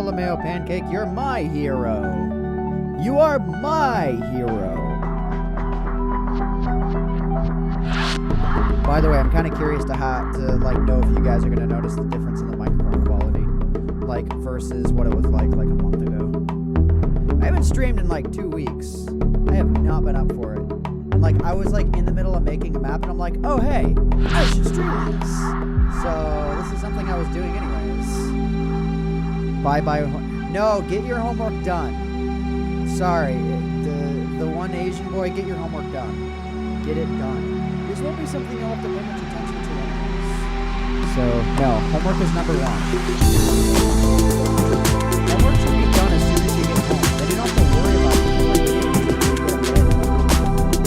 No, LeMayo Pancake, you're my hero. You are my hero. By the way, I'm kind of curious to know if you guys are going to notice the difference in the microphone quality, like, versus what it was like a month ago. I haven't streamed in, 2 weeks. I have not been up for it. And, I was, in the middle of making a map, and I'm like, oh, hey, I should stream this. So, this is something I was doing anyways. Bye-bye. No, get your homework done. Sorry, the one Asian boy, get your homework done. Get it done. This won't be something you'll have to pay much attention to anyways. So, no, homework is number one. Homework should be done as soon as you get home. Then you don't have to worry about it.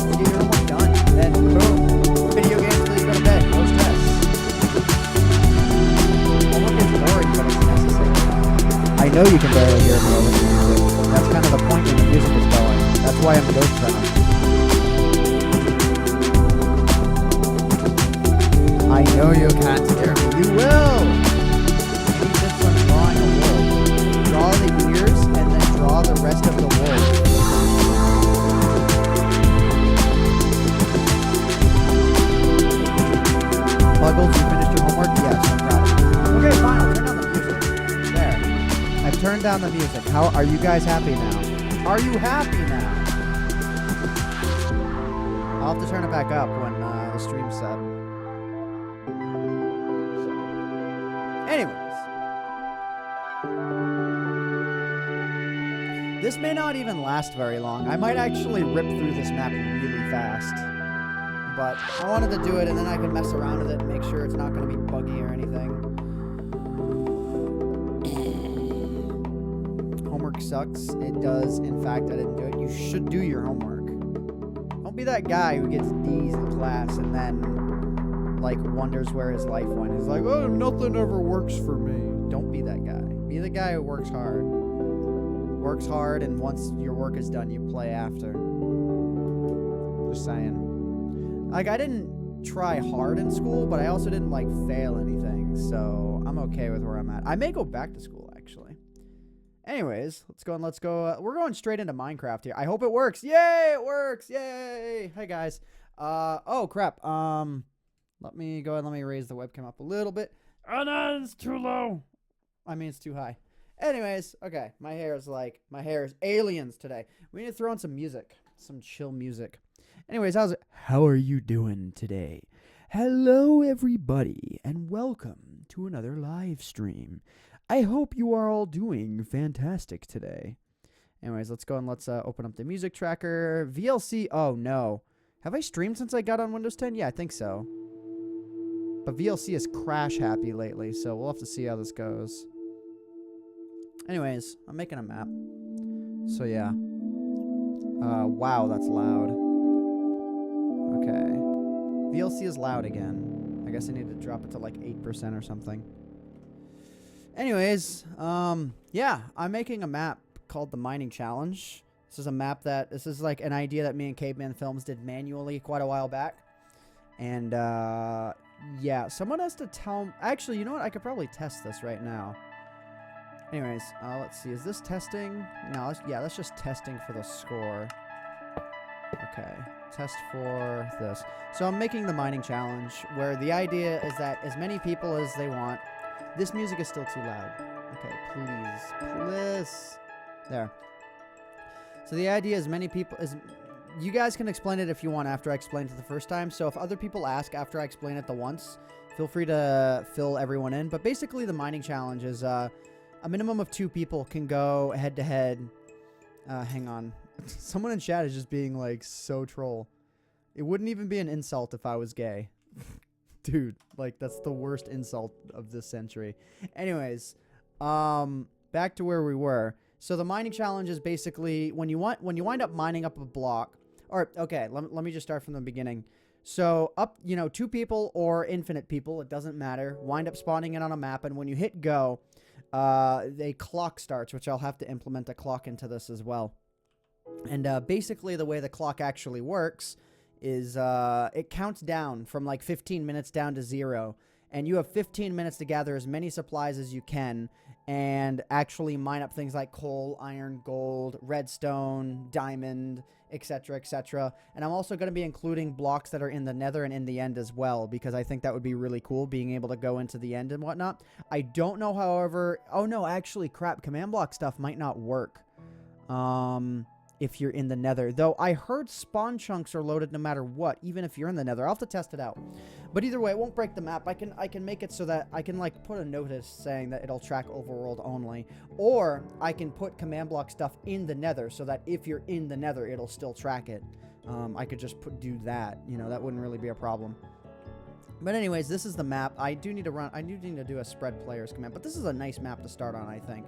You get your homework done, then boom, video games till you go to bed, no stress. Homework is boring, but it's necessary. I know you can barely hear me over the music. That's kind of the point when the music is going. That's why I'm ghost bound. I know you can't scare me. You will! Maybe this one's drawing a wolf. Draw the ears and then draw the rest of the wolf. Buggles, you finished your homework? Yes, I'm proud of you. Okay, fine, I'll turn down the music. There. I've turned down the music. How are you guys happy now? Are you happy now? I'll have to turn it back up when the stream's set. Anyways, this may not even last very long. I might actually rip through this map really fast. But I wanted to do it, and then I can mess around with it and make sure it's not going to be buggy or anything. Homework sucks. It does. In fact, I didn't do it. You should do your homework. Don't be that guy who gets D's in class and then wonders where his life went. He's like, oh, nothing ever works for me. Don't be that guy. Be the guy who works hard. Works hard, and once your work is done, you play after. Just saying. I didn't try hard in school, but I also didn't, fail anything, so I'm okay with where I'm at. I may go back to school, actually. Anyways, let's go. We're going straight into Minecraft here. I hope it works. Yay, it works. Yay. Hey, guys. Oh, crap. Let me go ahead and let me raise the webcam up a little bit. Oh, no, it's too low. I mean, it's too high. Anyways, okay. My hair is aliens today. We need to throw in some music. Some chill music. Anyways, how are you doing today? Hello, everybody, and welcome to another live stream. I hope you are all doing fantastic today. Anyways, let's go and let's open up the music tracker. VLC, oh, no. Have I streamed since I got on Windows 10? Yeah, I think so. But VLC is crash happy lately, so we'll have to see how this goes. Anyways, I'm making a map. So yeah. Wow, that's loud. Okay. VLC is loud again. I guess I need to drop it to 8% or something. Anyways, yeah, I'm making a map called the Mining Challenge. This is a map this is an idea that me and Caveman Films did manually quite a while back. And, yeah, someone has to tell me. Actually, you know what? I could probably test this right now. Anyways, let's see. Is this testing? No, that's just testing for the score. Okay, test for this. So I'm making the mining challenge where the idea is that as many people as they want. This music is still too loud. Okay, please. There. So the idea is many people is. You guys can explain it if you want after I explain it the first time. So if other people ask after I explain it the once, feel free to fill everyone in. But basically the mining challenge is a minimum of 2 people can go head to head. Hang on. Someone in chat is just being so troll. It wouldn't even be an insult if I was gay. Dude, that's the worst insult of this century. Anyways, back to where we were. So the mining challenge is basically when you wind up mining up a block. Or, okay, let me just start from the beginning. So, 2 people or infinite people, it doesn't matter, wind up spawning in on a map, and when you hit go, a clock starts, which I'll have to implement a clock into this as well. And basically the way the clock actually works is it counts down from 15 minutes down to 0, and you have 15 minutes to gather as many supplies as you can and actually mine up things like coal, iron, gold, redstone, diamond, etc., etc. And I'm also going to be including blocks that are in the nether and in the end as well, because I think that would be really cool, being able to go into the end and whatnot. I don't know, however... Oh, no, actually, crap. Command block stuff might not work if you're in the nether. Though I heard spawn chunks are loaded no matter what, even if you're in the nether. I'll have to test it out. But either way, it won't break the map. I can make it so that I can, like, put a notice saying that it'll track overworld only. Or I can put command block stuff in the nether so that if you're in the nether, it'll still track it. I could just do that. You know, that wouldn't really be a problem. But anyways, this is the map. I do need to do a spread players command. But this is a nice map to start on, I think.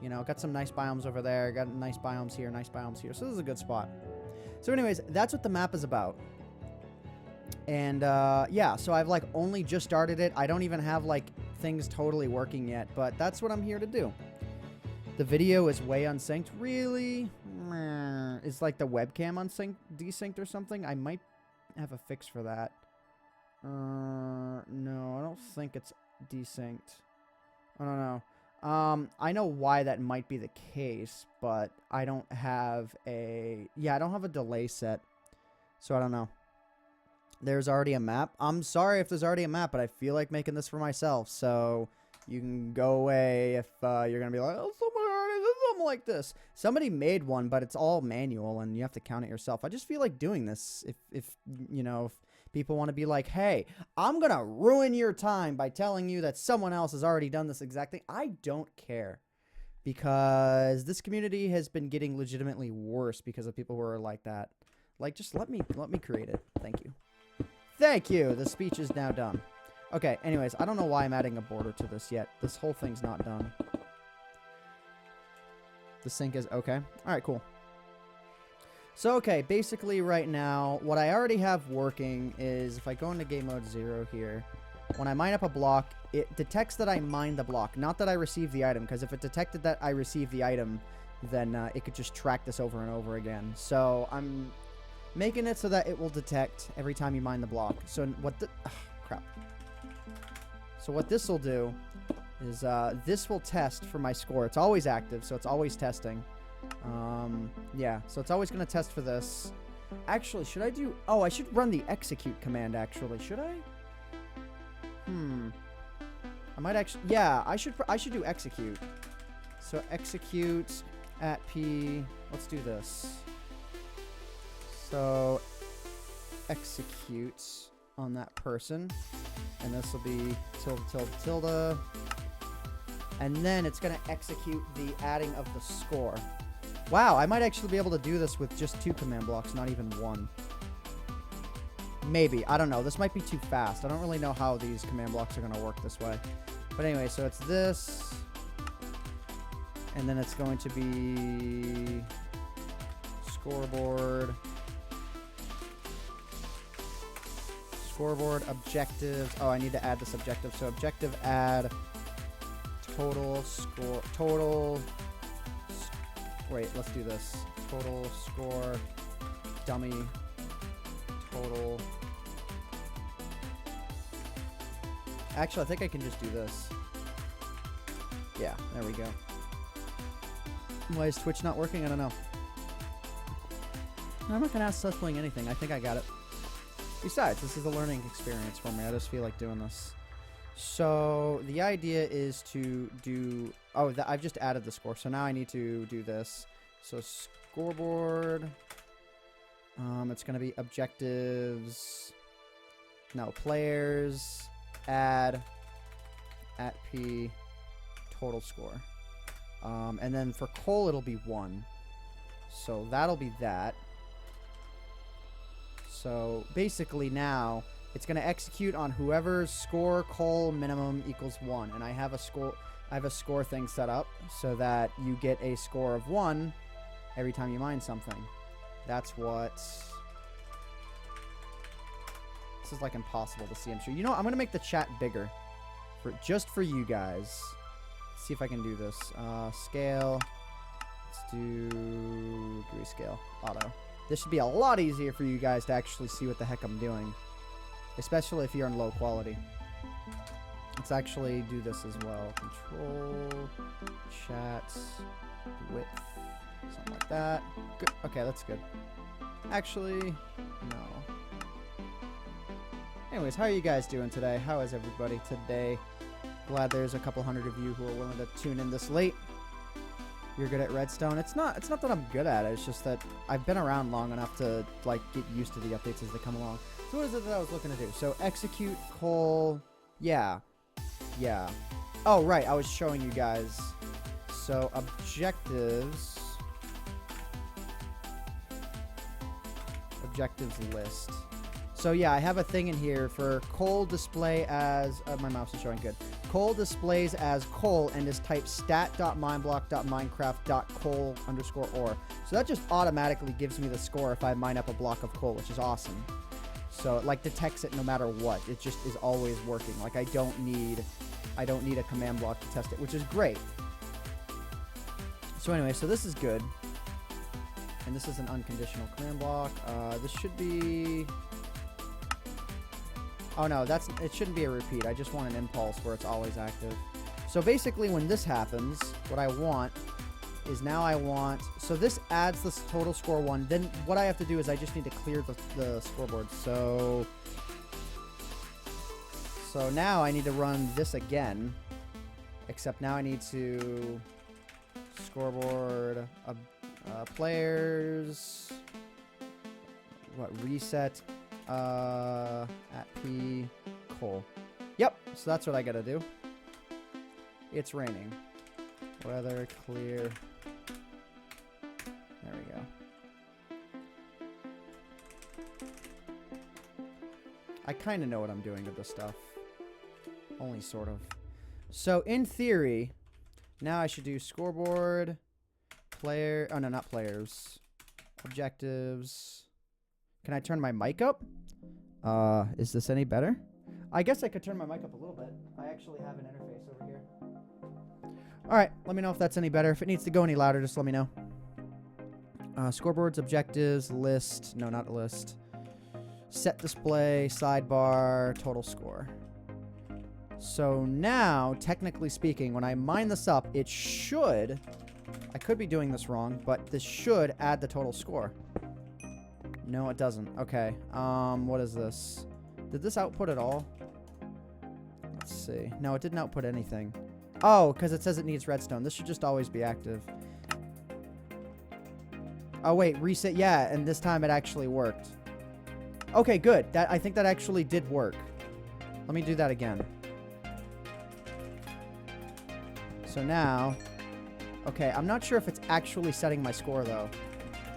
You know, got some nice biomes over there. Got nice biomes here, nice biomes here. So this is a good spot. So anyways, that's what the map is about. And, yeah, so I've, like, only just started it. I don't even have, like, things totally working yet. But that's what I'm here to do. The video is way unsynced. Really? Is, like, the webcam desynced or something? I might have a fix for that. No, I don't think it's desynced. I don't know. I know why that might be the case, but I don't have a... Yeah, I don't have a delay set. So I don't know. There's already a map. I'm sorry if there's already a map, but I feel like making this for myself. So you can go away if you're going to be like, oh, someone already did something like this. Somebody made one, but it's all manual, and you have to count it yourself. I just feel like doing this if you know, if people want to be like, hey, I'm going to ruin your time by telling you that someone else has already done this exact thing. I don't care, because this community has been getting legitimately worse because of people who are like that. Like, just let me create it. Thank you. Thank you. The speech is now done. Okay, anyways, I don't know why I'm adding a border to this yet. This whole thing's not done. The sync is okay. All right, cool. So, okay, basically right now, what I already have working is if I go into game mode 0 here, when I mine up a block, it detects that I mined the block, not that I received the item, because if it detected that I received the item, then it could just track this over and over again. So, I'm making it so that it will detect every time you mine the block. So, what the... crap. So, what this will do is this will test for my score. It's always active, so it's always testing. Yeah, so it's always going to test for this. Actually, should I do... Oh, I should run the execute command, actually. Should I? I might actually... Yeah, I should do execute. So execute at P... Let's do this. So execute on that person. And this will be tilde, tilde, tilde. And then it's going to execute the adding of the score. Wow, I might actually be able to do this with just 2 command blocks, not even 1. Maybe. I don't know. This might be too fast. I don't really know how these command blocks are going to work this way. But anyway, so it's this. And then it's going to be scoreboard. Scoreboard, objectives. Oh, I need to add this objective. So objective add total score. Total... Wait, let's do this. Total score, dummy, total. Actually, I think I can just do this. Yeah, there we go. Why is Twitch not working? I don't know. I'm not going to ask Suspling anything. I think I got it. Besides, this is a learning experience for me. I just feel like doing this. So the idea is to do... Oh, I've just added the score. So now I need to do this. So scoreboard. It's going to be objectives. No, players. Add. At P. Total score. And then for coal, it'll be 1. So that'll be that. So basically now... It's going to execute on whoever's score coal minimum equals 1. And I have a score thing set up so that you get a score of 1 every time you mine something. That's what... This is like impossible to see, I'm sure. You know what? I'm going to make the chat bigger. Just for you guys. Let's see if I can do this. Scale. Let's do grayscale. Auto. This should be a lot easier for you guys to actually see what the heck I'm doing. Especially if you're in low quality. Let's let's actually do this as well. Control, chat, width, something like that. Good. Okay, that's good. Actually, no. Anyways, how are you guys doing today? How is everybody today? Glad there's a couple hundred of you who are willing to tune in this late. You're good at redstone. It's not that I'm good at it. It's just that I've been around long enough to like get used to the updates as they come along. So what is it that I was looking to do? So execute coal. Yeah. Oh, right. I was showing you guys. So objectives list. So yeah, I have a thing in here for coal display as my mouse is showing good. Coal displays as coal and is type stat.mineblock.minecraft.coal_ore. So that just automatically gives me the score if I mine up a block of coal, which is awesome. So it like detects it no matter what. It just is always working. Like I don't need a command block to test it, which is great. So anyway, so this is good. And this is an unconditional command block. This should be... Oh no, it shouldn't be a repeat. I just want an impulse where it's always active. So basically when this happens, what I want is so this adds this total score 1. Then what I have to do is I just need to clear the scoreboard. So now I need to run this again, except now I need to scoreboard players, reset at P coal. Yep, so that's what I gotta do. It's raining. Weather clear. There we go. I kind of know what I'm doing with this stuff. Only sort of. So in theory, now I should do scoreboard, player, oh no, not players, objectives. Can I turn my mic up? Is this any better? I guess I could turn my mic up a little bit. I actually have an interface over here. All right, let me know if that's any better. If it needs to go any louder, just let me know. Scoreboards, objectives, list. No, not list. Set display, sidebar, total score. So now, technically speaking, when I mine this up, it should... I could be doing this wrong, but this should add the total score. No, it doesn't. Okay. What is this? Did this output at all? Let's see. No, it didn't output anything. Oh, because it says it needs redstone. This should just always be active. Oh, wait. Reset. Yeah, and this time it actually worked. Okay, good. I think that actually did work. Let me do that again. So now... Okay, I'm not sure if it's actually setting my score, though.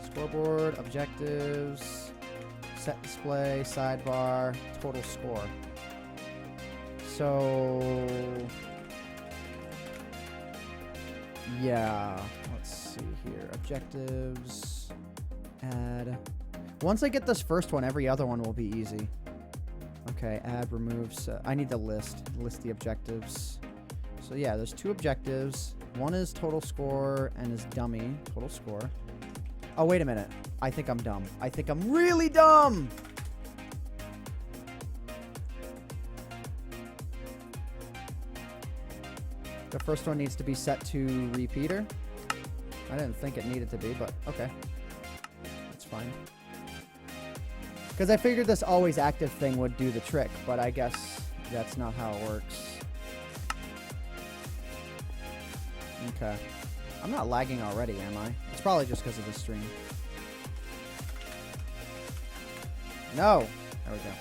Scoreboard, objectives, set display, sidebar, total score. So... yeah, let's see here. Objectives, add. Once I get this first one, every other one will be easy. Okay, add, remove. I need to list the objectives. So yeah, there's 2 objectives. One is total score and is dummy. Total score. Oh, wait a minute. I think I'm dumb. I think I'm really dumb! The first one needs to be set to repeater. I didn't think it needed to be, but okay. That's fine. Because I figured this always active thing would do the trick, but I guess that's not how it works. Okay. I'm not lagging already, am I? It's probably just because of the stream. No! There we go.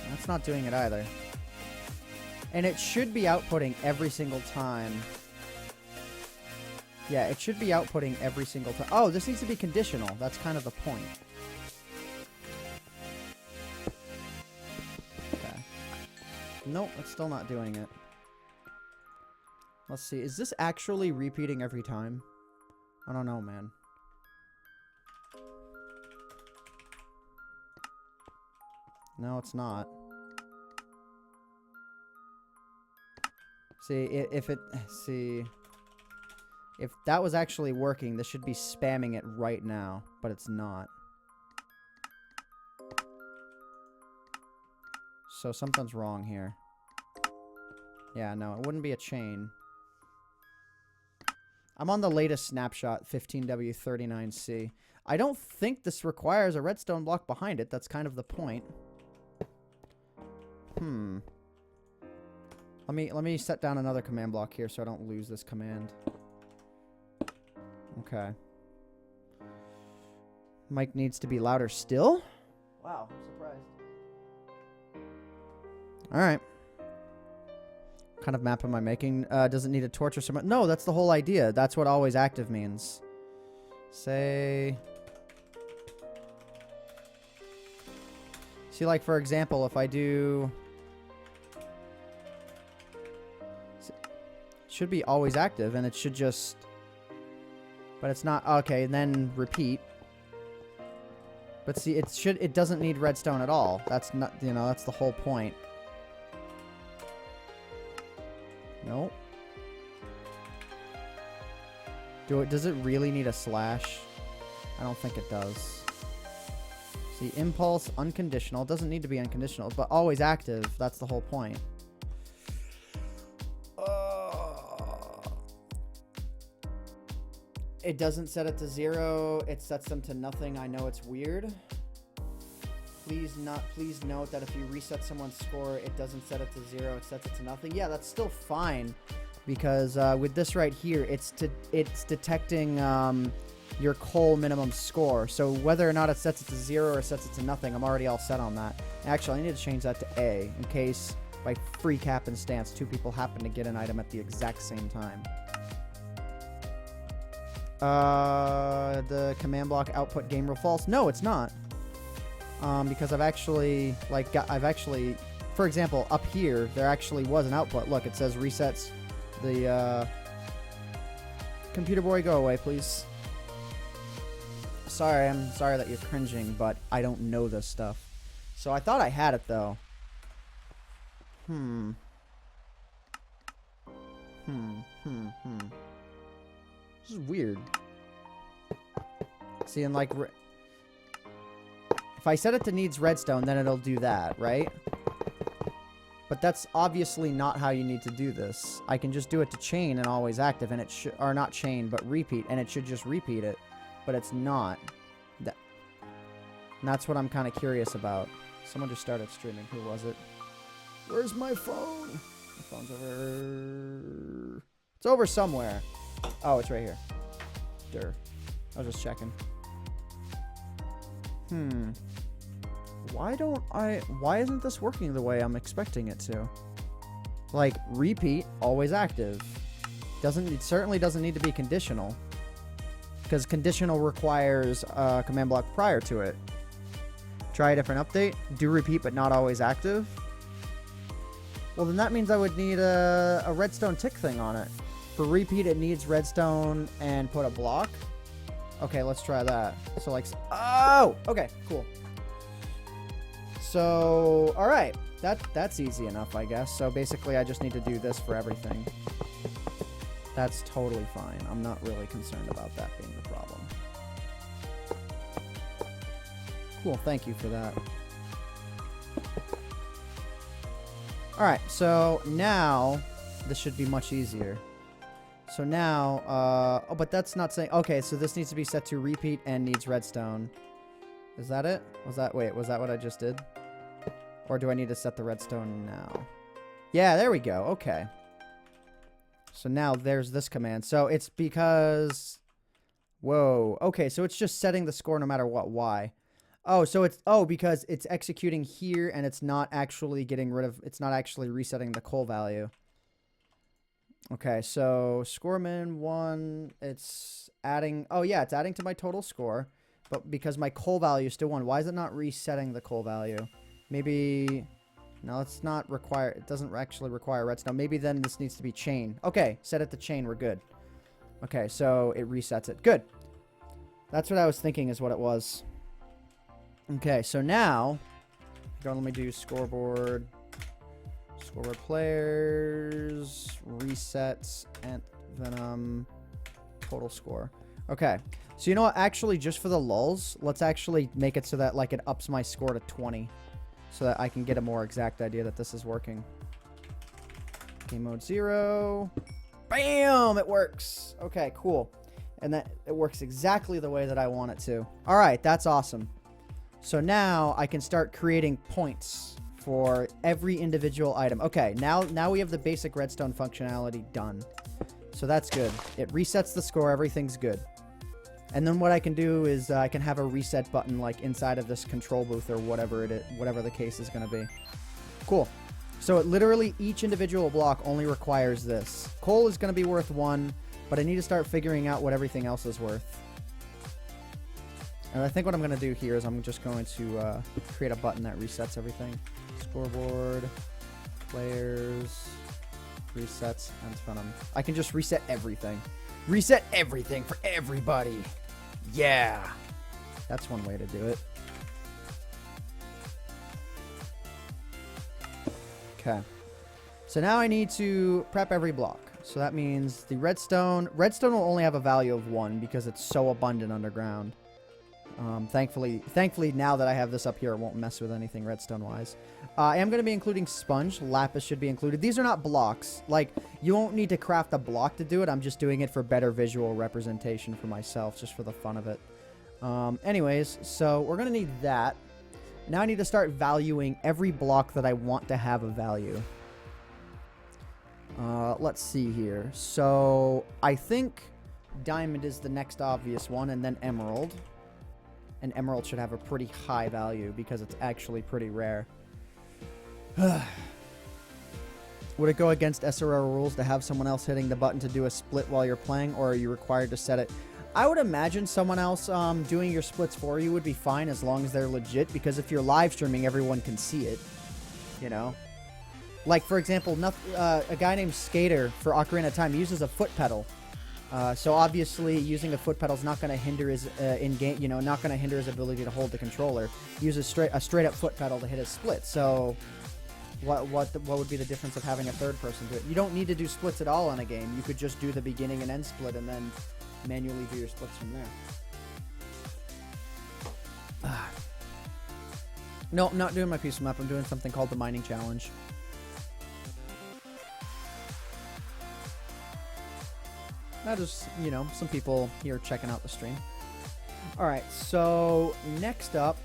That's not doing it either. And it should be outputting every single time. Yeah, it should be outputting every single time. Oh, this needs to be conditional. That's kind of the point. Okay. Nope, it's still not doing it. Let's see. Is this actually repeating every time? I don't know, man. No, it's not. See, if that was actually working, this should be spamming it right now, but it's not. So something's wrong here. Yeah, no, it wouldn't be a chain. I'm on the latest snapshot, 15W39C. I don't think this requires a redstone block behind it. That's kind of the point. Let me set down another command block here so I don't lose this command. Okay. Mic needs to be louder still? Wow, I'm surprised. Alright. What kind of map am I making? Does it need a torch or something? No, that's the whole idea. That's what always active means. Say... See, like, for example, if I do... Should be always active, and it should just... But it's not... Okay, and then repeat. But see, it doesn't need redstone at all. That's not, you know, that's the whole point. Nope. Does it really need a slash? I don't think it does. See, impulse, unconditional. It doesn't need to be unconditional, but always active. That's the whole point. It doesn't set it to 0. It sets them to nothing. I know it's weird. Please note that if you reset someone's score, it doesn't set it to 0. It sets it to nothing. Yeah, that's still fine, because with this right here, it's detecting your coal minimum score. So whether or not it sets it to 0 or sets it to nothing, I'm already all set on that. Actually, I need to change that to A in case by freak happenstance 2 people happen to get an item at the exact same time. The command block output game rule false. No, it's not. Because I've actually, for example, up here, there actually was an output. Look, it says resets the, computer boy, go away, please. Sorry, I'm sorry that you're cringing, but I don't know this stuff. So I thought I had it, though. This is weird. See, and like... If I set it to needs redstone, then it'll do that, right? But that's obviously not how you need to do this. I can just do it to chain and always active, and it should... Or not chain, but repeat, and it should just repeat it. But it's not. And that's what I'm kind of curious about. Someone just started streaming. Who was it? Where's my phone? My phone's over... It's over somewhere. Oh, it's right here. Durr. I was just checking. Why isn't this working the way I'm expecting it to? Like, repeat, always active. It certainly doesn't need to be conditional. Because conditional requires a command block prior to it. Try a different update. Do repeat, but not always active. Well, then that means I would need a redstone tick thing on it. For repeat, it needs redstone and put a block. Okay, let's try that. So, like... Oh! Okay, cool. So, alright. That's easy enough, I guess. So, basically, I just need to do this for everything. That's totally fine. I'm not really concerned about that being the problem. Cool, thank you for that. Alright, so now... This should be much easier. So now, oh, but that's not saying, okay, so this needs to be set to repeat and needs redstone. Is that it? Wait, was that what I just did? Or do I need to set the redstone now? Yeah, there we go, okay. So now there's this command. So it's because, whoa, okay, so it's just setting the score no matter what, why? Oh, so it's, because it's executing here and it's not actually it's not actually resetting the coal value. Okay, so score min 1, it's adding... Oh, yeah, it's adding to my total score. But because my coal value is still 1, why is it not resetting the coal value? Maybe... No, it's not require... It doesn't actually require redstone. Maybe then this needs to be chain. Okay, set it to chain. We're good. Okay, so it resets it. Good. That's what I was thinking is what it was. Okay, so now... Let me do scoreboard... Scoreboard players, resets, AntVenom, total score. Okay, so you know what? Actually, just for the lulz, let's actually make it so that like it ups my score to 20, so that I can get a more exact idea that this is working. Game mode 0. Bam! It works. Okay, cool. And that it works exactly the way that I want it to. All right, that's awesome. So now I can start creating points for every individual item. Okay, now we have the basic redstone functionality done. So that's good. It resets the score. Everything's good. And then what I can do is I can have a reset button like inside of this control booth or whatever whatever the case is going to be. Cool. So it literally, each individual block only requires this. Coal is going to be worth 1, but I need to start figuring out what everything else is worth. And I think what I'm going to do here is I'm just going to create a button that resets everything. Scoreboard, players, resets, AntVenom. I can just reset everything. Reset everything for everybody. Yeah. That's one way to do it. Okay. So now I need to prep every block. So that means the redstone will only have a value of 1 because it's so abundant underground. Thankfully, now that I have this up here, it won't mess with anything redstone-wise. I am going to be including sponge. Lapis should be included. These are not blocks. Like, you won't need to craft a block to do it. I'm just doing it for better visual representation for myself, just for the fun of it. Anyways, so we're going to need that. Now I need to start valuing every block that I want to have a value. Let's see here. So, I think diamond is the next obvious one, and then emerald. And emerald should have a pretty high value because it's actually pretty rare. Would it go against SRO rules to have someone else hitting the button to do a split while you're playing, or are you required to set it? I would imagine someone else doing your splits for you would be fine as long as they're legit, because if you're live streaming, everyone can see it. You know? Like, for example, a guy named Skater for Ocarina of Time uses a foot pedal. So obviously, using a foot pedal is not going to hinder his in-game, not going to hinder his ability to hold the controller. He uses a straight-up foot pedal to hit his split. So, what would be the difference of having a third person do it? You don't need to do splits at all in a game. You could just do the beginning and end split, and then manually do your splits from there. No, I'm not doing my piece of map. I'm doing something called the mining challenge. Just, some people here checking out the stream. Alright, so next up,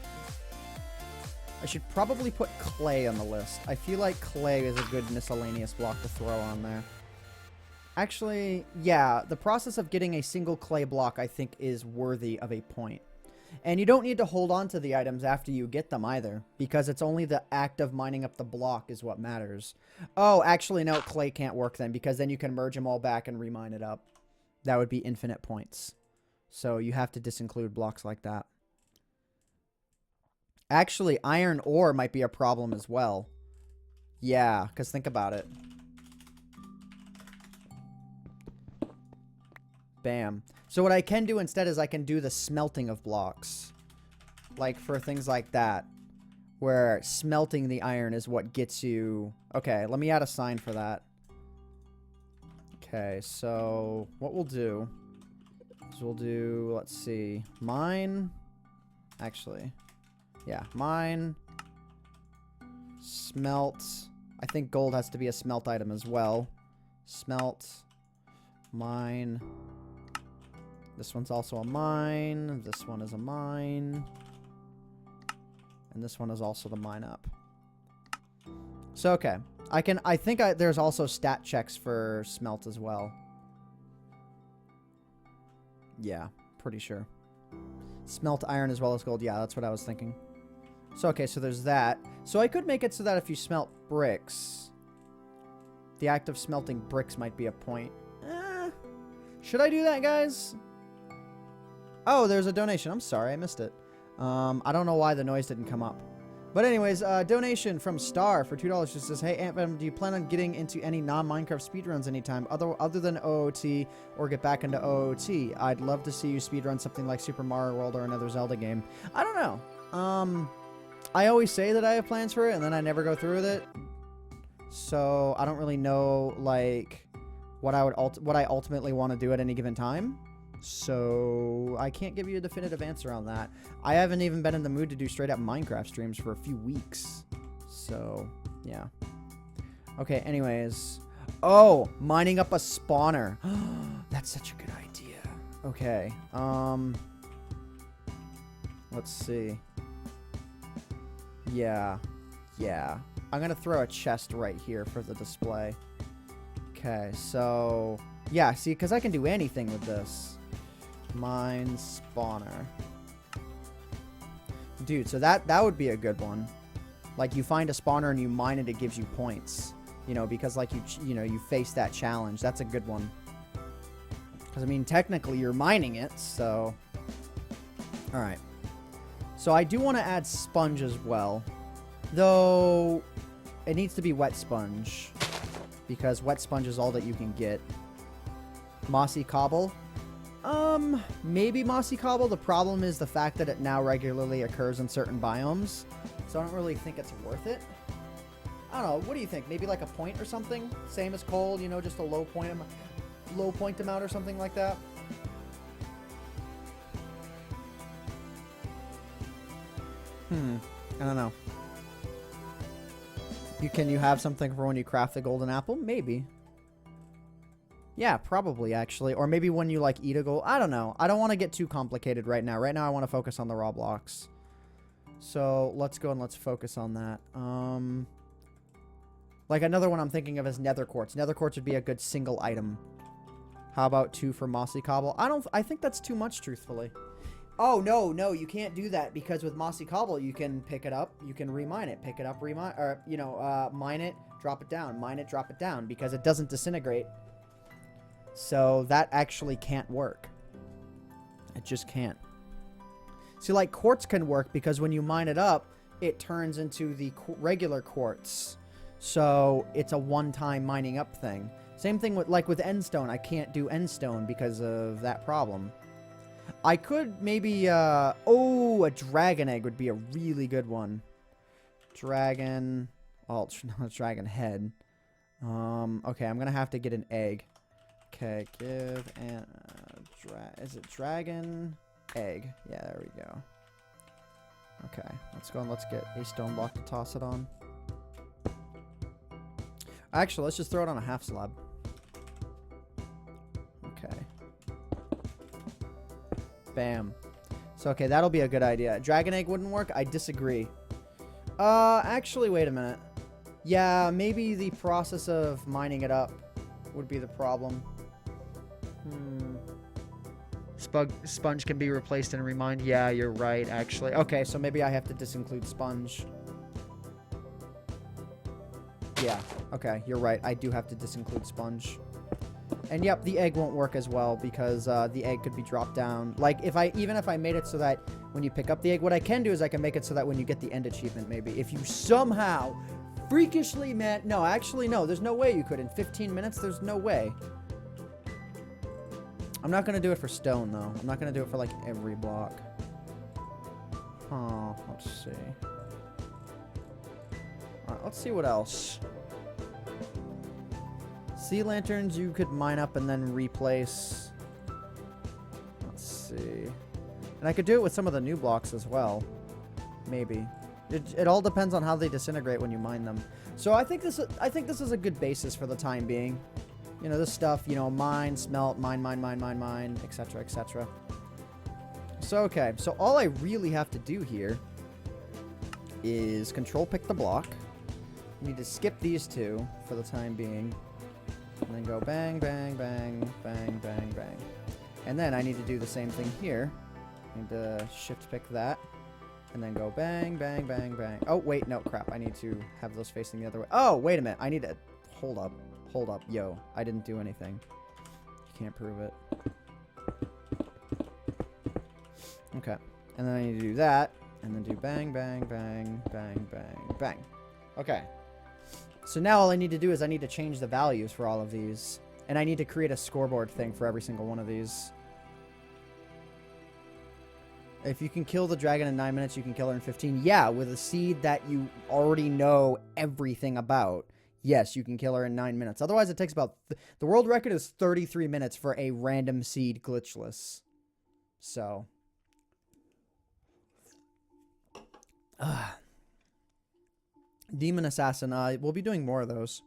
I should probably put clay on the list. I feel like clay is a good miscellaneous block to throw on there. Actually, yeah, the process of getting a single clay block, I think, is worthy of a point. And you don't need to hold on to the items after you get them either, because it's only the act of mining up the block is what matters. Oh, actually, no, clay can't work then, because then you can merge them all back and remine it up. That would be infinite points. So you have to disinclude blocks like that. Actually, iron ore might be a problem as well. Yeah, because think about it. Bam. So what I can do instead is I can do the smelting of blocks. Like for things like that. Where smelting the iron is what gets you... Okay, let me add a sign for that. Okay, so what we'll do is we'll do, let's see, mine, actually, yeah, mine, smelt, I think gold has to be a smelt item as well, smelt, mine, this one's also a mine, this one is a mine, and this one is also the mine up. So, okay. I think there's also stat checks for smelt as well. Yeah, pretty sure. Smelt iron as well as gold. Yeah, that's what I was thinking. So, okay, so there's that. So I could make it so that if you smelt bricks, the act of smelting bricks might be a point. Should I do that, guys? Oh, there's a donation. I'm sorry, I missed it. I don't know why the noise didn't come up. But anyways, donation from Star for $2 just says, hey, AntVenom, do you plan on getting into any non-Minecraft speedruns anytime other than OOT or get back into OOT? I'd love to see you speedrun something like Super Mario World or another Zelda game. I don't know. I always say that I have plans for it, and then I never go through with it. So I don't really know, like, what I ultimately want to do at any given time. So I can't give you a definitive answer on that. I haven't even been in the mood to do straight up Minecraft streams for a few weeks. So, yeah. Okay, anyways. Oh, mining up a spawner. That's such a good idea. Okay. Let's see. Yeah. Yeah. I'm going to throw a chest right here for the display. Okay, so... Yeah, see, because I can do anything with this. Mine spawner. Dude, so that would be a good one. Like, you find a spawner and you mine it, it gives you points. You know, because, like, you know, you face that challenge. That's a good one. Because, I mean, technically, you're mining it, so... Alright. So, I do want to add sponge as well. Though, it needs to be wet sponge. Because wet sponge is all that you can get. Mossy cobble. Maybe mossy cobble. The problem is the fact that it now regularly occurs in certain biomes. So I don't really think it's worth it. I don't know. What do you think? Maybe like a point or something? Same as coal, you know, just a low point amount or something like that? I don't know. Can you have something for when you craft the golden apple? Maybe. Yeah, probably, actually. Or maybe when you, like, eat a gold... I don't know. I don't want to get too complicated right now. Right now, I want to focus on the raw blocks. So, let's go and let's focus on that. Like, another one I'm thinking of is nether quartz. Nether quartz would be a good single item. How about 2 for mossy cobble? I think that's too much, truthfully. Oh, no, you can't do that, because with mossy cobble, you can pick it up, you can remine it, pick it up, remine, or, you know, mine it, drop it down, mine it, drop it down, because it doesn't disintegrate. So that actually can't work. It just can't. See, like, quartz can work, because when you mine it up, it turns into the regular quartz. So it's a one-time mining up thing. Same thing with, like, with endstone. I can't do endstone because of that problem. I could maybe, oh, a dragon egg would be a really good one. Dragon, oh, not a dragon head. Okay, I'm gonna have to get an egg. Okay, give an, is it dragon egg? Yeah, there we go. Okay, let's go and let's get a stone block to toss it on. Actually, let's just throw it on a half slab. Okay. Bam. So, okay, that'll be a good idea. Dragon egg wouldn't work? I disagree. Actually, wait a minute. Yeah, maybe the process of mining it up would be the problem. Sponge can be replaced and remined. Yeah, you're right, actually. Okay, so maybe I have to disinclude sponge. Yeah, okay, you're right. I do have to disinclude sponge. And yep, the egg won't work as well because the egg could be dropped down. Like, even if I made it so that when you pick up the egg, what I can do is I can make it so that when you get the end achievement, maybe, if you somehow freakishly no, actually, no, there's no way you could. In 15 minutes, there's no way. I'm not going to do it for stone, though. I'm not going to do it for, like, every block. Huh, let's see. Alright, let's see what else. Sea lanterns you could mine up and then replace. Let's see. And I could do it with some of the new blocks as well. Maybe. It all depends on how they disintegrate when you mine them. So I think this is a good basis for the time being. You know, this stuff, you know, mine, smelt, mine, etc., etc. So, okay. So all I really have to do here is control pick the block. I need to skip these two for the time being. And then go bang, bang, bang, bang, bang, bang. And then I need to do the same thing here. I need to shift pick that. And then go bang, bang, bang, bang. Oh, wait, no, crap. I need to have those facing the other way. Oh, wait a minute. I need to... Hold up. Hold up. Yo, I didn't do anything. You can't prove it. Okay. And then I need to do that. And then do bang, bang, bang, bang, bang, bang. Okay. So now all I need to do is I need to change the values for all of these. And I need to create a scoreboard thing for every single one of these. If you can kill the dragon in 9 minutes, you can kill her in 15. Yeah, with a seed that you already know everything about. Yes, you can kill her in 9 minutes. Otherwise, it takes about... the world record is 33 minutes for a random seed glitchless. So... Demon Assassin. We'll be doing more of those.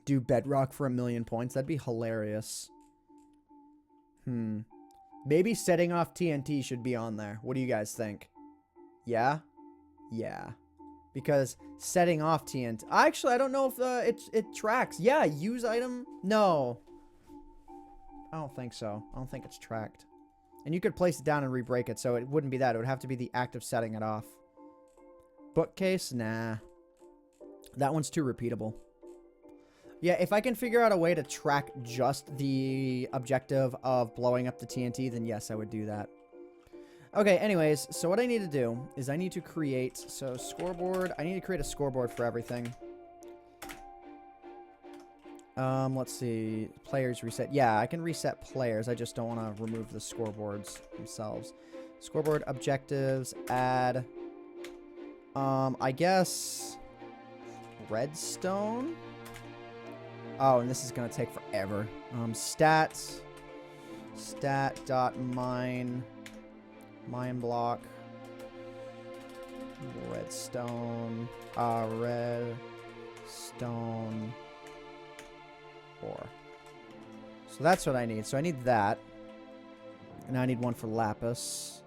do bedrock for 1,000,000 points. That'd be hilarious. Maybe setting off TNT should be on there. What do you guys think? Yeah? Yeah. Because setting off TNT... Actually, I don't know if it tracks. Yeah, use item... No. I don't think so. I don't think it's tracked. And you could place it down and re-break it, so it wouldn't be that. It would have to be the act of setting it off. Bookcase? Nah. That one's too repeatable. Yeah, if I can figure out a way to track just the objective of blowing up the TNT, then yes, I would do that. Okay, anyways, so what I need to do is I need to create... So, scoreboard. I need to create a scoreboard for everything. Let's see. Players reset. Yeah, I can reset players. I just don't want to remove the scoreboards themselves. Scoreboard objectives. Add. I guess... redstone? Oh, and this is going to take forever. Stats. Stat.mine. Mine block. Redstone. Redstone. 4. So that's what I need. So I need that. And I need one for lapis.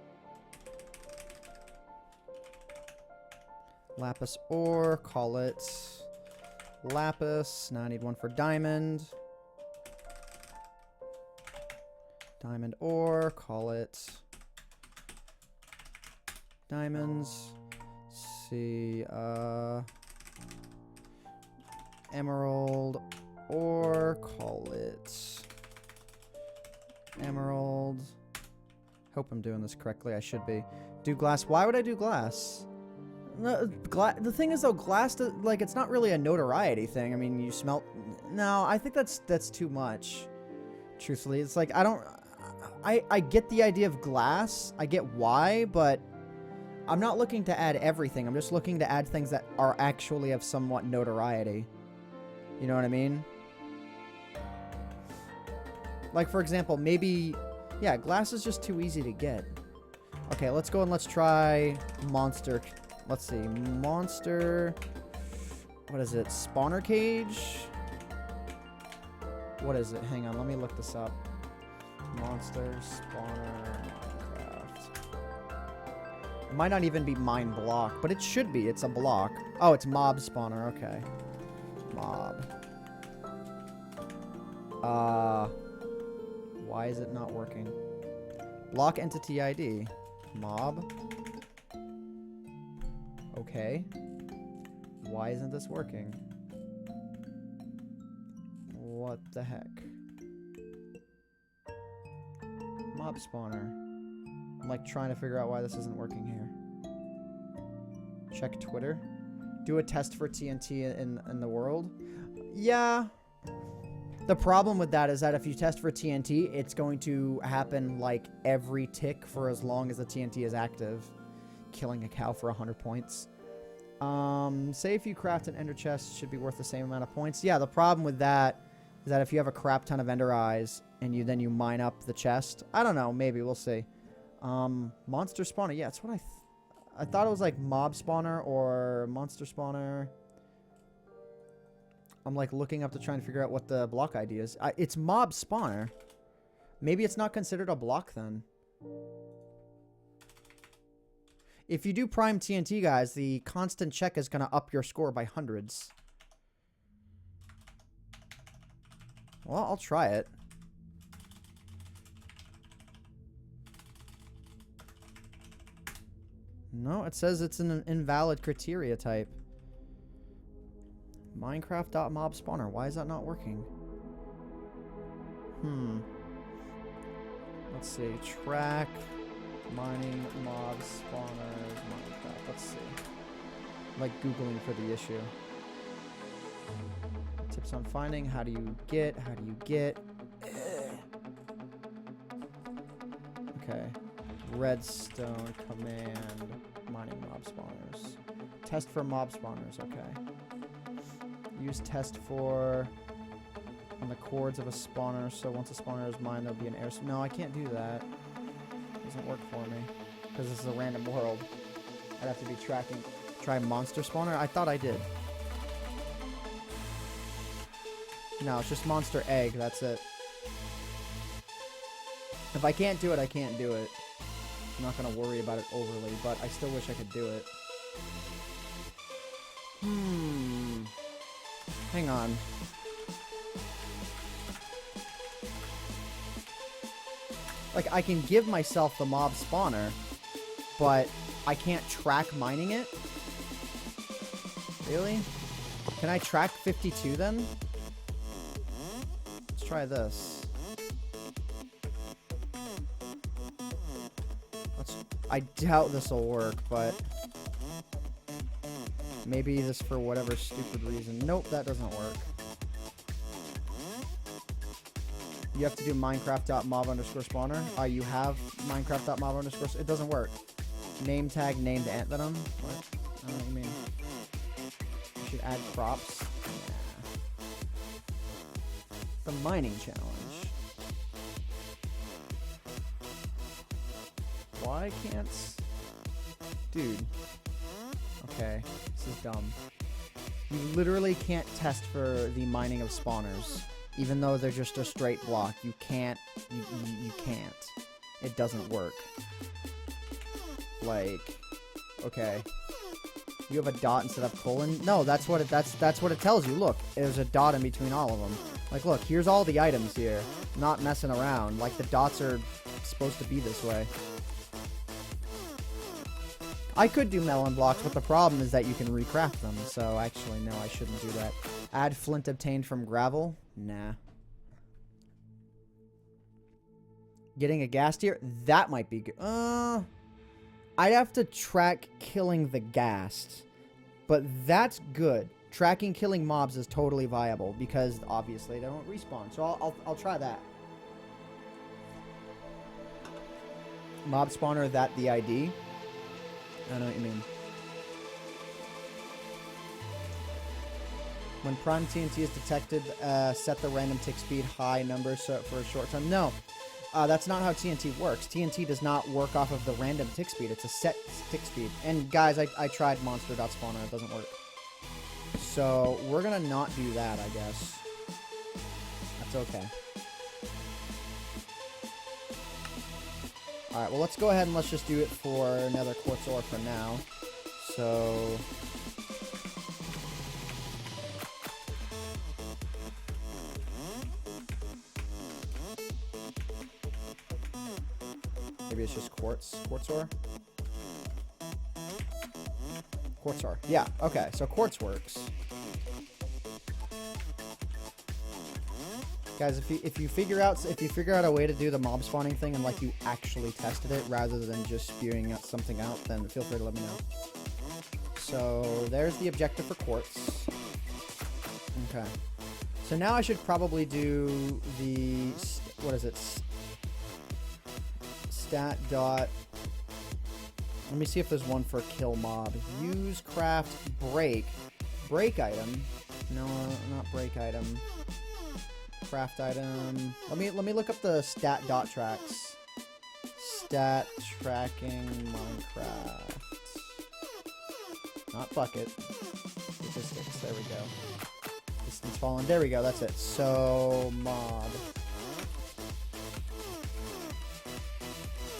Lapis ore. Call it lapis. Now I need one for diamond. Diamond ore. Call it diamonds. Let's see. Emerald ore. Call it emerald. Hope I'm doing this correctly. I should be. Do glass. Why would I do glass? No, the thing is, though, glass, like, it's not really a notoriety thing. I mean, you smelt... No, I think that's too much. Truthfully, it's like, I get the idea of glass. I get why, but I'm not looking to add everything. I'm just looking to add things that are actually of somewhat notoriety. You know what I mean? Like, for example, maybe... Yeah, glass is just too easy to get. Okay, let's go and let's try monster... Let's see. Monster... What is it? Spawner cage? What is it? Hang on, let me look this up. Monster spawner Minecraft. It might not even be mine block, but it should be. It's a block. Oh, it's mob spawner. Okay. Mob. Why is it not working? Block entity ID. Mob. Okay. Why isn't this working? What the heck? Mob spawner. I'm like trying to figure out why this isn't working here. Check Twitter. Do a test for TNT in the world. Yeah. The problem with that is that if you test for TNT, it's going to happen like every tick for as long as the TNT is active. Killing a cow for 100 points. Say if you craft an ender chest, it should be worth the same amount of points. Yeah, the problem with that is that if you have a crap ton of ender eyes and then you mine up the chest, I don't know, maybe we'll see. Monster spawner, yeah, that's what I thought it was like mob spawner or monster spawner. I'm like looking up to try and figure out what the block ID is. It's mob spawner. Maybe it's not considered a block then. If you do prime TNT, guys, the constant check is going to up your score by hundreds. Well, I'll try it. No, it says it's an invalid criteria type. Minecraft.mob spawner. Why is that not working? Let's see. Track mining mob spawners Minecraft. Let's see. I'm like Googling for the issue. Tips on finding. How do you get? How do you get? Okay. Redstone command mining mob spawners. Test for mob spawners. Okay. Use test for on the chords of a spawner. So once a spawner is mined, there'll be an air. No, I can't do that. It doesn't work for me because this is a random world. I'd have to be tracking. Try monster spawner. I thought I did. No, it's just monster egg. That's it. If I can't do it, I can't do it. I'm not going to worry about it overly, but I still wish I could do it. Hang on. Like, I can give myself the mob spawner, but I can't track mining it? Really? Can I track 52 then? Let's try this. I doubt this will work, but maybe this for whatever stupid reason. Nope, that doesn't work. You have to do Minecraft.mob_spawner. You have Minecraft.mob_. It doesn't work. Name tag named AntVenom. What? I don't know what you mean. You should add props. Yeah. The mining challenge. Why can't... Dude. Okay. This is dumb. You literally can't test for the mining of spawners. Even though they're just a straight block. You can't. You can't. It doesn't work. Like... Okay. You have a dot instead of colon? No, that's what it tells you. Look, there's a dot in between all of them. Like, look, here's all the items here. I'm not messing around. Like, the dots are supposed to be this way. I could do melon blocks, but the problem is that you can recraft them. So, actually, no, I shouldn't do that. Add flint obtained from gravel? Nah. Getting a gas tier? That might be good. I'd have to track killing the ghast. But that's good. Tracking killing mobs is totally viable because obviously they don't respawn. So I'll try that. Mob spawner, that the ID? I know what you mean. When prime TNT is detected, set the random tick speed high number so for a short time. No. That's not how TNT works. TNT does not work off of the random tick speed. It's a set tick speed. And guys, I tried monster.spawner. It doesn't work. So we're going to not do that, I guess. That's okay. Alright, well, let's go ahead and let's just do it for another quartz ore for now. So... maybe it's just quartz ore? Quartz ore. Yeah, okay, so quartz works. Guys, if you figure out a way to do the mob spawning thing and like you actually tested it rather than just spewing out something out, then feel free to let me know. So there's the objective for quartz. Okay. So now I should probably do the what is it? Stat dot. Let me see if there's one for kill mob. Use craft break item. No, not break item. Craft item. Let me look up the stat dot tracks. Stat tracking Minecraft. Not bucket. Statistics. There we go. Distance fallen. There we go. That's it. So mob.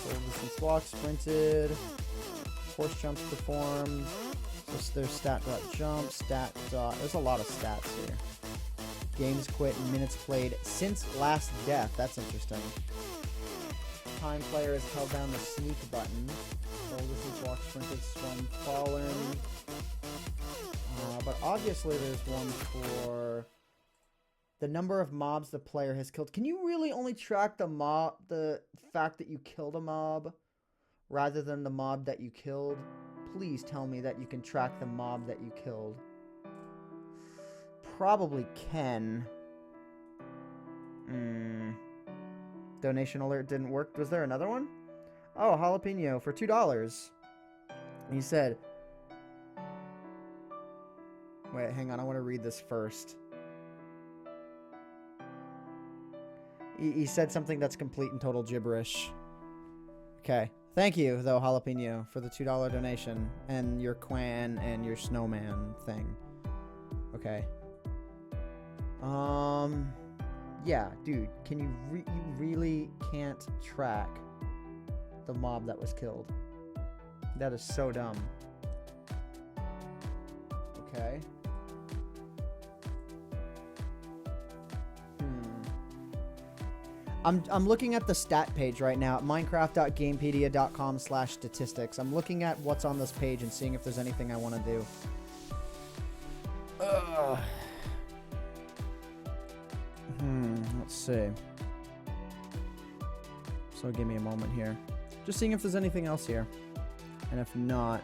Full distance walk, sprinted. Horse jumps performed. So there's stat dot jump. Stat dot. There's a lot of stats here. Games quit, minutes played since last death. That's interesting. Time player has held down the sneak button. Full distance walk, sprinted, swim, fallen. But obviously there's one for the number of mobs the player has killed. Can you really only track the fact that you killed a mob rather than the mob that you killed? Please tell me that you can track the mob that you killed. Probably can. Donation alert didn't work. Was there another one? Oh, jalapeno for $2. He said... Wait, hang on. I want to read this first. He said something that's complete and total gibberish. Okay. Thank you, though, jalapeno, for the $2 donation. And your clan and your snowman thing. Okay. Yeah, dude, can you really can't track the mob that was killed. That is so dumb. Okay. I'm looking at the stat page right now at minecraft.gamepedia.com/statistics. I'm looking at what's on this page and seeing if there's anything I want to do. Let's see. So give me a moment here. Just seeing if there's anything else here. And if not,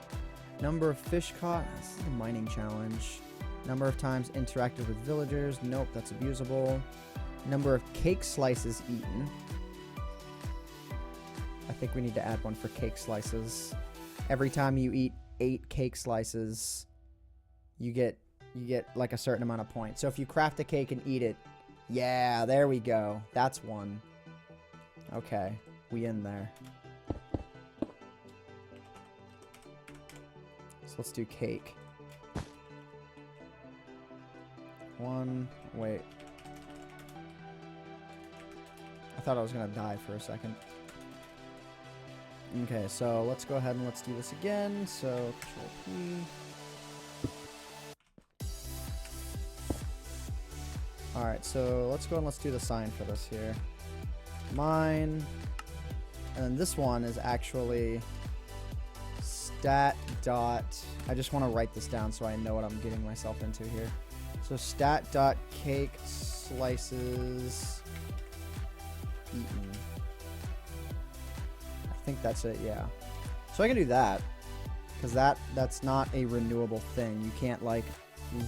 number of fish caught. This is a mining challenge. Number of times interacted with villagers. Nope, that's abusable. Number of cake slices eaten. I think we need to add one for cake slices. Every time you eat 8 cake slices, you get like a certain amount of points. So if you craft a cake and eat it, yeah, there we go. That's one. Okay, we in there. So let's do cake. Wait. I thought I was gonna die for a second. Okay, so let's go ahead and let's do this again. So Control P. Alright, so let's go and let's do the sign for this here. Mine. And then this one is actually stat dot. I just want to write this down so I know what I'm getting myself into here. So stat dot cake slices eaten. I think that's it, yeah. So I can do that. Because that's not a renewable thing. You can't like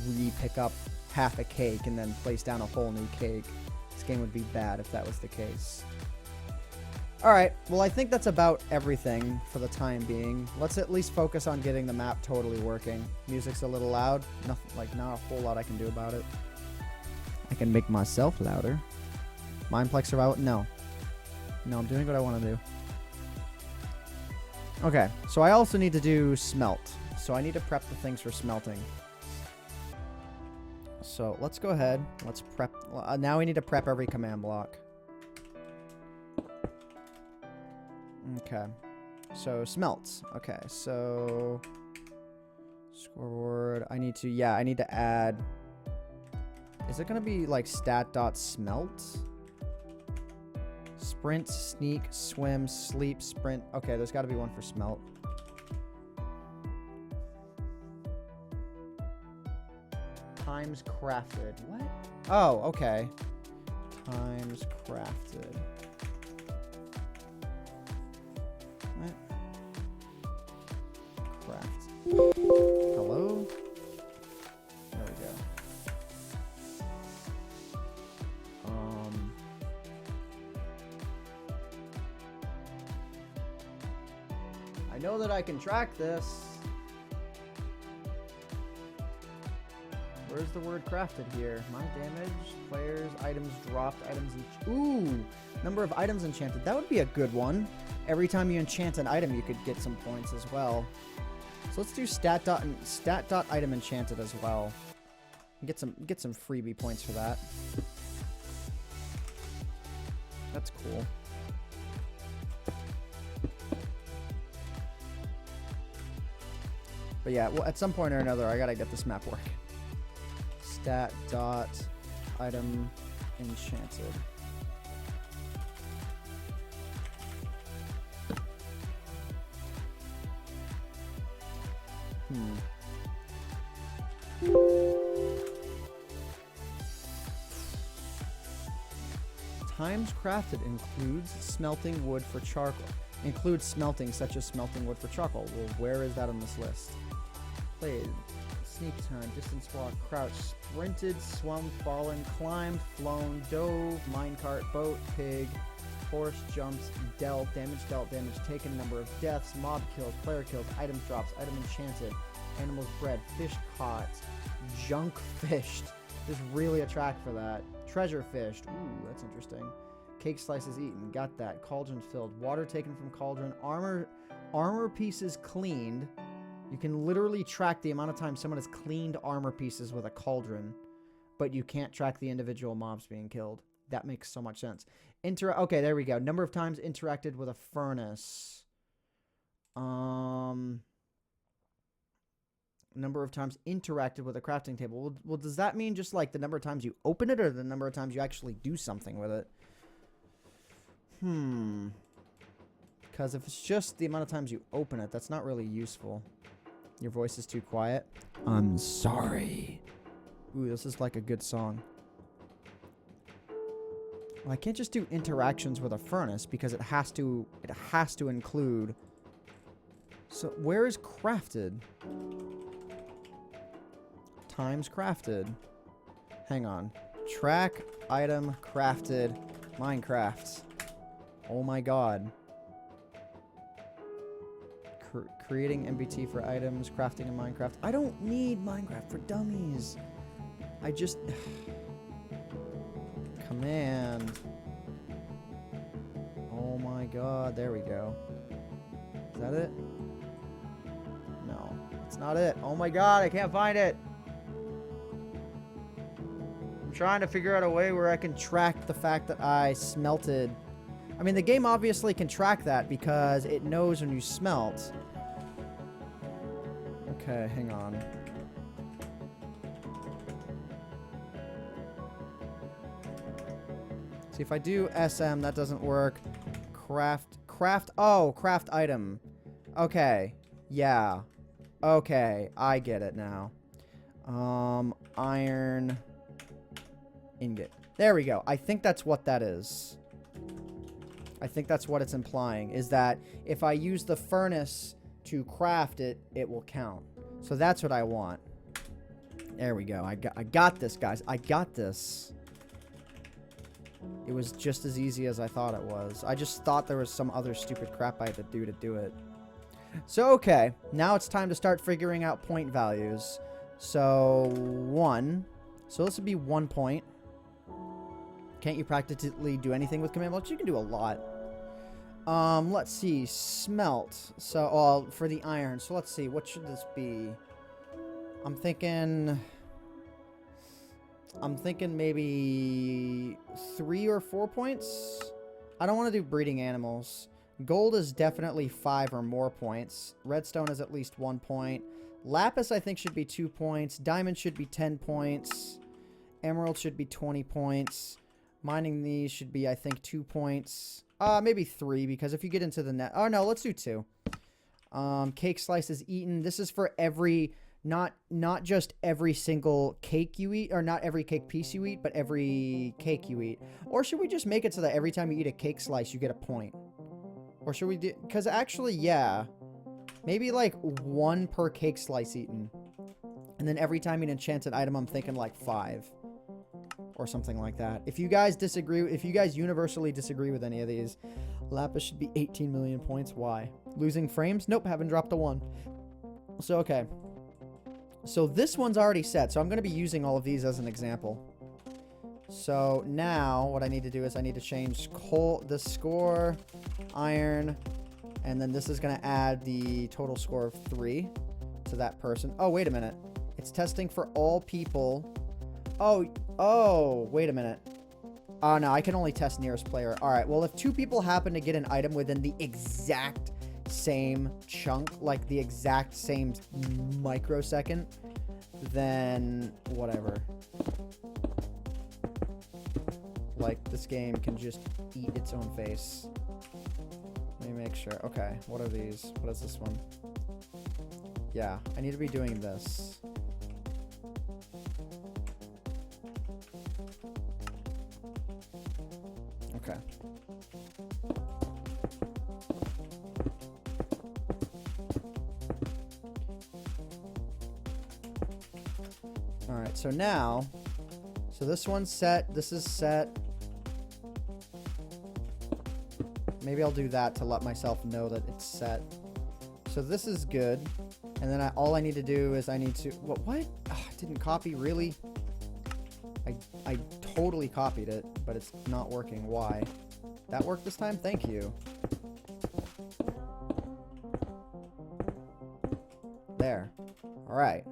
re-pick up half a cake and then place down a whole new cake. This game would be bad if that was the case. Alright, well I think that's about everything for the time being. Let's at least focus on getting the map totally working. Music's a little loud. Nothing, like not a whole lot I can do about it. I can make myself louder. Mineplex survival? No. No, I'm doing what I want to do. Okay, so I also need to do smelt. So I need to prep the things for smelting. So let's go ahead. Let's prep. Now we need to prep every command block. Okay. So smelts. Okay, so scoreboard. I need to add. Is it going to be like stat.smelt? Sprint, sneak, swim, sleep, sprint. Okay, there's got to be one for smelt. Times crafted. What? Oh, okay. Times crafted. What? Craft. Hello? There we go. I know that I can track this. Where's the word crafted here? My damage, players, items dropped, items. Ooh, number of items enchanted. That would be a good one. Every time you enchant an item, you could get some points as well. So let's do stat dot item enchanted as well. Get some freebie points for that. That's cool. But yeah, well, at some point or another, I gotta get this map working. Stat dot item enchanted. Times crafted includes smelting wood for charcoal. Includes smelting, such as smelting wood for charcoal. Well, where is that on this list? Played. Sneak time, distance walk, crouch, sprinted, swum, fallen, climbed, flown, dove, minecart, boat, pig, horse, jumps, dealt, damage taken, number of deaths, mob killed, player kills, items drops, item enchanted, animals bred, fish caught, junk fished. There's really a track for that. Treasure fished. Ooh, that's interesting. Cake slices eaten. Got that. Cauldron filled. Water taken from cauldron. Armor pieces cleaned. You can literally track the amount of time someone has cleaned armor pieces with a cauldron, but you can't track the individual mobs being killed. That makes so much sense. Okay, there we go. Number of times interacted with a furnace. Number of times interacted with a crafting table. Well, does that mean just like the number of times you open it or the number of times you actually do something with it? Because if it's just the amount of times you open it, that's not really useful. Your voice is too quiet. I'm sorry. Ooh, this is like a good song. Well, I can't just do interactions with a furnace because it has to include. So where is crafted? Times crafted. Hang on. Track item crafted Minecraft. Oh my god. Creating MBT for items, crafting in Minecraft. I don't need Minecraft for dummies. I just... Command. Oh my god, there we go. Is that it? No, it's not it. Oh my god, I can't find it. I'm trying to figure out a way where I can track the fact that I smelted. I mean, the game obviously can track that because it knows when you smelt. Okay, hang on. See, if I do SM, that doesn't work. Craft item. Okay. Yeah. Okay, I get it now. Iron ingot. There we go. I think that's what that is. I think that's what it's implying, is that if I use the furnace to craft it, it will count. So that's what I want. There we go. I got this, guys. I got this. It was just as easy as I thought it was. I just thought there was some other stupid crap I had to do it. So, okay. Now it's time to start figuring out point values. So, 1. So this would be 1 point. Can't you practically do anything with command blocks? You can do a lot. Let's see. Smelt. So, for the iron. So, let's see. What should this be? I'm thinking maybe 3 or 4 points. I don't want to do breeding animals. Gold is definitely 5 or more points. Redstone is at least 1 point. Lapis, I think, should be 2 points. Diamond should be 10 points. Emerald should be 20 points. Mining these should be, I think, 2 points. Maybe 3, because if you get into the net... Oh, no, let's do 2. Cake slices eaten. This is for every... Not just every single cake you eat, or not every cake piece you eat, but every cake you eat. Or should we just make it so that every time you eat a cake slice, you get a point? Or should we do... Because actually, yeah. Maybe like 1 per cake slice eaten. And then every time you eat an enchanted item, I'm thinking like 5. Or something like that. If you guys disagree, if you guys universally disagree with any of these, Lapis should be 18 million points. Why? Losing frames? Nope, haven't dropped a 1. So, okay. So this one's already set, so I'm going to be using all of these as an example. So now what I need to do is I need to change the score, iron, and then this is going to add the total score of 3 to that person. Oh, wait a minute. It's testing for all people. Oh, wait a minute. Oh, no, I can only test nearest player. All right, well, if 2 people happen to get an item within the exact same chunk, like the exact same microsecond, then whatever. Like, this game can just eat its own face. Let me make sure. Okay, what are these? What is this one? Yeah, I need to be doing this. Okay. Alright, so now, so this one's set, this is set. Maybe I'll do that to let myself know that it's set. So this is good. And then all I need to do is I need to, what? Oh, I didn't copy, really? I totally copied it, but it's not working. Why? That worked this time? Thank you. There. Alright.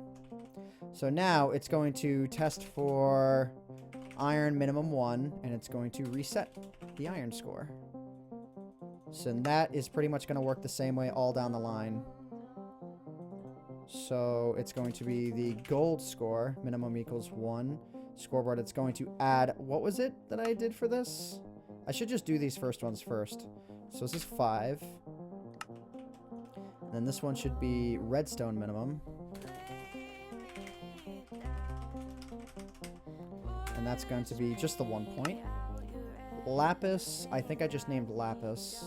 So now it's going to test for iron minimum 1, and it's going to reset the iron score. So that is pretty much going to work the same way all down the line. So it's going to be the gold score, minimum equals 1. Scoreboard, it's going to add, what was it that I did for this? I should just do these first ones first. So this is 5. And then this one should be redstone minimum. And that's going to be just the 1 point. Lapis, I think I just named Lapis.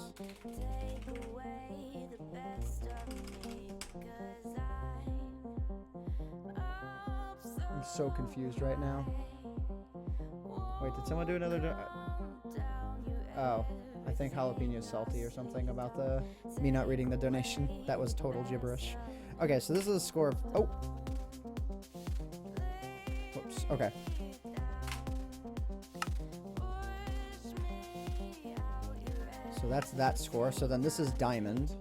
I'm so confused right now. Wait, did someone do another... Oh, I think jalapeno salty or something about the me not reading the donation. That was total gibberish. Okay, so this is a score of... Oh! Whoops, okay. So that's that score. So then this is diamond.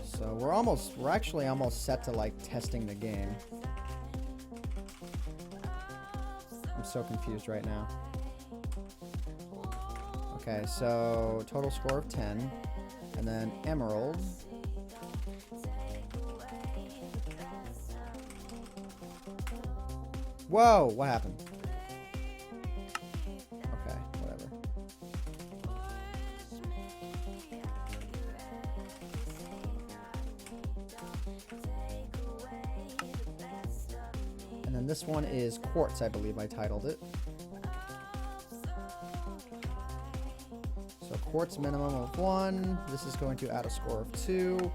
So we're actually almost set to like testing the game. I'm so confused right now. Okay, so total score of 10. And then emerald. Whoa, what happened? Okay, whatever. And then this one is quartz, I believe I titled it. So quartz minimum of 1. This is going to add a score of 2.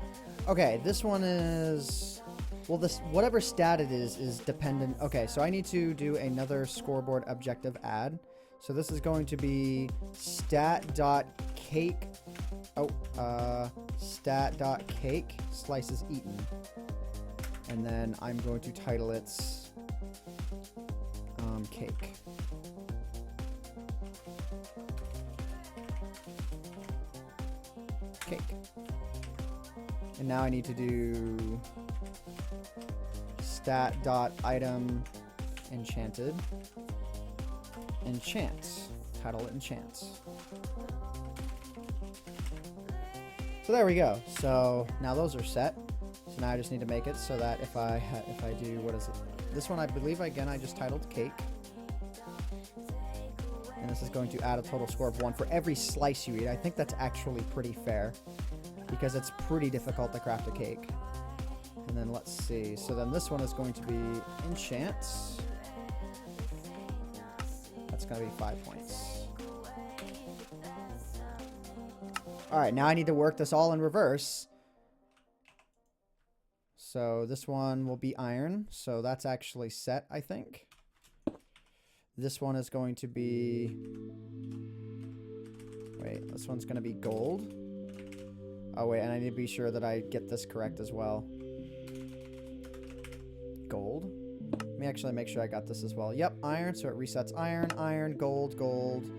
Okay, this one is... Well, this whatever stat it is dependent. Okay, so I need to do another scoreboard objective add. So this is going to be stat.cake. Stat.cake slices eaten. And then I'm going to title it cake. Cake. And now I need to do stat.item enchanted. Enchant. Title it enchant. So there we go. So now those are set. So now I just need to make it so that if I do, what is it? This one I believe again I just titled cake. And this is going to add a total score of 1 for every slice you eat. I think that's actually pretty fair because it's pretty difficult to craft a cake. And then let's see. So then this one is going to be enchant. That's going to be 5 points. All right, now I need to work this all in reverse. So this one will be iron. So that's actually set, I think. This one is going to be... Wait, this one's going to be gold. Oh, wait, and I need to be sure that I get this correct as well. Gold. Let me actually make sure I got this as well. Yep, iron, so it resets iron, iron, gold, gold.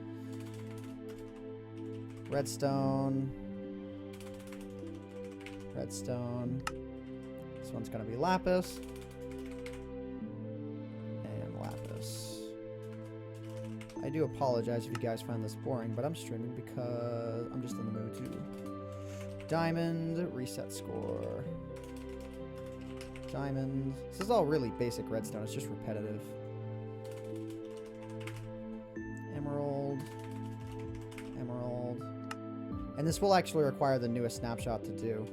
Redstone. Redstone. This one's going to be lapis. And lapis. I do apologize if you guys find this boring, but I'm streaming because I'm just in the mood to. Diamond, reset score. Diamond. This is all really basic redstone. It's just repetitive. Emerald. Emerald. And this will actually require the newest snapshot to do.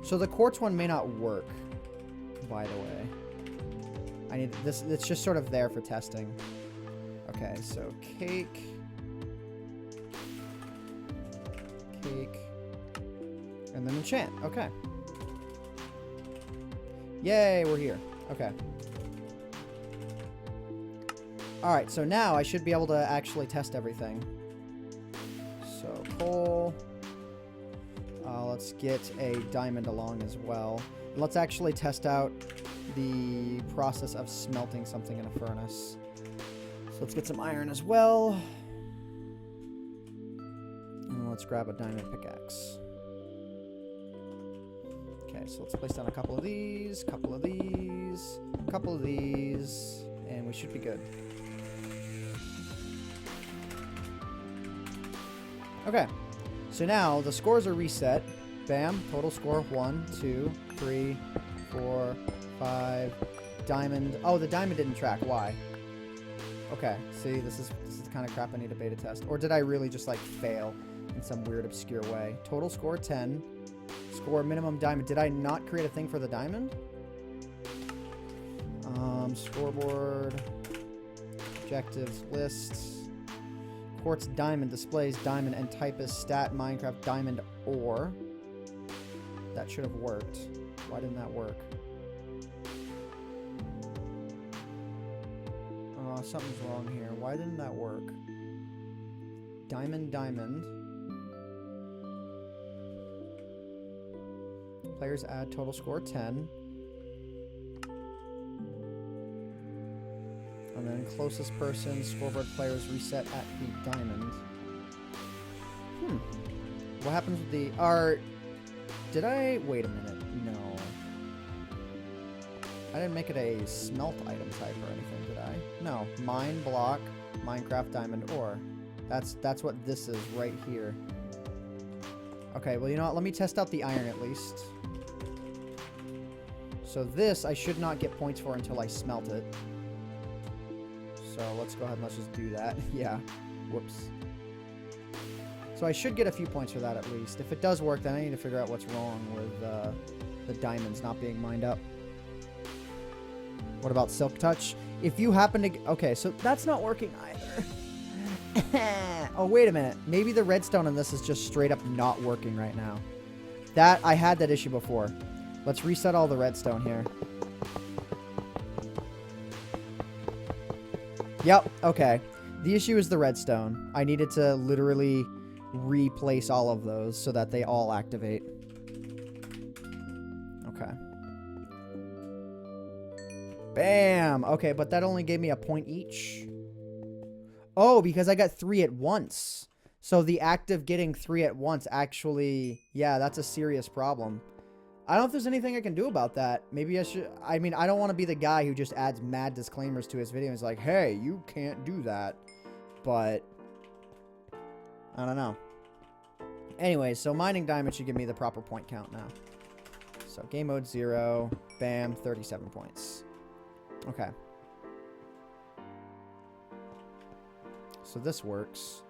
So the quartz one may not work, by the way. I need this. It's just sort of there for testing. Okay, so cake. Cake. And then enchant. Okay. Yay, we're here. Okay. Alright, so now I should be able to actually test everything. So, coal. Let's get a diamond along as well. And let's actually test out the process of smelting something in a furnace. So let's get some iron as well. And let's grab a diamond pickaxe. Okay, so let's place down a couple of these, couple of these, couple of these, and we should be good. Okay. So now the scores are reset. Bam. Total score 1, 2, 3, 4, 5. Diamond. Oh, the diamond didn't track. Why? Okay. See, this is kind of crap I need a beta test. Or did I really just like fail in some weird obscure way? Total score 10. Score minimum diamond. Did I not create a thing for the diamond? Scoreboard. Objectives. Lists. Quartz diamond displays diamond and type is stat Minecraft diamond ore. That should have worked. Why didn't that work? Something's wrong here. Why didn't that work? Diamond. Players add total score 10. And then closest person, scoreboard players reset at the diamond. What happens with the... Did I... Wait a minute. No. I didn't make it a smelt item type or anything, did I? No. Mine, block, Minecraft, diamond, ore. That's what this is right here. Okay, well, you know what? Let me test out the iron at least. So this, I should not get points for until I smelt it. So let's go ahead and let's just do that. Yeah. Whoops. So I should get a few points for that at least. If it does work, then I need to figure out what's wrong with the diamonds not being mined up. What about Silk Touch? If you happen to... Okay, so that's not working either. Oh, wait a minute. Maybe the redstone in this is just straight up not working right now. I had that issue before. Let's reset all the redstone here. Yep, okay. The issue is the redstone. I needed to literally replace all of those so that they all activate. Okay. Bam! Okay, but that only gave me a point each. Oh, because I got 3 at once. So the act of getting 3 at once actually... Yeah, that's a serious problem. I don't know if there's anything I can do about that. Maybe I should... I mean, I don't want to be the guy who just adds mad disclaimers to his video. He's like, hey, you can't do that. But... I don't know. Anyway, so mining diamond should give me the proper point count now. So game mode 0. Bam, 37 points. Okay. So this works.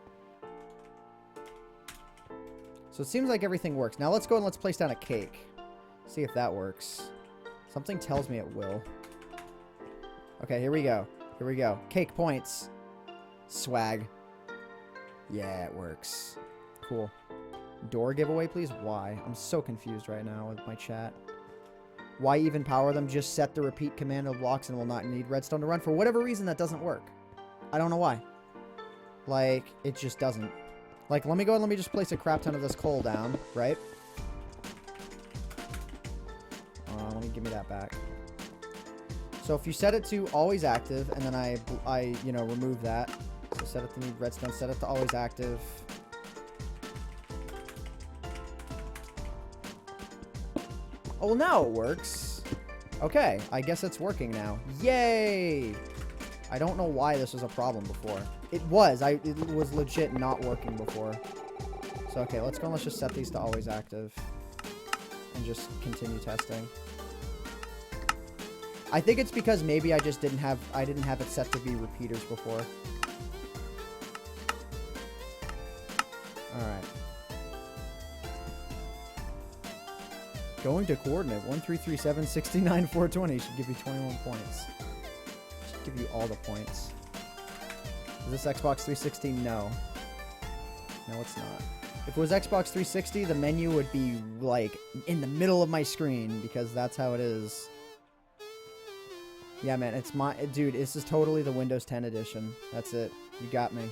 So it seems like everything works. Now let's go and let's place down a cake. See if that works. Something tells me it will. Okay, here we go. Here we go. Cake points. Swag. Yeah, it works. Cool. Door giveaway, please? Why? I'm so confused right now with my chat. Why even power them? Just set the repeat command of blocks and will not need redstone to run. For whatever reason, that doesn't work. I don't know why. Like, it just doesn't. Like, let me go and let me just place a crap ton of this coal down, right? Let me give me that back. So if you set it to always active, and then I you know, remove that. So set it to need redstone, set it to always active. Oh, well, now it works. Okay, I guess it's working now. Yay! I don't know why this was a problem before. It was. It was legit not working before. So, okay, let's go and let's just set these to always active. And just continue testing. I think it's because maybe I just didn't have it set to be repeaters before. Alright. Going to coordinate 1337 69 420 should give you 21 points. Should give you all the points. Is this Xbox 360? No. No, it's not. If it was Xbox 360, the menu would be like in the middle of my screen because that's how it is. Yeah, man, it's my... Dude, this is totally the Windows 10 edition. That's it. You got me.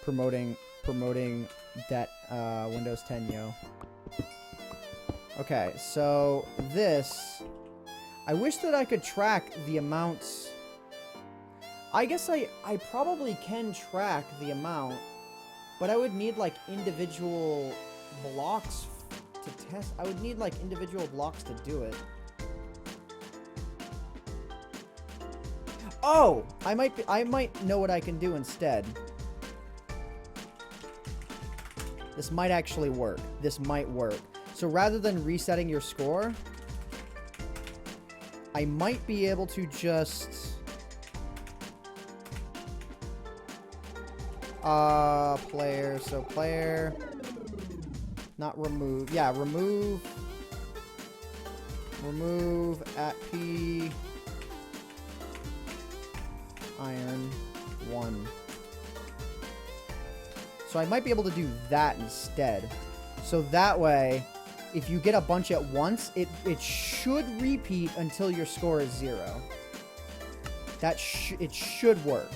Promoting that Windows 10, yo. Okay, so this... I wish that I could track the amounts... I guess I probably can track the amount, but I would need, like, individual blocks to test. I would need, like, individual blocks to do it. Oh! I might know what I can do instead. This might actually work. This might work. So rather than resetting your score, I might be able to just... player. So player... Not remove. Yeah, remove... Remove at P... Iron 1. So I might be able to do that instead. So that way, if you get a bunch at once, it should repeat until your score is 0. It should work.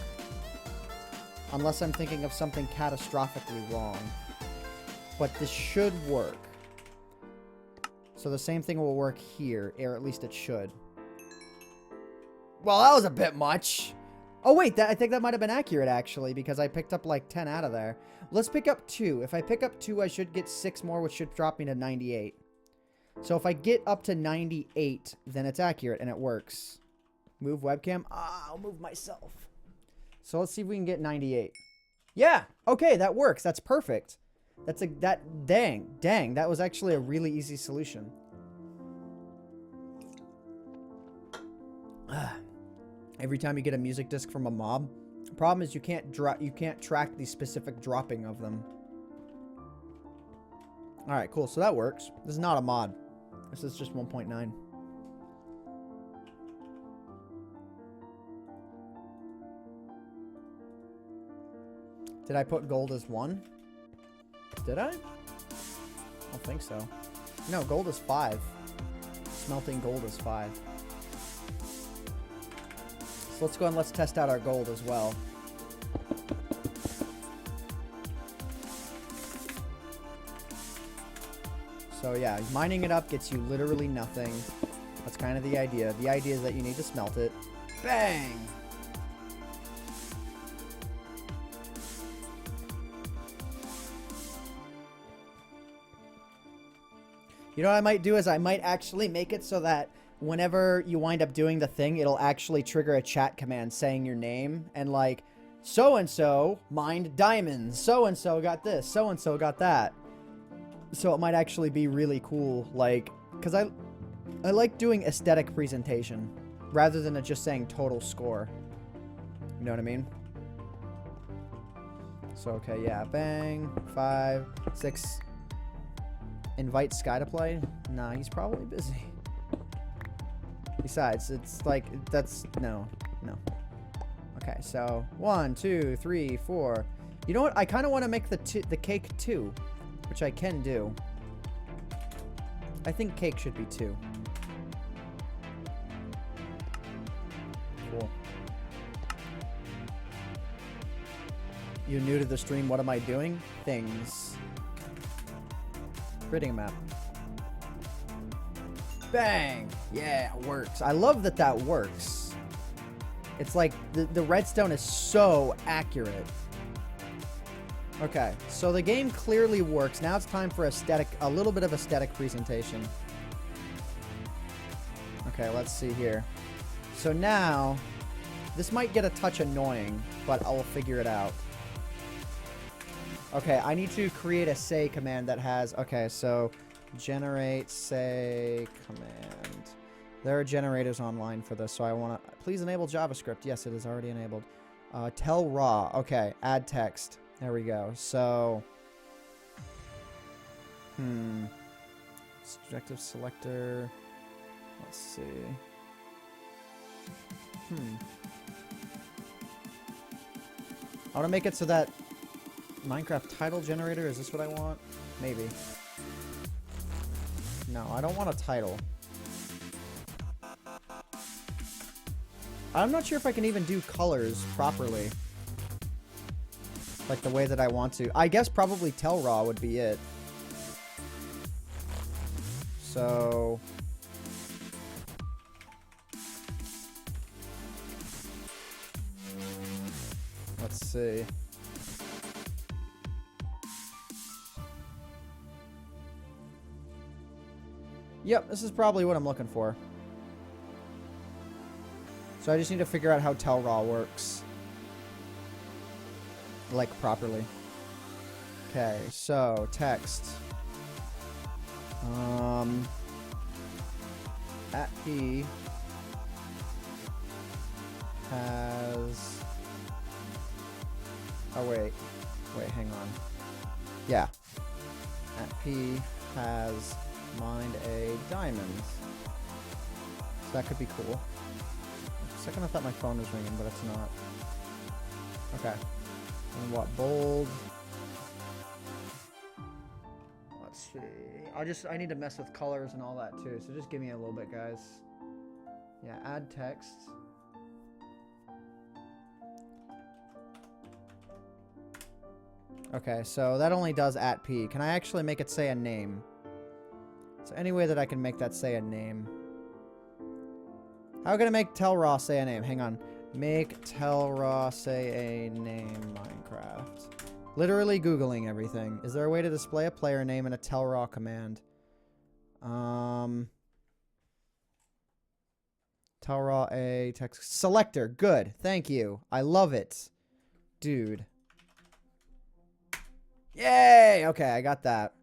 Unless I'm thinking of something catastrophically wrong. But this should work. So the same thing will work here, or at least it should. Well, that was a bit much. Oh, wait, I think that might have been accurate, actually, because I picked up, like, 10 out of there. Let's pick up 2. If I pick up 2, I should get 6 more, which should drop me to 98. So if I get up to 98, then it's accurate, and it works. Move webcam. I'll move myself. So let's see if we can get 98. Yeah, okay, that works. That's perfect. Dang, that was actually a really easy solution. Every time you get a music disc from a mob, the problem is you can't track the specific dropping of them. All right, cool. So that works. This is not a mod. This is just 1.9. Did I put gold as 1? Did I? I don't think so. No, gold is 5. Smelting gold is 5. So let's go and let's test out our gold as well. So yeah, mining it up gets you literally nothing. That's kind of the idea. The idea is that you need to smelt it. Bang! You know what I might do is I might actually make it so that whenever you wind up doing the thing, it'll actually trigger a chat command saying your name and like, so-and-so mined diamonds, so-and-so got this, so-and-so got that. So it might actually be really cool, like, because I like doing aesthetic presentation rather than just saying total score. You know what I mean? So, okay, yeah, bang, 5, 6... Invite Sky to play? Nah, he's probably busy. Besides, it's like, no. Okay, so 1, 2, 3, 4. You know what? I kind of want to make the cake 2, which I can do. I think cake should be 2. Cool. You new to the stream? What am I doing? Things. Creating a map. Bang! Yeah, it works. I love that that works. It's like the redstone is so accurate. Okay, so the game clearly works. Now it's time for a little bit of aesthetic presentation. Okay, let's see here. So now, this might get a touch annoying, but I'll figure it out. Okay, I need to create a say command that has... Okay, so generate say command. There are generators online for this, so I want to... Please enable JavaScript. Yes, it is already enabled. Tell raw. Okay, add text. There we go. So... Subjective selector. Let's see. I want to make it so that... Minecraft title generator, is this what I want? Maybe. No, I don't want a title. I'm not sure if I can even do colors properly. Like the way that I want to. I guess probably tell raw would be it. So... Let's see. Yep, this is probably what I'm looking for. So I just need to figure out how tell raw works. Like, properly. Okay, so text. At P has... Oh, wait. Wait, hang on. Yeah. At P has mined a diamond. So that could be cool. For a second I thought my phone was ringing, but it's not. Okay. And what? Bold. Let's see. I need to mess with colors and all that too, so just give me a little bit, guys. Yeah, add text. Okay, so that only does at P. Can I actually make it say a name? So any way that I can make that say a name. How can I make tell raw say a name? Hang on. Make tell raw say a name Minecraft. Literally Googling everything. Is there a way to display a player name in a tell raw command? Tell raw a text selector. Good. Thank you. I love it. Dude. Yay! Okay, I got that.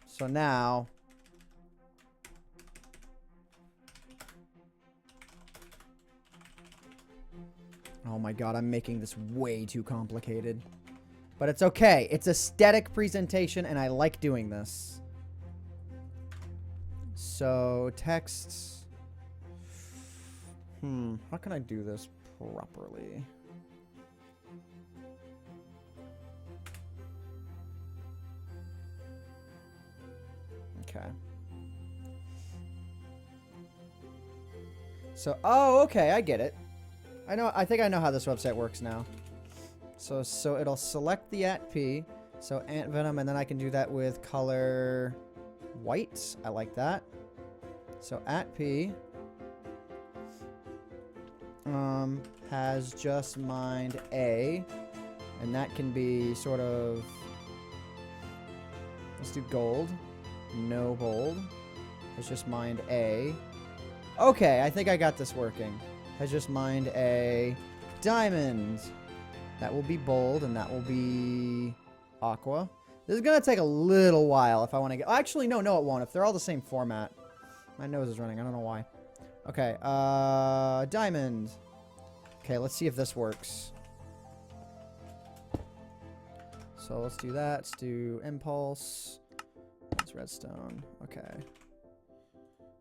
So now... Oh my god, I'm making this way too complicated. But it's okay. It's aesthetic presentation, and I like doing this. So, text... how can I do this properly? Okay. So, oh, okay, I get it. I think I know how this website works now. So it'll select the @p, so AntVenom, and then I can do that with color white. I like that. So @p has just mined A, and that can be sort of, let's do gold. No bold. Has just mined A. Okay, I think I got this working. Has just mined a diamond. That will be bold, and that will be aqua. This is going to take a little while if I want to get... Actually, no, it won't. If they're all the same format. My nose is running. I don't know why. Okay, diamond. Okay, let's see if this works. So let's do that. Let's do impulse. It's redstone. Okay.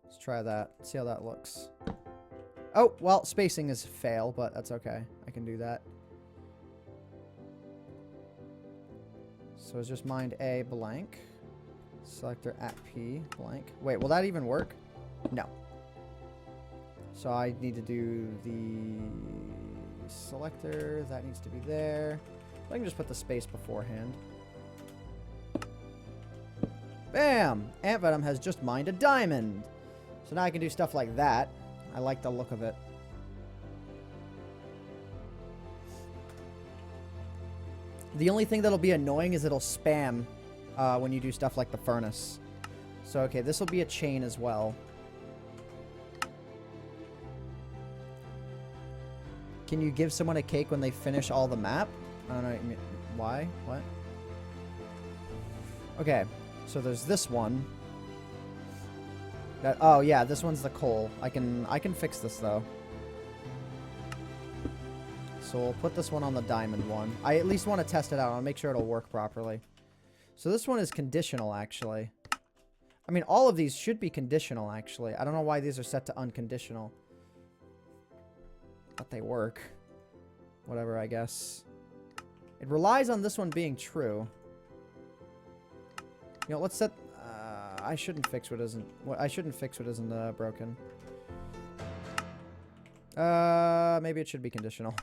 Let's try that. See how that looks. Oh, well, spacing is fail, but that's okay. I can do that. So it's just mined A blank. Selector @p blank. Wait, will that even work? No. So I need to do the selector. That needs to be there. I can just put the space beforehand. Bam! AntVenom has just mined a diamond. So now I can do stuff like that. I like the look of it. The only thing that'll be annoying is it'll spam when you do stuff like the furnace. So, okay, this will be a chain as well. Can you give someone a cake when they finish all the map? I don't know. Why? What? Okay, so there's this one. Oh yeah, this one's the coal. I can fix this though. So we'll put this one on the diamond one. I at least want to test it out. I'll make sure it'll work properly. So this one is conditional actually. I mean, all of these should be conditional actually. I don't know why these are set to unconditional. But they work. Whatever, I guess. It relies on this one being true. You know, let's set... I shouldn't fix what isn't... I shouldn't fix what isn't broken. Maybe it should be conditional.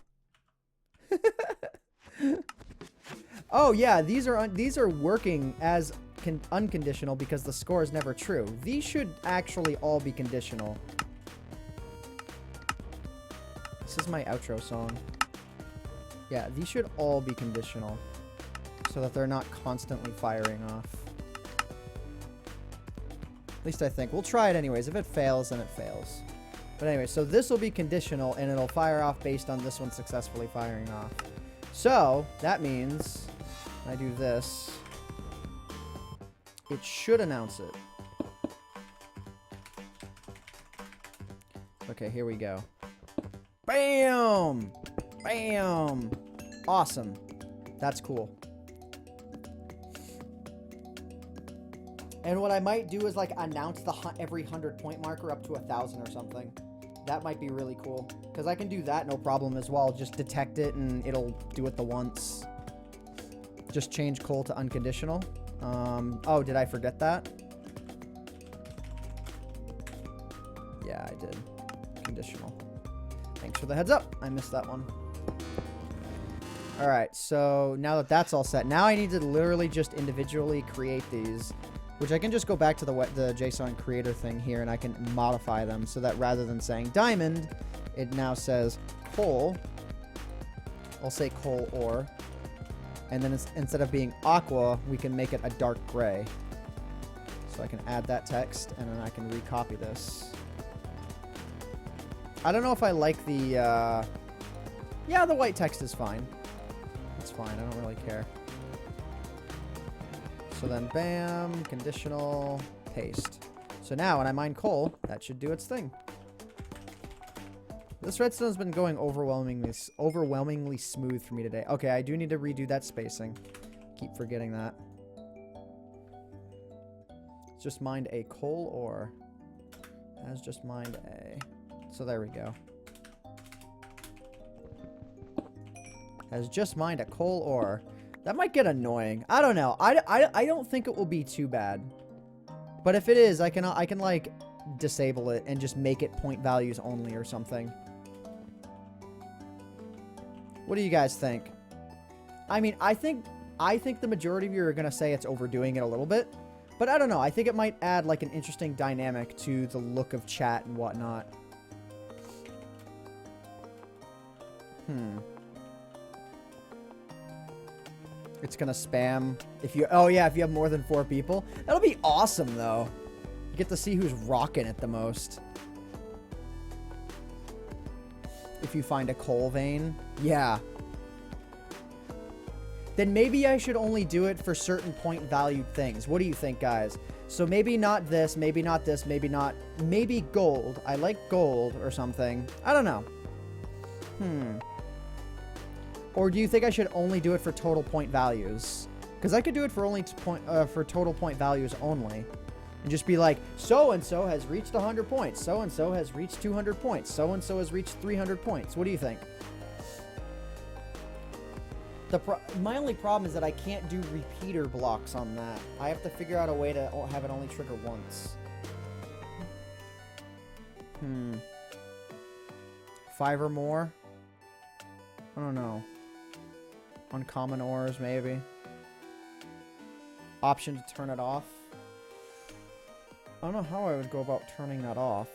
Oh yeah, these are working as unconditional because the score is never true. These should actually all be conditional. This is my outro song. Yeah, these should all be conditional so that they're not constantly firing off. At least I think. We'll try it anyways. If it fails, then it fails. But anyway, so this will be conditional, and it'll fire off based on this one successfully firing off. So, that means I do this, it should announce it. Okay, here we go. Bam! Bam! Awesome. That's cool. And what I might do is like announce the every 100-point marker up to 1,000 or something. That might be really cool. Because I can do that no problem as well. Just detect it and it'll do it the once. Just change coal to unconditional. Oh, did I forget that? Yeah, I did. Conditional. Thanks for the heads up. I missed that one. Alright, so now that that's all set, now I need to literally just individually create these. Which I can just go back to the JSON creator thing here, and I can modify them so that rather than saying diamond, it now says coal. I'll say coal ore. And then instead of being aqua, we can make it a dark gray. So I can add that text, and then I can recopy this. I don't know if I like the... Yeah, the white text is fine. It's fine. I don't really care. So then, bam, conditional, paste. So now, when I mine coal, that should do its thing. This redstone has been going overwhelmingly smooth for me today. Okay, I do need to redo that spacing. Keep forgetting that. Just mined a coal ore. Has just mined a... So there we go. Has just mined a coal ore. That might get annoying. I don't know. I don't think it will be too bad. But if it is, I can like disable it and just make it point values only or something. What do you guys think? I mean, I think the majority of you are going to say it's overdoing it a little bit. But I don't know. I think it might add like an interesting dynamic to the look of chat and whatnot. It's gonna spam if you... Oh, yeah, if you have more than 4 people. That'll be awesome, though. You get to see who's rocking it the most. If you find a coal vein. Yeah. Then maybe I should only do it for certain point valued things. What do you think, guys? So maybe not this, maybe not this, maybe not... Maybe gold. I like gold or something. I don't know. Or do you think I should only do it for total point values? Because I could do it for only for total point values only. And just be like, so-and-so has reached 100 points. So-and-so has reached 200 points. So-and-so has reached 300 points. What do you think? My only problem is that I can't do repeater blocks on that. I have to figure out a way to have it only trigger once. 5 or more? I don't know. Uncommon ores, maybe. Option to turn it off. I don't know how I would go about turning that off.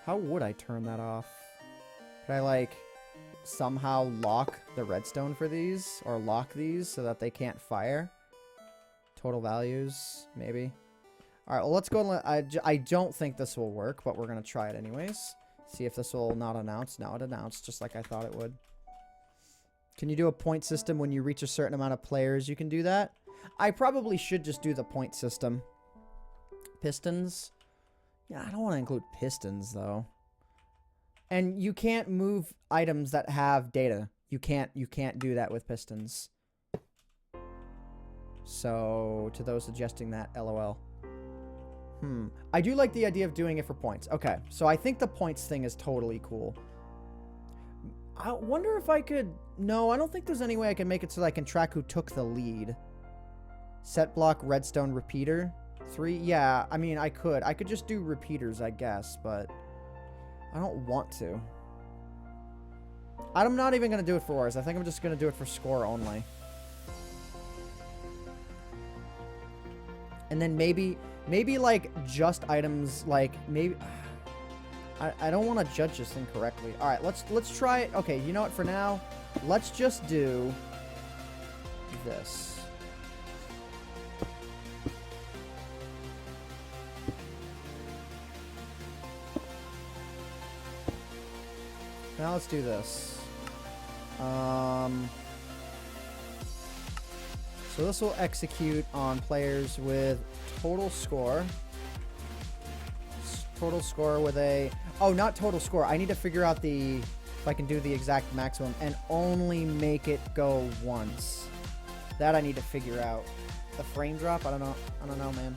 How would I turn that off? Could I, like, somehow lock the redstone for these? Or lock these so that they can't fire? Total values, maybe. Alright, well, let's go. I don't think this will work, but we're going to try it anyways. See if this will not announce. No, it announced just like I thought it would. Can you do a point system when you reach a certain amount of players? You can do that. I probably should just do the point system. Pistons. Yeah, I don't want to include pistons, though. And you can't move items that have data. You can't do that with pistons. So, to those suggesting that, LOL. I do like the idea of doing it for points. Okay, so I think the points thing is totally cool. I wonder if I could... No, I don't think there's any way I can make it so that I can track who took the lead. Set block redstone repeater. 3? Yeah, I mean, I could. I could just do repeaters, I guess, but... I don't want to. I'm not even going to do it for ores. I think I'm just going to do it for score only. And then maybe like just items like maybe I don't want to judge this incorrectly. All right, let's try it. Okay, you know what? For now, let's just do this. Now let's do this. So this will execute on players with total score. Total score with a... Oh, not total score. I need to figure out the... If I can do the exact maximum and only make it go once. That I need to figure out. The frame drop? I don't know. I don't know, man.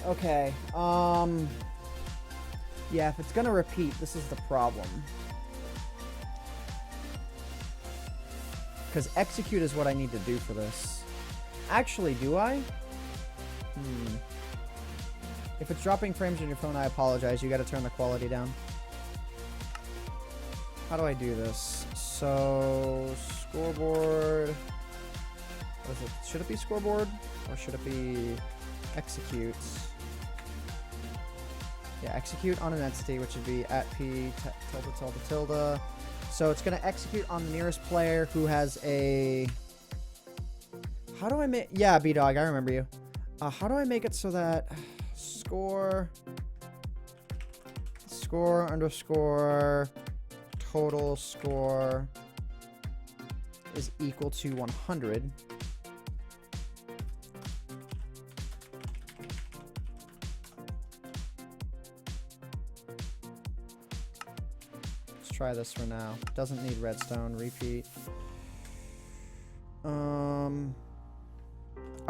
Okay. Yeah, if it's gonna repeat, this is the problem. Because execute is what I need to do for this. Actually, do I? If it's dropping frames on your phone, I apologize. You gotta turn the quality down. How do I do this? So, scoreboard. What is it? Should it be scoreboard? Or should it be execute? Yeah, execute on an entity, which would be at p tilde tilde tilde. So it's going to execute on the nearest player who has a... How do I make... Yeah, B-Dog, I remember you. How do I make it so that score underscore total score is equal to 100? Try this for now. Doesn't need redstone. Repeat. Oh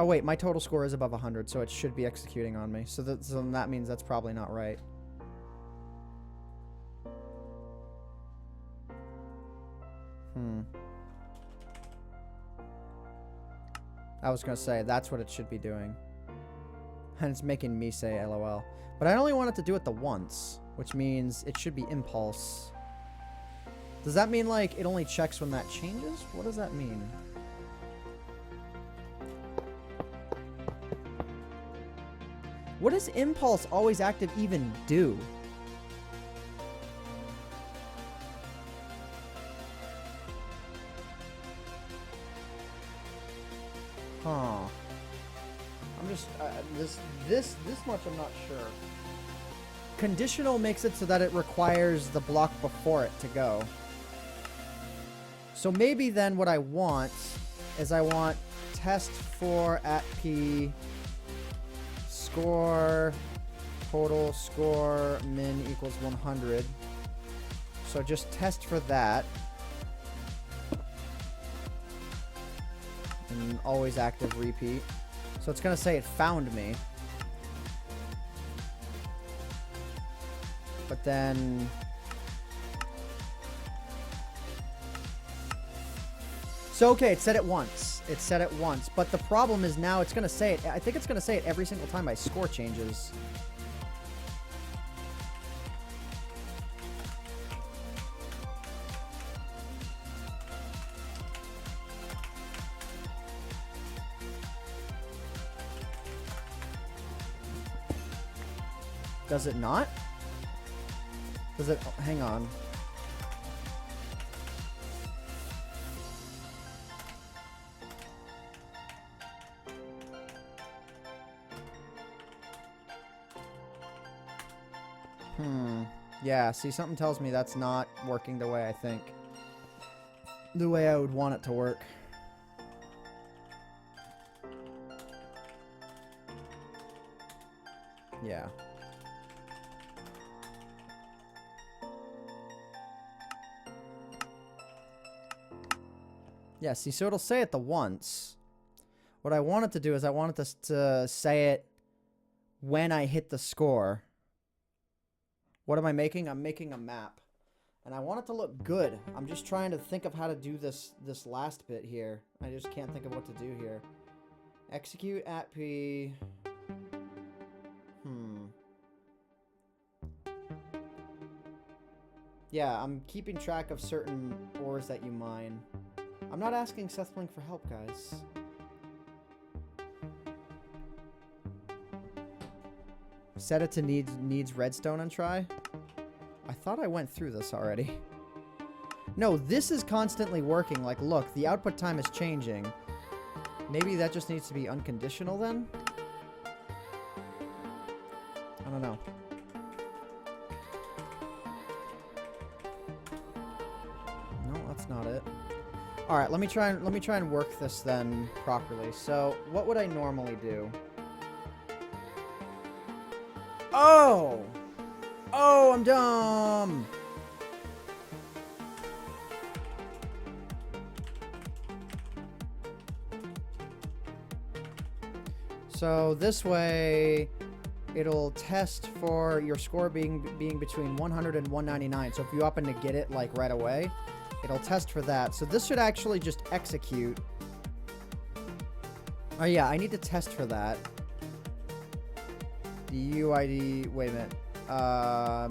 wait, my total score is above 100, so it should be executing on me. So that means that's probably not right. I was gonna say that's what it should be doing, and it's making me say LOL. But I only want it to do it the once, which means it should be impulse. Does that mean, like, it only checks when that changes? What does that mean? What does impulse always active even do? Huh. I'm just, this much I'm not sure. Conditional makes it so that it requires the block before it to go. So maybe then what I want is I want test for at p score total score min equals 100. So just test for that. And always active repeat. So it's going to say it found me. But then... So, okay, it said it once. It said it once. But the problem is now it's going to say it. I think it's going to say it every single time my score changes. Does it not? Does it... Hang on. Yeah, see, something tells me that's not working the way I think. The way I would want it to work. Yeah. Yeah, see, so it'll say it the once. What I want it to do is I want it to say it when I hit the score. What am I making? I'm making a map. And I want it to look good. I'm just trying to think of how to do this last bit here. I just can't think of what to do here. Execute at P... Yeah, I'm keeping track of certain ores that you mine. I'm not asking SethBlink for help, guys. Set it to needs redstone and try? I thought I went through this already. No, this is constantly working. Like, look, the output time is changing. Maybe that just needs to be unconditional then? I don't know. No, that's not it. All right, let me try and work this then properly. So, what would I normally do? Oh! Oh, I'm dumb! So, this way, it'll test for your score being between 100 and 199. So, if you happen to get it, like, right away, it'll test for that. So, this should actually just execute. Oh, yeah, I need to test for that. The UID, wait a minute.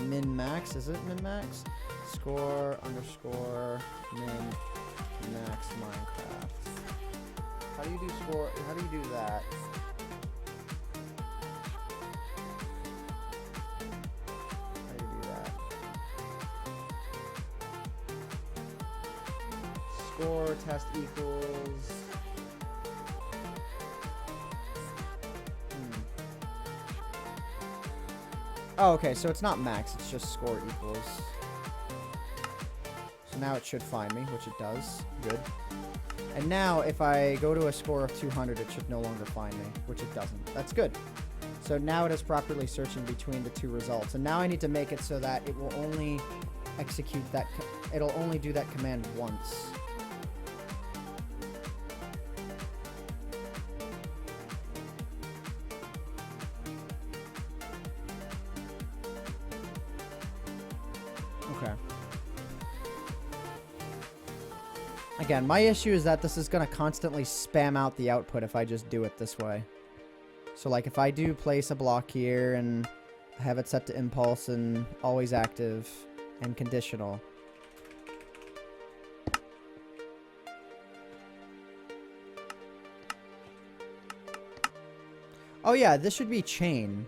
Min-max, is it min-max? Score underscore min-max Minecraft. How do you do score? How do you do that? How do you do that? Score test equals. Oh, okay, so it's not max, it's just score equals. So now it should find me, which it does. Good. And now, if I go to a score of 200, it should no longer find me, which it doesn't. That's good. So now it is properly searching between the two results. And now I need to make it so that it will only execute that, it'll only do that command once. Okay. Again, my issue is that this is going to constantly spam out the output if I just do it this way. So, like, if I do place a block here and have it set to impulse and always active and conditional. Oh, yeah, this should be chain.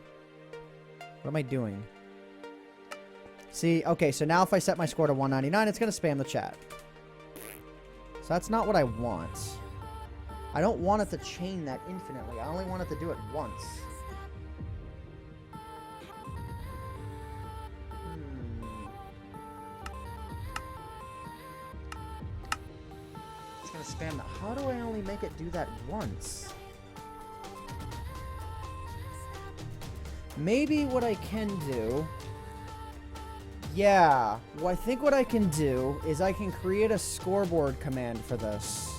What am I doing? See, okay, so now if I set my score to 199, it's going to spam the chat. So that's not what I want. I don't want it to chain that infinitely. I only want it to do it once. It's going to spam that. How do I only make it do that once? Maybe what I can do... Yeah, well, I think what I can do is I can create a scoreboard command for this.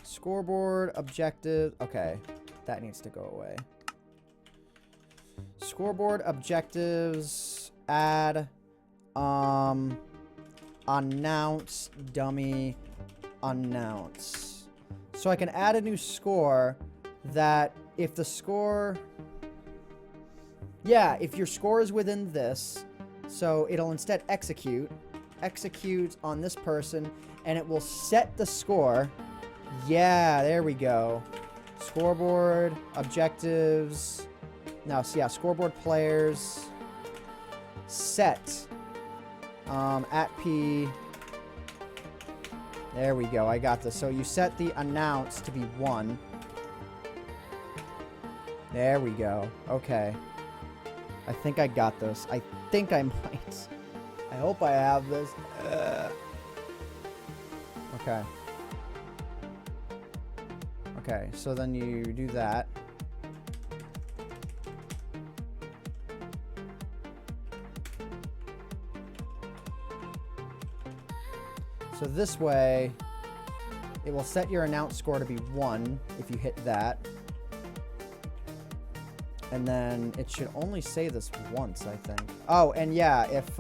Scoreboard objective. Okay, that needs to go away. Scoreboard objectives. Add. Announce dummy announce. So I can add a new score that if the score. Yeah, if your score is within this, so it'll instead execute on this person, and it will set the score. Yeah, there we go. Scoreboard, objectives. No, so yeah, scoreboard players. Set. At P. There we go, I got this. So you set the announce to be 1. There we go. Okay. I think I got this. I think I might. I hope I have this. Okay. Okay, so then you do that. So this way, it will set your announce score to be 1 if you hit that. And then it should only say this once, I think. Oh, and yeah, if,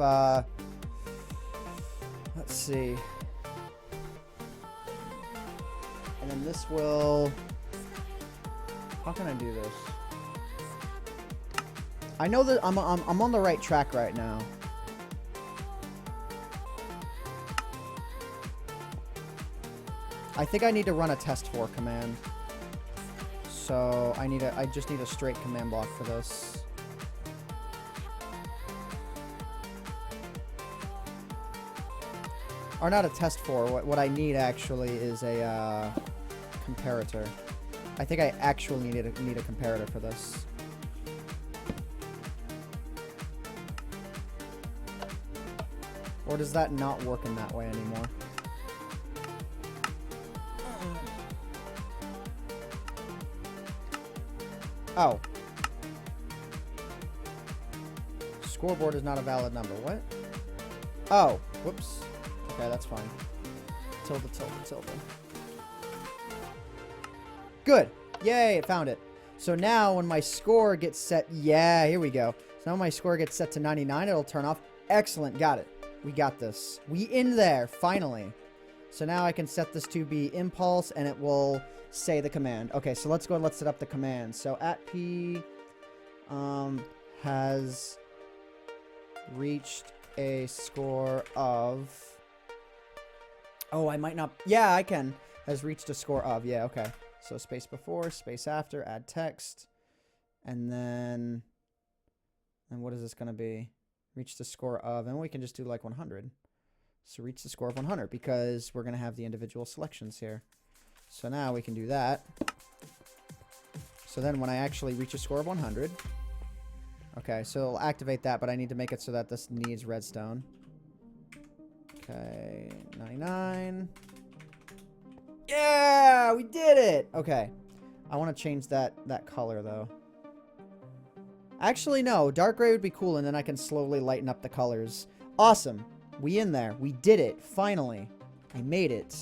let's see. And then this will, how can I do this? I know that I'm on the right track right now. I think I need to run a test for command. So I just need a straight command block for this. Or not a test for. What I need actually is a comparator. I think I actually need a comparator for this. Or does that not work in that way anymore? Oh. Scoreboard is not a valid number. What? Oh. Whoops. Okay, that's fine. Tilde, tilde, tilde. Good. Yay, it found it. So now when my score gets set... Yeah, here we go. So now when my score gets set to 99, it'll turn off. Excellent. Got it. We got this. We in there, finally. So now I can set this to be impulse, and it will say the command. Okay, so let's go and let's set up the command. So @p has reached a score of... Oh, I might not... Yeah, I can. Has reached a score of. Yeah, okay. So space before, space after, add text. And then... And what is this going to be? Reach the score of... And we can just do like 100. So reach the score of 100 because we're going to have the individual selections here. So now we can do that. So then when I actually reach a score of 100... Okay, so it'll activate that, but I need to make it so that this needs redstone. Okay, 99. Yeah, we did it! Okay. I want to change that color, though. Actually, no. Dark gray would be cool, and then I can slowly lighten up the colors. Awesome. We in there. We did it. Finally. I made it.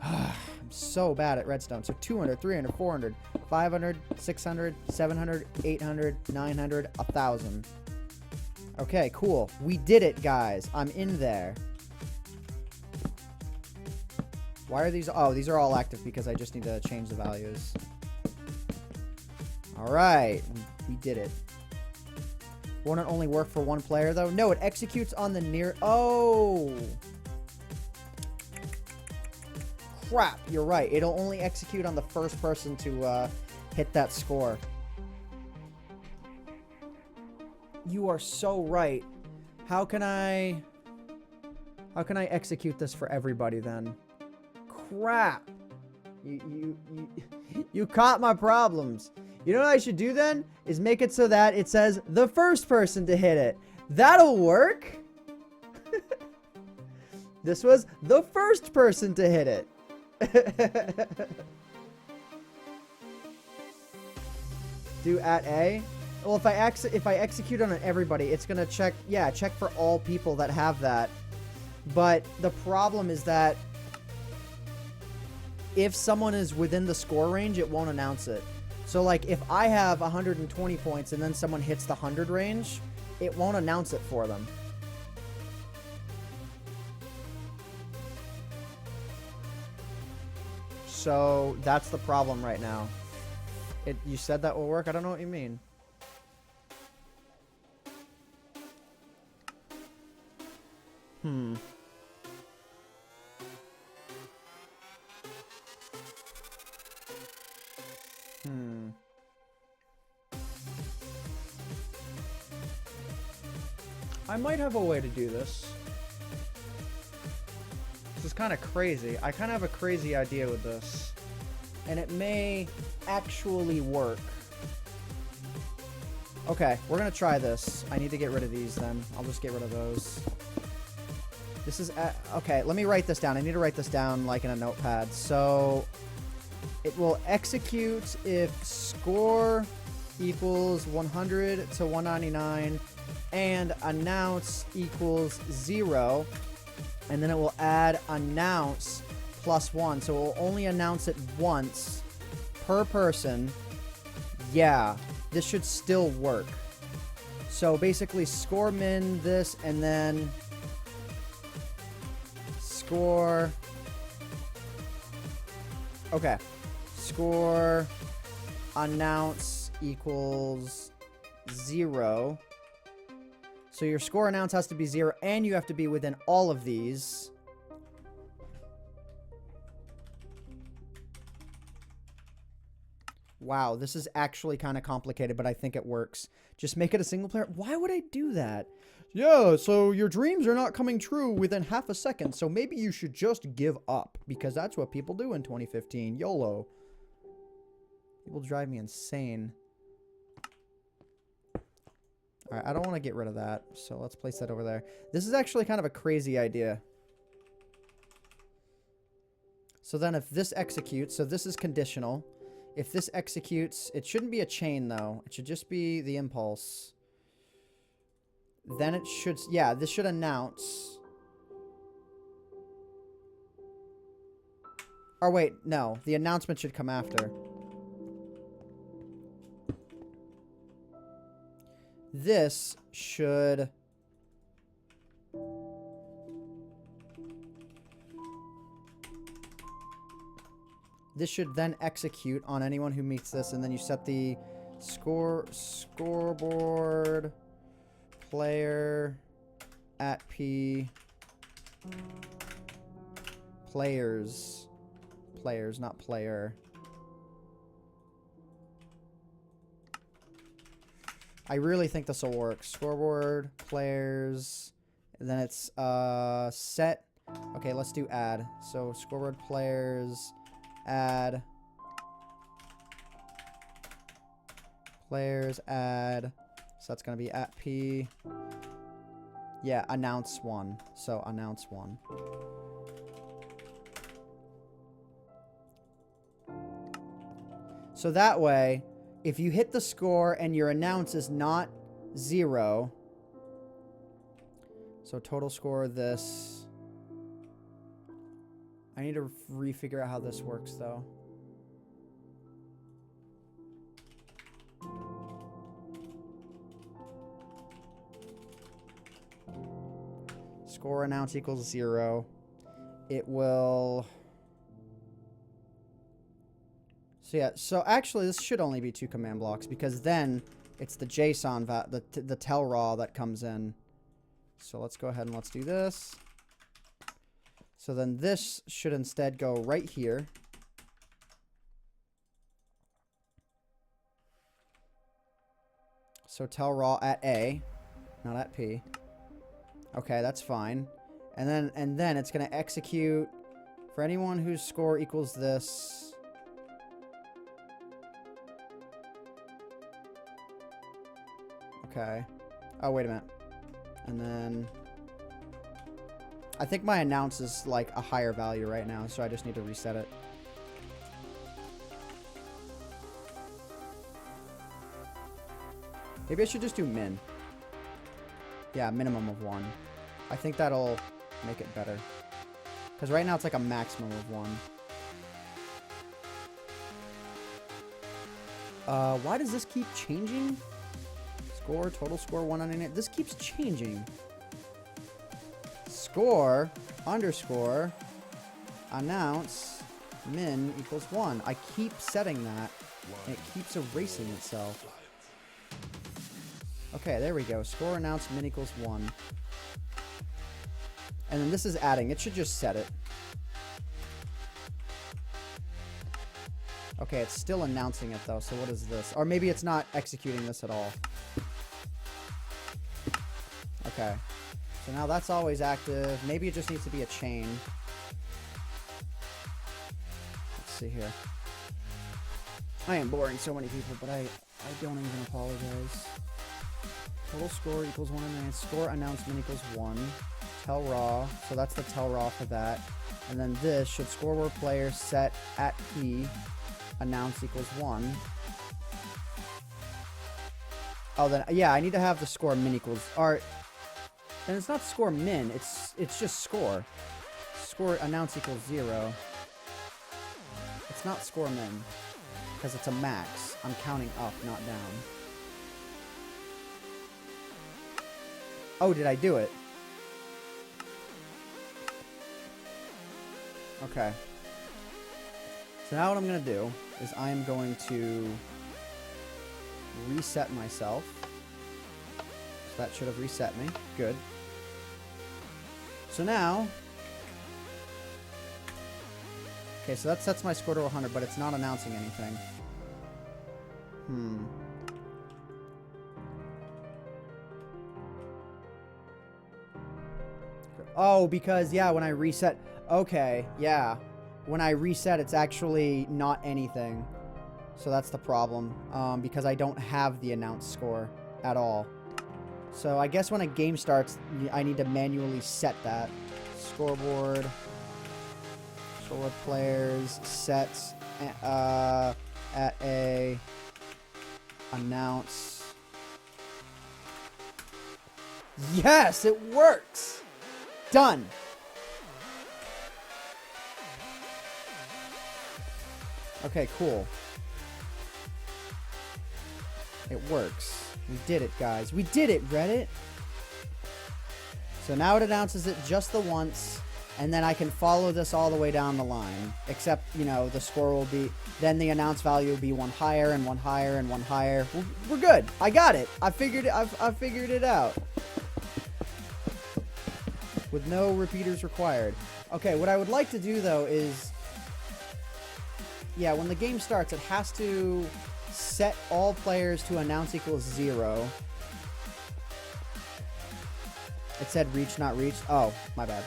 I'm so bad at redstone. So 200, 300, 400, 500, 600, 700, 800, 900, 1,000. Okay, cool. We did it, guys. I'm in there. Why are these... Oh, these are all active because I just need to change the values. Alright. We did it. Won't it only work for one player, though? No, it executes on the near... Oh! Crap, you're right. It'll only execute on the first person to hit that score. You are so right. How can I execute this for everybody, then? Crap. You caught my problems. You know what I should do then? Is make it so that it says the first person to hit it. That'll work. This was the first person to hit it. Do @A. Well, if I execute on everybody, it's gonna check. Yeah, check for all people that have that. But the problem is that if someone is within the score range, it won't announce it. So, like, if I have 120 points and then someone hits the 100 range, it won't announce it for them. So, that's the problem right now. You said that will work? I don't know what you mean. I might have a way to do this. This is kind of crazy. I kind of have a crazy idea with this. And it may actually work. Okay, we're going to try this. I need to get rid of these then. I'll just get rid of those. This is... okay, let me write this down. I need to write this down like in a notepad. So, it will execute if score equals 100 to 199 and announce equals 0. And then it will add announce +1. So it will only announce it once per person. Yeah, this should still work. So basically score min this and then score... Okay. Score announce equals 0. So your score announce has to be 0, and you have to be within all of these. Wow, this is actually kind of complicated, but I think it works. Just make it a single player. Why would I do that? Yeah, so your dreams are not coming true within half a second, so maybe you should just give up, because that's what people do in 2015. YOLO. People drive me insane. All right, I don't want to get rid of that, so let's place that over there. This is actually kind of a crazy idea. So then if this executes, so this is conditional. If this executes, it shouldn't be a chain, though. It should just be the impulse. Then it should, yeah, this should announce. Or wait, no, the announcement should come after. This should... This should then execute on anyone who meets this, and then you set the scoreboard player at P players, not player. I really think this will work. Scoreboard players, and then it's set. Okay, let's do add. So scoreboard players. Add players, add, so that's going to be at P, yeah, announce one, so announce one. So that way, if you hit the score and your announce is not 0, so total score this, I need to refigure out how this works, though. Score announce equals 0. It will... So yeah, so actually this should only be 2 command blocks, because then it's the JSON, the tell raw that comes in. So let's go ahead and let's do this. So then this should instead go right here. So tell raw at A, not at P. Okay, that's fine. And then it's going to execute for anyone whose score equals this. Okay. Oh, wait a minute. And then I think my announce is like a higher value right now, so I just need to reset it. Maybe I should just do min. Yeah, minimum of 1. I think that'll make it better. Because right now it's like a maximum of 1. Why does this keep changing? Score, total score, 198. This keeps changing. Score, underscore, announce, min equals 1. I keep setting that, and it keeps erasing itself. Okay, there we go. Score, announce, min equals 1. And then this is adding. It should just set it. Okay, it's still announcing it, though, so what is this? Or maybe it's not executing this at all. Okay. So now that's always active. Maybe it just needs to be a chain. Let's see here. I am boring so many people, but I don't even apologize. Total score equals 109. Score announcement equals 1. Tell raw. So that's the tell raw for that. And then this should scoreboard player set at P. Announce equals 1. Oh, then yeah, I need to have the score min equals. Or and it's not score min, it's just score. Score announce equals 0. It's not score min, because it's a max. I'm counting up, not down. Oh, did I do it? Okay. So now what I'm going to do is I am going to reset myself. So that should have reset me. Good. So now... Okay, so that sets my score to 100, but it's not announcing anything. Oh, because, yeah, when I reset... Okay, yeah. When I reset, it's actually not anything. So that's the problem. Because I don't have the announced score at all. So I guess when a game starts, I need to manually set that. Scoreboard players, sets, at a, announce. Yes, it works! Done! Okay, cool. It works. We did it, guys. We did it, Reddit! So now it announces it just the once, and then I can follow this all the way down the line. Except, you know, the score will be... Then the announce value will be one higher, and one higher, and one higher. We're good. I got it. I figured it out. With no repeaters required. Okay, what I would like to do, though, is... Yeah, when the game starts, it has to set all players to announce equals 0. It said reach, not reached. Oh, my bad.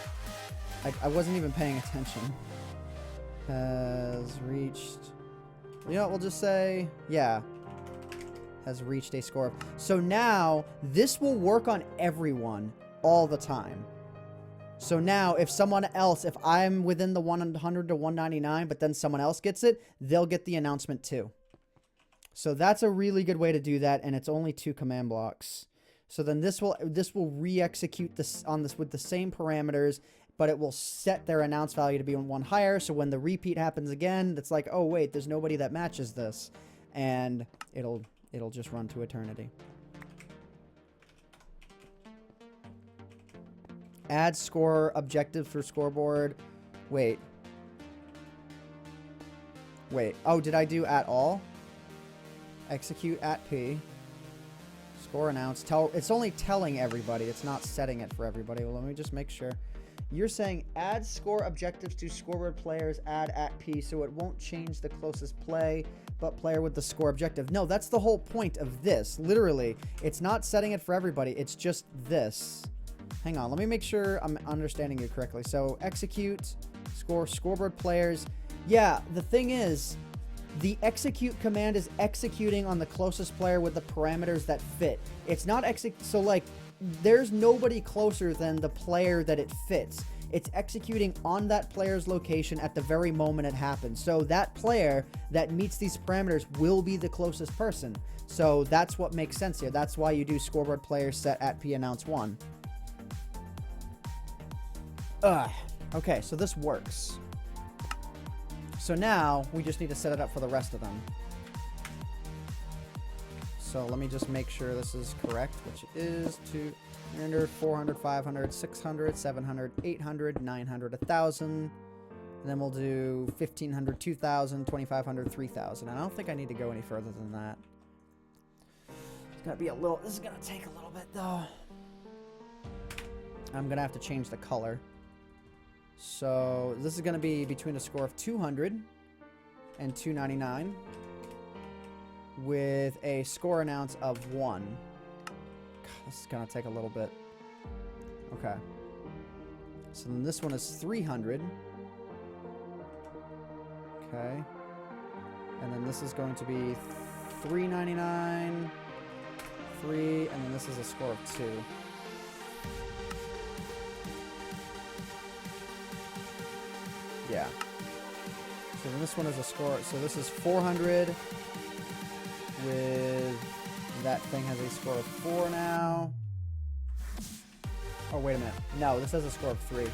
I wasn't even paying attention. Has reached... You know what, we'll just say... Yeah. Has reached a score. So now, this will work on everyone all the time. So now, if someone else... If I'm within the 100 to 199, but then someone else gets it, they'll get the announcement too. So that's a really good way to do that, and it's only 2 command blocks. So then this will re-execute this on this with the same parameters, but it will set their announce value to be one higher. So when the repeat happens again, it's like, oh wait, there's nobody that matches this, and it'll just run to eternity. Add score objective for scoreboard. Wait. Oh, did I do at all? Execute at P. Score announce. It's only telling everybody. It's not setting it for everybody. Well, let me just make sure. You're saying add score objectives to scoreboard players, add at P, so it won't change the closest play, but player with the score objective. No, that's the whole point of this. Literally, it's not setting it for everybody. It's just this. Hang on. Let me make sure I'm understanding you correctly. So execute, scoreboard players. Yeah, the thing is, the execute command is executing on the closest player with the parameters that fit. It's not so like there's nobody closer than the player that it fits. It's executing on that player's location at the very moment it happens. So that player that meets these parameters will be the closest person. So that's what makes sense here. That's why you do scoreboard player set at P announce 1. Okay, so this works. So now, we just need to set it up for the rest of them. So let me just make sure this is correct, which is 200, 400, 500, 600, 700, 800, 900, 1,000. And then we'll do 1,500, 2,000, 2,500, 3,000. And I don't think I need to go any further than that. It's gonna be a little... This is gonna take a little bit, though. I'm gonna have to change the color. So this is going to be between a score of 200 and 299 with a score announce of 1. God, this is going to take a little bit. Okay. So then this one is 300. Okay. And then this is going to be 399, 3, and then this is a score of 2. Yeah. So then this one is a score. So this is 400 with that thing has a score of 4 now. Oh, wait a minute. No, this has a score of 3. And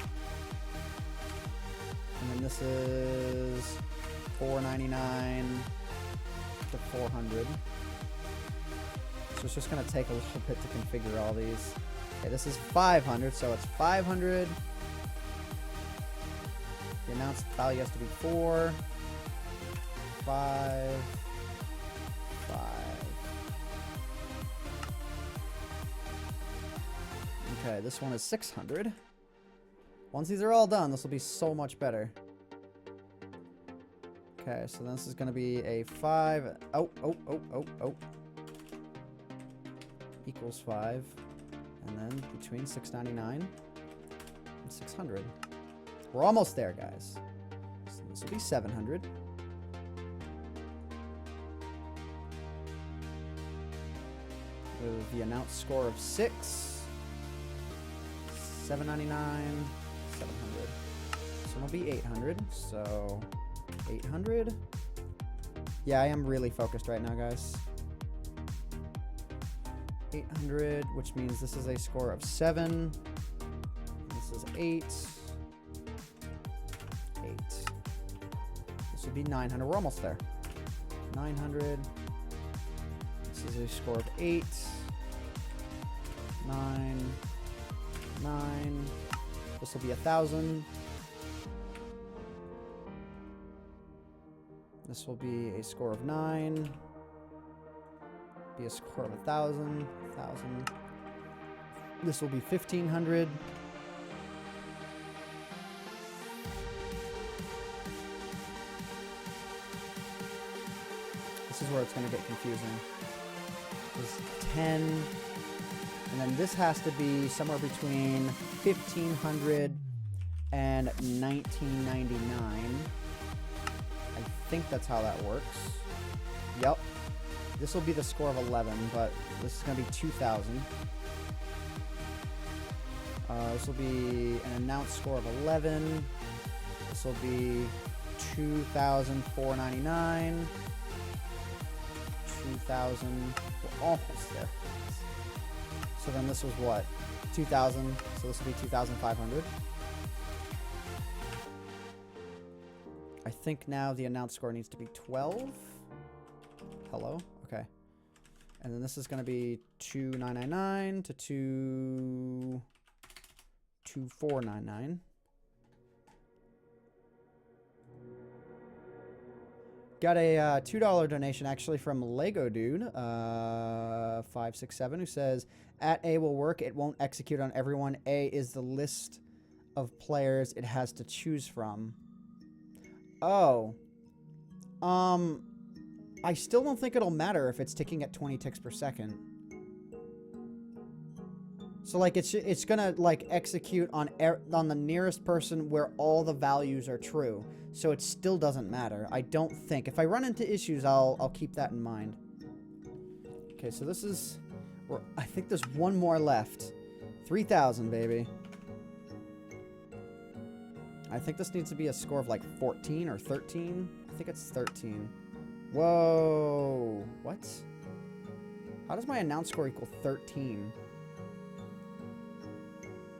then this is 499 to 400. So it's just going to take a little bit to configure all these. Okay, this is 500, so it's 500. The announced value has to be 4, 5, 5. Okay, this one is 600. Once these are all done, this will be so much better. Okay, so this is going to be a 5. Oh. Equals 5. And then between 699 and 600. We're almost there, guys. So this will be 700. with the announced score of 6, 799, 700. This one will be 800, so 800. Yeah, I am really focused right now, guys. 800, which means this is a score of 7. This is 8. 8. This would be 900. We're almost there. 900. This is a score of 8. 9. 9. This will be 1,000. This will be a score of 9. Be a score of 1,000. 1,000. This will be 1,500. This is where it's going to get confusing. This is 10. And then this has to be somewhere between 1,500 and 1,999. I think that's how that works. Yep. This will be the score of 11, but this is going to be 2,000. This will be an announced score of 11. This will be 2,499. 2,000. We're almost there. So then this was what? 2,000. So this will be 2,500. I think now the announced score needs to be 12. Hello? Okay. And then this is going to be 2,999 to 2,499. Got a $2 donation actually from Lego Dude 567 who says, "At A will work. It won't execute on everyone. A is the list of players it has to choose from." Oh. I still don't think it'll matter if it's ticking at 20 ticks per second. So like it's gonna like execute on the nearest person where all the values are true. So it still doesn't matter. I don't think. If I run into issues, I'll keep that in mind. Okay, so this is I think there's one more left. 3,000, baby. I think this needs to be a score of like 14 or 13. I think it's 13. Whoa. What? How does my announced score equal 13?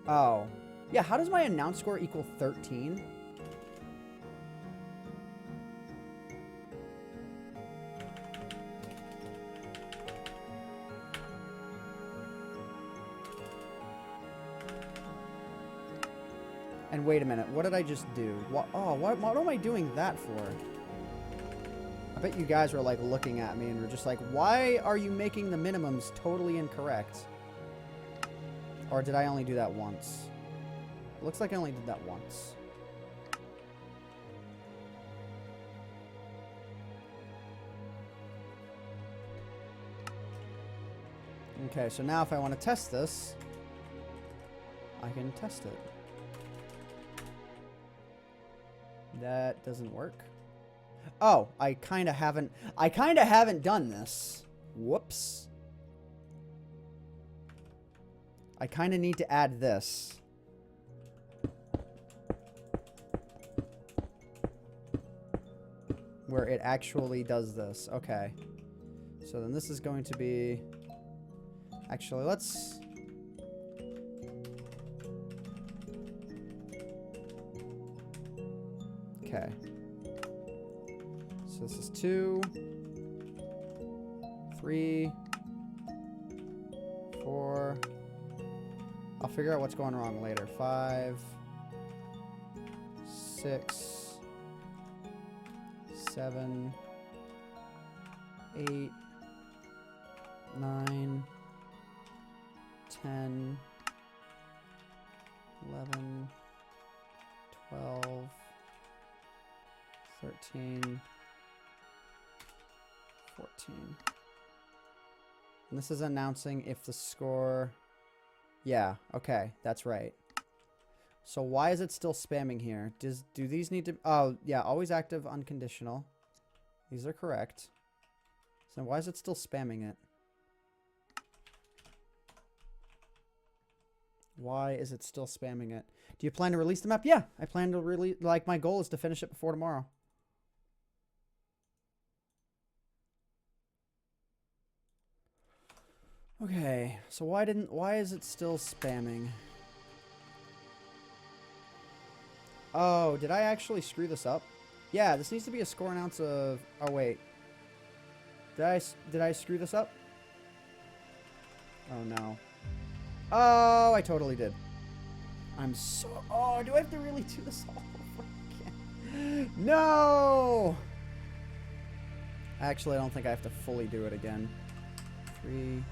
Oh. Yeah, how does my announced score equal 13? And wait a minute, what did I just do? What am I doing that for? I bet you guys were like looking at me and were just like, why are you making the minimums totally incorrect? Or did I only do that once? It looks like I only did that once. Okay, so now if I want to test this, I can test it. That doesn't work. Oh, I kind of haven't done this. Whoops. I kind of need to add this. Where it actually does this. Okay. So then this is going to be... Actually, let's... Okay. So this is 2, 3, 4. I'll figure out what's going wrong later. 5, 6, 7, 8, 9, 10, 11, 12, 13, 14. And this is announcing if the score... Yeah, okay, that's right. So why is it still spamming here? Do these need to... Oh, yeah, always active, unconditional. These are correct. So why is it still spamming it? Why is it still spamming it? Do you plan to release the map? Yeah, I plan to release. Like, my goal is to finish it before tomorrow. Okay, so why is it still spamming? Oh, did I actually screw this up? Yeah, this needs to be a score announce of... Oh, wait. Did I screw this up? Oh, no. Oh, I totally did. I'm so... Oh, do I have to really do this all over again? No! Actually, I don't think I have to fully do it again. 3...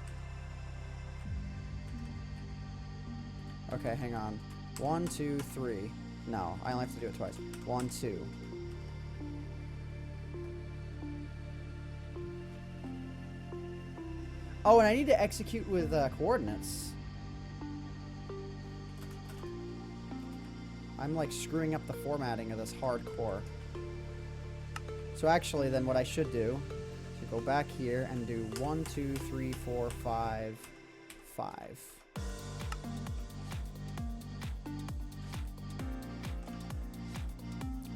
Okay, hang on. 1, 2, 3. No, I only have to do it twice. 1, 2. Oh, and I need to execute with coordinates. I'm like screwing up the formatting of this hardcore. So actually, then what I should do is go back here and do 1, 2, 3, 4, 5, 5.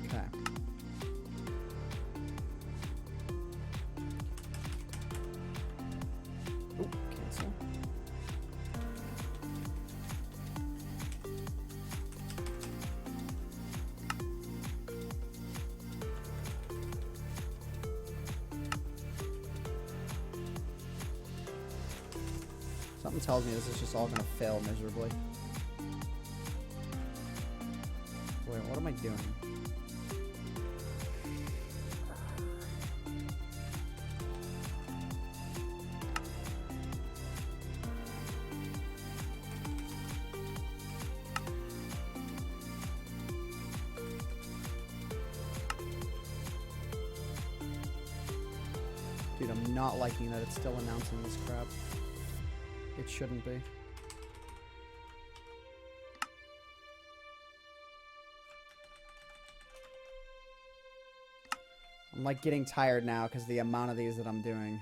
Okay. Oop, cancel. Something tells me this is just all gonna fail miserably. Wait, what am I doing? Dude, I'm not liking that it's still announcing this crap. It shouldn't be. I'm like getting tired now because the amount of these that I'm doing.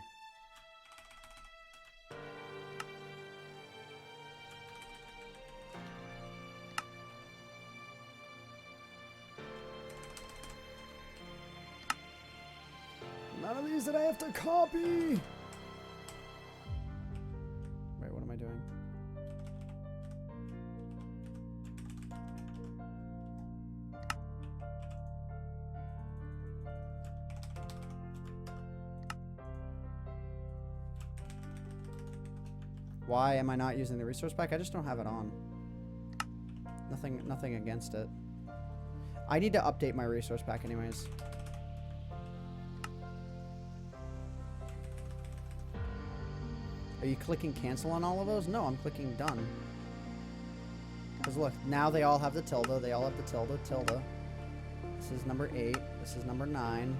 None of these that I have to copy. Wait, what am I doing? Why am I not using the resource pack? I just don't have it on. Nothing against it. I need to update my resource pack anyways. Are you clicking cancel on all of those? No, I'm clicking done. Because look, now they all have the tilde. They all have the tilde. This is number 8. This is number 9.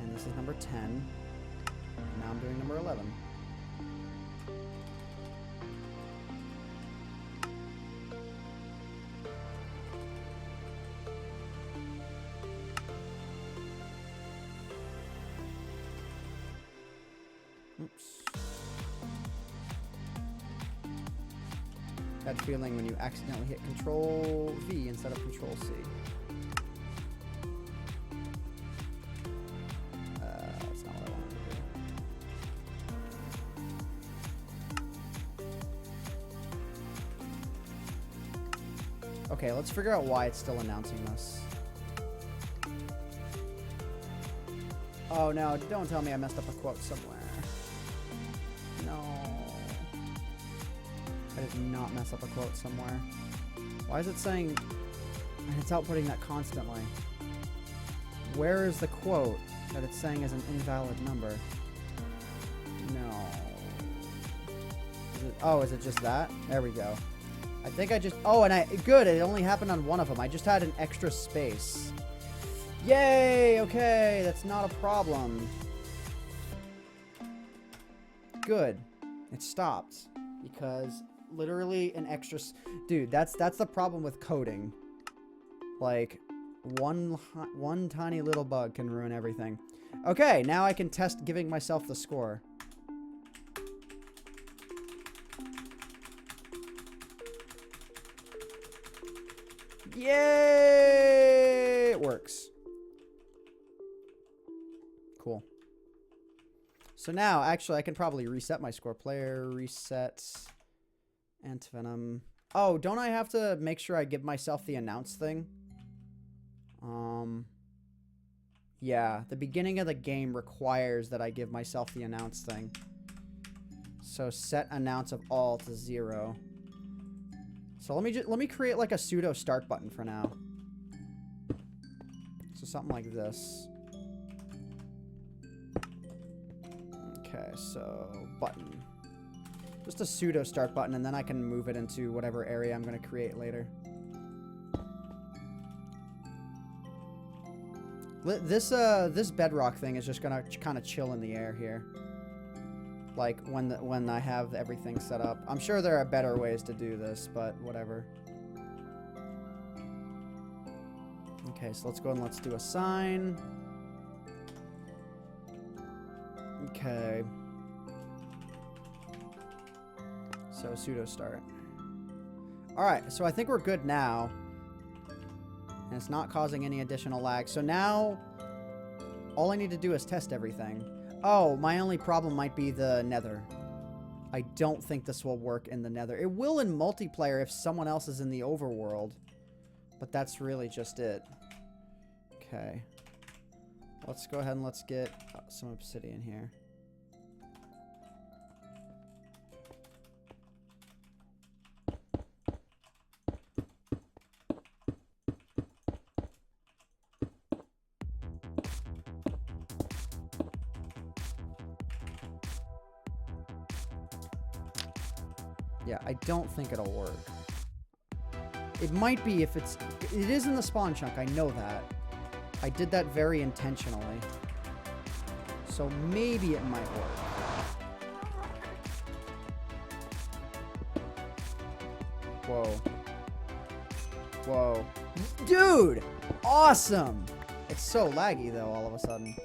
And this is number 10. And now I'm doing number 11. Oops. That feeling when you accidentally hit Control V instead of Control C. That's not what I wanted to do. Okay, let's figure out why it's still announcing this. Oh no, don't tell me I messed up a quote somewhere. No. I did not mess up a quote somewhere. Why is it saying... And it's outputting that constantly. Where is the quote that it's saying is an invalid number? No. Is it just that? There we go. I think I just... Oh, and good, it only happened on one of them. I just had an extra space. Yay! Okay, that's not a problem. Good. It stopped. Because literally an extra... Dude, that's the problem with coding. Like, one tiny little bug can ruin everything. Okay, now I can test giving myself the score. Yay! It works. Cool. So now, actually, I can probably reset my score. Player resets. AntVenom. Oh, don't I have to make sure I give myself the announce thing? Yeah, the beginning of the game requires that I give myself the announce thing. So set announce of all to 0. So let me create like a pseudo start button for now. So something like this. Okay, so button. Just a pseudo start button, and then I can move it into whatever area I'm going to create later. This bedrock thing is just going to kind of chill in the air here. Like when I have everything set up. I'm sure there are better ways to do this, but whatever. Okay, so let's go and let's do a sign. Okay. So pseudo start. Alright, so I think we're good now. And it's not causing any additional lag. So now, all I need to do is test everything. Oh, my only problem might be the nether. I don't think this will work in the nether. It will in multiplayer if someone else is in the overworld. But that's really just it. Okay. Let's go ahead and let's get some obsidian here. Yeah, I don't think it'll work. It might be if it is in the spawn chunk, I know that. I did that very intentionally. So maybe it might work. Whoa. Whoa. Dude! Awesome! It's so laggy though all of a sudden.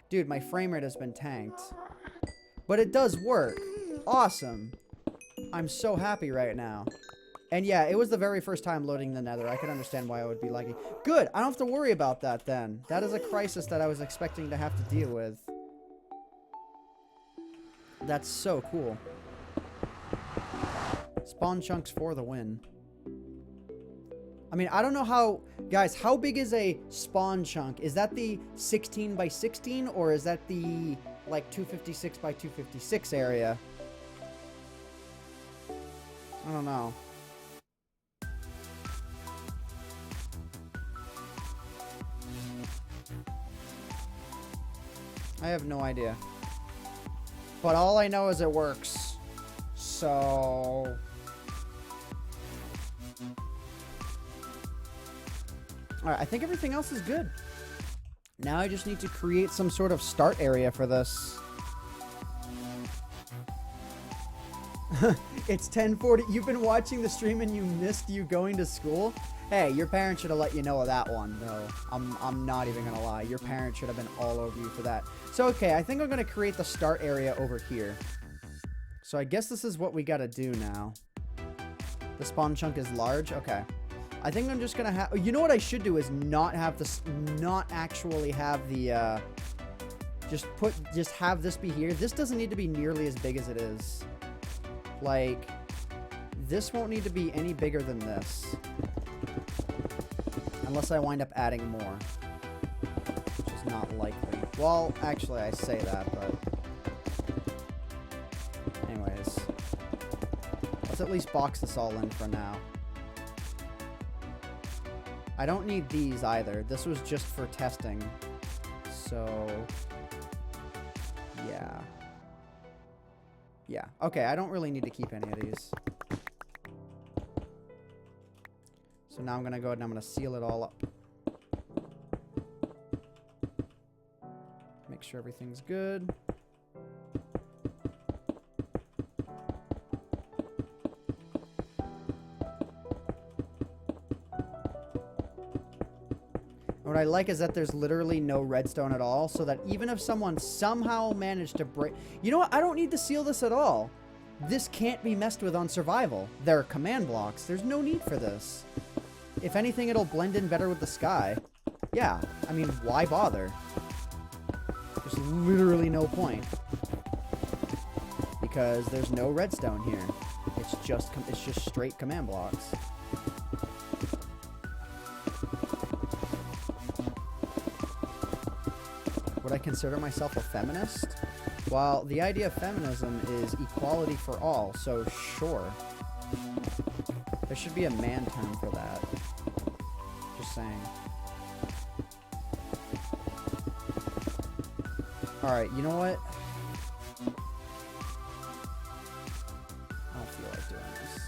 Dude, my frame rate has been tanked. But it does work. Awesome. I'm so happy right now. And yeah, it was the very first time loading the nether. I can understand why it would be laggy. Good! I don't have to worry about that then. That is a crisis that I was expecting to have to deal with. That's so cool. Spawn chunks for the win. I mean, I don't know how... Guys, how big is a spawn chunk? Is that the 16 by 16 or is that the, like, 256 by 256 area? I don't know. I have no idea. But all I know is it works. So... Alright, I think everything else is good. Now I just need to create some sort of start area for this. It's 10:40. You've been watching the stream and you missed you going to school? Hey, your parents should have let you know of that one, though. I'm not even gonna lie. Your parents should have been all over you for that. So, okay, I think I'm gonna create the start area over here. So I guess this is what we gotta do now. The spawn chunk is large? Okay. I think I'm just gonna have... You know what I should do is not have this... Not actually have the, Just have this be here. This doesn't need to be nearly as big as it is. Like... This won't need to be any bigger than this. Unless I wind up adding more. Which is not likely. Well, actually, I say that, but... Anyways. Let's at least box this all in for now. I don't need these either. This was just for testing. So... Yeah. Yeah. Okay, I don't really need to keep any of these. So now I'm going to go ahead and I'm going to seal it all up. Make sure everything's good. What I like is that there's literally no redstone at all, so that even if someone somehow managed to break... You know what? I don't need to seal this at all. This can't be messed with on survival. There are command blocks. There's no need for this. If anything, it'll blend in better with the sky. Yeah, I mean, why bother? There's literally no point. Because there's no redstone here. It's just straight command blocks. Would I consider myself a feminist? Well, the idea of feminism is equality for all, so sure. There should be a man term for that. Just saying. Alright, you know what? I don't feel like doing this.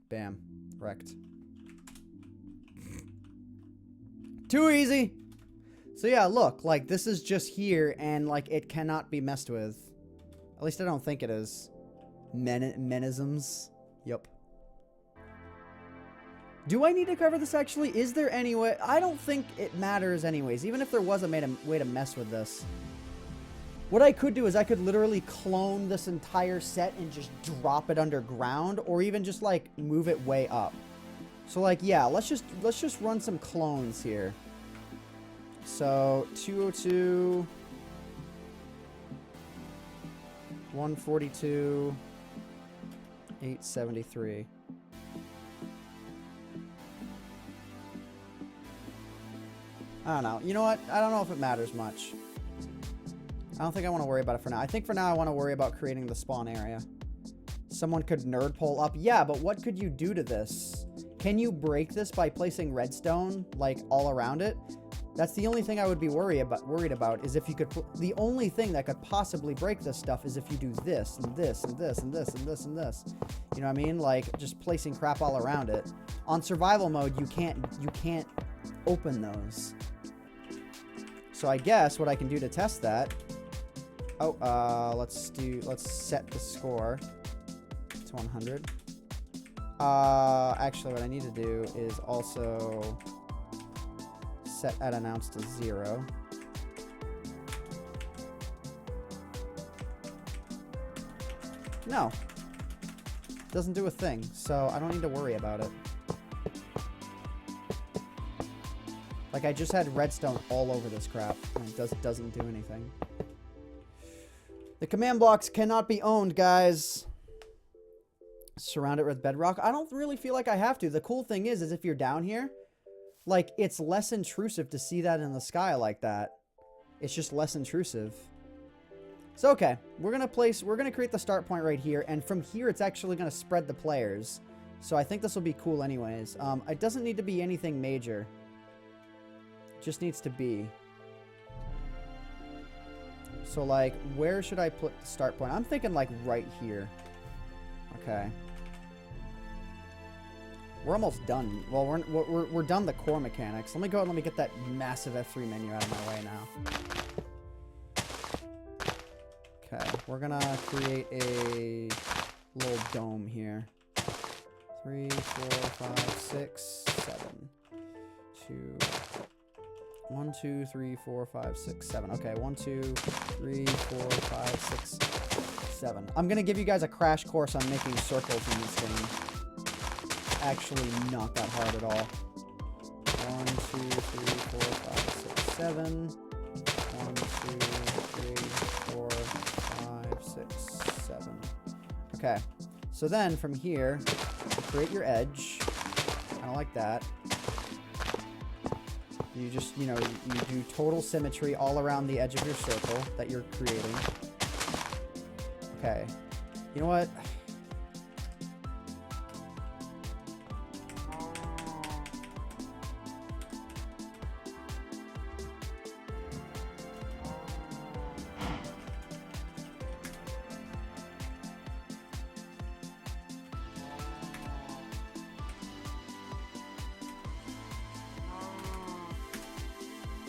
Bam. Wrecked. Too easy! So yeah, look, like, this is just here, and, like, it cannot be messed with. At least I don't think it is. Menisms. Yup. Do I need to cover this, actually? Is there any way? I don't think it matters anyways, even if there was a way to mess with this. What I could do is I could literally clone this entire set and just drop it underground, or even just, like, move it way up. So, like, yeah, let's just run some clones here. So, 202, 142, 873. I don't know. You know what? I don't know if it matters much. I don't think I want to worry about it for now. I think for now I want to worry about creating the spawn area. Someone could nerd pole up. Yeah, but what could you do to this? Can you break this by placing redstone, like, all around it? That's the only thing I would be worried about is if you could... The only thing that could possibly break this stuff is if you do this, and this, and this, and this, and this, and this. You know what I mean? Like, just placing crap all around it. On survival mode, you can't open those. So I guess what I can do to test that... Oh, let's set the score to 100. Actually, what I need to do is also set at announce to 0. No. Doesn't do a thing, so I don't need to worry about it. Like, I just had redstone all over this crap, and it doesn't do anything. The command blocks cannot be owned, guys. Surround it with bedrock. I don't really feel like I have to. The cool thing is if you're down here, like, it's less intrusive to see that in the sky like that. It's just less intrusive. So, okay. We're going to create the start point right here, and from here it's actually going to spread the players. So I think this will be cool anyways. It doesn't need to be anything major. It just needs to be. So, like, where should I put the start point? I'm thinking, like, right here. Okay. We're almost done. Well, we're done the core mechanics. Let me go and let me get that massive F3 menu out of my way now. Okay, we're gonna create a little dome here. 3, 4, 5, 6, 7. 1, 2, 3, 4, 5, 6, 7. Okay, 1, 2, 3, 4, 5, 6, 7. I'm gonna give you guys a crash course on making circles in this game. Actually, not that hard at all. 1, 2, 3, 4, 5, 6, 7. 1, 2, 3, 4, 5, 6, 7. Okay, so then from here, create your edge. Kind of like that. You just, you know, you do total symmetry all around the edge of your circle that you're creating. Okay. You know what?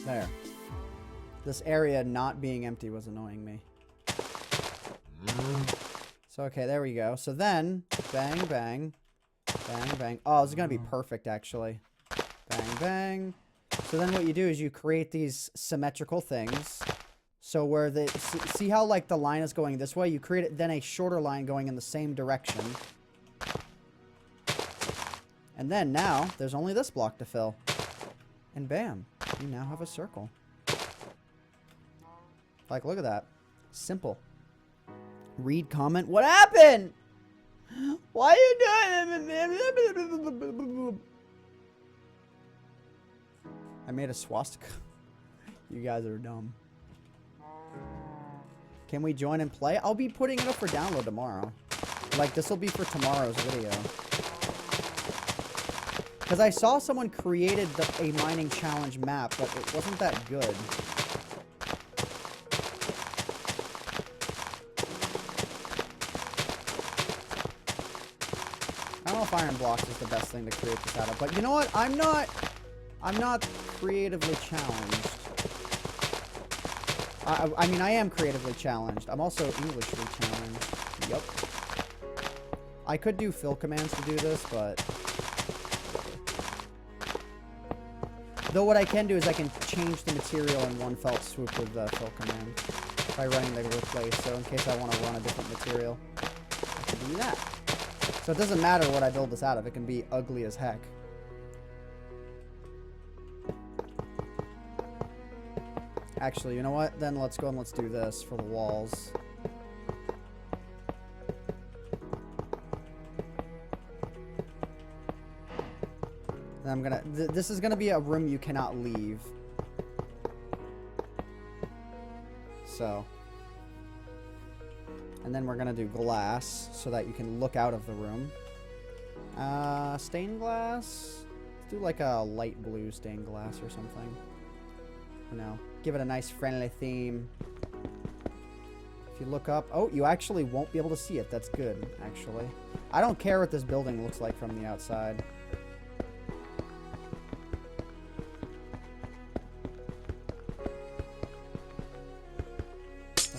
There. This area not being empty was annoying me. So, okay, there we go. So then, bang, bang. Bang, bang. Oh, this is going to be perfect, actually. Bang, bang. So then what you do is you create these symmetrical things. So where the... See how, like, the line is going this way? You create it, then a shorter line going in the same direction. And then now, there's only this block to fill. And bam. You now have a circle. Like, look at that. Simple. Read comment. What happened? Why are you doing it? I made a swastika. You guys are dumb. Can we join and play? I'll be putting it up for download tomorrow. Like, this will be for tomorrow's video. Because I saw someone created a mining challenge map, but it wasn't that good. I don't know if iron blocks is the best thing to create this out of, but you know what? I'm not creatively challenged. I mean, I am creatively challenged. I'm also Englishly challenged. Yup. I could do fill commands to do this, but... Though what I can do is I can change the material in one felt swoop with the fill command by running the replace. So in case I want to run a different material, I can do that. So it doesn't matter what I build this out of. It can be ugly as heck. Actually, you know what? Then let's go and let's do this for the walls. And I'm gonna... this is gonna be a room you cannot leave. So... And then we're gonna do glass so that you can look out of the room. Stained glass? Let's do like a light blue stained glass or something. No. Give it a nice friendly theme. If you look up... Oh, you actually won't be able to see it. That's good, actually. I don't care what this building looks like from the outside.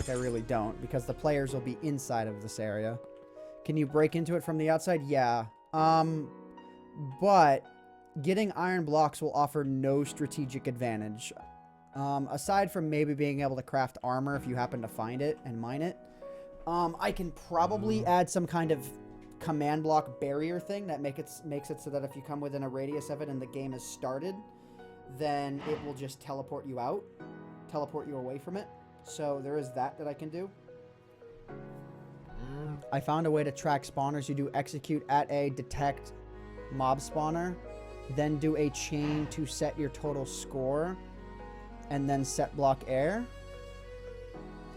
I really don't, because the players will be inside of this area. Can you break into it from the outside? Yeah. But getting iron blocks will offer no strategic advantage. Aside from maybe being able to craft armor if you happen to find it and mine it. I can probably add some kind of command block barrier thing that makes it so that if you come within a radius of it and the game is started, then it will just teleport you out. Teleport you away from it. So there is that I can do. I found a way to track spawners. You do execute at a detect mob spawner, then do a chain to set your total score, and then set block air.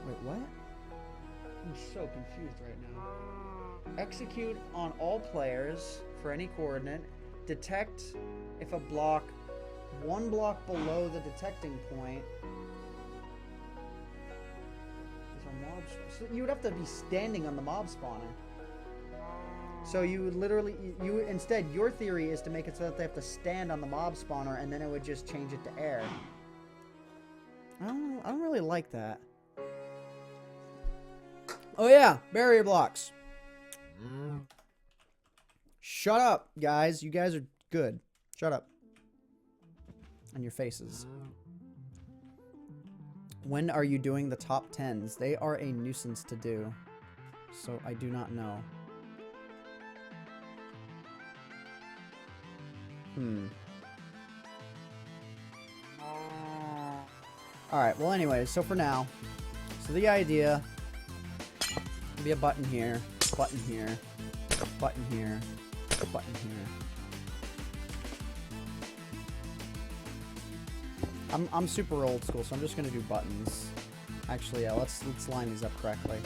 Wait, what? I'm so confused right now. Execute on all players for any coordinate. Detect if a block one block below the detecting point. So you would have to be standing on the mob spawner. So you would literally, instead, your theory is to make it so that they have to stand on the mob spawner, and then it would just change it to air. I don't really like that. Oh yeah, barrier blocks. Shut up, guys. You guys are good. Shut up. And your faces. When are you doing the top 10s? They are a nuisance to do. So I do not know. Alright, well anyways, so for now. So the idea... be a button here, button here, button here, button here. I'm super old school, so I'm just gonna do buttons. Actually, yeah, let's line these up correctly.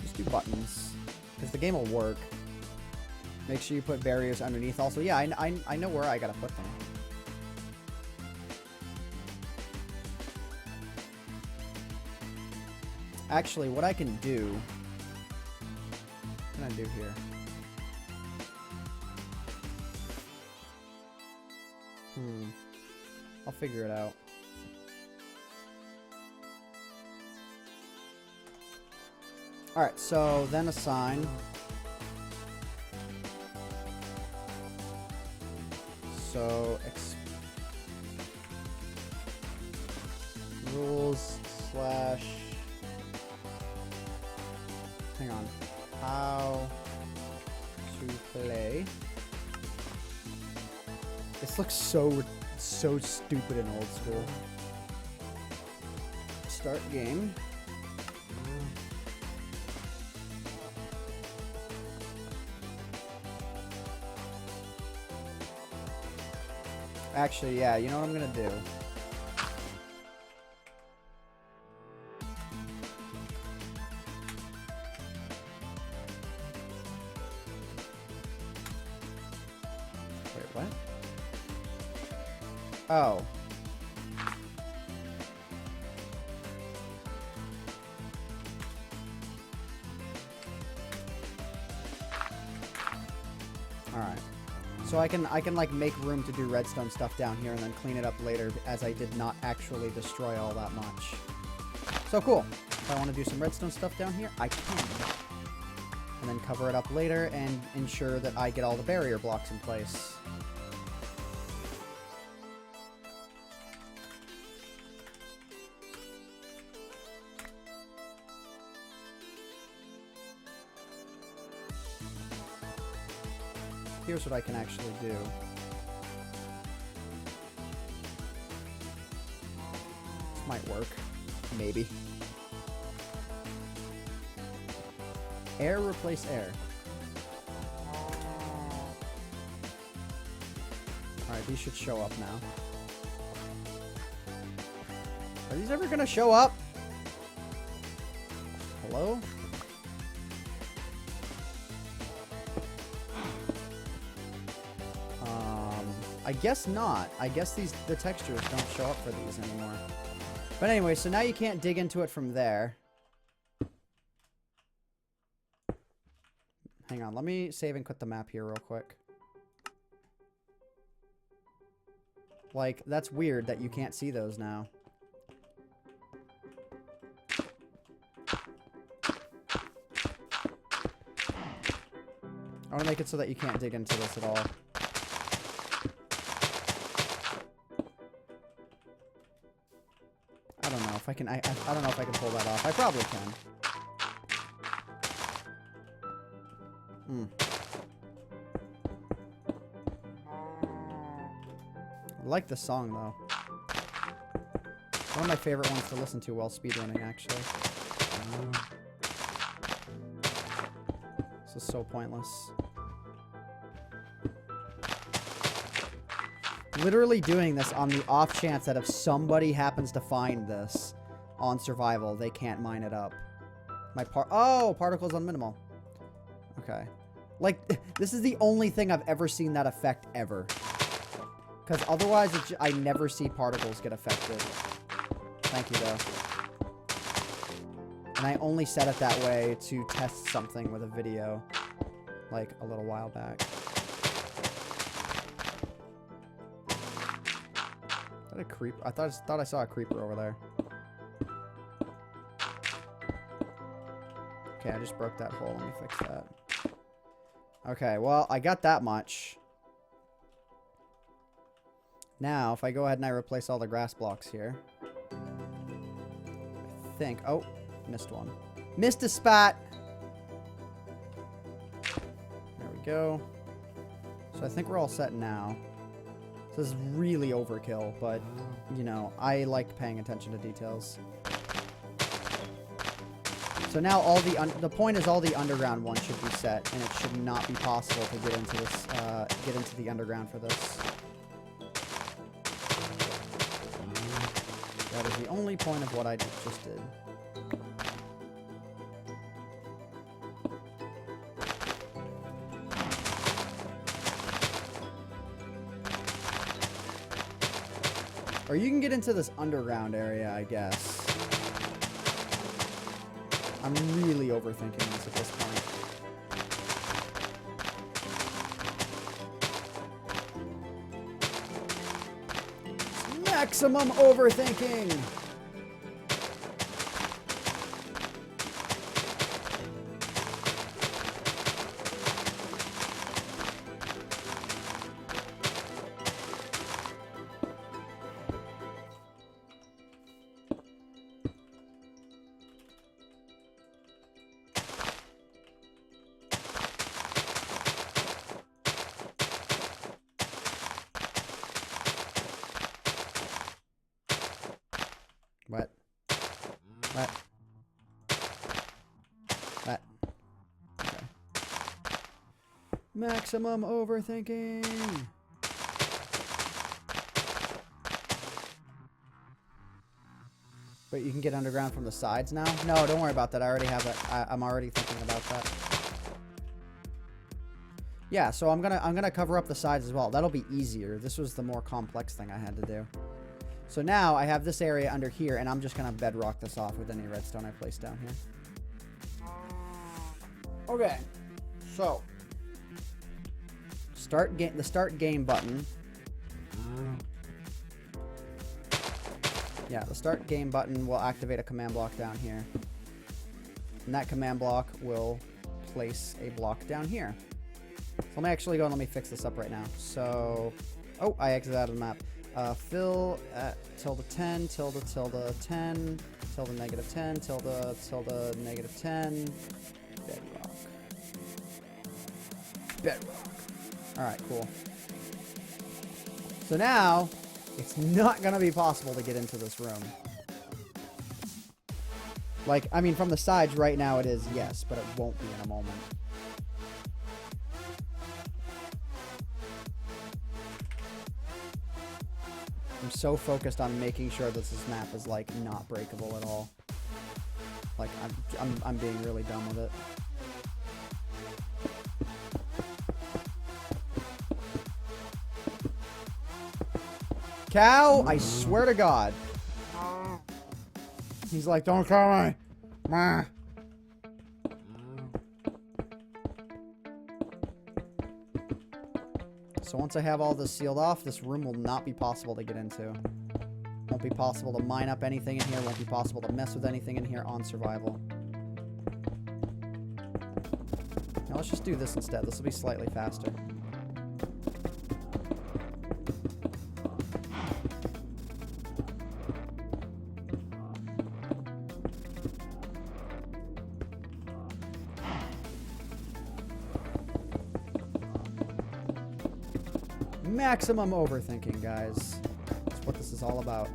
Just do buttons, because the game will work. Make sure you put barriers underneath. Also, yeah, I know where I gotta put them. Actually, what I can do... What can I do here? I'll figure it out. Alright, so then assign So rules slash. Hang on. How to play. This looks so stupid and old school. Start game. Actually, yeah, you know what I'm gonna do? Wait, what? Oh. Alright. So I can like make room to do redstone stuff down here and then clean it up later, as I did not actually destroy all that much. So cool. If I want to do some redstone stuff down here, I can. And then cover it up later and ensure that I get all the barrier blocks in place. Here's what I can actually do. This might work. Maybe. Air replace air. Alright, these should show up now. Are these ever gonna show up? Hello? I guess not. I guess the textures don't show up for these anymore. But anyway, so now you can't dig into it from there. Hang on, let me save and quit the map here real quick. Like, that's weird that you can't see those now. I want to make it so that you can't dig into this at all. I don't know if I can. I don't know if I can pull that off. I probably can. I like the song though. One of my favorite ones to listen to while speedrunning, actually. This is so pointless. Literally doing this on the off chance that if somebody happens to find this on survival, they can't mine it up. Oh, particles on minimal. Okay. Like, this is the only thing I've ever seen that effect ever. Because otherwise, I never see particles get affected. Thank you, though. And I only set it that way to test something with a video, like, a little while back. A creep. I thought I saw a creeper over there. Okay, I just broke that hole. Let me fix that. Okay, well, I got that much. Now, if I go ahead and I replace all the grass blocks here. I think... Oh, missed one. Missed a spot! There we go. So I think we're all set now. This is really overkill, but, you know, I like paying attention to details. So now all the point is all the underground ones should be set, and it should not be possible to get into this, get into the underground for this. That is the only point of what I just did. Or you can get into this underground area, I guess. I'm really overthinking this at this point. It's maximum overthinking! That. That. Okay. Maximum overthinking. But you can get underground from the sides now? No, don't worry about that. I already have that. I'm already thinking about that. Yeah, so I'm gonna cover up the sides as well. That'll be easier. This was the more complex thing I had to do. So now I have this area under here, and I'm just gonna bedrock this off with any redstone I place down here. Okay, so the start game button. Yeah, the start game button will activate a command block down here. And that command block will place a block down here. So let me actually go and let me fix this up right now. So, oh, I exited out of the map. Fill at -10, -10, -10, -10, -10, bedrock. Bedrock. Alright, cool. So now, it's not going to be possible to get into this room. Like, I mean, from the sides right now it is, yes, but it won't be in a moment. I'm so focused on making sure that this map is, like, not breakable at all. Like, I'm being really dumb with it. Cow, I swear to God. He's like, don't kill me. Meh. So once I have all this sealed off, this room will not be possible to get into. Won't be possible to mine up anything in here. Won't be possible to mess with anything in here on survival. Now let's just do this instead. This will be slightly faster. Maximum overthinking, guys. That's what this is all about.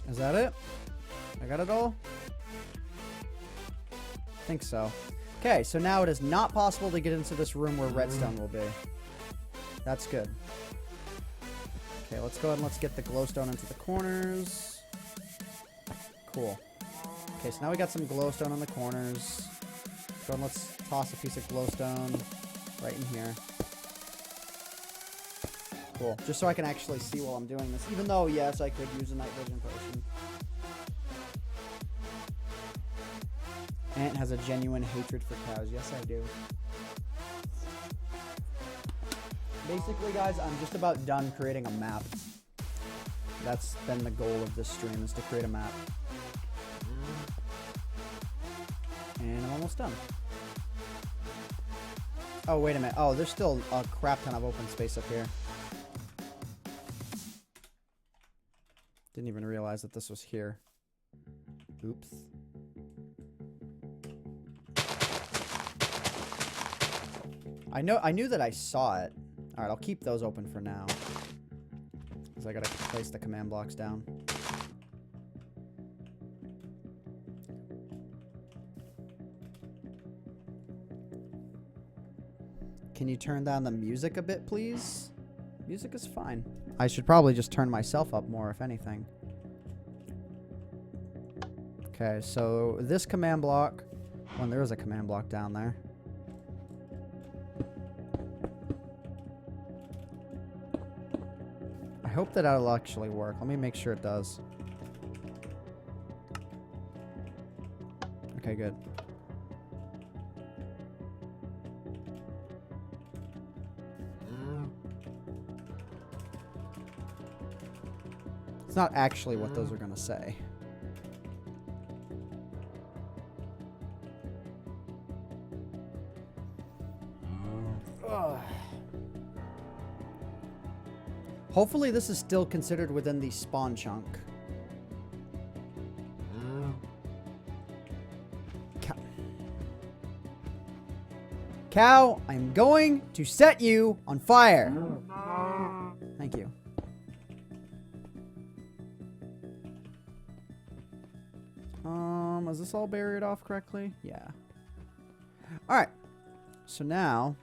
Is that it? I got it all? I think so. Okay, so now it is not possible to get into this room where redstone will be. That's good. Okay, let's go ahead and let's get the glowstone into the corners. Cool. Okay, so now we got some glowstone in the corners. So let's toss a piece of glowstone right in here. Cool. Just so I can actually see while I'm doing this. Even though, yes, I could use a night vision potion. Ant has a genuine hatred for cows. Yes, I do. Basically, guys, I'm just about done creating a map. That's been the goal of this stream, is to create a map. And I'm almost done. Oh, wait a minute. Oh, there's still a crap ton of open space up here. Didn't even realize that this was here. Oops. I knew that I saw it. Alright, I'll keep those open for now. Because I gotta place the command blocks down. Can you turn down the music a bit, please? Music is fine. I should probably just turn myself up more, if anything. Okay, so this command block... When there is a command block down there. I hope that that'll actually work. Let me make sure it does. Okay, good. It's not actually what those are going to say. Ugh. Hopefully this is still considered within the spawn chunk. Cow, I'm going to set you on fire. Thank you. Is this all buried off correctly? Yeah. All right. So now...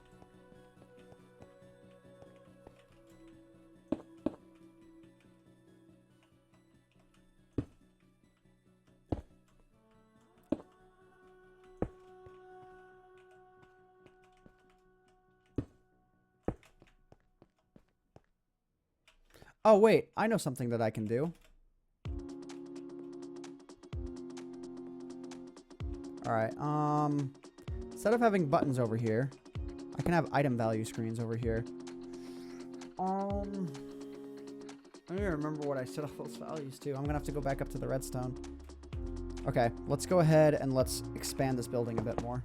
Oh, wait. I know something that I can do. Alright, instead of having buttons over here, I can have item value screens over here. I don't even remember what I set up those values to. I'm gonna have to go back up to the redstone. Okay, let's go ahead and let's expand this building a bit more.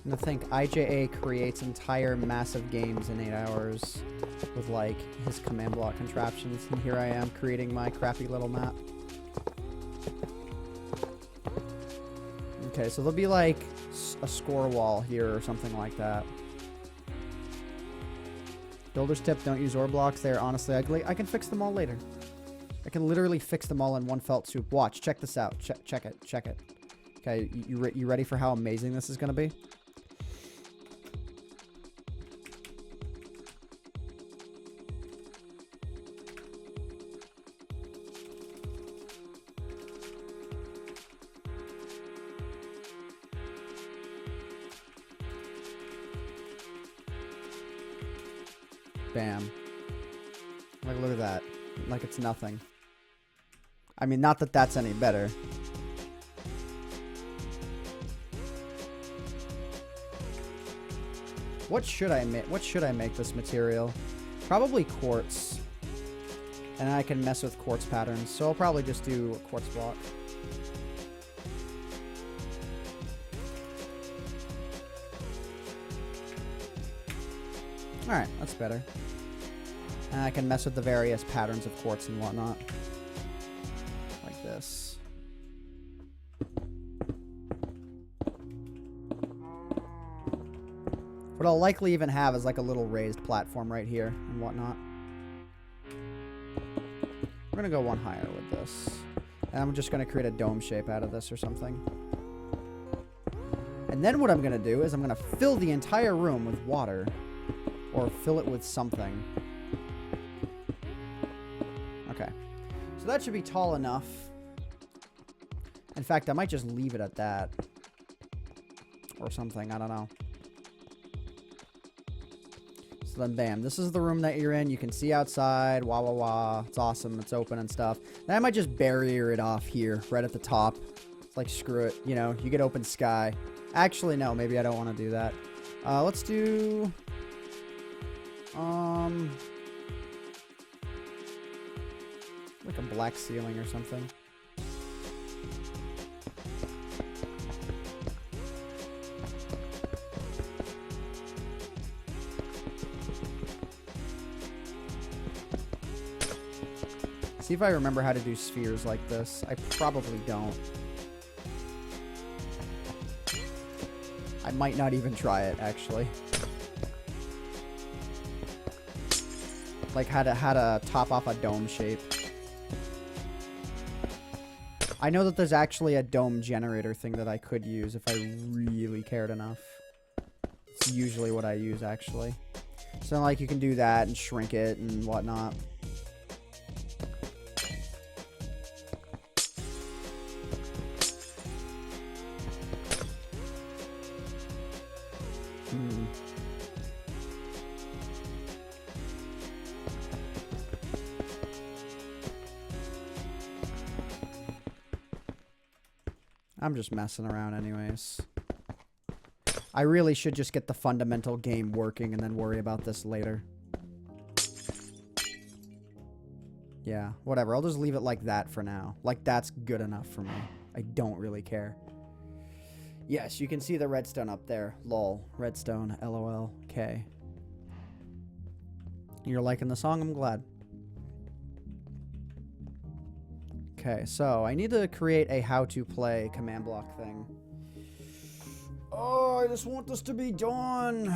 And to think IJA creates entire massive games in 8 hours with like his command block contraptions, and here I am creating my crappy little map. Okay, so there'll be like a score wall here or something like that. Builder's tip, don't use ore blocks. They're honestly ugly. I can fix them all later. I can literally fix them all in one felt swoop. Watch, check this out. Check it, check it. Okay, you ready for how amazing this is going to be? Bam. Like, look at that. Like it's nothing. I mean, not that that's any better. What should I make? What should I make this material? Probably quartz. And I can mess with quartz patterns. So I'll probably just do a quartz block. Alright, that's better. And I can mess with the various patterns of quartz and whatnot. Like this. What I'll likely even have is like a little raised platform right here and whatnot. We're gonna go one higher with this. And I'm just gonna create a dome shape out of this or something. And then what I'm gonna do is I'm gonna fill the entire room with water. Or fill it with something. Okay. So that should be tall enough. In fact, I might just leave it at that. Or something, I don't know. So then, bam. This is the room that you're in. You can see outside. Wah, wah, wah. It's awesome. It's open and stuff. Then I might just barrier it off here, right at the top. It's like, screw it. You know, you get open sky. Actually, no. Maybe I don't want to do that. Let's do... like a black ceiling or something. See if I remember how to do spheres like this. I probably don't. I might not even try it, actually. Like how to top off a dome shape. I know that there's actually a dome generator thing that I could use if I really cared enough. It's usually what I use, actually. So like you can do that and shrink it and whatnot. I'm just messing around anyways. I really should just get the fundamental game working and then worry about this later. Yeah, whatever. I'll just leave it like that for now. Like, that's good enough for me. I don't really care. Yes, you can see the redstone up there. Lol. Redstone. LOL. Okay. You're liking the song? I'm glad. Okay, so I need to create a how-to-play command block thing. Oh, I just want this to be done.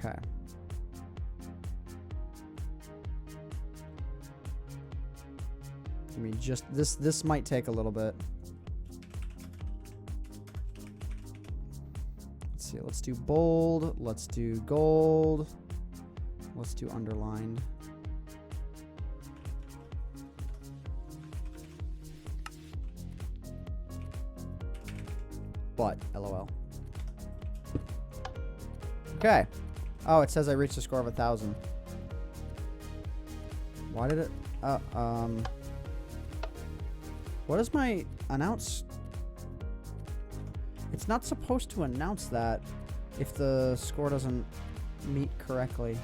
Okay. I mean, just this might take a little bit. Let's see. Let's do bold. Let's do gold. Let's do underlined. But LOL. Okay. Oh, it says I reached a score of 1,000. Why did it? What is my announce? It's not supposed to announce that if the score doesn't meet correctly.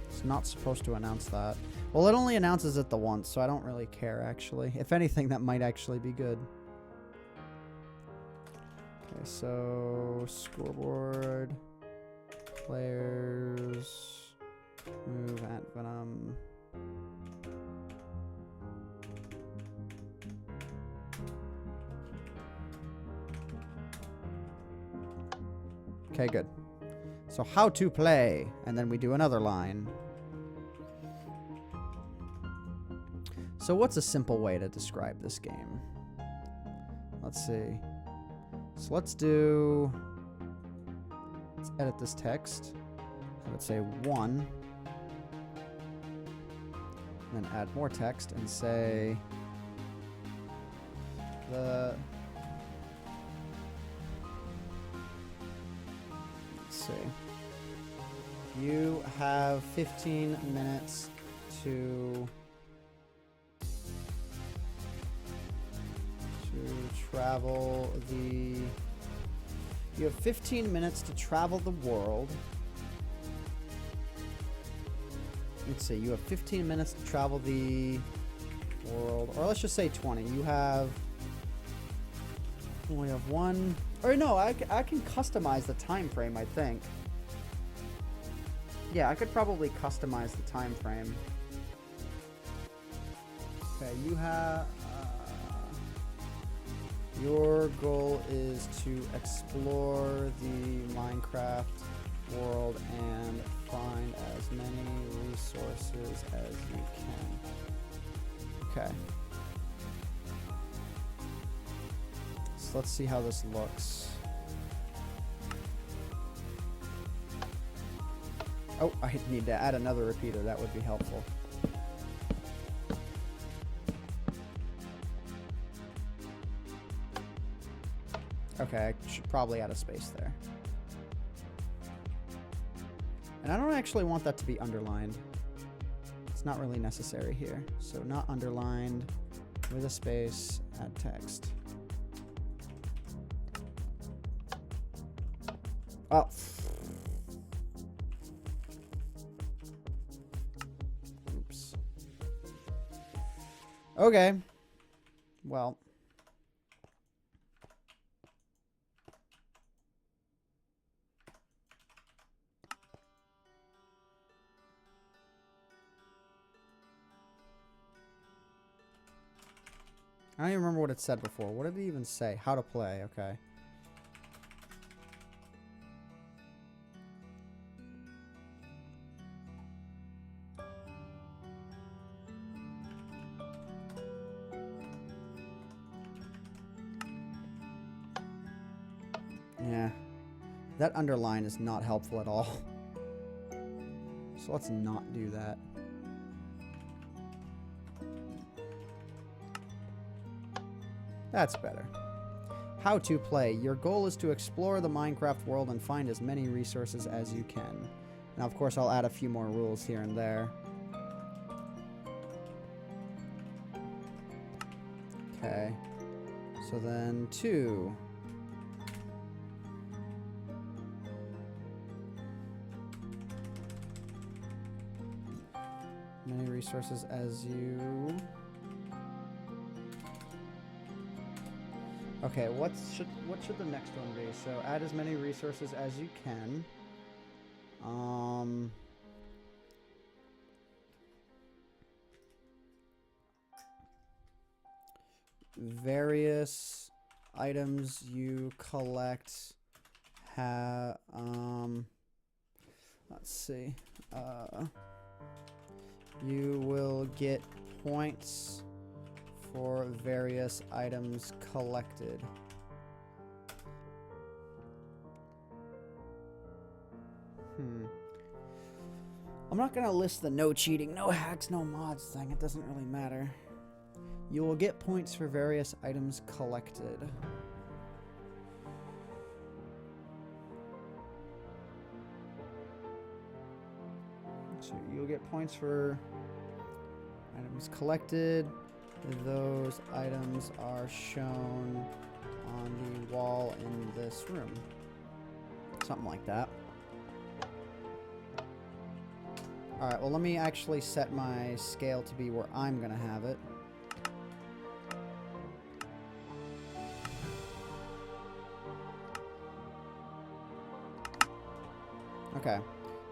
It's not supposed to announce that. Well, it only announces it the once, so I don't really care, actually. If anything, that might actually be good. Okay, so scoreboard, players, move AntVenom. Okay, good. So how to play, and then we do another line. So what's a simple way to describe this game? Let's see. So let's edit this text. I would say 1. And then add more text and say let's see. You have 15 minutes to travel the... You have 15 minutes to travel the world. Let's see, you have 15 minutes to travel the world. Or let's just say 20. You have... We have 1... Or no, I can customize the time frame, I think. Yeah, I could probably customize the time frame. Okay, you have... Your goal is to explore the Minecraft world and find as many resources as you can. Okay. So let's see how this looks. Oh, I need to add another repeater. That would be helpful. Okay, I should probably add a space there. And I don't actually want that to be underlined. It's not really necessary here. So not underlined, with a space, add text. Oh. Oops. Okay. Well. I don't even remember what it said before. What did it even say? How to play. Okay. Yeah. That underline is not helpful at all. So let's not do that. That's better. How to play. Your goal is to explore the Minecraft world and find as many resources as you can. Now, of course, I'll add a few more rules here and there. Okay. So then 2. Many resources as you... Okay, what should the next one be? So add as many resources as you can. Various items you collect have let's see. You will get points for various items collected. I'm not gonna list the no cheating, no hacks, no mods thing. It doesn't really matter. You will get points for various items collected. So you'll get points for items collected. Those items are shown on the wall in this room. Something like that. Alright, well let me actually set my scale to be where I'm going to have it. Okay.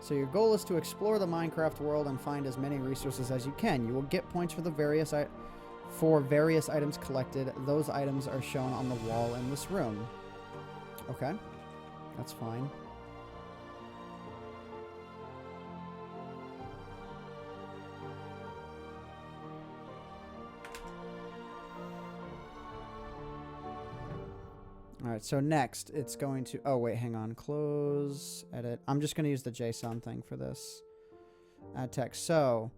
So your goal is to explore the Minecraft world and find as many resources as you can. You will get points for the various items collected. Those items are shown on the wall in this room. Okay. That's fine. Alright, so next it's going to... Oh, wait, hang on. Close, edit. I'm just going to use the JSON thing for this. Add text. So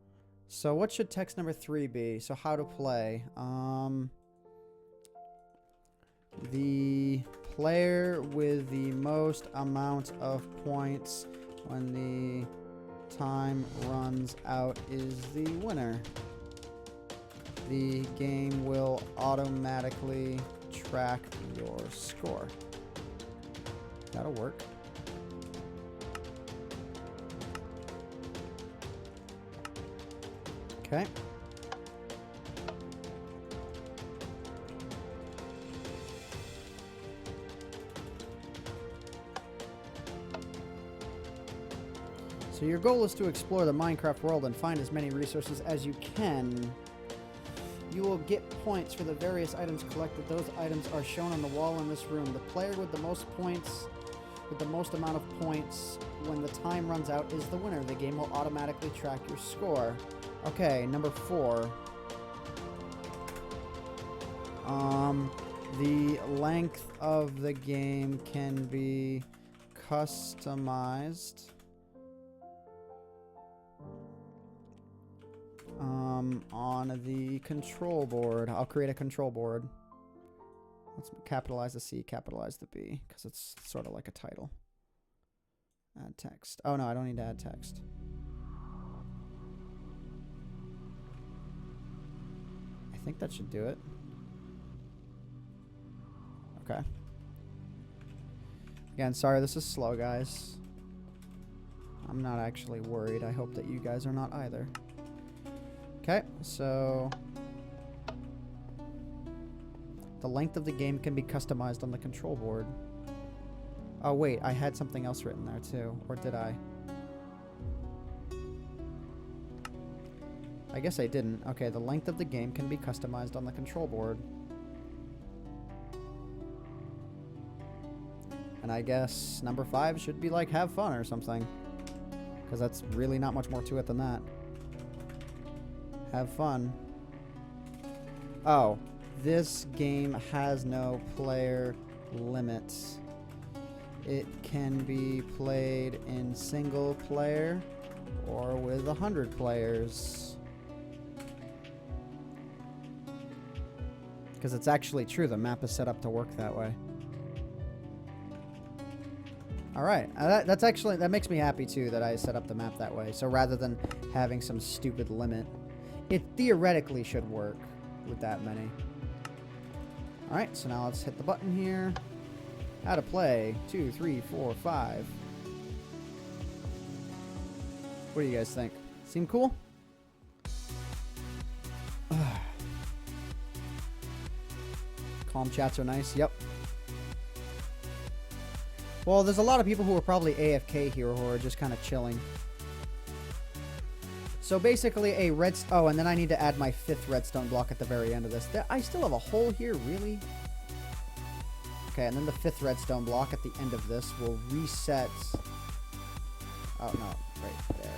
what should text number 3 be? So how to play. The player with the most amount of points when the time runs out is the winner. The game will automatically track your score. That'll work. Okay. So your goal is to explore the Minecraft world and find as many resources as you can. You will get points for the various items collected. Those items are shown on the wall in this room. The player with the most points, with the most amount of points when the time runs out is the winner. The game will automatically track your score. Okay, number 4. The length of the game can be customized. On the control board. I'll create a control board. Let's capitalize the C, capitalize the B, because it's sort of like a title. Add text. Oh no, I don't need to add text. I think that should do it. Okay. Again, sorry this is slow, guys. I'm not actually worried. I hope that you guys are not either. Okay, so the length of the game can be customized on the control board. Oh wait, I had something else written there too, or did I? I guess I didn't. Okay, the length of the game can be customized on the control board. And I guess number 5 should be like have fun or something, because that's really not much more to it than that. Have fun. Oh, this game has no player limits. It can be played in single player or with 100 players. Because it's actually true, the map is set up to work that way. Alright, that makes me happy too that I set up the map that way. So rather than having some stupid limit, it theoretically should work with that many. Alright, so now let's hit the button here. How to play. 2, 3, 4, 5. What do you guys think? Seem cool? Calm chats are nice. Yep. Well, there's a lot of people who are probably AFK here who are just kind of chilling. So basically a red... Oh, and then I need to add my 5th redstone block at the very end of this. I still have a hole here, really? Okay, and then the 5th redstone block at the end of this will reset... Oh, no. Right there.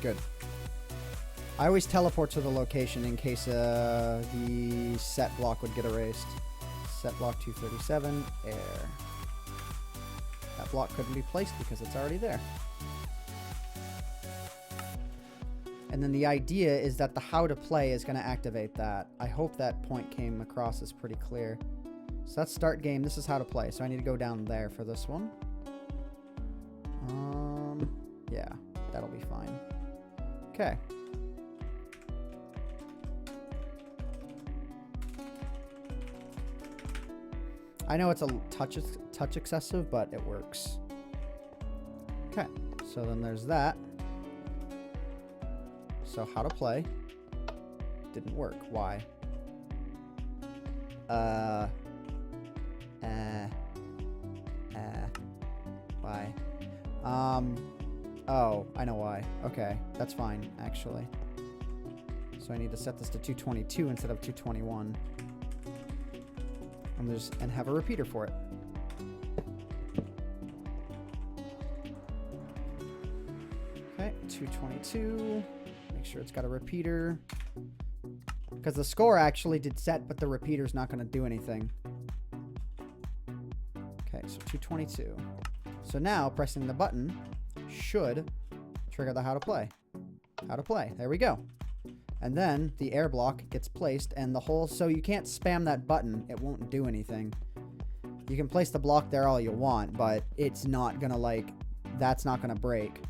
Good. I always teleport to the location in case the set block would get erased. Set block 237, air. That block couldn't be placed because it's already there. And then the idea is that the how to play is going to activate that. I hope that point came across as pretty clear. So that's start game. This is how to play. So I need to go down there for this one. Yeah, that'll be fine. Okay. I know it's a touch excessive, but it works. Okay, so then there's that. So how to play. Didn't work. Why? Why? Oh, I know why. Okay, that's fine, actually. So I need to set this to 222 instead of 221. And have a repeater for it. Okay, 222. Make sure it's got a repeater. Because the score actually did set, but the repeater's not going to do anything. Okay, so 222. So now, pressing the button should trigger the how to play. How to play. There we go. And then the air block gets placed and the whole... So you can't spam that button. It won't do anything. You can place the block there all you want, but it's not going to, like... That's not going to break.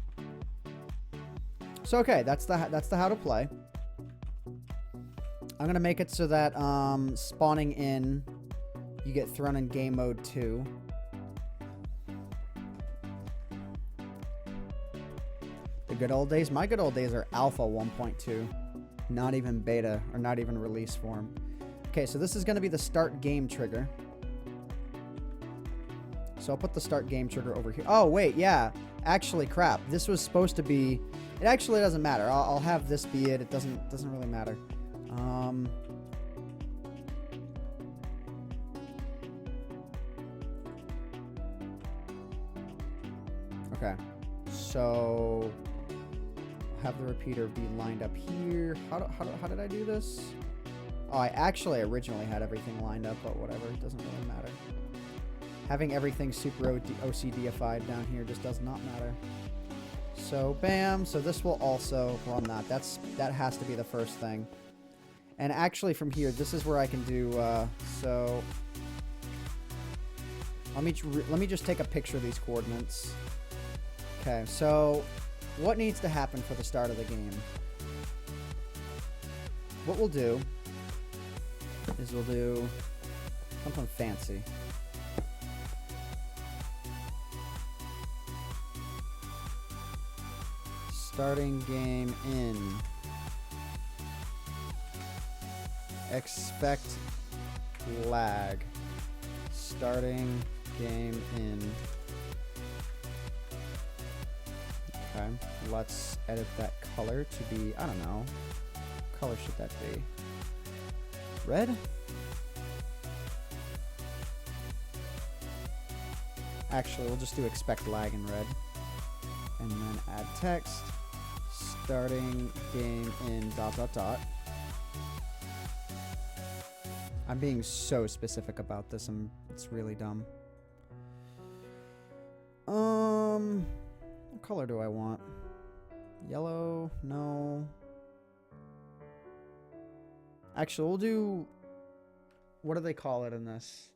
So, okay. That's the how to play. I'm going to make it so that spawning in, you get thrown in game mode 2. The good old days? My good old days are alpha 1.2. Not even beta, or not even release form. Okay, so this is going to be the start game trigger. So I'll put the start game trigger over here. Oh, wait, yeah. Actually, crap. This was supposed to be... It actually doesn't matter. I'll have this be it. It doesn't really matter. Okay. So... have the repeater be lined up here. How did I do this? Oh, I actually originally had everything lined up, but whatever. It doesn't really matter. Having everything super OCD-ified down here just does not matter. So, bam. So this will also run that. That has to be the first thing. And actually from here, this is where I can do, so... Let me just take a picture of these coordinates. Okay, so... What needs to happen for the start of the game? What we'll do is we'll do something fancy. Starting game in. Expect lag. Starting game in. Okay, let's edit that color to be, I don't know, what color should that be? Red? Actually, we'll just do expect lag in red. And then add text. Starting game in ... I'm being so specific about this. It's really dumb. What color do I want? Yellow? No. Actually, we'll do... What do they call it in this?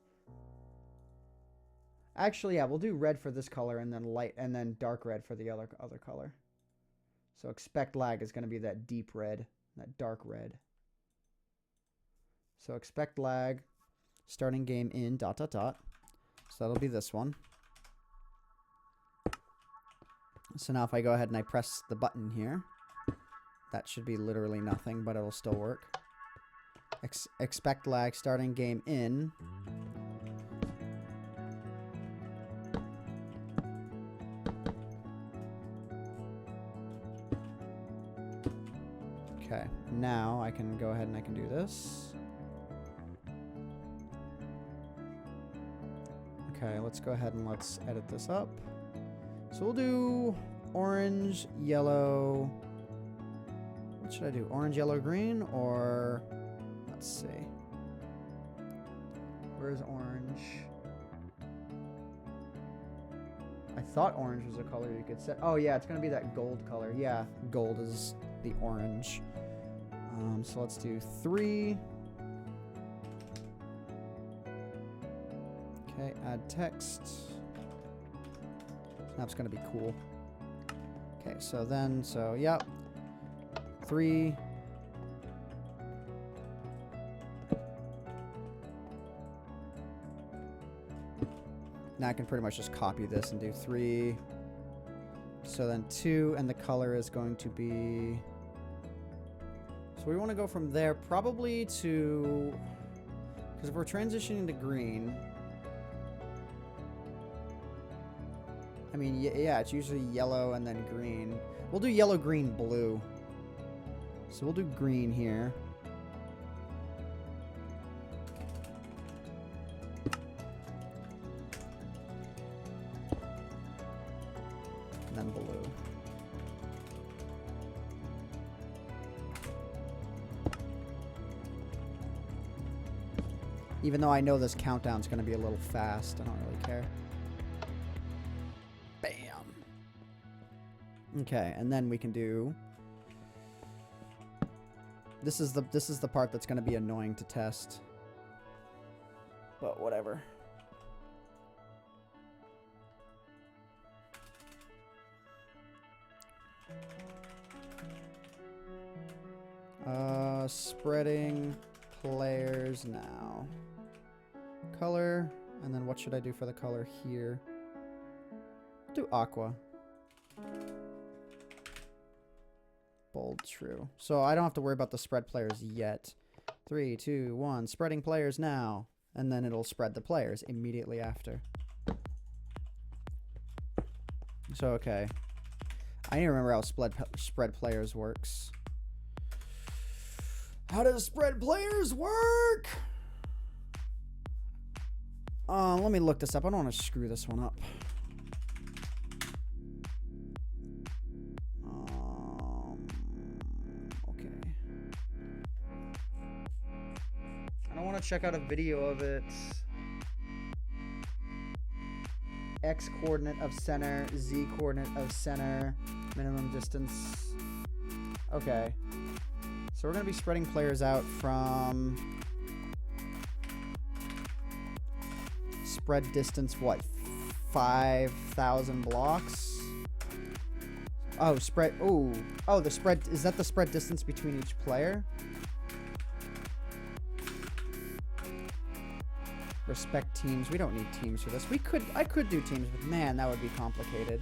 Actually, yeah, we'll do red for this color and then light and then dark red for the other color. So expect lag is going to be that deep red, that dark red. So expect lag, starting game in ... So that'll be this one. So now if I go ahead and I press the button here, that should be literally nothing, but it'll still work. Expect lag, starting game in. Okay, now I can go ahead and I can do this. Okay, let's go ahead and let's edit this up. So we'll do orange, yellow. What should I do? Orange, yellow, green, or let's see. Where's orange? I thought orange was a color you could set. Oh yeah, it's gonna be that gold color. Yeah, gold is the orange. So let's do 3. Okay, add text. That's gonna be cool. Okay, so then, yep. 3. Now I can pretty much just copy this and do 3. So then 2, and the color is going to be... So we want to go from there probably to... Because if we're transitioning to green... I mean, yeah, it's usually yellow and then green. We'll do yellow, green, blue. So we'll do green here. And then blue. Even though I know this countdown's going to be a little fast, I don't really care. Bam. Okay, and then we can do... This is the part that's going to be annoying to test. But whatever. Spreading players now. Color, and then what should I do for the color here? Do aqua. Bold, true. So I don't have to worry about the spread players yet. 3, 2, 1, spreading players now. And then it'll spread the players immediately after. So, okay. I need to remember how spread players works. How does spread players work? Let me look this up. I don't want to screw this one up. Okay. I don't want to check out a video of it. X coordinate of center, Z coordinate of center, minimum distance. Okay. So we're going to be spreading players out from spread distance, what, 5,000 blocks? Oh, spread, oh, the spread, is that the spread distance between each player? Respect teams. We don't need teams for this. I could do teams, but man, that would be complicated.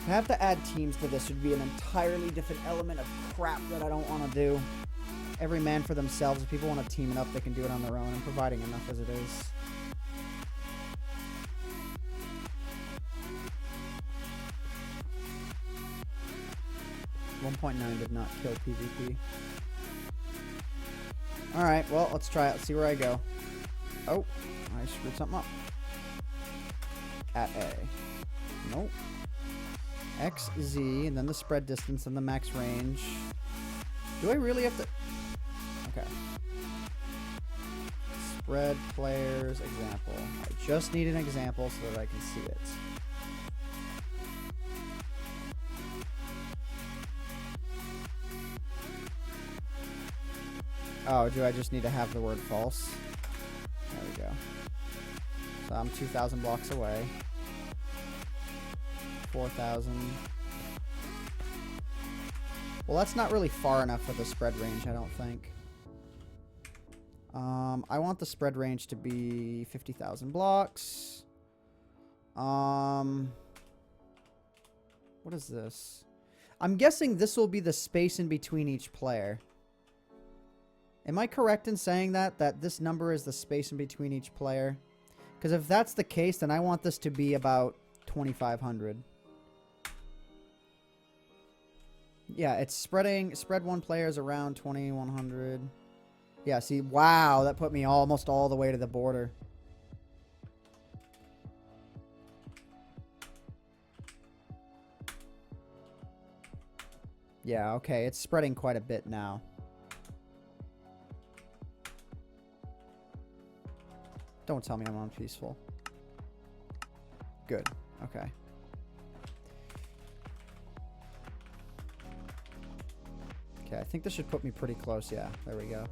To have to add teams to this would be an entirely different element of crap that I don't want to do. Every man for themselves. If people want to team it up, they can do it on their own. I'm providing enough as it is. .9 did not kill PvP. Alright, well, let's try it. Let's see where I go. Oh, I screwed something up. at A. Nope. X, Z, and then the spread distance and the max range. Do I really have to... Okay. Spread players example. I just need an example so that I can see it. Oh, do I just need to have the word false? There we go. So I'm 2,000 blocks away. 4,000. Well, that's not really far enough for the spread range, I don't think. I want the spread range to be 50,000 blocks. What is this? I'm guessing this will be the space in between each player. Am I correct in saying that this number is the space in between each player? Because if that's the case, then I want this to be about 2,500. Yeah, it's spread one players around 2,100. Yeah, see, wow, that put me almost all the way to the border. Yeah, okay, it's spreading quite a bit now. Don't tell me I'm unpeaceful. Good. Okay. Okay, I think this should put me pretty close. Yeah, there we go.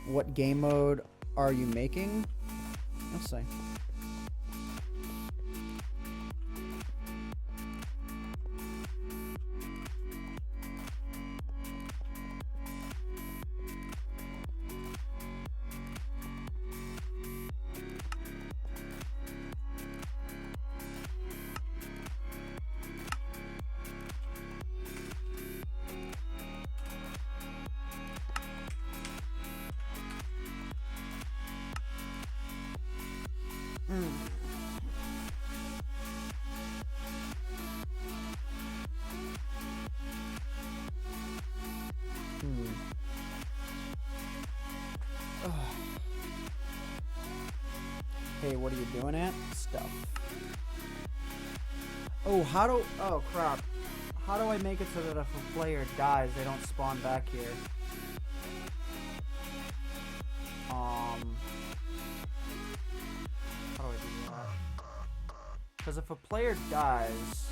What game mode are you making? Let's see. Hey, what are you doing at? Stuff. Oh, oh crap. How do I make it so that if a player dies, they don't spawn back here? How do I do that? Because if a player dies...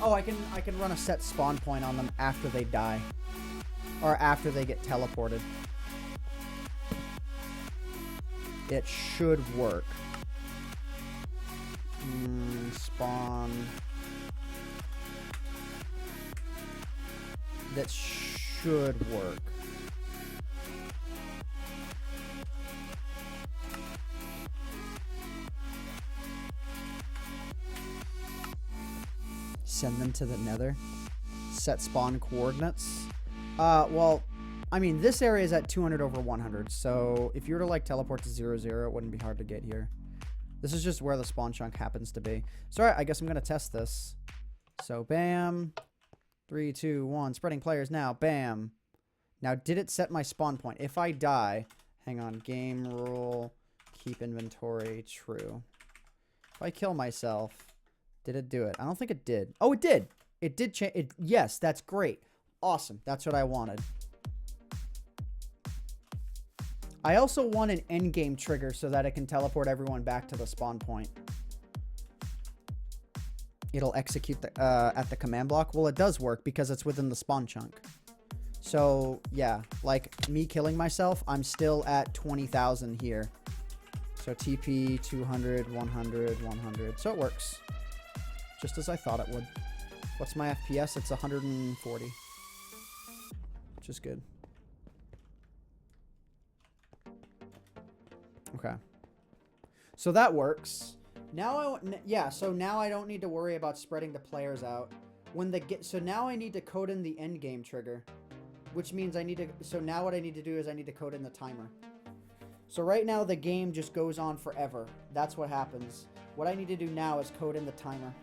Oh, I can run a set spawn point on them after they die. Or after they get teleported. It should work. Spawn. That should work. Send them to the nether. Set spawn coordinates. Well, I mean, this area is at 200 over 100, so if you were to, like, teleport to 0, 0, it wouldn't be hard to get here. This is just where the spawn chunk happens to be. So, alright, I guess I'm going to test this. So, bam. 3, 2, 1. Spreading players now. Bam. Now, did it set my spawn point? If I die... Hang on. Game rule. Keep inventory true. If I kill myself... Did it do it? I don't think it did. Oh, it did! It did change... Yes, that's great. Awesome. That's what I wanted. I also want an endgame trigger so that it can teleport everyone back to the spawn point. It'll execute the, at the command block. Well, it does work because it's within the spawn chunk. So, yeah. Like, me killing myself, I'm still at 20,000 here. So, TP, 200, 100, 100. So, it works. Just as I thought it would. What's my FPS? It's 140. Which is good. Okay. So that works. Now so now I don't need to worry about spreading the players out. So now I need to code in the end game trigger, which means so now what I need to do is I need to code in the timer. So right now the game just goes on forever. That's what happens. What I need to do now is code in the timer.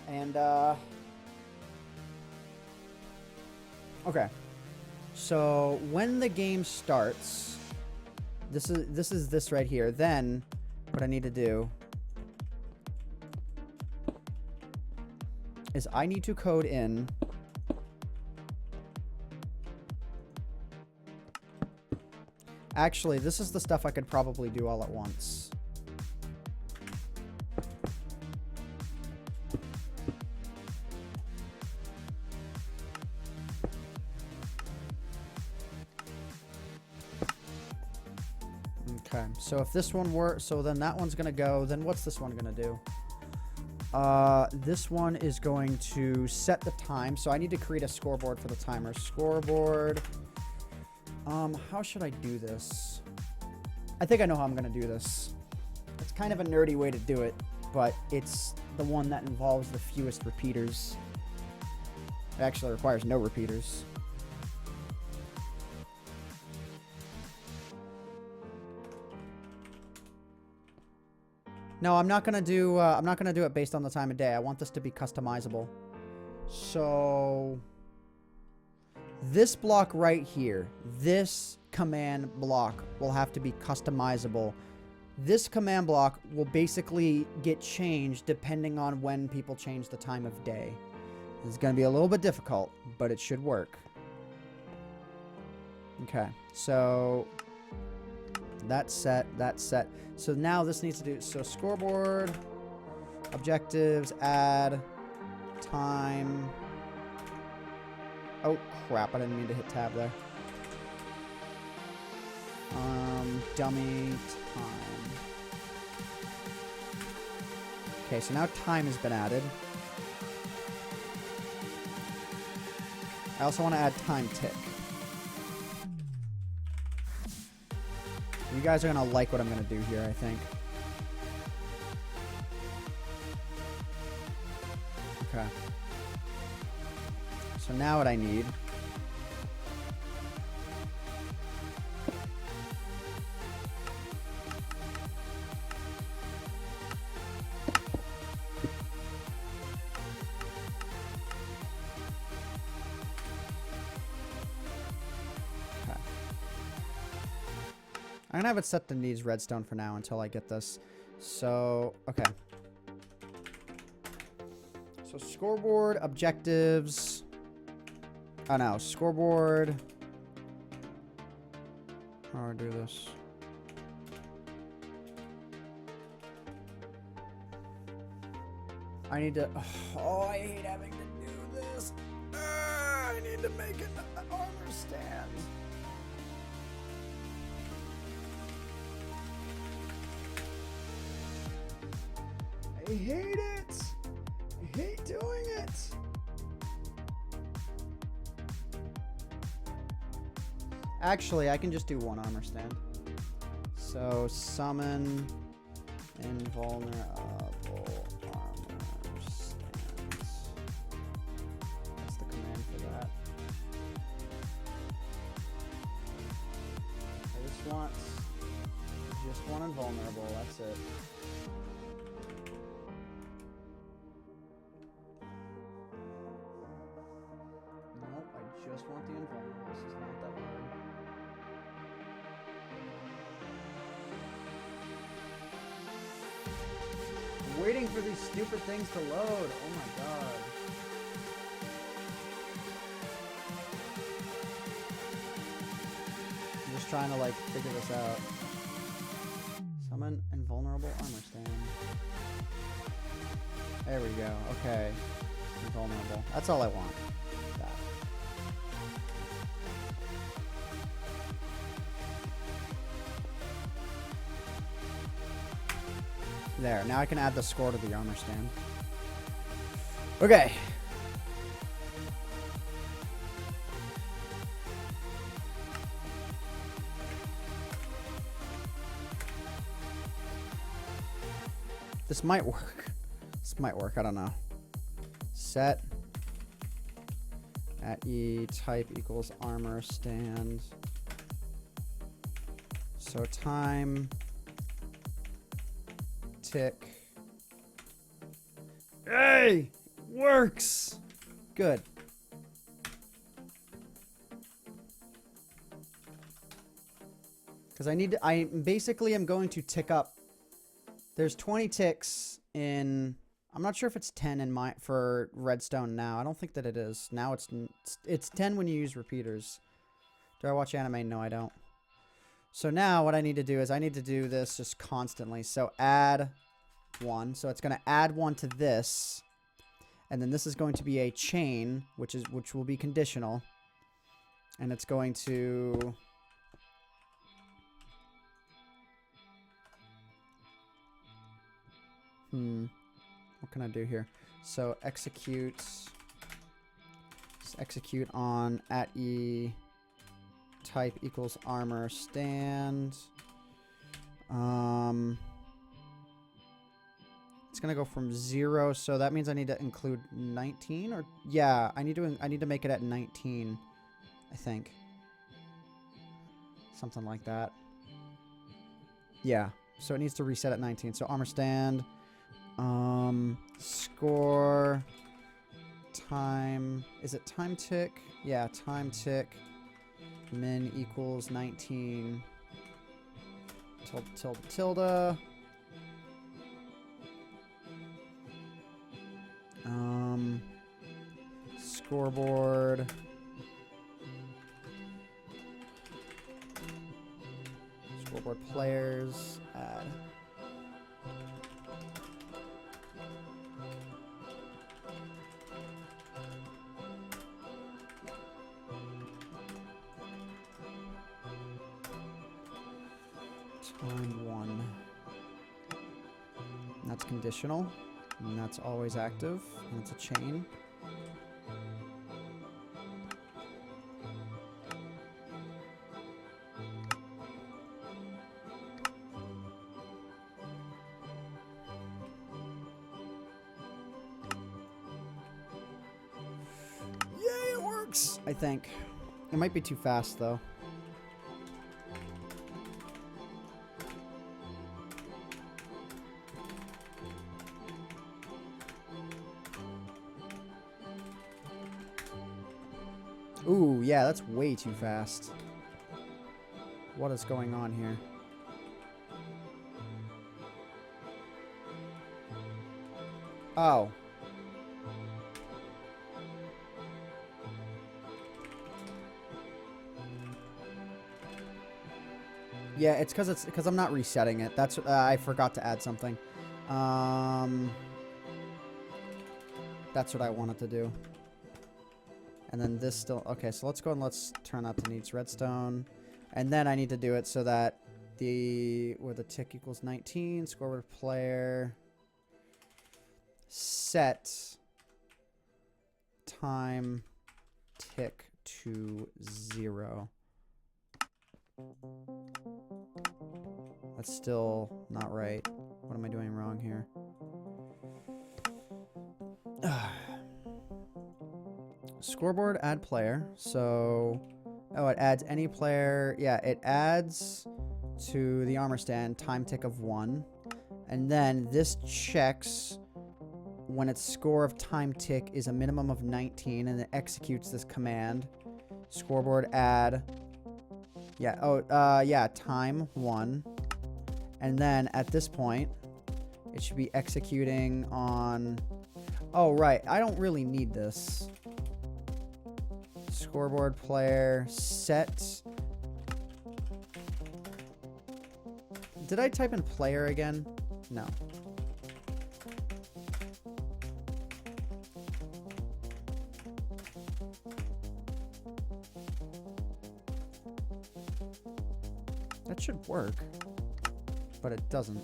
And okay. So when the game starts, This is this right here. Then what I need to do is I need to code in actually, this is the stuff I could probably do all at once. Okay, so if this one were, so then that one's gonna go, then what's this one gonna do? This one is going to set the time, so I need to create a scoreboard for the timer. Scoreboard, how should I do this? I think I know how I'm gonna do this. It's kind of a nerdy way to do it, but it's the one that involves the fewest repeaters. It actually requires no repeaters. No, I'm not gonna do it based on the time of day. I want this to be customizable. So this block right here, this command block will have to be customizable. This command block will basically get changed depending on when people change the time of day. It's gonna be a little bit difficult, but it should work. Okay, so that's set, that's set. So now this needs to do, so scoreboard, objectives, add, time. Oh crap, I didn't mean to hit tab there. Dummy time. Okay, so now time has been added. I also want to add time tick. You guys are going to like what I'm going to do here, I think. Okay. So now what I need... I'm gonna have it set to needs redstone for now until I get this. So, okay. So scoreboard, objectives. Oh no, scoreboard. How do I do this? I need to, oh, I hate having to do this. I need to make an armor stand. I hate it! I hate doing it! Actually, I can just do one armor stand. So, summon invulnerable armor stands. That's the command for that. I just want invulnerable, that's it. Just want the invulnerable. This is not that hard. I'm waiting for these stupid things to load. Oh my god. I'm just trying to like figure this out. Summon invulnerable armor stand. There we go. Okay. Invulnerable. That's all I want. There, now I can add the score to the armor stand. Okay. This might work. This might work, I don't know. Set at E type equals armor stand. So time tick. Hey! Works! Good. Because I basically am going to tick up. There's 20 ticks in, I'm not sure if it's 10 in for redstone now. I don't think that it is. Now it's 10 when you use repeaters. Do I watch anime? No, I don't. So now what I need to do is I need to do this just constantly. So add 1. So it's going to add 1 to this. And then this is going to be a chain, which will be conditional. And it's going to... What can I do here? So execute on @e type equals armor stand. It's gonna go from 0, so that means I need to include 19, or yeah, I need to make it at 19, I think. Something like that. Yeah, so it needs to reset at 19. So armor stand, score, time, is it time tick? Yeah, time tick, min equals 19, tilde. Scoreboard. Scoreboard players. Add. Time 1. And that's conditional. And that's always active. And it's a chain. Yay, it works! I think. It might be too fast, though. Ooh, yeah, that's way too fast. What is going on here? Oh. Yeah, it's because I'm not resetting it. That's I forgot to add something. That's what I wanted to do. And then this still... Okay, so let's go and let's turn out the needs redstone. And then I need to do it so that where the tick equals 19, scoreboard player, set time tick to 0. That's still not right. What am I doing wrong here? Scoreboard add player. So, oh, it adds any player. Yeah, it adds to the armor stand time tick of 1. And then this checks when its score of time tick is a minimum of 19, and it executes this command. Scoreboard add. Yeah, yeah, time 1. And then at this point, it should be executing on... Oh, right. I don't really need this. Scoreboard player set. Did I type in player again? No. That should work, but it doesn't.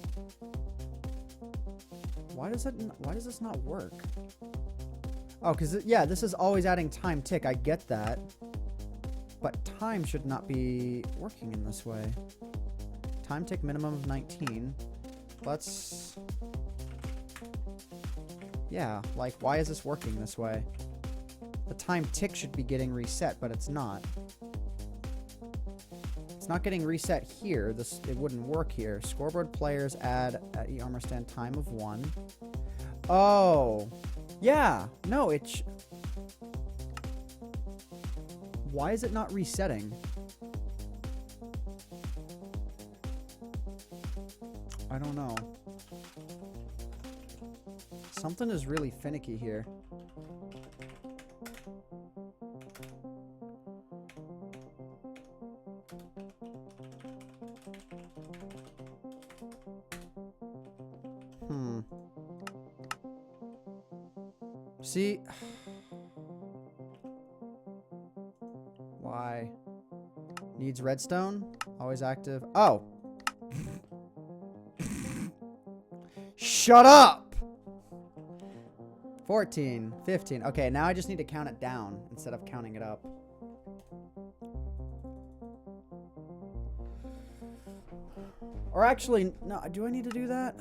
Why does this not work? Oh, because, yeah, this is always adding time tick. I get that. But time should not be working in this way. Time tick minimum of 19. Let's... Yeah, like, why is this working this way? The time tick should be getting reset, but it's not. It's not getting reset here. It wouldn't work here. Scoreboard players add at E armor stand time of 1. Oh... Yeah, no, why is it not resetting? I don't know. Something is really finicky here. See? Why? Needs redstone? Always active. Oh! Shut up! 14, 15. Okay, now I just need to count it down instead of counting it up. Or actually, no, do I need to do that?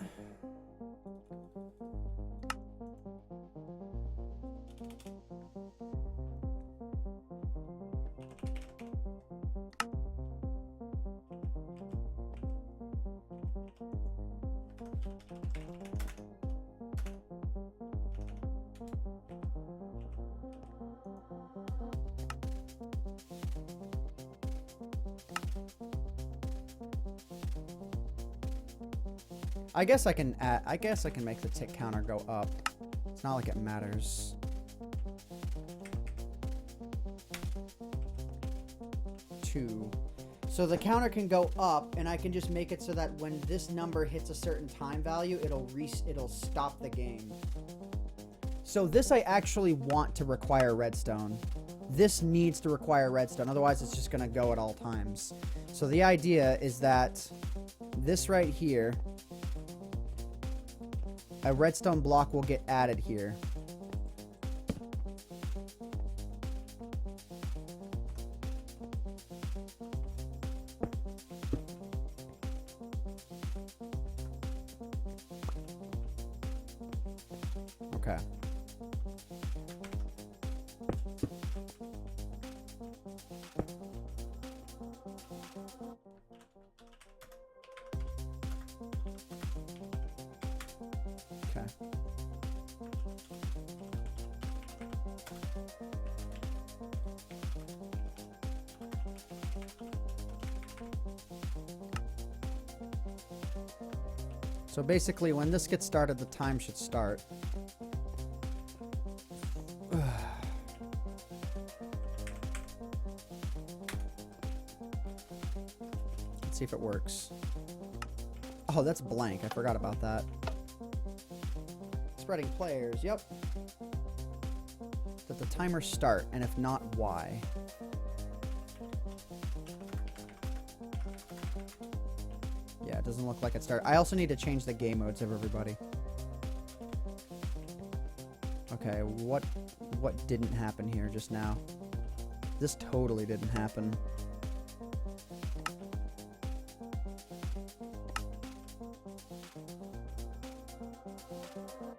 I guess I can add, I guess I can make the tick counter go up. It's not like it matters. Two. So the counter can go up, and I can just make it so that when this number hits a certain time value, it'll stop the game. So this I actually want to require redstone. This needs to require redstone, otherwise it's just gonna go at all times. So the idea is that this right here, a redstone block will get added here. Okay. Okay. So basically, when this gets started, the time should start. Let's see if it works. Oh, that's blank. I forgot about that. Spreading players. Yep. Did the timer start? And if not, why? Yeah, it doesn't look like it started. I also need to change the game modes of everybody. Okay, what didn't happen here just now? This totally didn't happen.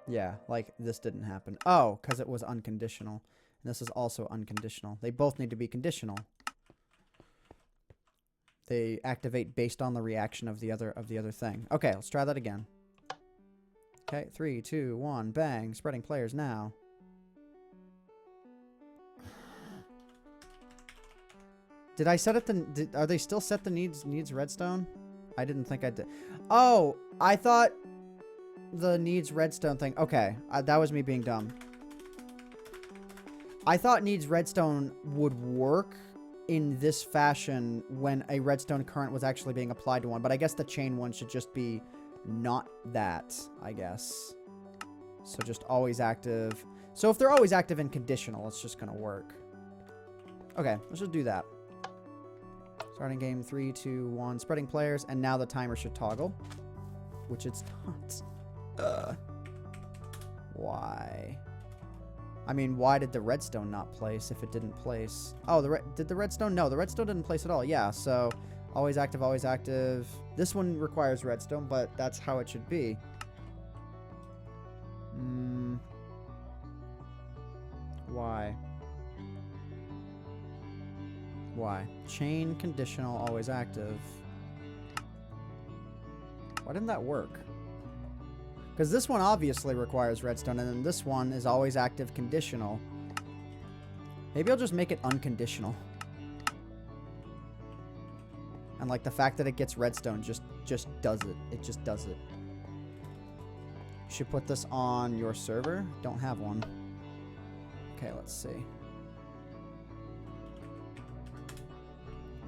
Yeah, like this didn't happen. Oh, because it was unconditional. And this is also unconditional. They both need to be conditional. They activate based on the reaction of the other thing. Okay, let's try that again. Okay, 3, 2, 1, bang. Spreading players now. Did I set it to... are they still set the needs redstone? I didn't think I did. Oh, I thought the needs redstone thing... Okay, that was me being dumb. I thought needs redstone would work in this fashion when a redstone current was actually being applied to one. But I guess the chain one should just be not that, I guess. So just always active. So if they're always active and conditional, it's just going to work. Okay, let's just do that. Starting game 3, 2, 1. Spreading players. And now the timer should toggle. Which it's not. Why? I mean, why did the redstone not place if it didn't place? Oh, did the redstone? No, the redstone didn't place at all. Yeah, so always active, always active. This one requires redstone, but that's how it should be. Why? Why? Chain conditional, always active. Why didn't that work? Because this one obviously requires redstone, and then this one is always active conditional. Maybe I'll just make it unconditional. And like the fact that it gets redstone just does it. It just does it. You should put this on your server. Don't have one. Okay, let's see.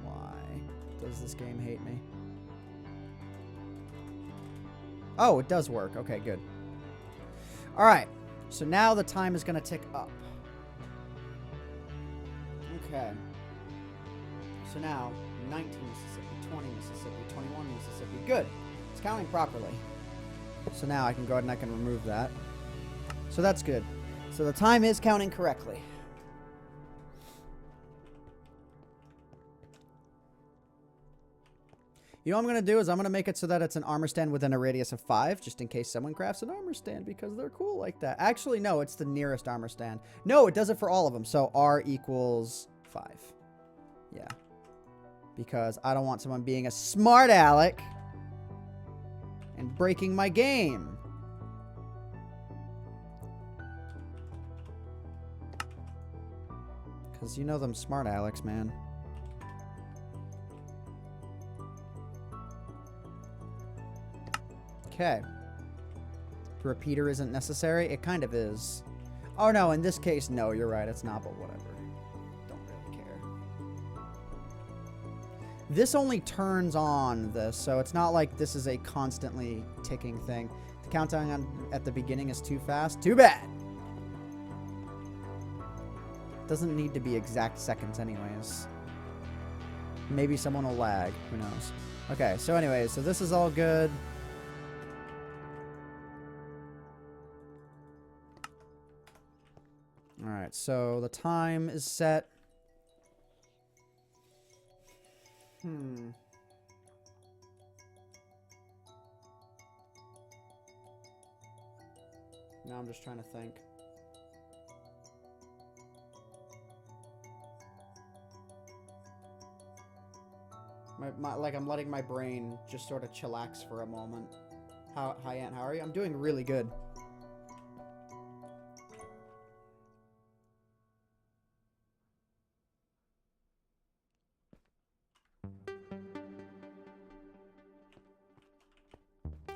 Why does this game hate me? Oh, it does work. Okay, good. All right. So now the time is going to tick up. Okay. So now 19 Mississippi, 20 Mississippi, 21 Mississippi. Good. It's counting properly. So now I can go ahead and I can remove that. So that's good. So the time is counting correctly. You know what I'm going to do is I'm going to make it so that it's an armor stand within a radius of 5, just in case someone crafts an armor stand, because they're cool like that. Actually, no, it's the nearest armor stand. No, it does it for all of them. So R equals 5. Yeah. Because I don't want someone being a smart aleck and breaking my game. Because you know them smart alecks, man. Okay. The repeater isn't necessary. It kind of is. Oh, no. In this case, no. You're right. It's not, but whatever. Don't really care. This only turns on this, so it's not like this is a constantly ticking thing. The countdown at the beginning is too fast. Too bad. Doesn't need to be exact seconds anyways. Maybe someone will lag. Who knows? Okay, so anyways, so this is all good. Alright, so the time is set. Now I'm just trying to think. Like I'm letting my brain just sort of chillax for a moment. Hi, Aunt. How are you? I'm doing really good.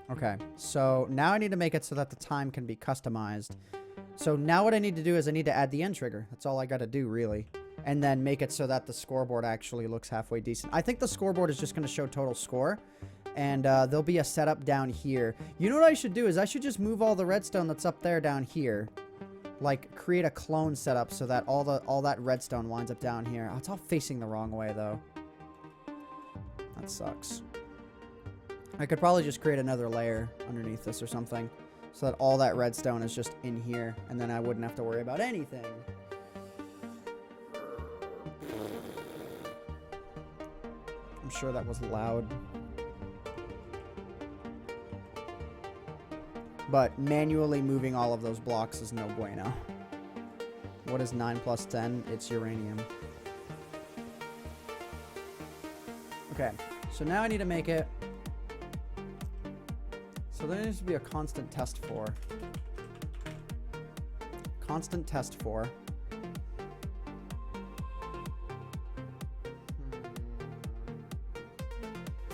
Okay, so now I need to make it so that the time can be customized. So now what I need to do is I need to add the end trigger. That's all I got to do, really. And then make it so that the scoreboard actually looks halfway decent. I think the scoreboard is just going to show total score. And there'll be a setup down here. You know what I should do is I should just move all the redstone that's up there down here. Like, create a clone setup so that all that redstone winds up down here. Oh, it's all facing the wrong way, though. That sucks. I could probably just create another layer underneath this or something. So that all that redstone is just in here. And then I wouldn't have to worry about anything. I'm sure that was loud. But manually moving all of those blocks is no bueno. What is 9 plus 10? It's uranium. Okay, so now I need to make it so there needs to be a constant test for. Constant test for.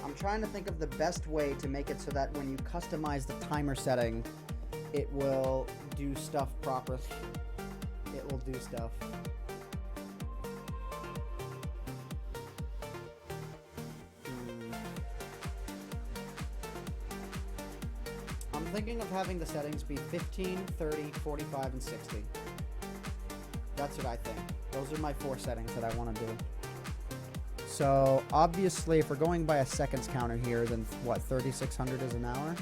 I'm trying to think of the best way to make it so that when you customize the timer setting, it will do stuff properly. It will do stuff. I'm thinking of having the settings be 15, 30, 45, and 60. That's what I think. Those are my 4 settings that I want to do. So, obviously, if we're going by a seconds counter here, then what, 3,600 is an hour?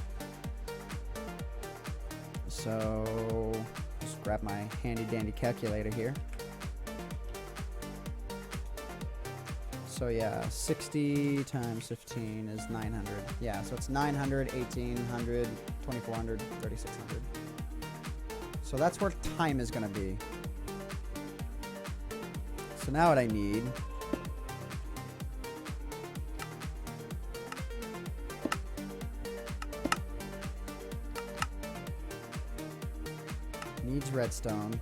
So, just grab my handy-dandy calculator here. So, yeah, 60 times 15 is 900. Yeah, so it's 900, 1,800, 2,400, 3,600. So that's where time is going to be. So now what I need... needs redstone.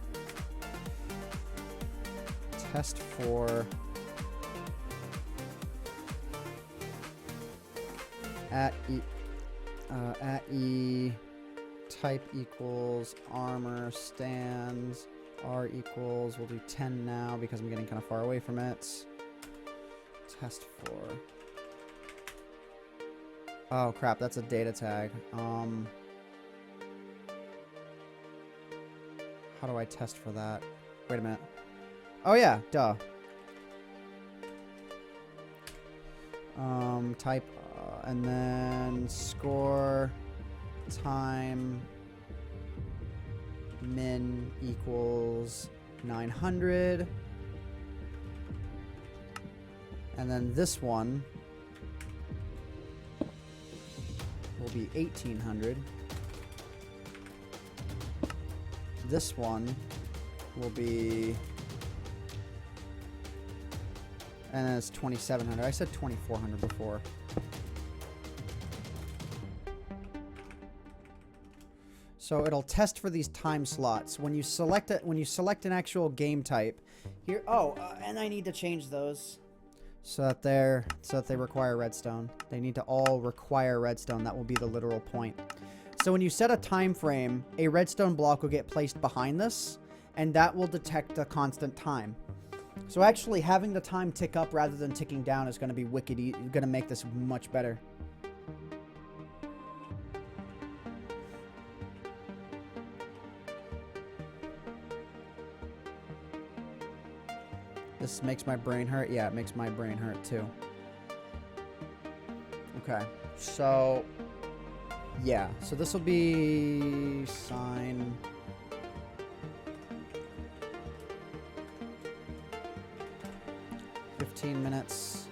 Test for at E type equals armor stands R equals, we'll do 10 now because I'm getting kind of far away from it. Test for. Oh crap, that's a data tag. How do I test for that? Wait a minute. Oh yeah, duh. Type and then score time min equals 900. And then this one will be 1800. This one will be, and then it's 2700. I said 2400 before. So it'll test for these time slots. When you select it, when you select an actual game type, here. Oh, and I need to change those so that they require redstone. They need to all require redstone. That will be the literal point. So when you set a time frame, a redstone block will get placed behind this, and that will detect a constant time. So actually having the time tick up rather than ticking down is going to be wicked. Going to make this much better. This makes my brain hurt. Yeah, it makes my brain hurt too. Okay, so yeah, so this will be sine 15 minutes,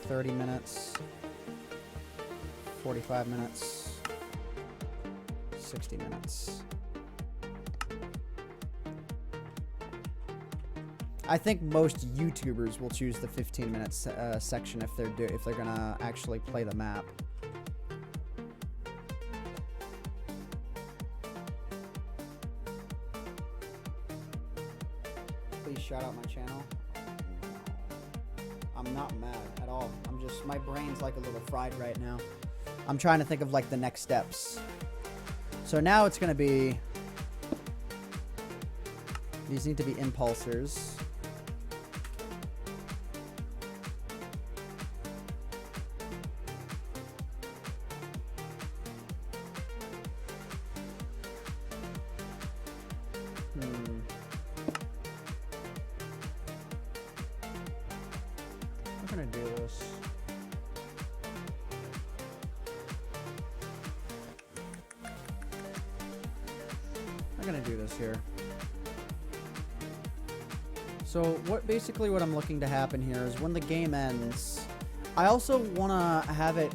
30 minutes, 45 minutes, 60 minutes. I think most YouTubers will choose the 15 minutes section if they're gonna actually play the map. Please shout out my channel. I'm not mad at all. I'm just, my brain's like a little fried right now. I'm trying to think of like the next steps. So now it's gonna be, these need to be impulsors. I'm gonna do this. I'm gonna do this here. So basically what I'm looking to happen here is when the game ends, I also want to have it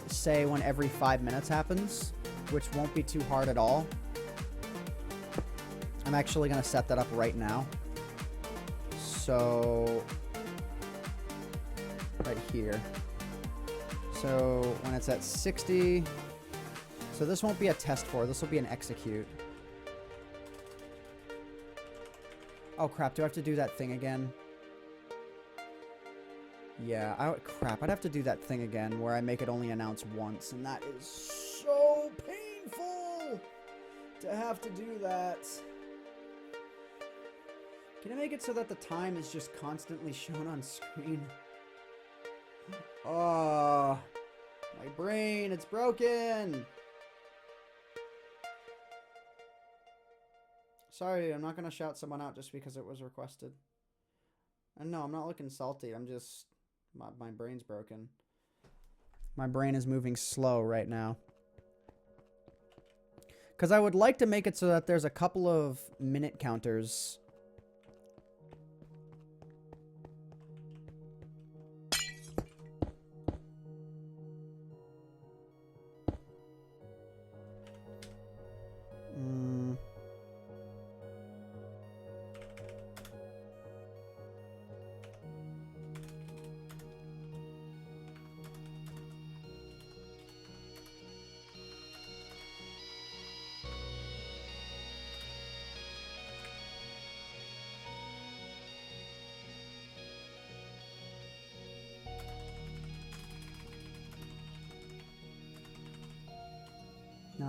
say when every 5 minutes happens, which won't be too hard at all. I'm actually going to set that up right now. So right here. So when it's at 60, so this won't be a test for, this will be an execute. Oh crap, do I have to do that thing again? Yeah, crap, I'd have to do that thing again where I make it only announce once, and that is so painful to have to do that. Can I make it so that the time is just constantly shown on screen? Oh, my brain, it's broken! Sorry, I'm not going to shout someone out just because it was requested. And no, I'm not looking salty. I'm just... My brain's broken. My brain is moving slow right now. Because I would like to make it so that there's a couple of minute counters.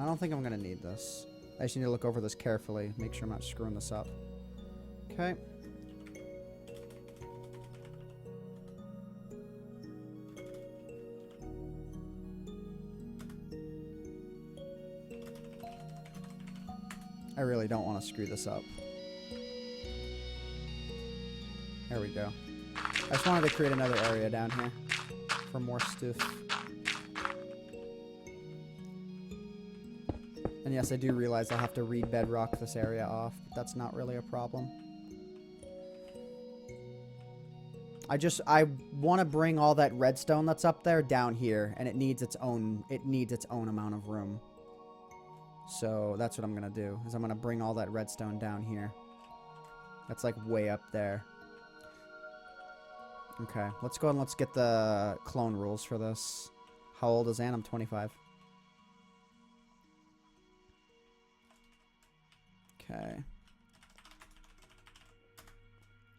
don't think I'm going to need this. I just need to look over this carefully. Make sure I'm not screwing this up. Okay. I really don't want to screw this up. There we go. I just wanted to create another area down here for more stuff. And yes, I do realize I'll have to re-bedrock this area off, but that's not really a problem. I want to bring all that redstone that's up there down here, and it needs its own amount of room. So that's what I'm going to do, is I'm going to bring all that redstone down here. That's like way up there. Okay, let's go and let's get the clone rules for this. How old is Ann? I'm 25. Okay.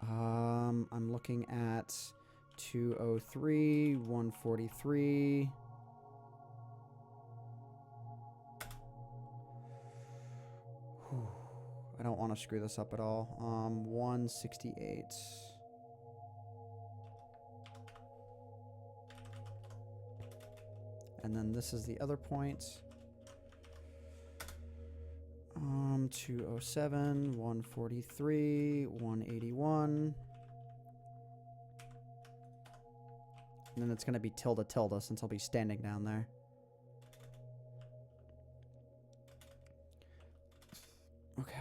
I'm looking at 203, 143. I don't want to screw this up at all. 168. And then this is the other point. 207, 143, 181. And then it's going to be tilde tilde since I'll be standing down there. Okay.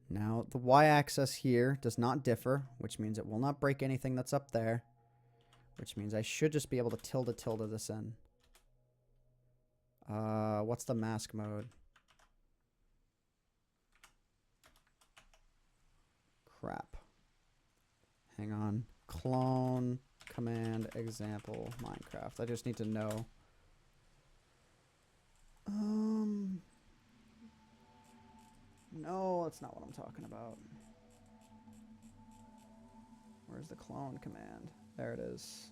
Now, the y-axis here does not differ, which means it will not break anything that's up there. Which means I should just be able to tilde tilde this in. What's the mask mode? Crap. Hang on. Clone, command, example, Minecraft. I just need to know. No, that's not what I'm talking about. Where's the clone command? There it is.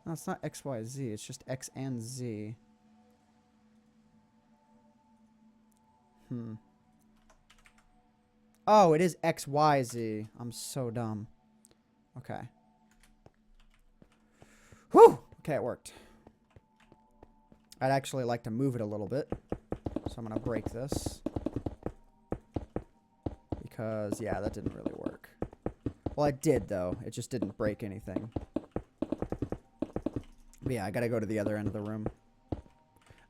No, it's not X, Y, Z. It's just X and Z. Oh, it is X, Y, Z. I'm so dumb. Okay. Whew! Okay, it worked. I'd actually like to move it a little bit. So I'm going to break this. Because, yeah, that didn't really work. Well, it did, though. It just didn't break anything. But yeah, I got to go to the other end of the room.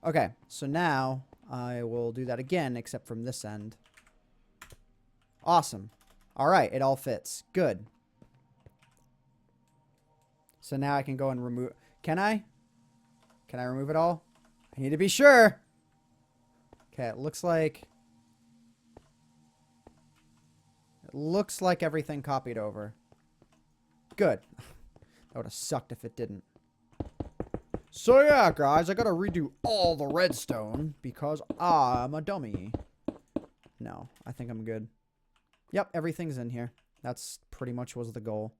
Okay, so now I will do that again, except from this end. Awesome. All right, it all fits. Good. So now I can go and remove... Can I? Can I remove it all? I need to be sure. Okay, it looks like... It looks like everything copied over. Good. That would have sucked if it didn't. So yeah, guys, I gotta redo all the redstone because I'm a dummy. No, I think I'm good. Yep, everything's in here. That's pretty much was the goal.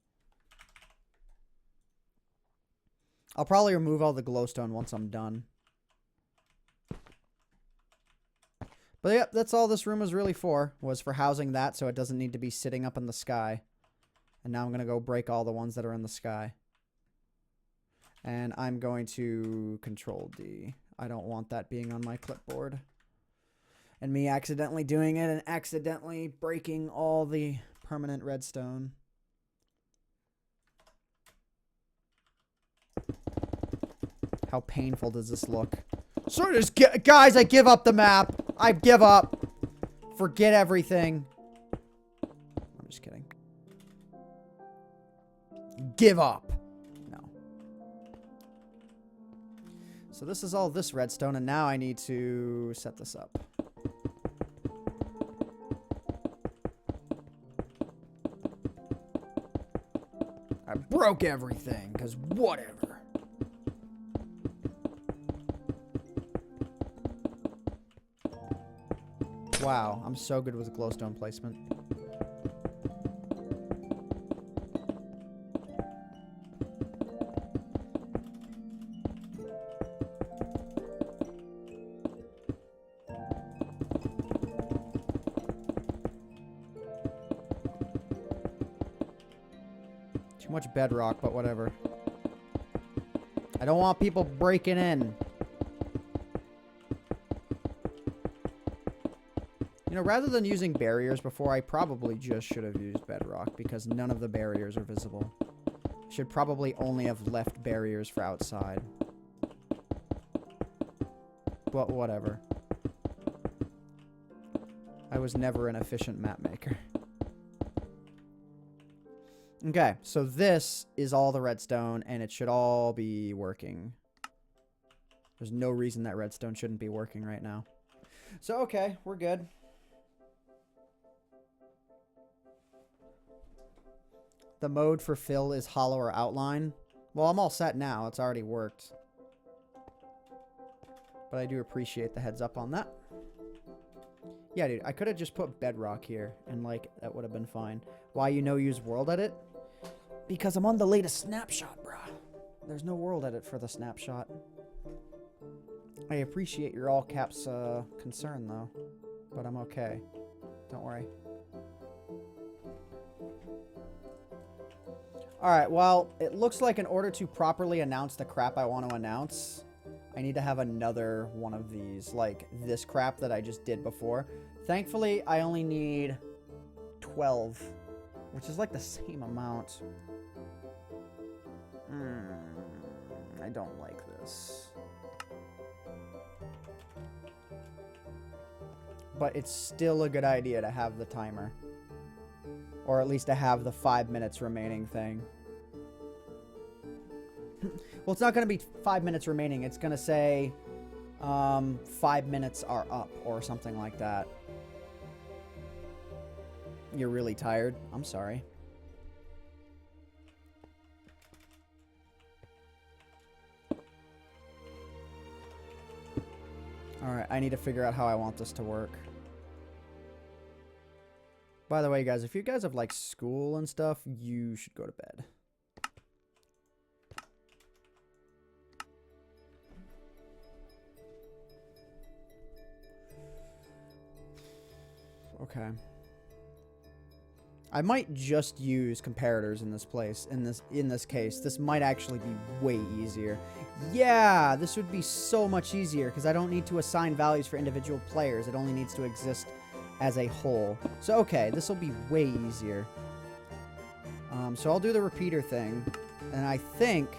I'll probably remove all the glowstone once I'm done. But yep, that's all this room was really for. Was for housing that so it doesn't need to be sitting up in the sky. And now I'm going to go break all the ones that are in the sky. And I'm going to Control D. I don't want that being on my clipboard. And me accidentally doing it and accidentally breaking all the permanent redstone. How painful does this look? So just guys, I give up the map. I give up. Forget everything. I'm just kidding. Give up. No. So this is all this redstone, and now I need to set this up. I broke everything, because whatever. Wow, I'm so good with glowstone placement. Too much bedrock, but whatever. I don't want people breaking in. You know, rather than using barriers before, I probably just should have used bedrock because none of the barriers are visible. Should probably only have left barriers for outside. But whatever. I was never an efficient map maker. Okay, so this is all the redstone, and it should all be working. There's no reason that redstone shouldn't be working right now. So, okay, we're good. The mode for fill is hollow or outline. Well, I'm all set now. It's already worked. But I do appreciate the heads up on that. Yeah, dude, I could have just put bedrock here, and, like, that would have been fine. Why use world edit? Because I'm on the latest snapshot, bruh. There's no world edit for the snapshot. I appreciate your all caps concern, though. But I'm okay. Don't worry. Alright, well, it looks like in order to properly announce the crap I want to announce, I need to have another one of these, like this crap that I just did before. Thankfully, I only need 12, which is like the same amount. I don't like this. But it's still a good idea to have the timer. Or at least to have the 5 minutes remaining thing. Well, it's not going to be 5 minutes remaining. It's going to say 5 minutes are up or something like that. You're really tired? I'm sorry. Alright, I need to figure out how I want this to work. By the way, guys, if you guys have, like, school and stuff, you should go to bed. Okay. I might just use comparators in this place. In this case, this might actually be way easier. Yeah, this would be so much easier because I don't need to assign values for individual players. It only needs to exist as a whole. So, okay, this will be way easier. So I'll do the repeater thing. And I think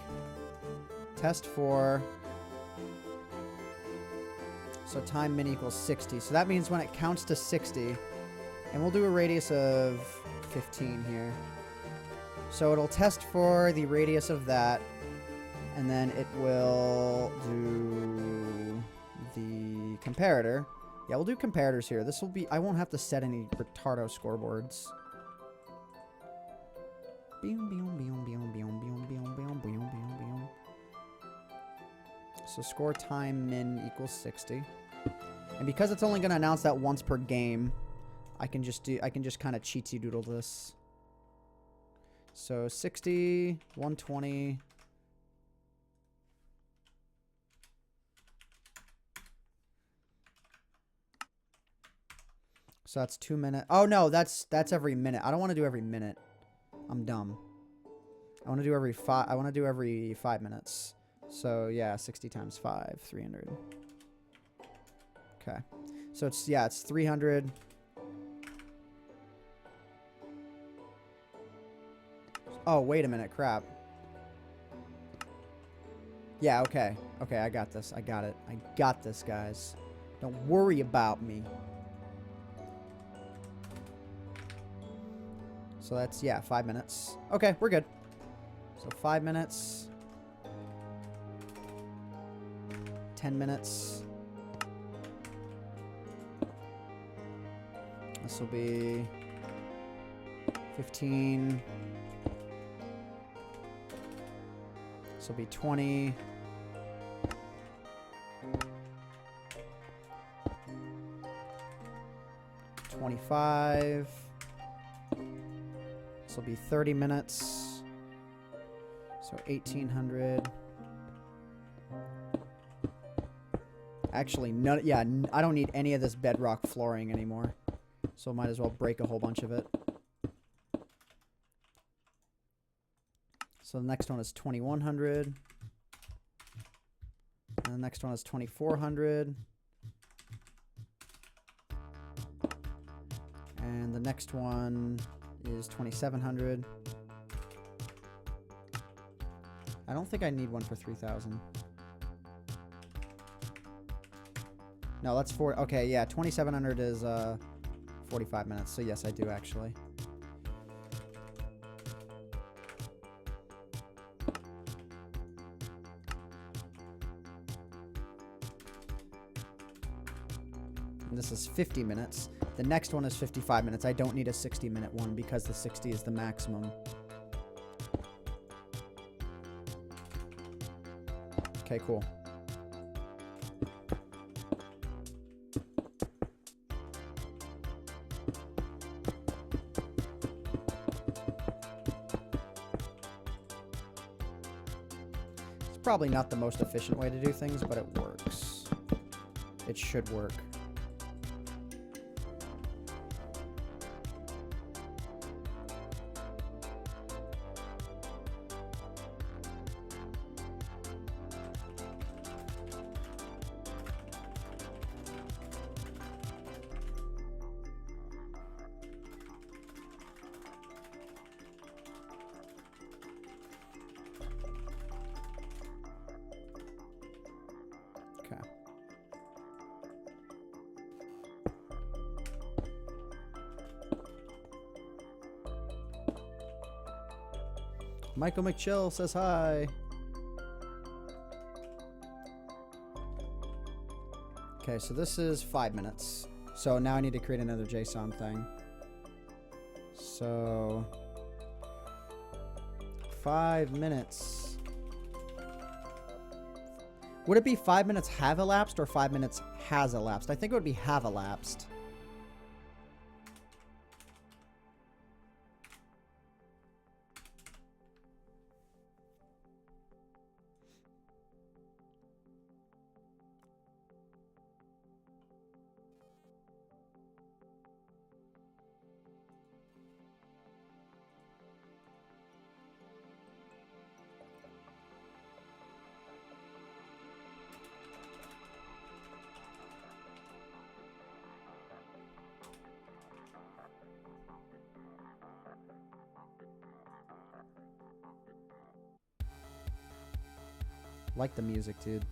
test for... So time min equals 60. So that means when it counts to 60, and we'll do a radius of 15 here. So it'll test for the radius of that, and then it will do the comparator. Yeah, we'll do comparators here. This will be... I won't have to set any retardo scoreboards. So score time min equals 60. And because it's only going to announce that once per game, I can just kind of cheatsy doodle this. So 60, 120. So that's 2 minutes. Oh no, that's every minute. I don't want to do every minute. I'm dumb. I want to do every 5 minutes. So yeah, 60 times 5, 300. Okay. So it's 300. Oh, wait a minute, crap. Yeah, okay. Okay, I got this. I got it. I got this, guys. Don't worry about me. So that's, yeah, 5 minutes. Okay, we're good. So 5 minutes. 10 minutes. This will be 15. This will be 20. $25. This will be 30 minutes. So 1,800. Actually, none. Yeah, I don't need any of this bedrock flooring anymore. So might as well break a whole bunch of it. So the next one is 2100. And the next one is 2400. And the next one is 2700. I don't think I need one for 3000. No, that's 4. Okay, yeah, 2700 is 45 minutes. So yes, I do actually. And this is 50 minutes. The next one is 55 minutes. I don't need a 60-minute one because the 60 is the maximum. Okay, cool. It's probably not the most efficient way to do things, but it works. It should work. Okay. Michael McChill says hi. Okay, so this is 5 minutes. So now I need to create another JSON thing. So 5 minutes. Would it be 5 minutes have elapsed or 5 minutes has elapsed? I think it would be have elapsed. Like the music, dude.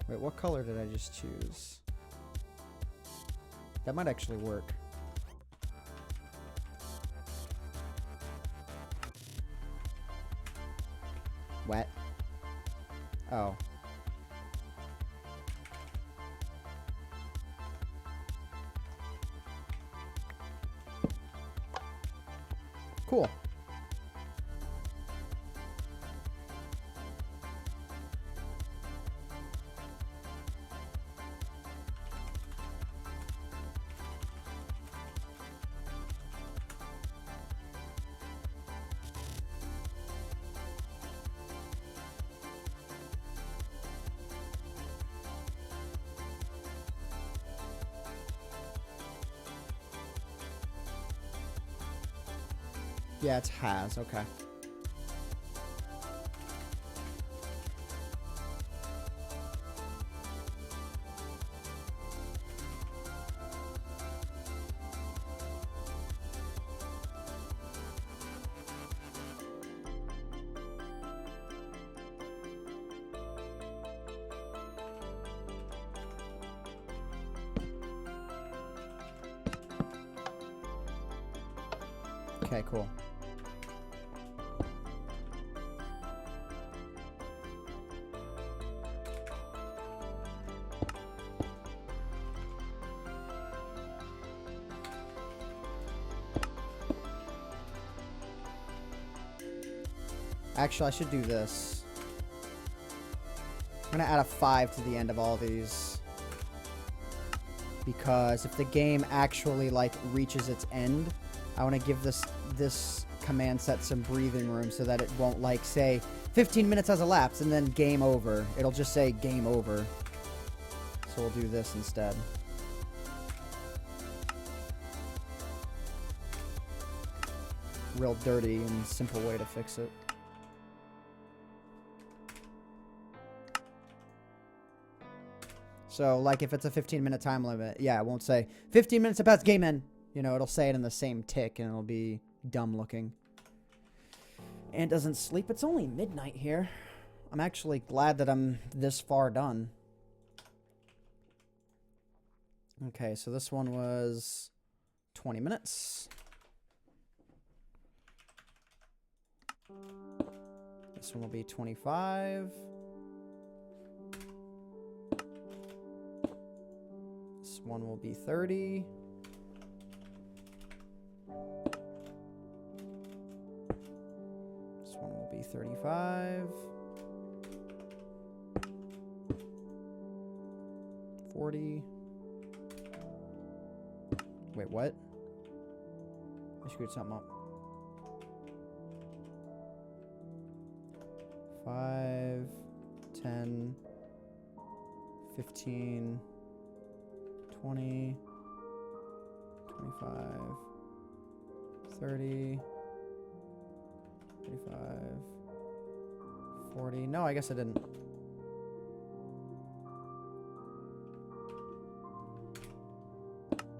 Wait, what color did I just choose? That might actually work. Wet. Oh. Cool. Yeah, it's has. Okay. Okay, cool. Actually, I should do this. I'm gonna add a 5 to the end of all these. Because if the game actually, like, reaches its end, I want to give this command set some breathing room so that it won't, like, say 15 minutes has elapsed and then game over. It'll just say game over. So we'll do this instead. real dirty and simple way to fix it. So, like, if it's a 15-minute time limit, yeah, it won't say 15 minutes to pass game end. You know, it'll say it in the same tick, and it'll be dumb looking. And doesn't sleep. It's only midnight here. I'm actually glad that I'm this far done. Okay, so this one was 20 minutes. This one will be 25. This one will be 30. This one will be 35. 40. Wait, what? I screwed something up. 5, 10, 15, 20, 25, 30, 35, 40. No, I guess I didn't.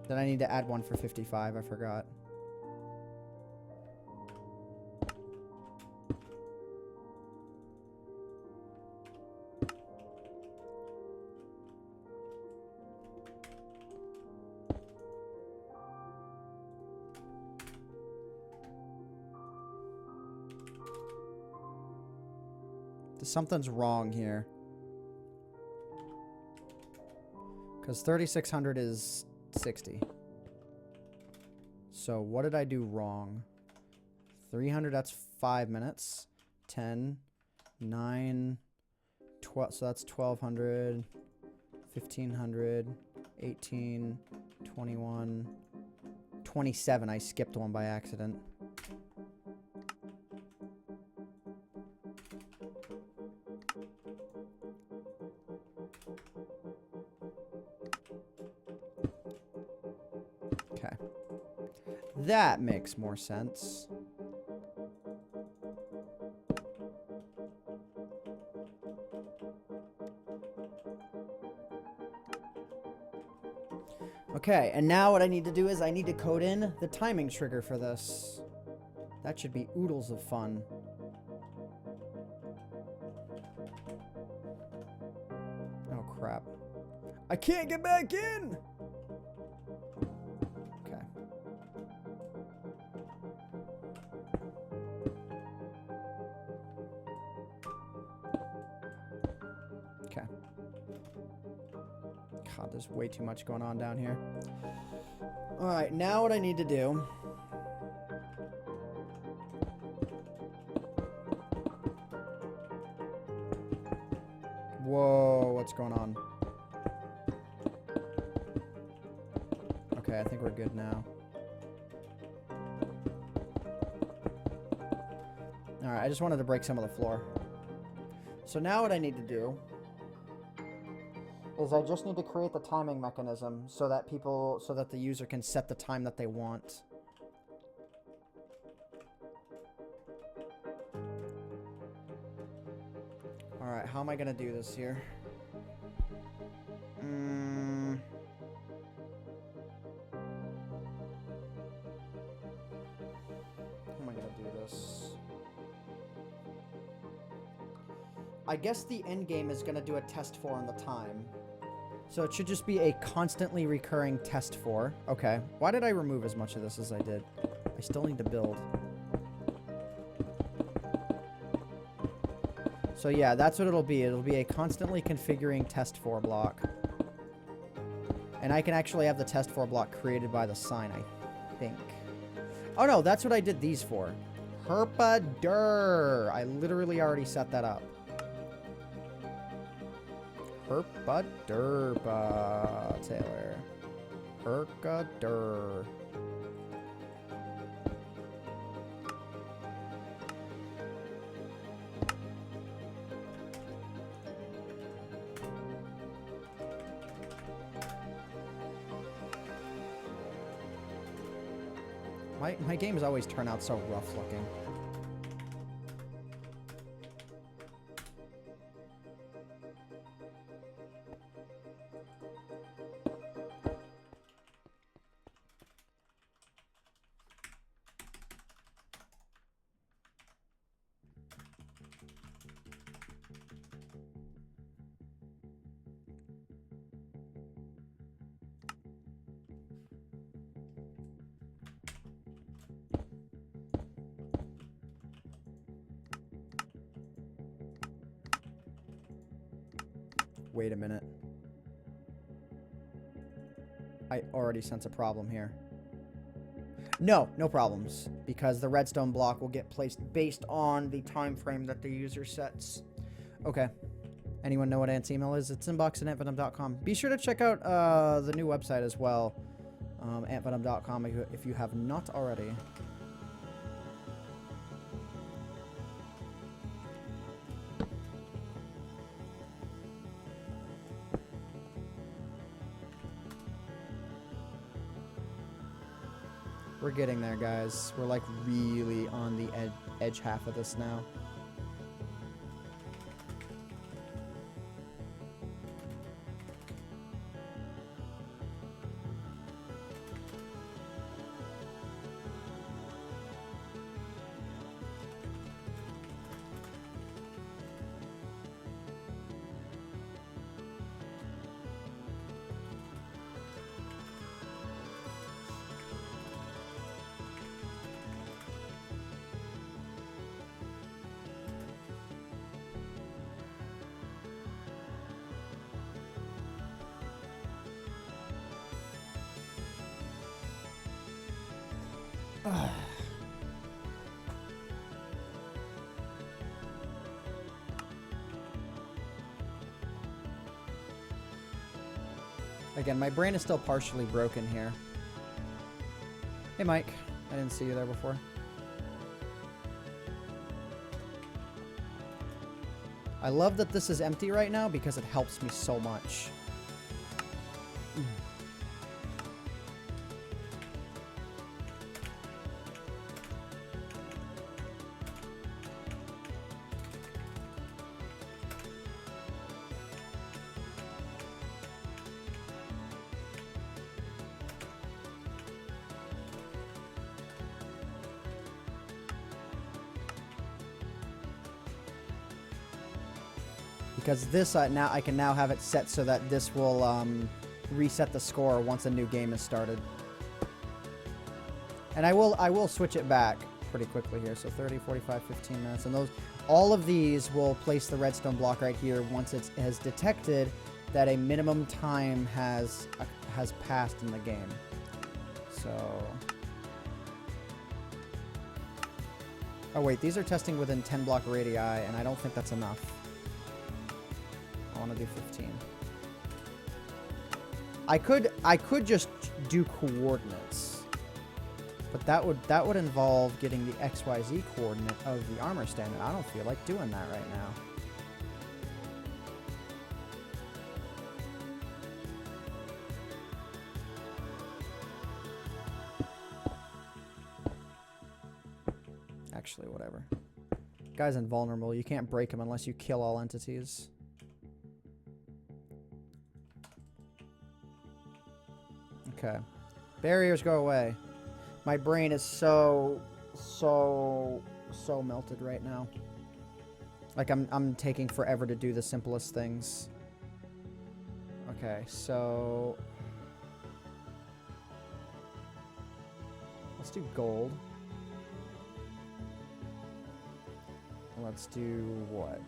Then I need to add one for 55. I forgot. Something's wrong here. Because 3,600 is 60. So what did I do wrong? 300, that's 5 minutes. 10, 9, 12, so that's 1,200, 1,500, 18, 21, 27. I skipped one by accident. That makes more sense. Okay, and now what I need to do is I need to code in the timing trigger for this. That should be oodles of fun. Oh, crap. I can't get back in! God, there's way too much going on down here. Alright, now what I need to do... Whoa, what's going on? Okay, I think we're good now. Alright, I just wanted to break some of the floor. So now what I need to do is I just need to create the timing mechanism so that the user can set the time that they want. Alright, how am I gonna do this here? How am I gonna do this? I guess the end game is gonna do a test for on the time. So it should just be a constantly recurring test for. Okay. Why did I remove as much of this as I did? I still need to build. So yeah, that's what it'll be. It'll be a constantly configuring test for block. And I can actually have the test for block created by the sign, I think. Oh no, that's what I did these for. Herpadur. I literally already set that up. Herpadurba, Taylor. Herkadur. My games always turn out so rough looking. Wait a minute. I already sense a problem here. No, no problems, because the redstone block will get placed based on the time frame that the user sets. Okay. Anyone know what Ant's email is? It's inbox@antvenom.com. Be sure to check out the new website as well, antvenom.com, if you have not already. We're getting there, guys. We're like really on the edge half of this now. Again, my brain is still partially broken here. Hey, Mike. I didn't see you there before. I love that this is empty right now because it helps me so much. Because this, now I can now have it set so that this will reset the score once a new game is started. And I will switch it back pretty quickly here. So 30, 45, 15 minutes. And all of these will place the redstone block right here once it has detected that a minimum time has passed in the game. So... Oh wait, these are testing within 10 block radii, and I don't think that's enough. I want to do 15. I could just do coordinates, but that would involve getting the XYZ coordinate of the armor stand. I don't feel like doing that right now. Actually, whatever. Guy's invulnerable. You can't break him unless you kill all entities. Okay. Barriers go away. My brain is so melted right now. Like I'm taking forever to do the simplest things. Okay, so let's do gold. Let's do what?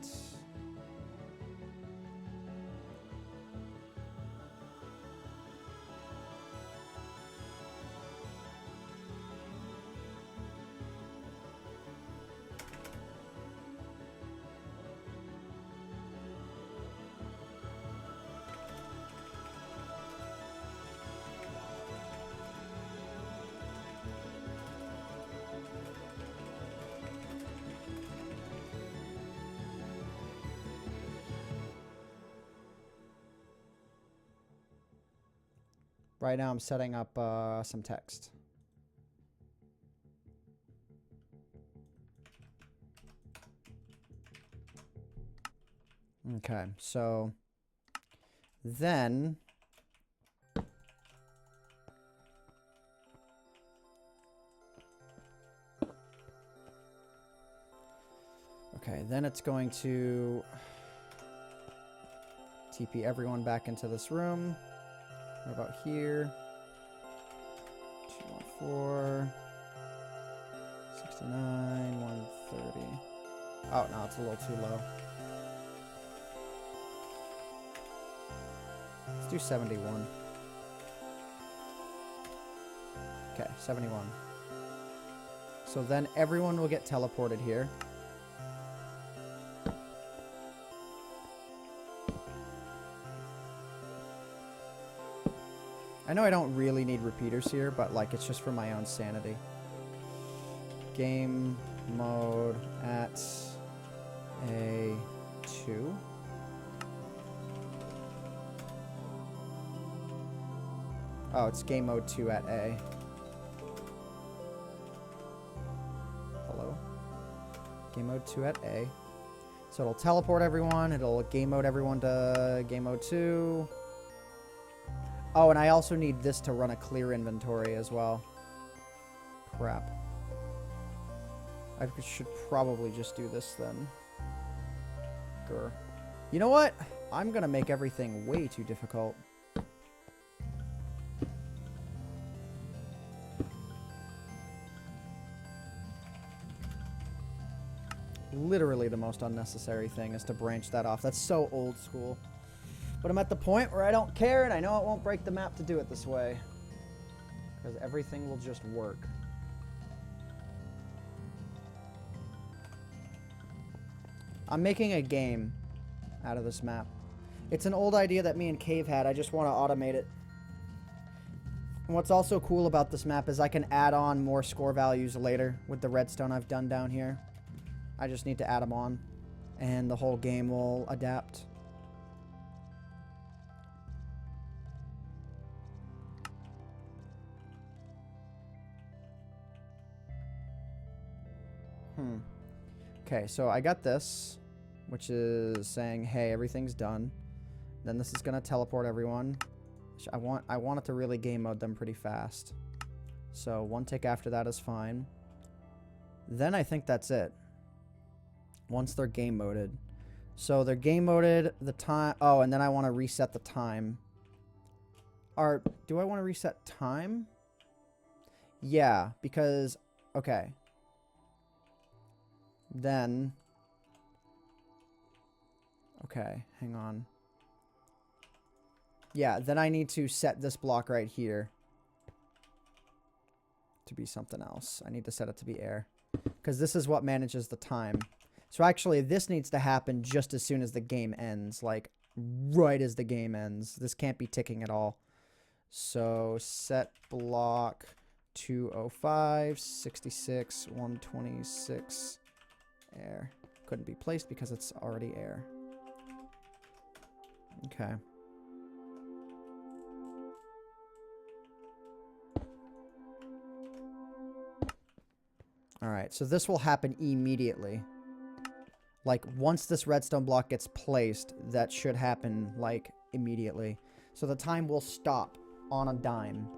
Right now I'm setting up some text. Okay, so then it's going to TP everyone back into this room. What about here? 214, 69, 130. Oh, no, it's a little too low. Let's do 71. Okay, 71. So then everyone will get teleported here. I know I don't really need repeaters here, but like it's just for my own sanity. Game mode at A2. Oh, it's game mode 2 at A. Hello? Game mode 2 at A. So it'll teleport everyone. It'll game mode everyone to game mode 2. Oh, and I also need this to run a clear inventory as well. Crap. I should probably just do this then. Grr. You know what? I'm gonna make everything way too difficult. Literally the most unnecessary thing is to branch that off. That's so old school. But I'm at the point where I don't care, and I know it won't break the map to do it this way. Because everything will just work. I'm making a game out of this map. It's an old idea that me and Cave had. I just want to automate it. And what's also cool about this map is I can add on more score values later with the redstone I've done down here. I just need to add them on, and the whole game will adapt. Okay, so I got this, which is saying, hey, everything's done. Then this is going to teleport everyone. I want it to really game mode them pretty fast. So 1 tick after that is fine. Then I think that's it. Once they're game moded. So they're game moded, the time... Oh, and then I want to reset the time. Or, do I want to reset time? Yeah, because... Okay. Then... Okay, hang on. Yeah, then I need to set this block right here to be something else. I need to set it to be air. Because this is what manages the time. So actually, this needs to happen just as soon as the game ends. Like, right as the game ends. This can't be ticking at all. So, set block 205, 66, 126, air. Couldn't be placed because it's already air. Okay. Alright, so this will happen immediately. Like, once this redstone block gets placed, that should happen, like, immediately. So the time will stop on a dime.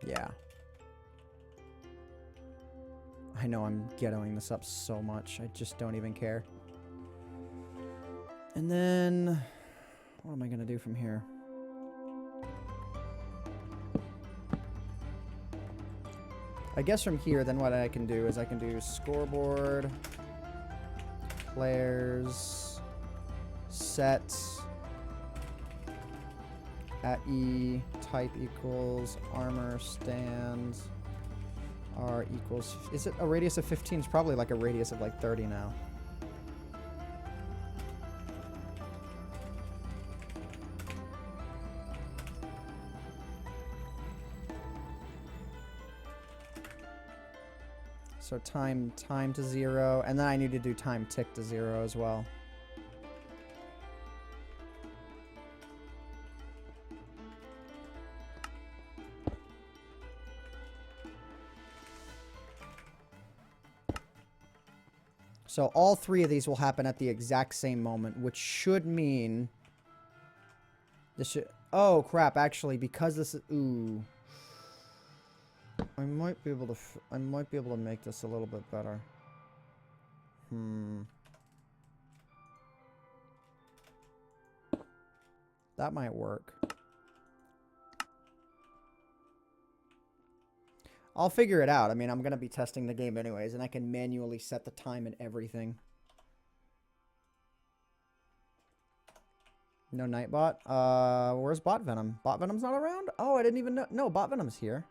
Yeah. I know I'm ghettoing this up so much. I just don't even care. And then... what am I going to do from here? I guess from here, then what I can do is I can do scoreboard, players, set, at E, type equals, armor, stand, R equals, is it a radius of 15? It's probably like a radius of like 30 now. So time to 0, and then I need to do time tick to 0 as well. So all 3 of these will happen at the exact same moment, which should mean this should... Oh, crap. Actually, because this is... Ooh. I might be able to make this a little bit better. That might work. I'll figure it out. I mean, I'm going to be testing the game anyways, and I can manually set the time and everything. No Nightbot. Where's Bot Venom? Bot Venom's not around? Oh, I didn't even know. No, Bot Venom's here.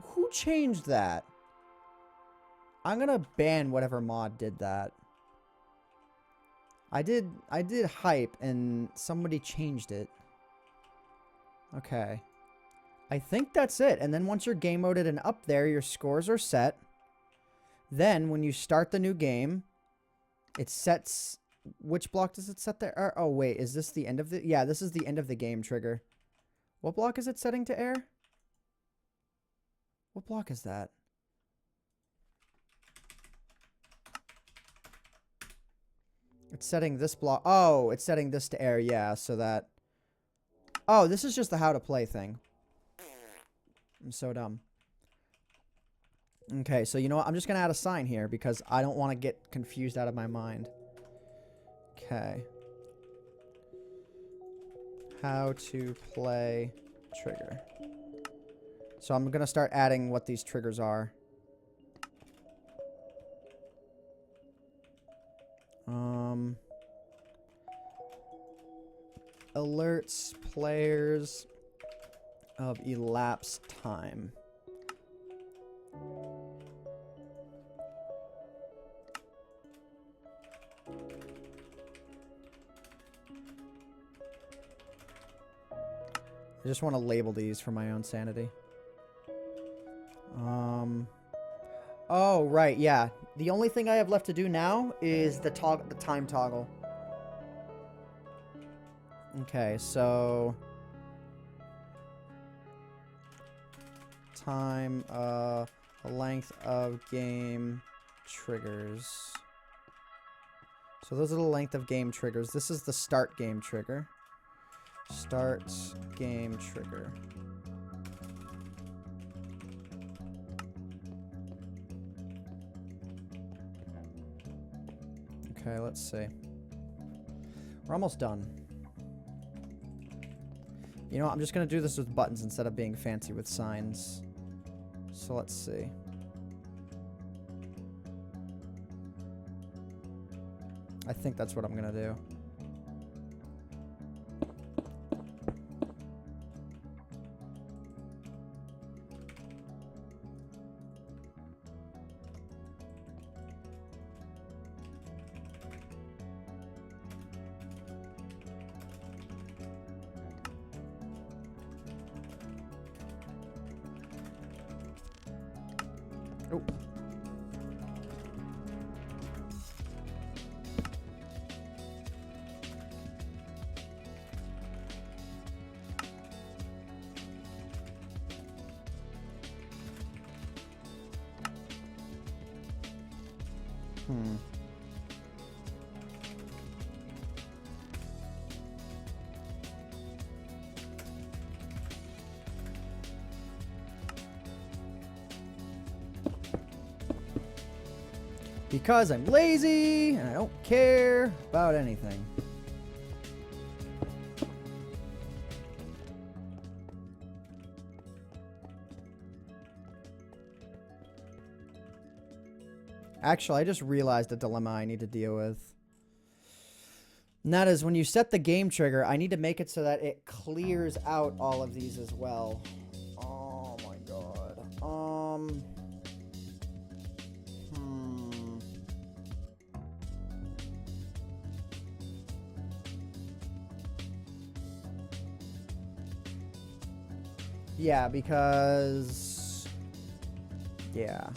Who changed that? I'm gonna ban whatever mod did that. I did hype and somebody changed it. Okay. I think that's it. And then once you're game moded and up there, your scores are set. Then when you start the new game, it sets... Which block does it set there? Oh, wait. Is this the end of the... Yeah, this is the end of the game trigger. What block is it setting to air? What block is that? It's setting this block. Oh, it's setting this to air. Yeah, so that... Oh, this is just the how to play thing. I'm so dumb. Okay, so you know what? I'm just going to add a sign here because I don't want to get confused out of my mind. Okay. How to play trigger. So I'm going to start adding what these triggers are. Alerts players of elapsed time. I just want to label these for my own sanity. Oh, right, yeah. The only thing I have left to do now is the time toggle. Okay, so... Time, length of game triggers. So those are the length of game triggers. This is the start game trigger. Start game trigger. Okay, let's see. We're almost done. You know what? I'm just going to do this with buttons instead of being fancy with signs. So let's see. I think that's what I'm going to do. Oh. Because I'm lazy and I don't care about anything. Actually, I just realized a dilemma I need to deal with. And that is when you set the game trigger, I need to make it so that it clears out all of these as well. Oh my god. Yeah, because... Yeah.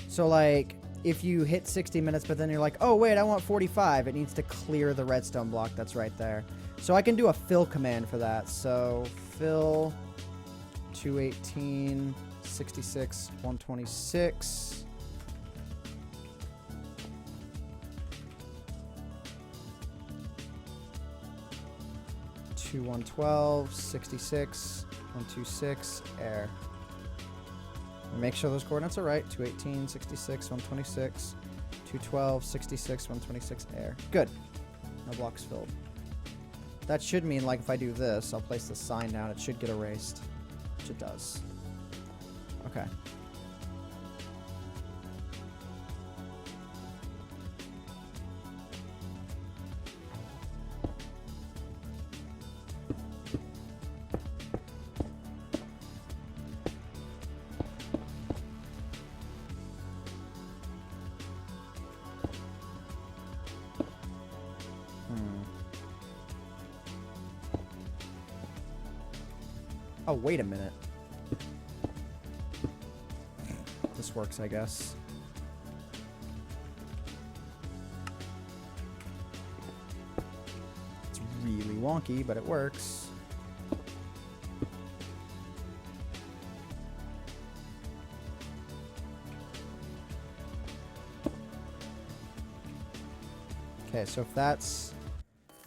So, like, if you hit 60 minutes, but then you're like, oh, wait, I want 45, it needs to clear the redstone block that's right there. So I can do a fill command for that. So, fill 218, 66, 126. Two 112, 66, 126, air. Make sure those coordinates are right. 218, 66, 126, 212, 66, 126, air. Good. No blocks filled. That should mean, like, if I do this, I'll place the sign down, it should get erased. Which it does. Okay. Oh, wait a minute. This works, I guess. It's really wonky, but it works. Okay, so if that's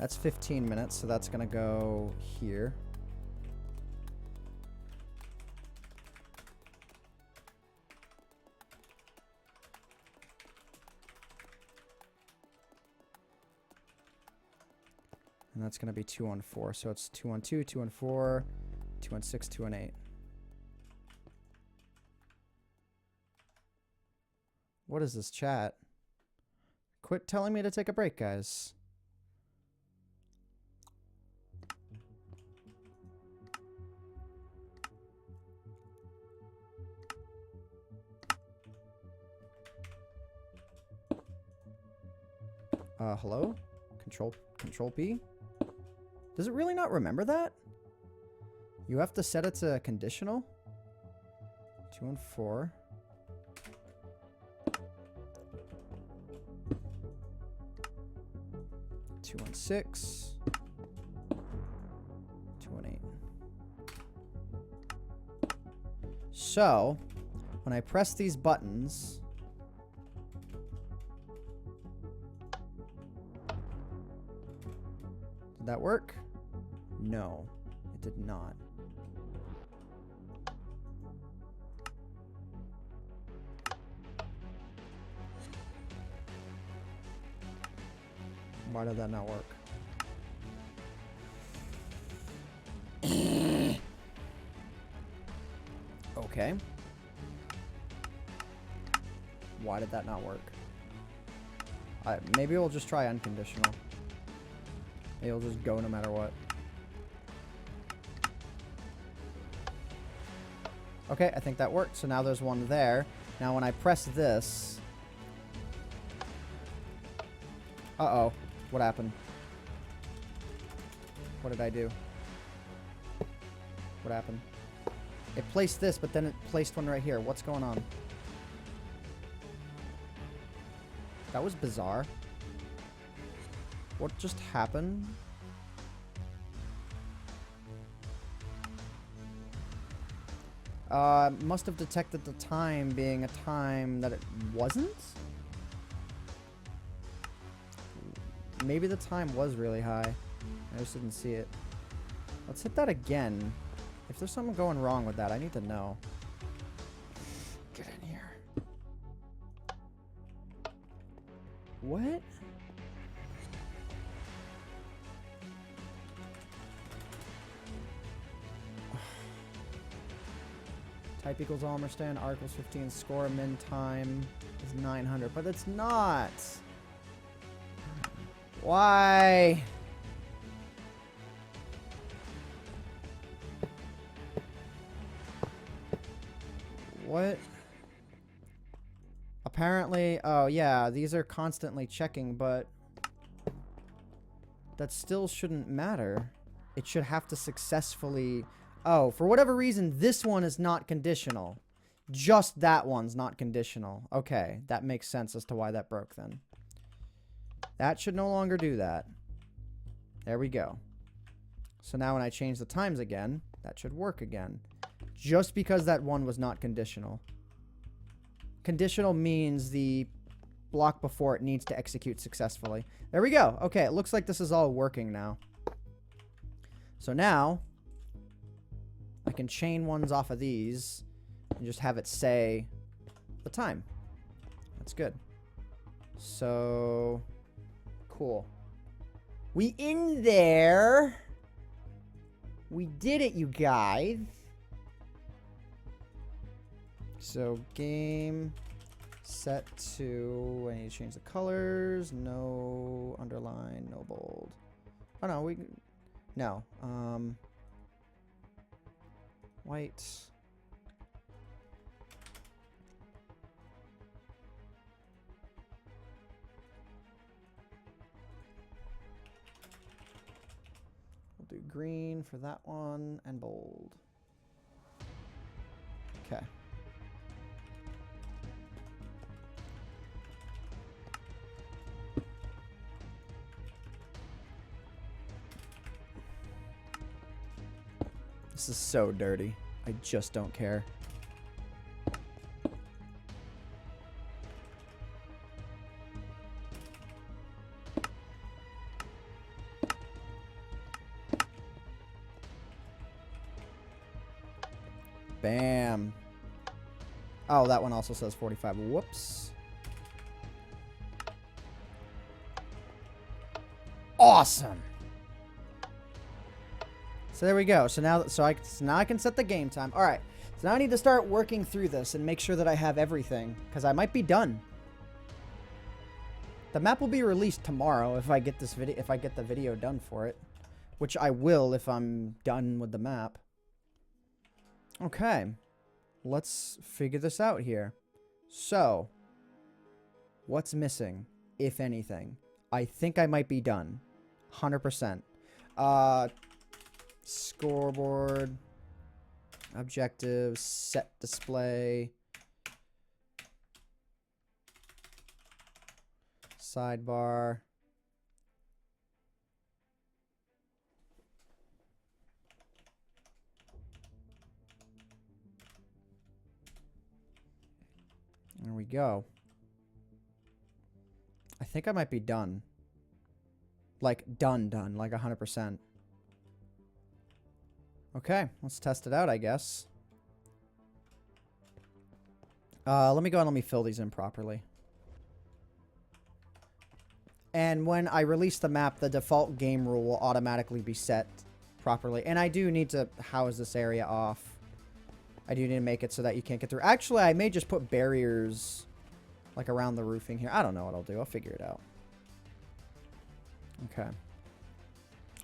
15 minutes, so that's gonna go here. And that's going to be 214. So it's 212, 214, 216, 218. What is this chat? Quit telling me to take a break, guys. Hello? Control P? Does it really not remember that? You have to set it to conditional? 214. 216. 218. So, when I press these buttons, did that work? No, it did not. Why did that not work? Okay. Why did that not work? Maybe we'll just try unconditional. It'll just go no matter what. Okay, I think that worked. So now there's one there. Now when I press this... Uh-oh. What happened? What did I do? What happened? It placed this, but then it placed one right here. What's going on? That was bizarre. What just happened? Must have detected the time being a time that it wasn't? Maybe the time was really high. I just didn't see it. Let's hit that again. If there's something going wrong with that, I need to know. Get in here. What? Type equals Almer stand, R equals 15, score min time is 900, but it's not. Why? What? Apparently, oh yeah, these are constantly checking, but that still shouldn't matter. It should have to successfully... Oh, for whatever reason, this one is not conditional. Just that one's not conditional. Okay, that makes sense as to why that broke then. That should no longer do that. There we go. So now when I change the times again, that should work again. just because that one was not conditional. Conditional means the block before it needs to execute successfully. There we go. Okay, it looks like this is all working now. So now I can chain ones off of these and just have it say the time. That's good. So cool. We in there. We did it, you guys. So game set to, I need to change the colors. No underline, no bold. Oh no, no. White. We'll do green for that one and bold. Okay. This is so dirty. I just don't care. Bam. Oh, that one also says 45. Whoops. Awesome. So there we go. So now I can set the game time. All right. So now I need to start working through this and make sure that I have everything, because I might be done. The map will be released tomorrow if I get this video, if I get the video done for it, which I will if I'm done with the map. Okay. Let's figure this out here. So, what's missing, if anything? I think I might be done. 100%. Scoreboard, objectives, set display, sidebar. There we go. I think I might be done. Like, done, like 100%. Okay, let's test it out, I guess. Let me go and let me fill these in properly. And when I release the map, the default game rule will automatically be set properly. And I do need to house this area off. I do need to make it so that you can't get through. Actually, I may just put barriers like around the roofing here. I don't know what I'll do. I'll figure it out. Okay.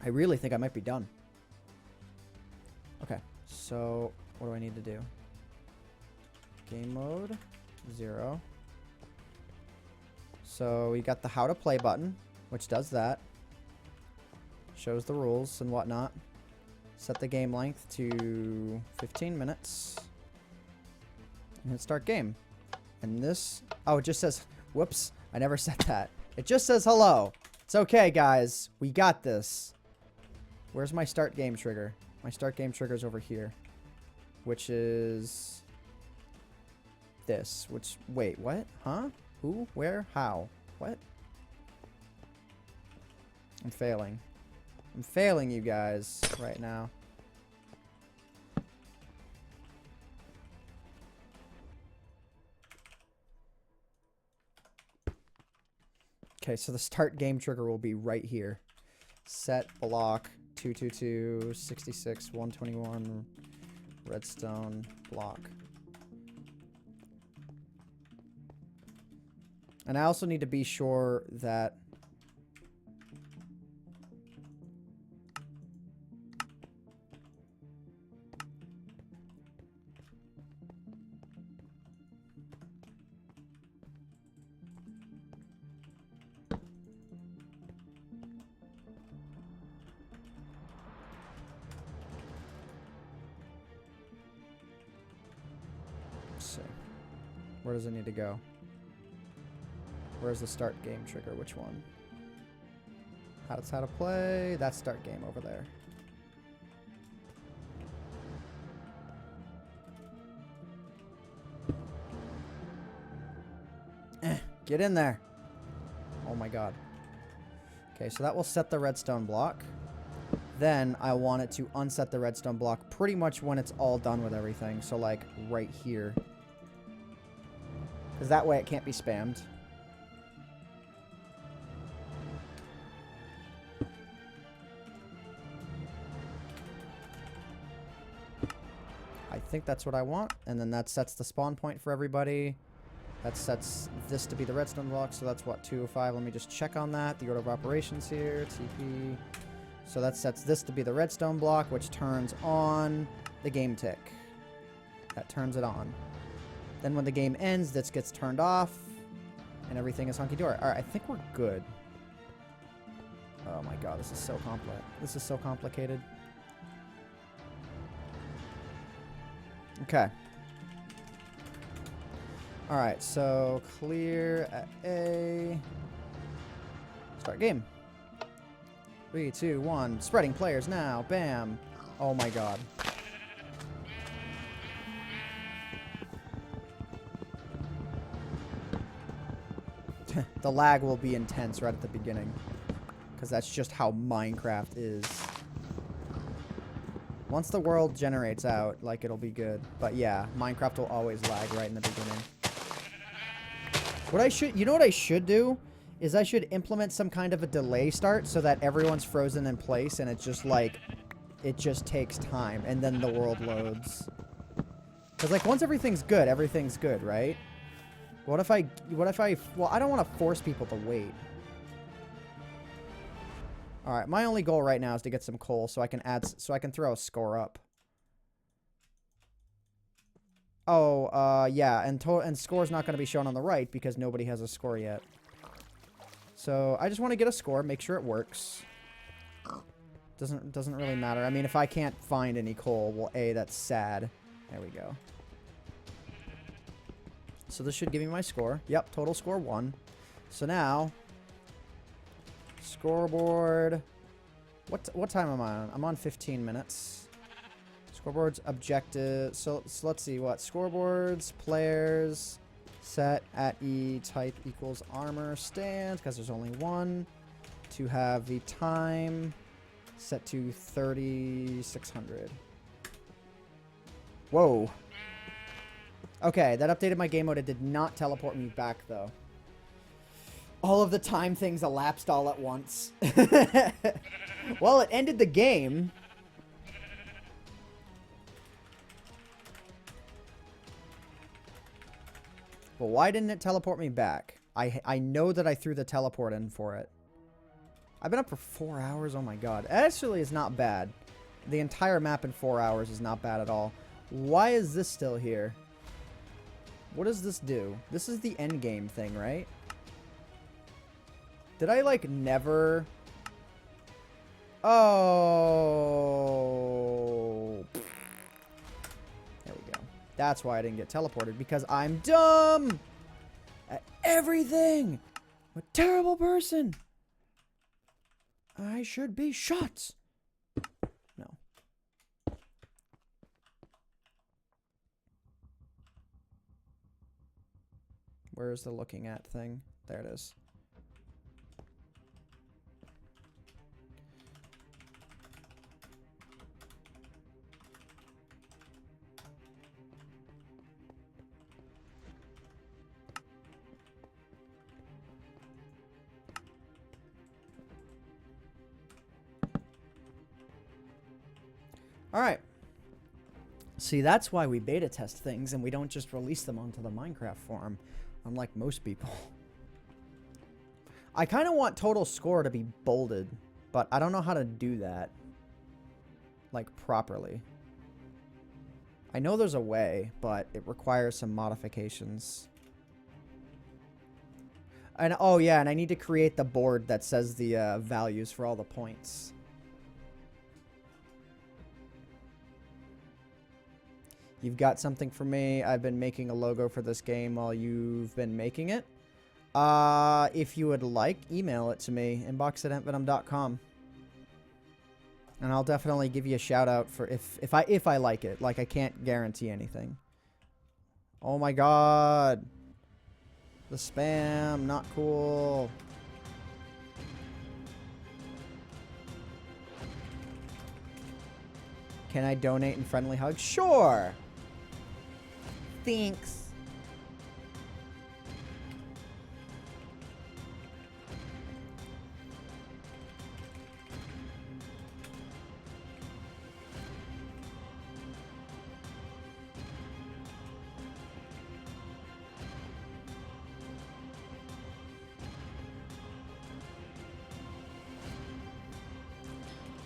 I really think I might be done. Okay, so what do I need to do? Game mode, 0. So we got the how to play button, which does that. Shows the rules and whatnot. Set the game length to 15 minutes. And hit start game. And this, oh, it just says, whoops, I never said that. It just says hello. It's okay, guys. We got this. Where's my start game trigger? My start game trigger is over here, which is this, which, wait, what? Huh? Who? Where? How? What? I'm failing. I'm failing you guys right now. Okay, so the start game trigger will be right here. Set block 222 66 121 redstone block. And I also need to be sure that where does it need to go? Where's the start game trigger? Which one? That's how to play. That's start game over there. Get in there. Oh my god. Okay, so that will set the redstone block. Then I want it to unset the redstone block pretty much when it's all done with everything. So like right here. Because that way it can't be spammed. I think that's what I want. And then that sets the spawn point for everybody. That sets this to be the redstone block. So that's what, 205. Let me just check on that. The order of operations here. TP. So that sets this to be the redstone block, which turns on the game tick. That turns it on. Then when the game ends, this gets turned off. And everything is hunky-dory. Alright, I think we're good. Oh my god, this is so complex. This is so complicated. Okay. Alright, so clear at A. Start game. 3, 2, 1. Spreading players now. Bam. Oh my god. The lag will be intense right at the beginning. Because that's just how Minecraft is. Once the world generates out, like, it'll be good. But yeah, Minecraft will always lag right in the beginning. You know what I should do? Is I should implement some kind of a delay start so that everyone's frozen in place and it's just like, it just takes time and then the world loads. Because like once everything's good, right? What if I, well, I don't want to force people to wait. Alright, my only goal right now is to get some coal so I can throw a score up. Oh, yeah, and score's not going to be shown on the right because nobody has a score yet. So, I just want to get a score, make sure it works. Doesn't really matter. I mean, if I can't find any coal, well, A, that's sad. There we go. So this should give me my score. Yep, total score 1. So now, scoreboard. What time am I on? I'm on 15 minutes. Scoreboards, objective. So let's see what scoreboards, players, set at E, type equals armor stand because there's only one. To have the time set to 3600. Whoa. Okay, that updated my game mode. It did not teleport me back though. All of the time things elapsed all at once. Well, it ended the game. Well, why didn't it teleport me back? I know that I threw the teleport in for it. I've been up for 4 hours. Oh my god. Actually, it's not bad. The entire map in 4 hours is not bad at all. Why is this still here? What does this do? This is the end game thing, right? Did I, like, never... Oh. There we go. That's why I didn't get teleported. Because I'm dumb at everything. I'm a terrible person. I should be shot. No. Where's the looking at thing? There it is. All right. See, that's why we beta test things and we don't just release them onto the Minecraft forum, unlike most people. I kind of want total score to be bolded, but I don't know how to do that, like, properly. I know there's a way, but it requires some modifications. And, oh yeah, and I need to create the board that says the values for all the points. You've got something for me. I've been making a logo for this game while you've been making it. If you would like, email it to me, inbox@antvenom.com. And I'll definitely give you a shout out for if I like it. Like, I can't guarantee anything. Oh my god. The spam, not cool. Can I donate in friendly hugs? Sure. Thanks.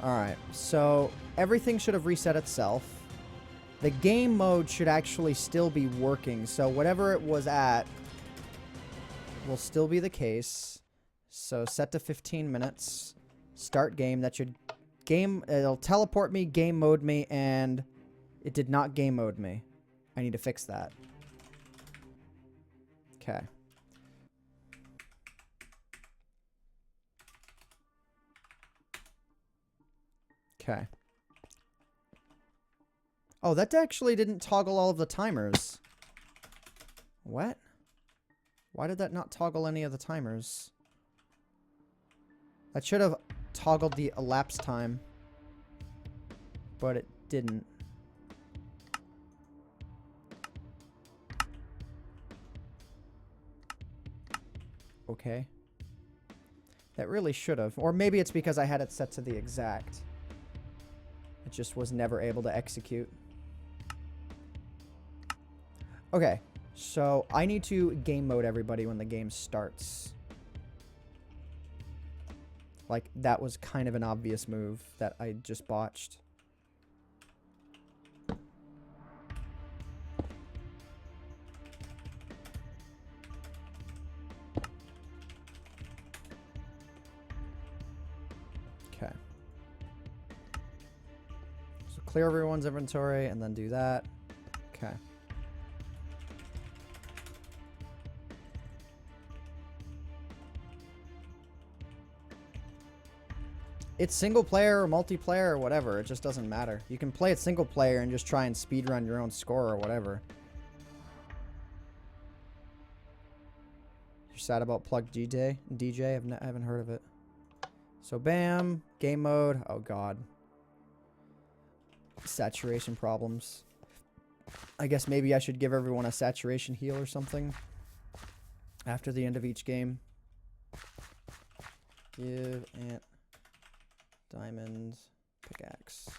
Alright, so everything should have reset itself. The game mode should actually still be working, so whatever it was at will still be the case. So set to 15 minutes. Start game. That should it'll teleport me, game mode me, and it did not game mode me. I need to fix that. Okay. Okay. Oh, that actually didn't toggle all of the timers. What? Why did that not toggle any of the timers? That should have toggled the elapsed time. But it didn't. Okay. That really should have. Or maybe it's because I had it set to the exact. It just was never able to execute. Okay, so I need to game mode everybody when the game starts. Like, that was kind of an obvious move that I just botched. Okay. So clear everyone's inventory and then do that. Okay. It's single player or multiplayer or whatever. It just doesn't matter. You can play it single player and just try and speedrun your own score or whatever. You're sad about Plug DJ? I haven't heard of it. So bam. Game mode. Oh god. Saturation problems. I guess maybe I should give everyone a saturation heal or something. After the end of each game. Give Ant Diamond pickaxe.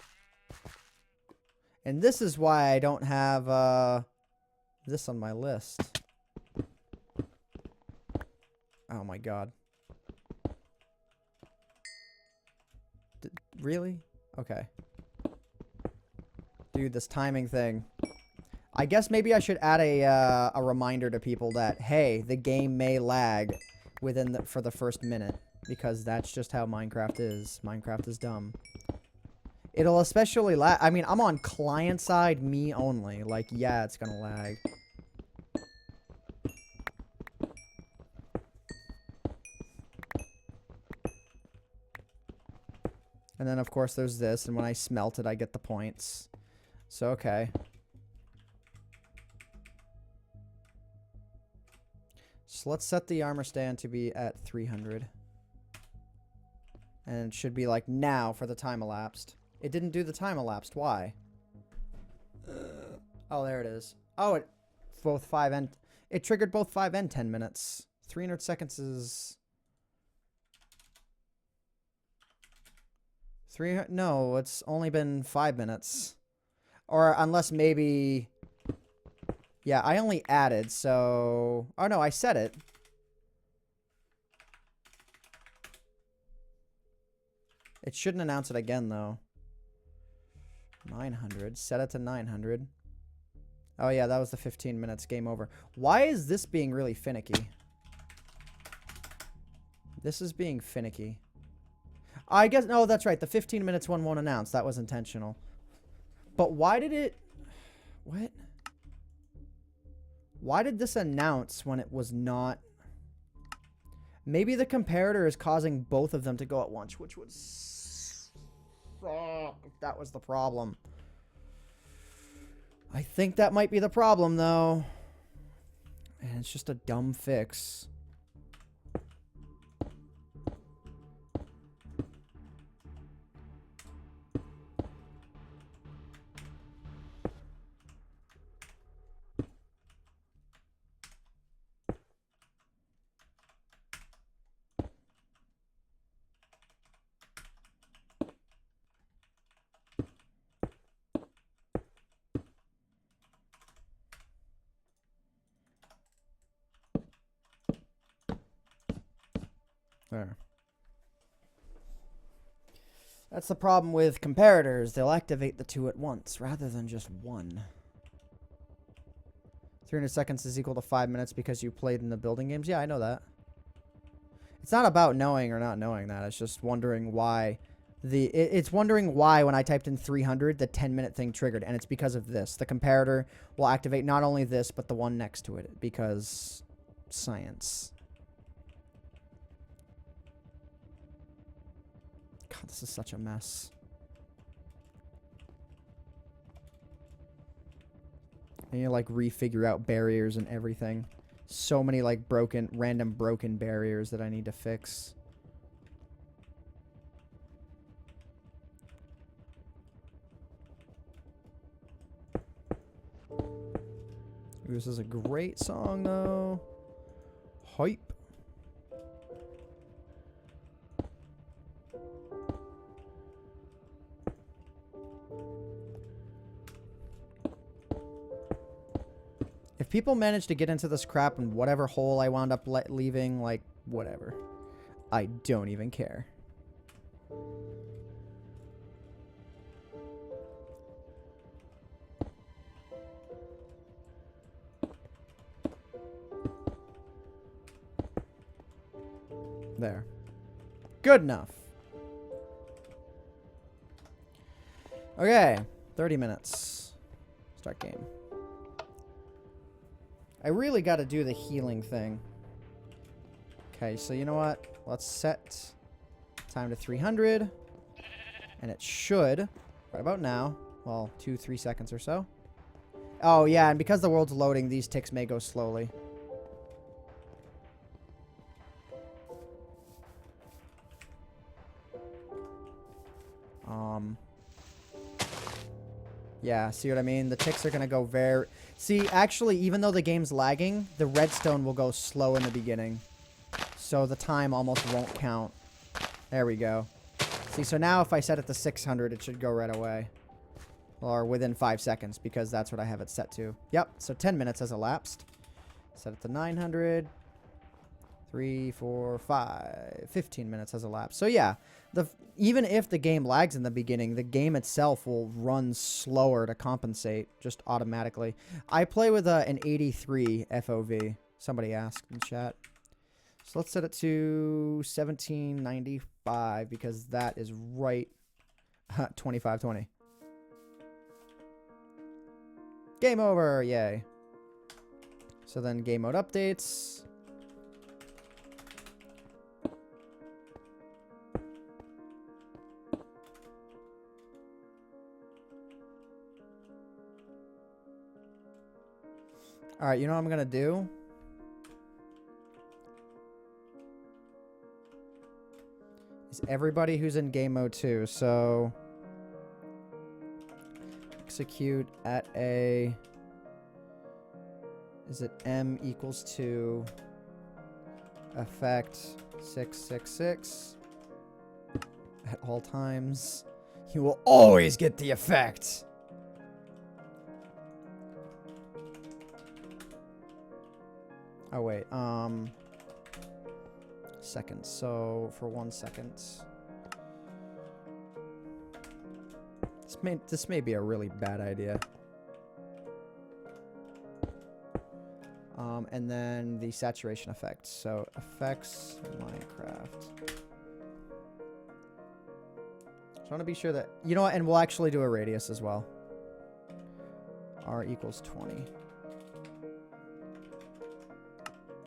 And this is why I don't have this on my list. Oh my god. Really? Okay. Dude, this timing thing. I guess maybe I should add a reminder to people that, hey, the game may lag for the first minute. Because that's just how Minecraft is. Minecraft is dumb. It'll especially lag. I mean, I'm on client side, me only. Like, yeah, it's gonna lag. And then, of course, there's this. And when I smelt it, I get the points. So, okay. So let's set the armor stand to be at 300. And it should be like now for the time elapsed. It didn't do the time elapsed. Why? Oh, there it is. Oh, it triggered both 5 and 10 minutes. 300 seconds is... No, it's only been 5 minutes. Or unless maybe... Yeah, I only added, so... Oh, no, I set it. It shouldn't announce it again, though. 900. Set it to 900. Oh, yeah, that was the 15 minutes. Game over. Why is this being really finicky? This is being finicky. I guess... No, that's right. The 15 minutes one won't announce. That was intentional. But why did it... What? Why did this announce when it was not... Maybe the comparator is causing both of them to go at once, which would suck if that was the problem. I think that might be the problem, though. And it's just a dumb fix. There. That's the problem with comparators. They'll activate the two at once rather than just one. 300 seconds is equal to 5 minutes because you played in the building games. Yeah, I know that. It's not about knowing or not knowing that. It's just wondering why it's wondering why when I typed in 300, the 10-minute thing triggered. And it's because of this. The comparator will activate not only this, but the one next to it. Because science. God, this is such a mess. I need to, like, refigure out barriers and everything. So many, like, random broken barriers that I need to fix. Ooh, this is a great song, though. Hype. If people manage to get into this crap and whatever hole I wound up leaving, like, whatever. I don't even care. There. Good enough. Okay. 30 minutes. Start game. I really got to do the healing thing. Okay, so you know what? Let's set time to 300. And it should, right about now, well, 2-3 seconds or so. Oh, yeah, and because the world's loading, these ticks may go slowly. Yeah, see what I mean? The ticks are going to go very... See, actually, even though the game's lagging, the redstone will go slow in the beginning. So the time almost won't count. There we go. See, so now if I set it to 600, it should go right away. Or within 5 seconds, because that's what I have it set to. Yep, so 10 minutes has elapsed. Set it to 900. 3, 4, 5. 15 minutes has elapsed. So yeah, even if the game lags in the beginning, the game itself will run slower to compensate just automatically. I play with an 83 FOV. Somebody asked in chat. So let's set it to 1795 because that is right 2520. Game over, yay. So then game mode updates. All right, you know what I'm going to do? Is everybody who's in game mode 2. So execute at a... Is it M equals 2 effect 666 at all times? You will always get the effect. Oh, wait. Seconds. So, for 1 second. This may be a really bad idea. And then the saturation effect. So, effects, Minecraft. So, I want to be sure that... You know what? And we'll actually do a radius as well. R equals 20.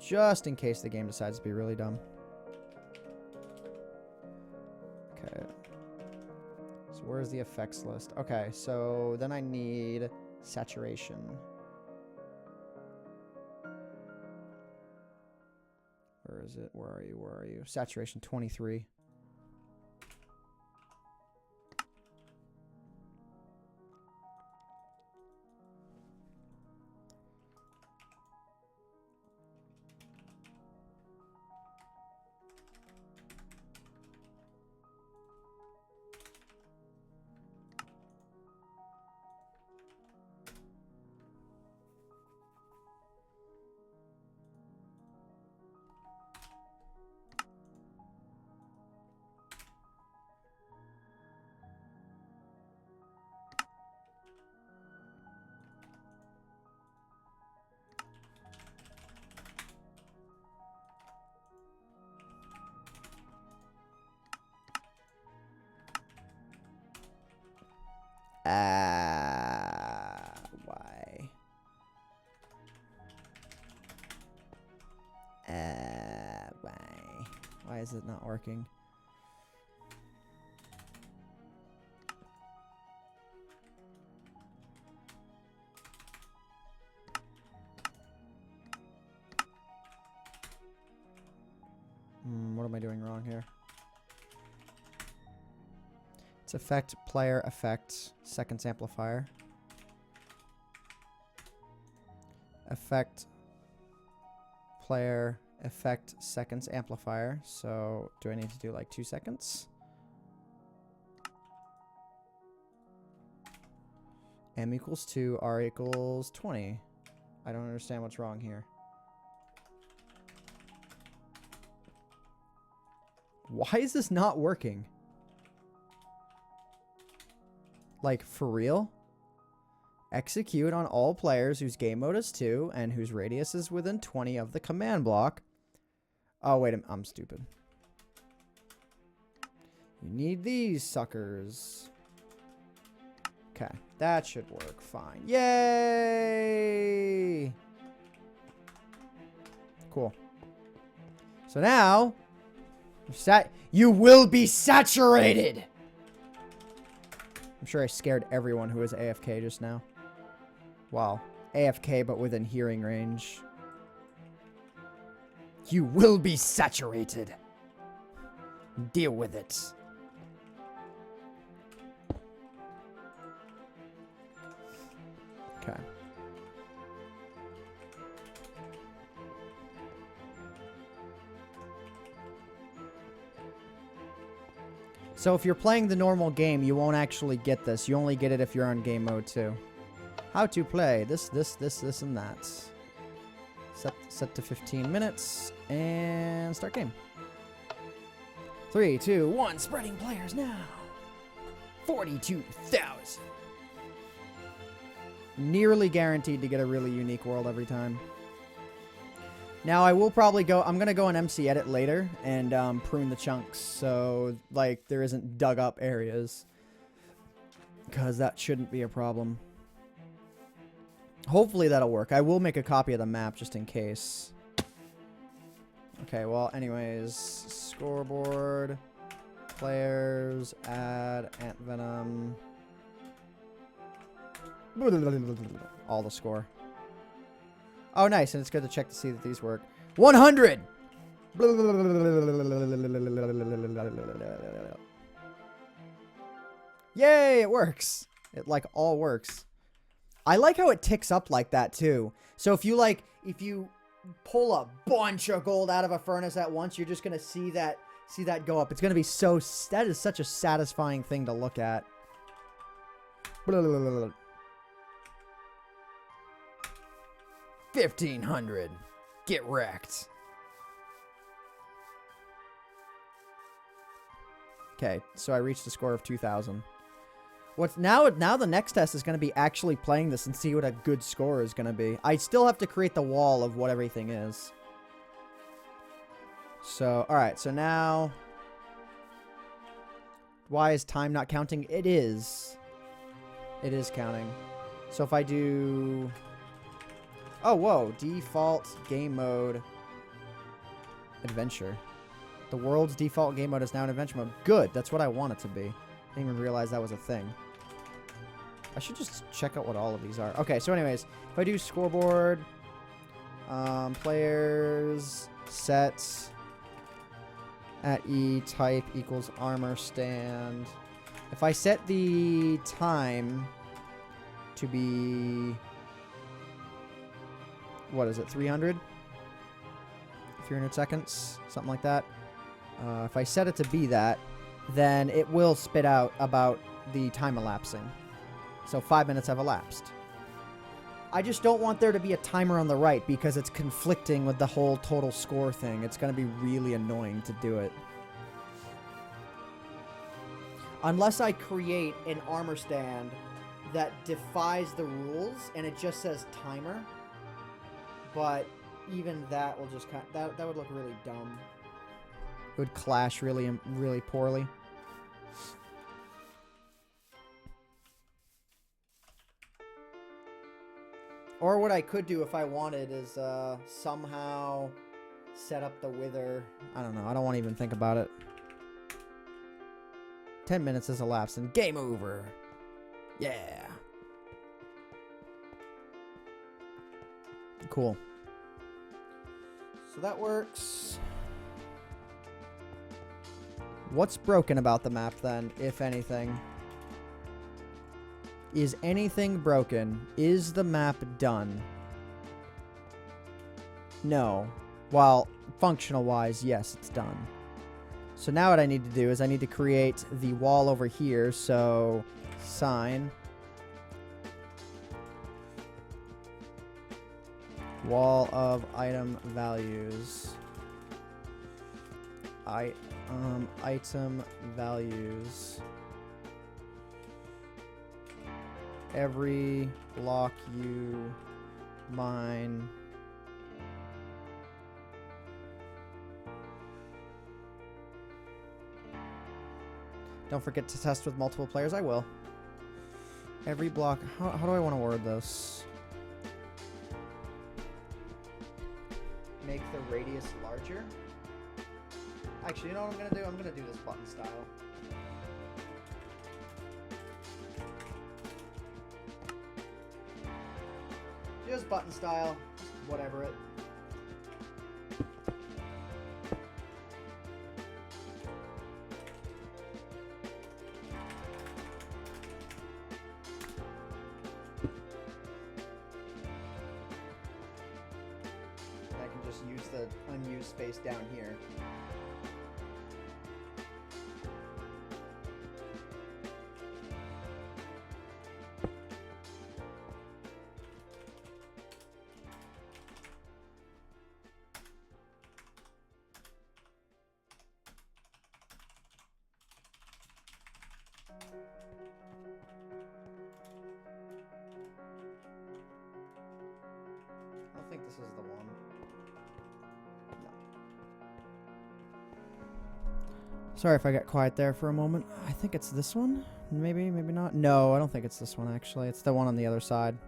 Just in case the game decides to be really dumb. Okay. So where's the effects list? Okay, so then I need saturation. it? Where are you? Where are you? Saturation 23. Why? Why? Why is it not working? What am I doing wrong here? It's effect, player, effect, seconds amplifier. Effect, player, effect, seconds amplifier. So do I need to do like 2 seconds? M equals 2, R equals 20. I don't understand what's wrong here. Why is this not working? Like, for real? Execute on all players whose game mode is 2 and whose radius is within 20 of the command block. Oh, wait a minute. I'm stupid. You need these suckers. Okay. That should work fine. Yay! Cool. So now, you will be saturated! I'm sure I scared everyone who was AFK just now. Wow. AFK, but within hearing range. You will be saturated. Deal with it. Okay. So if you're playing the normal game, you won't actually get this. You only get it if you're on game mode 2. How to play. This, and that. Set to 15 minutes. And start game. 3, 2, 1. Spreading players now. 42,000. Nearly guaranteed to get a really unique world every time. Now, I will probably go... I'm going to go in MC Edit later and prune the chunks so, like, there isn't dug up areas. Because that shouldn't be a problem. Hopefully that'll work. I will make a copy of the map just in case. Okay, well, anyways. Scoreboard. Players. Add. AntVenom. All the score. Oh, nice. And it's good to check to see that these work. 100! Yay, it works. It, like, all works. I like how it ticks up like that, too. So if you, pull a bunch of gold out of a furnace at once, you're just going to see that go up. It's going to be so... That is such a satisfying thing to look at. 1,500. Get wrecked. Okay, so I reached a score of 2,000. What's now the next test is going to be actually playing this and see what a good score is going to be. I still have to create the wall of what everything is. So, alright, so now... Why is time not counting? It is. It is counting. So if I do... Oh, whoa. Default game mode. Adventure. The world's default game mode is now in adventure mode. Good. That's what I want it to be. I didn't even realize that was a thing. I should just check out what all of these are. Okay, so anyways, if I do scoreboard, players, sets, At E, type equals armor stand. If I set the time to be, what is it, 300? 300 seconds, something like that. If I set it to be that, then it will spit out about the time elapsing. So 5 minutes have elapsed. I just don't want there to be a timer on the right because it's conflicting with the whole total score thing. It's going to be really annoying to do it. Unless I create an armor stand that defies the rules and it just says timer. But even that will just that would look really dumb. It would clash really poorly. Or what I could do if I wanted is somehow set up the wither. I don't know. I don't want to even think about it. 10 minutes has elapsed and game over. Yeah. Cool. So that works. What's broken about the map then, if anything? Is anything broken? Is the map done? No. Well, functional-wise, yes, it's done. So now what I need to do is I need to create the wall over here. So, sign. Wall of item values. Item values. Every block you mine. Don't forget to test with multiple players. I will. Every block. How do I want to word this? Make the radius larger. Actually, you know what I'm going to do? I'm going to do this button style. Just button style. Whatever it. I can just use the unused space down here. I think this is the one. No. Sorry if I got quiet there for a moment. I think it's this one. Maybe, maybe not. No, I don't think it's this one, actually. It's the one on the other side.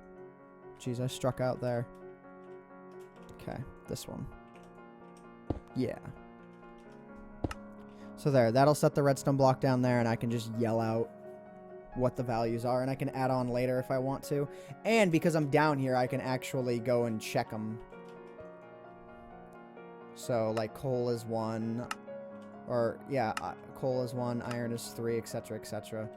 Jeez, I struck out there. Okay, this one. Yeah. So there, that'll set the redstone block down there, and I can just yell out what the values are, and I can add on later if I want to. And because I'm down here, I can actually go and check them. So, like, coal is 1, or, yeah, coal is 1, iron is 3, etc., etc.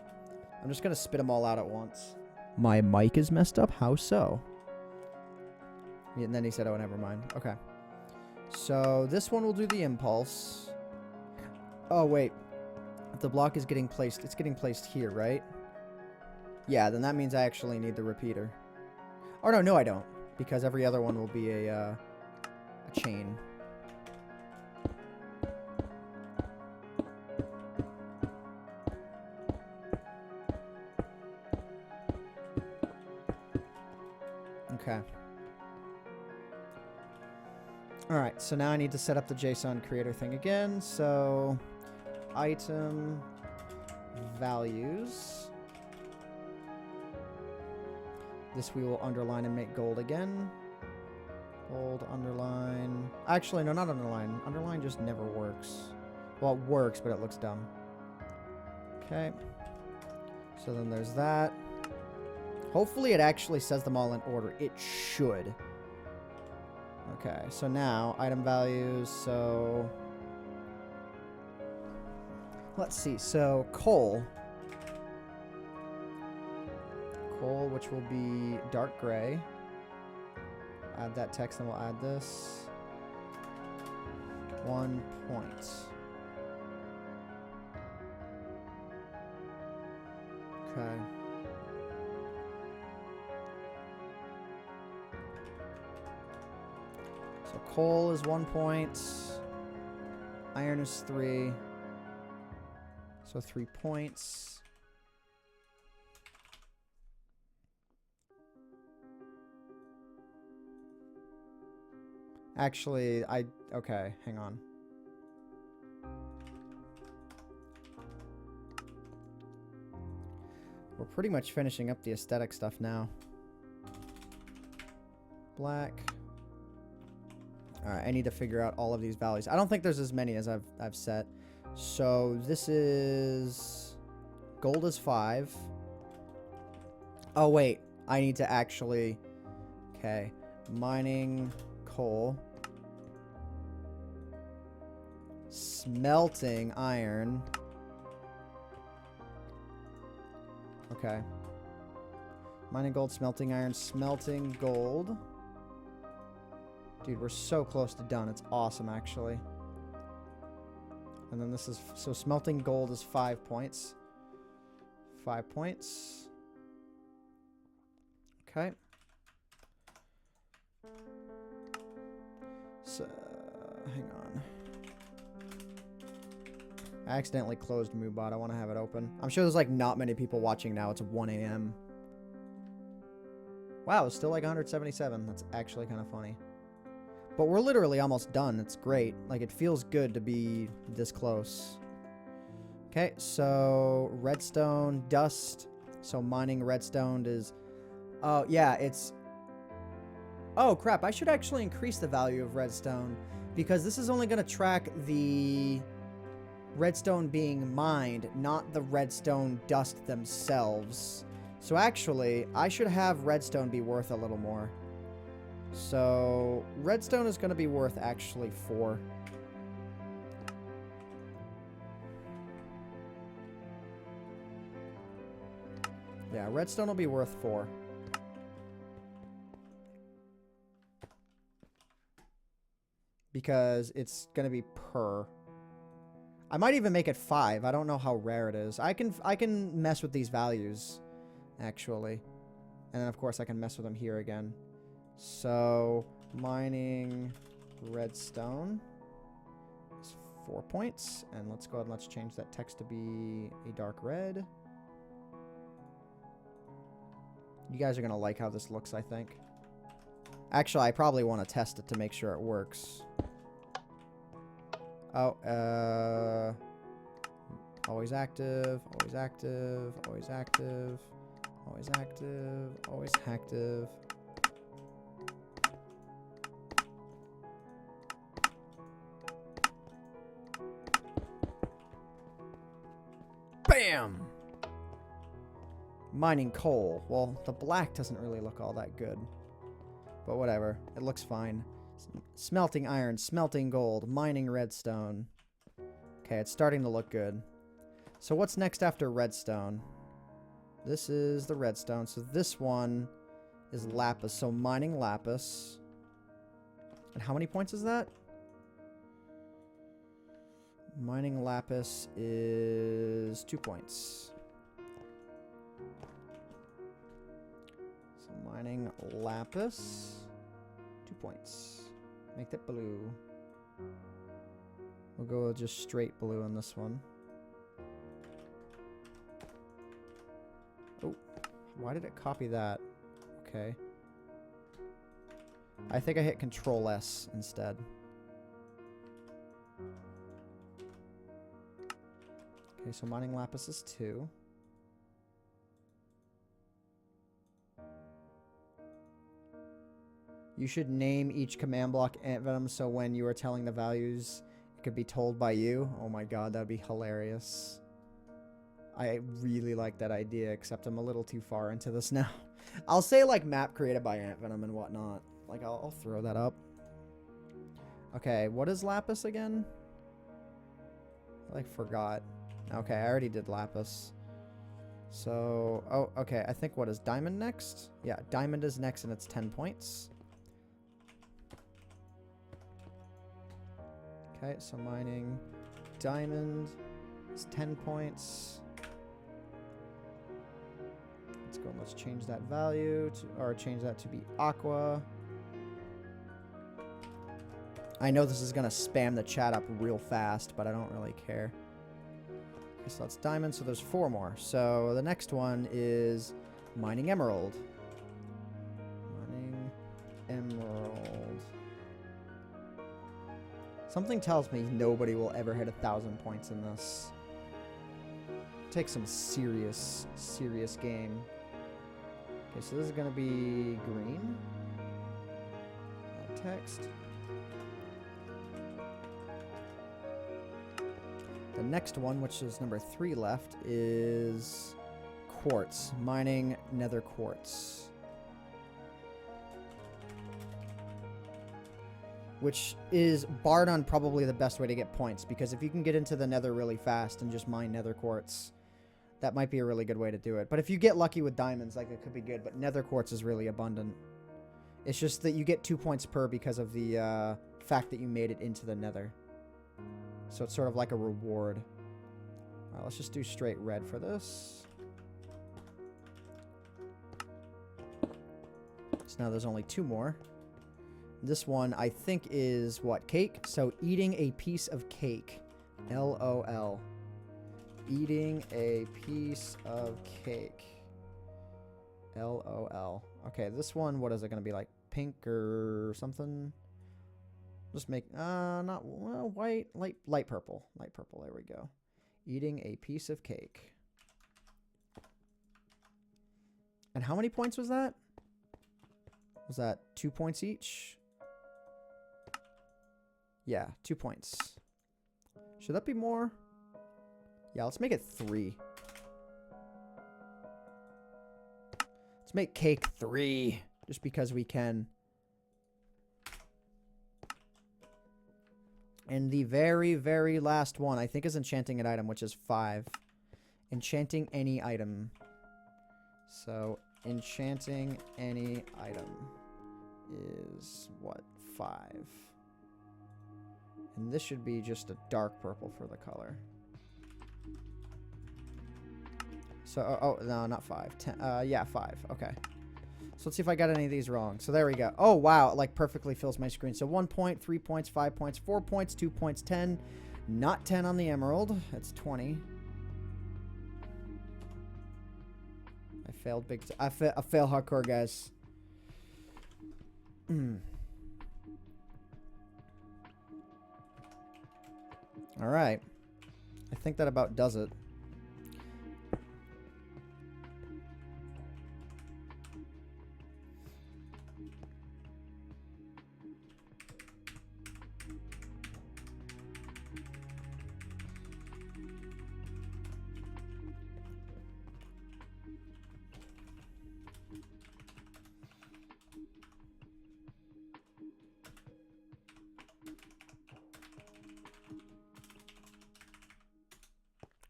I'm just going to spit them all out at once. My mic is messed up? How so? And then he said, oh, never mind. Okay. So, this one will do the impulse. Oh, wait. If the block is getting placed, it's getting placed here, right? Yeah, then that means I actually need the repeater. Oh, no, I don't. Because every other one will be a chain. Okay. Alright, so now I need to set up the JSON creator thing again. So, item values. This we will underline and make gold again. Bold, underline. Actually, no, not underline. Underline just never works. Well, it works, but it looks dumb. Okay. So then there's that. Hopefully it actually says them all in order. It should. Okay, so now, item values, so... Let's see. So coal. Coal, which will be dark gray. Add that text, and we'll add this. 1 point. Okay. So coal is 1 point. Iron is 3. So 3 points. Actually, okay, hang on. We're pretty much finishing up the aesthetic stuff now. Black. Alright, I need to figure out all of these values. I don't think there's as many as I've set. So this is... Gold is 5. Oh, wait. I need to actually... Okay. Mining coal. Smelting iron. Okay. Mining gold, smelting iron, smelting gold. Dude, we're so close to done. It's awesome, actually. And then this is... So smelting gold is 5 points. 5 points. Okay. So, hang on. I accidentally closed MooBot. I want to have it open. I'm sure there's like not many people watching now. It's 1 a.m. Wow, it's still like 177. That's actually kind of funny. But we're literally almost done. It's great. Like, it feels good to be this close. Okay, so redstone, dust. So mining redstone is... Oh, yeah, it's... Oh, crap. I should actually increase the value of redstone because this is only going to track the redstone being mined, not the redstone dust themselves. So actually, I should have redstone be worth a little more. So redstone is going to be worth actually 4. Yeah, redstone will be worth 4. Because it's going to be per. I might even make it 5. I don't know how rare it is. I can mess with these values, actually. And then, of course, I can mess with them here again. So, mining redstone is 4 points. And let's go ahead and let's change that text to be a dark red. You guys are going to like how this looks, I think. Actually, I probably want to test it to make sure it works. Oh, always active, always active, always active, always active, always active. Bam! Mining coal. Well, the black doesn't really look all that good. But whatever. It looks fine. Smelting iron, smelting gold, mining redstone. Okay, it's starting to look good. So what's next after redstone? This is the redstone. So this one is lapis. So mining lapis. And how many points is that? Mining lapis is 2 points. So mining lapis, 2 points. Make that blue. We'll go just straight blue on this one. Oh, why did it copy that? Okay. I think I hit Control S instead. Okay, so mining lapis is 2. You should name each command block AntVenom so when you are telling the values, it could be told by you. Oh my god, that would be hilarious. I really like that idea, except I'm a little too far into this now. I'll say, like, map created by AntVenom and whatnot. Like, I'll throw that up. Okay, what is lapis again? I, like, forgot. Okay, I already did lapis. So, oh, okay. I think what is diamond next? Yeah, diamond is next and it's 10 points. Okay, so mining diamond is 10 points. Let's go and let's change that value to, or change that to be aqua. I know this is going to spam the chat up real fast, but I don't really care. Okay, so that's diamond, so there's 4 more. So the next one is mining emerald. Mining emerald. Something tells me nobody will ever hit 1,000 points in this. Take some serious, serious game. Okay, so this is going to be green. Add text. The next one, which is number 3 left, is quartz. Mining nether quartz. Which is, bar none, probably the best way to get points. Because if you can get into the nether really fast and just mine nether quartz, that might be a really good way to do it. But if you get lucky with diamonds, like, it could be good. But nether quartz is really abundant. It's just that you get 2 points per because of the fact that you made it into the nether. So it's sort of like a reward. All right, let's just do straight red for this. So now there's only 2 more. This one, I think, is what? Cake? So eating a piece of cake. LOL. Eating a piece of cake. LOL. Okay, this one, what is it going to be like? Pink or something? Just make, not, well, white, light purple. Light purple, there we go. Eating a piece of cake. And how many points was that? Was that 2 points each? Yeah, 2 points. Should that be more? Yeah, let's make it 3. Let's make cake 3, just because we can. And the very, very last one, I think, is enchanting an item, which is 5. Enchanting any item. So, enchanting any item is, what, 5. And this should be just a dark purple for the color. So, oh, no, not 5. 10, yeah, 5. Okay. So let's see if I got any of these wrong. So there we go. Oh, wow. It, like, perfectly fills my screen. So 1 point, 3 points, 5 points, 4 points, 2 points, 10. Not 10 on the emerald. That's 20. I failed big time. I fail hardcore, guys. All right. I think that about does it.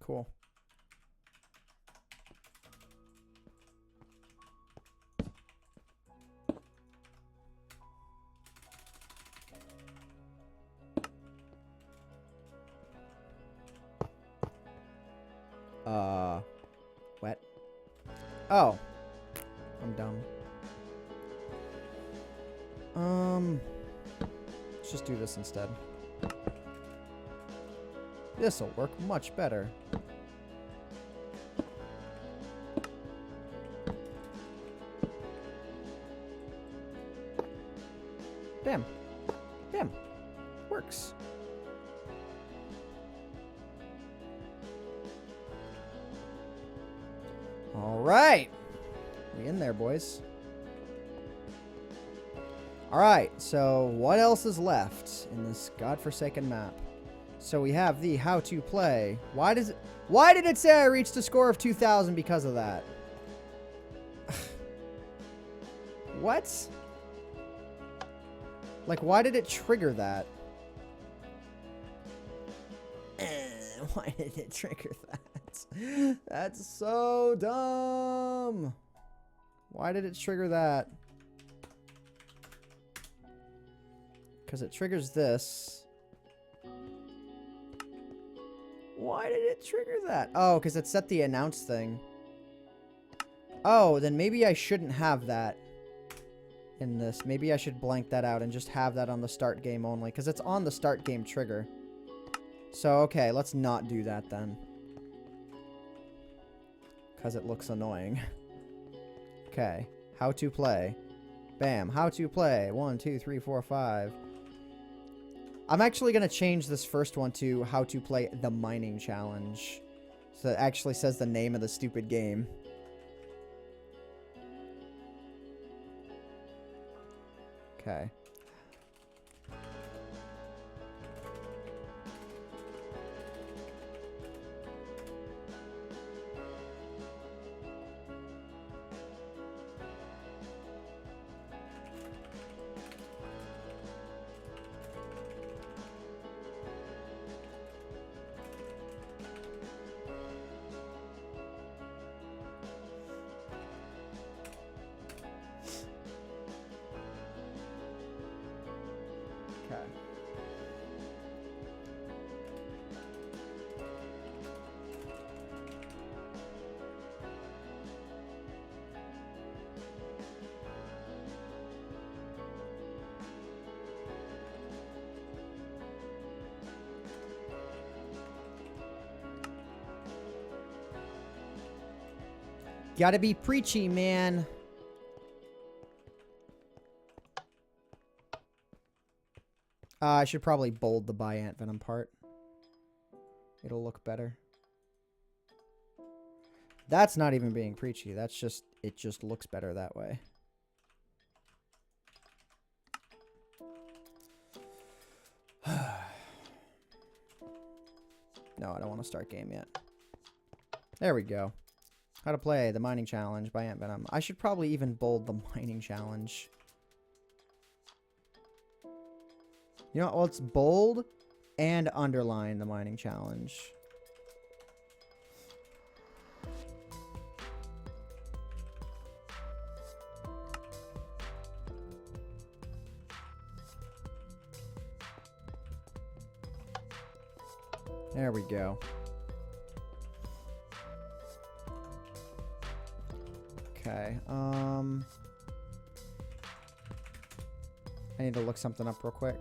Cool. Wet. Oh. I'm dumb. Let's just do this instead. This'll work much better. Damn. Damn. Works. All right. We in there, boys. All right. So what else is left in this godforsaken map? So we have the how to play. Why did it say I reached a score of 2,000 because of that? What? Like, why did it trigger that? Why did it trigger that? That's so dumb. Why did it trigger that? Because it triggers this. Why did it trigger that? Oh, because it set the announce thing. Oh, then maybe I shouldn't have that in this. Maybe I should blank that out and just have that on the start game only. Because it's on the start game trigger. So, okay, let's not do that then. Because it looks annoying. Okay, how to play. Bam, how to play. 1, 2, 3, 4, 5. I'm actually going to change this first one to how to play the mining challenge. So it actually says the name of the stupid game. Okay. Gotta be preachy, man. I should probably bold the by AntVenom part. It'll look better. That's not even being preachy. That's just, it just looks better that way. No, I don't want to start game yet. There we go. How to play the mining challenge by AntVenom. I should probably even bold the mining challenge. You know what? Well, it's bold and underline the mining challenge. There we go. Okay, I need to look something up real quick.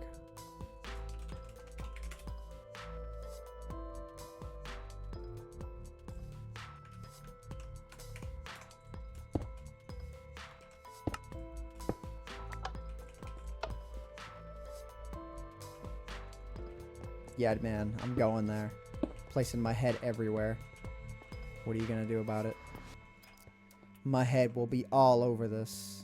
Yeah, man, I'm going there. Placing my head everywhere. What are you gonna do about it? My head will be all over this.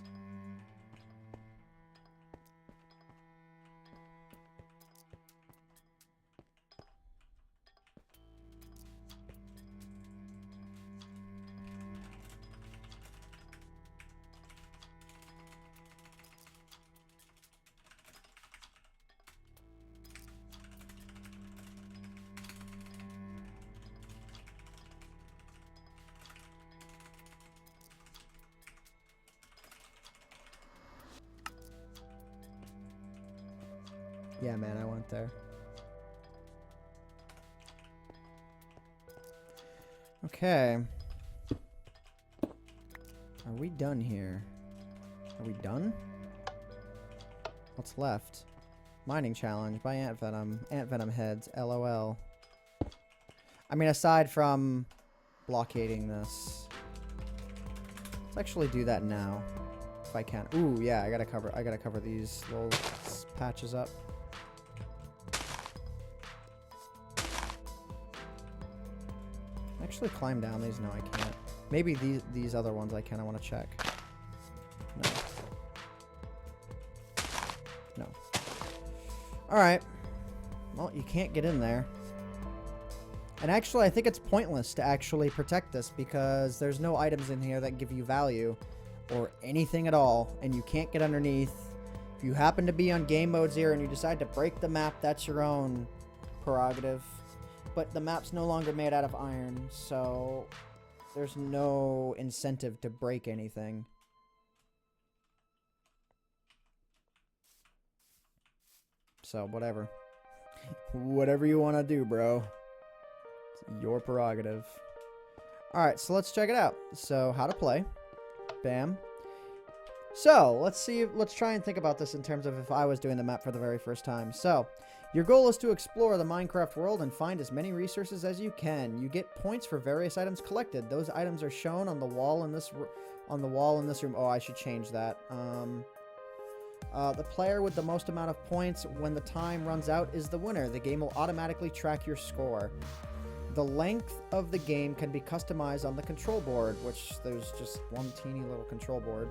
Yeah, man, I went there. Okay. Are we done here? Are we done? What's left? Mining challenge by AntVenom. AntVenom heads. LOL. I mean, aside from blockading this. Let's actually do that now. If I can. Ooh, yeah, I gotta cover these little patches up. Actually climb down these? No, I can't. Maybe these other ones I can. I want to check. No. No. Alright. Well, you can't get in there. And actually, I think it's pointless to actually protect this because there's no items in here that give you value or anything at all, and you can't get underneath. If you happen to be on game mode 0 and you decide to break the map, that's your own prerogative. but the map's no longer made out of iron, so there's no incentive to break anything. So, whatever. Whatever you want to do, bro. It's your prerogative. Alright, so let's check it out. So, how to play. Bam. So, let's try and think about this in terms of if I was doing the map for the very first time. So, your goal is to explore the Minecraft world and find as many resources as you can. You get points for various items collected. Those items are shown on the wall in this room. Oh, I should change that. The player with the most amount of points when the time runs out is the winner. The game will automatically track your score. The length of the game can be customized on the control board, which there's just one teeny little control board.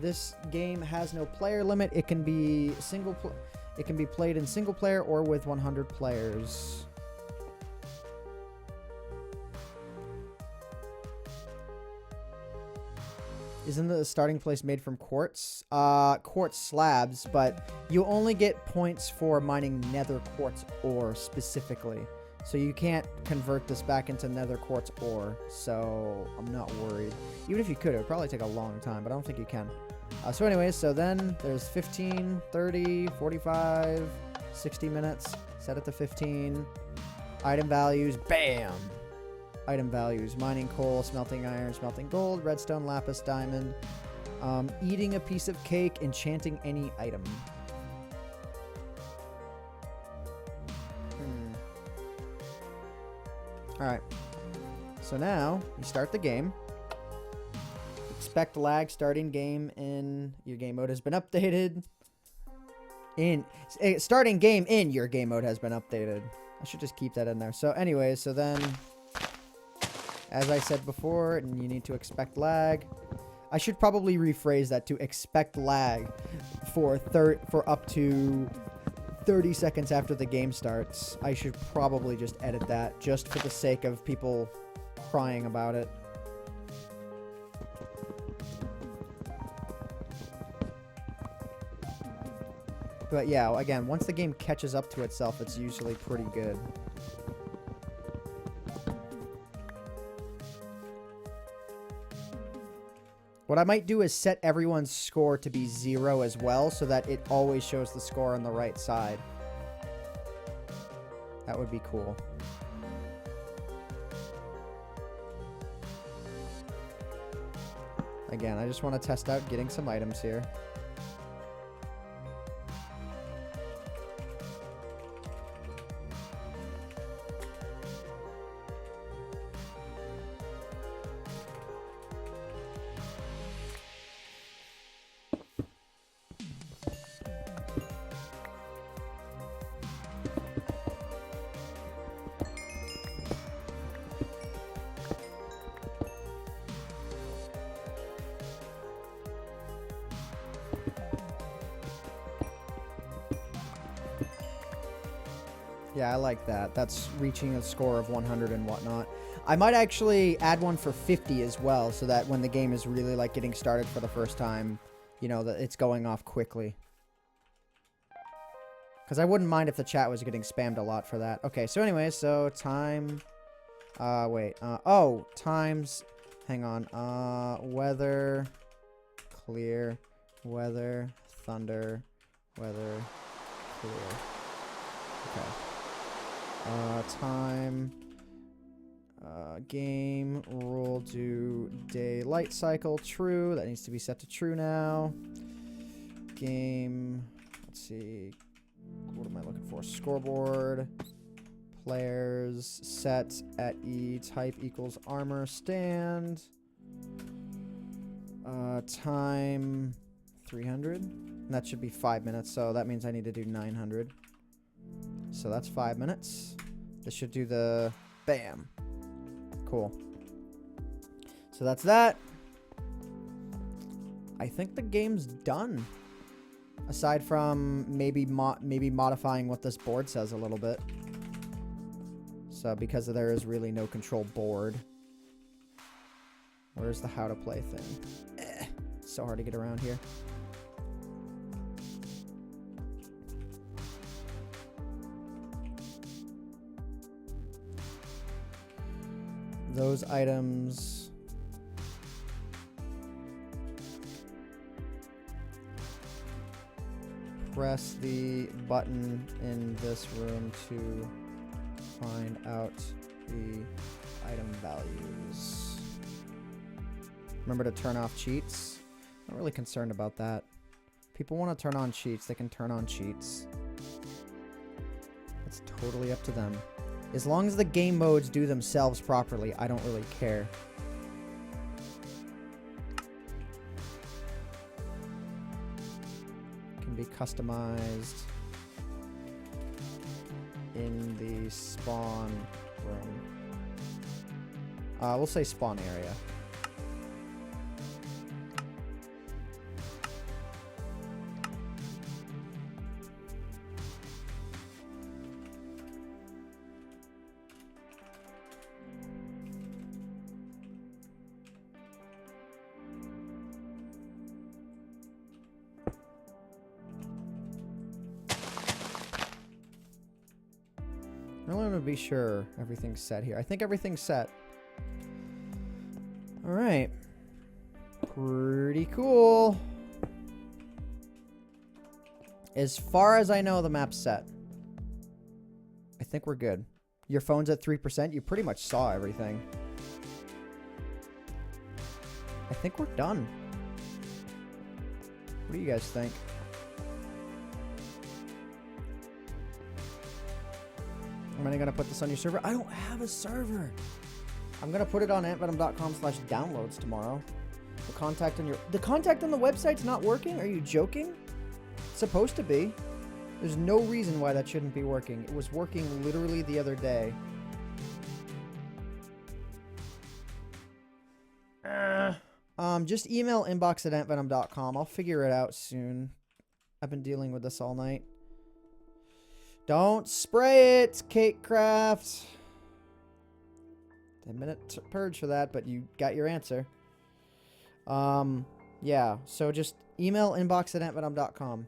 This game has no player limit. It can be played in single player or with 100 players. Isn't the starting place made from quartz? Quartz slabs, but you only get points for mining nether quartz ore specifically. So you can't convert this back into nether quartz ore, so I'm not worried. Even if you could, it would probably take a long time, but I don't think you can. So anyways, so then there's 15, 30, 45, 60 minutes. Set it to 15. Item values, bam! Item values, mining coal, smelting iron, smelting gold, redstone, lapis, diamond. Eating a piece of cake, enchanting any item. Alright, so now you start the game. Expect lag starting game in your game mode has been updated. Starting game in your game mode has been updated. I should just keep that in there. So anyways, so then, as I said before, you need to expect lag. I should probably rephrase that to expect lag for up to 30 seconds after the game starts. I should probably just edit that just for the sake of people crying about it. But yeah, again, once the game catches up to itself, it's usually pretty good. What I might do is set everyone's score to be 0 as well, so that it always shows the score on the right side. That would be cool. Again, I just want to test out getting some items here. Yeah, I like that. That's reaching a score of 100 and whatnot. I might actually add one for 50 as well, so that when the game is really like getting started for the first time, you know, that it's going off quickly. Because I wouldn't mind if the chat was getting spammed a lot for that. Okay, so anyway, so time... times... Hang on. Weather... Clear... Weather... Thunder... Weather... Clear... Okay. Time, game, rule, do, daylight cycle, true. That needs to be set to true now. Game, let's see. What am I looking for? Scoreboard, players, set at E, type equals armor, stand. Time, 300. And that should be 5 minutes, so that means I need to do 900. So that's 5 minutes. This should do the... Bam. Cool. So that's that. I think the game's done. Aside from maybe modifying what this board says a little bit. So because there is really no control board. Where's the how to play thing? So hard to get around here. those items. Press the button in this room to find out the item values. Remember to turn off cheats. I'm not really concerned about that. People want to turn on cheats, they can turn on cheats. It's totally up to them. As long as the game modes do themselves properly, I don't really care. Can be customized in the spawn room. We'll say spawn area. I really want to be sure everything's set here. I think everything's set. Alright. Pretty cool. As far as I know, the map's set. I think we're good. Your phone's at 3%. You pretty much saw everything. I think we're done. What do you guys think? Am I going to put this on your server? I don't have a server. I'm going to put it on antvenom.com/downloads tomorrow. The contact on the website's not working? Are you joking? It's supposed to be. There's no reason why that shouldn't be working. It was working literally the other day. Just email inbox@antvenom.com. I'll figure it out soon. I've been dealing with this all night. Don't spray it, Cakecraft. 10-minute purge for that, but you got your answer. Yeah, so just email inbox@antvenom.com.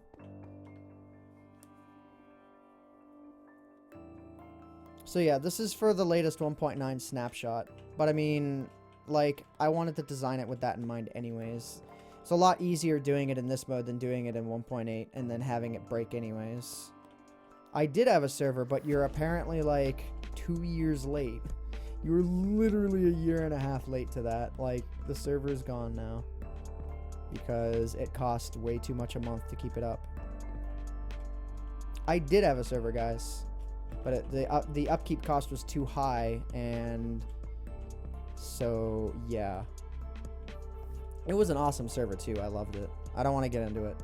So yeah, this is for the latest 1.9 snapshot. But I mean, like, I wanted to design it with that in mind anyways. It's a lot easier doing it in this mode than doing it in 1.8 and then having it break anyways. I did have a server, but you're apparently like 2 years late. You were literally a year and a half late to that. Like, the server's gone now because it cost way too much a month to keep it up. I did have a server, guys, but the upkeep cost was too high, and so yeah. It was an awesome server too. I loved it. I don't want to get into it.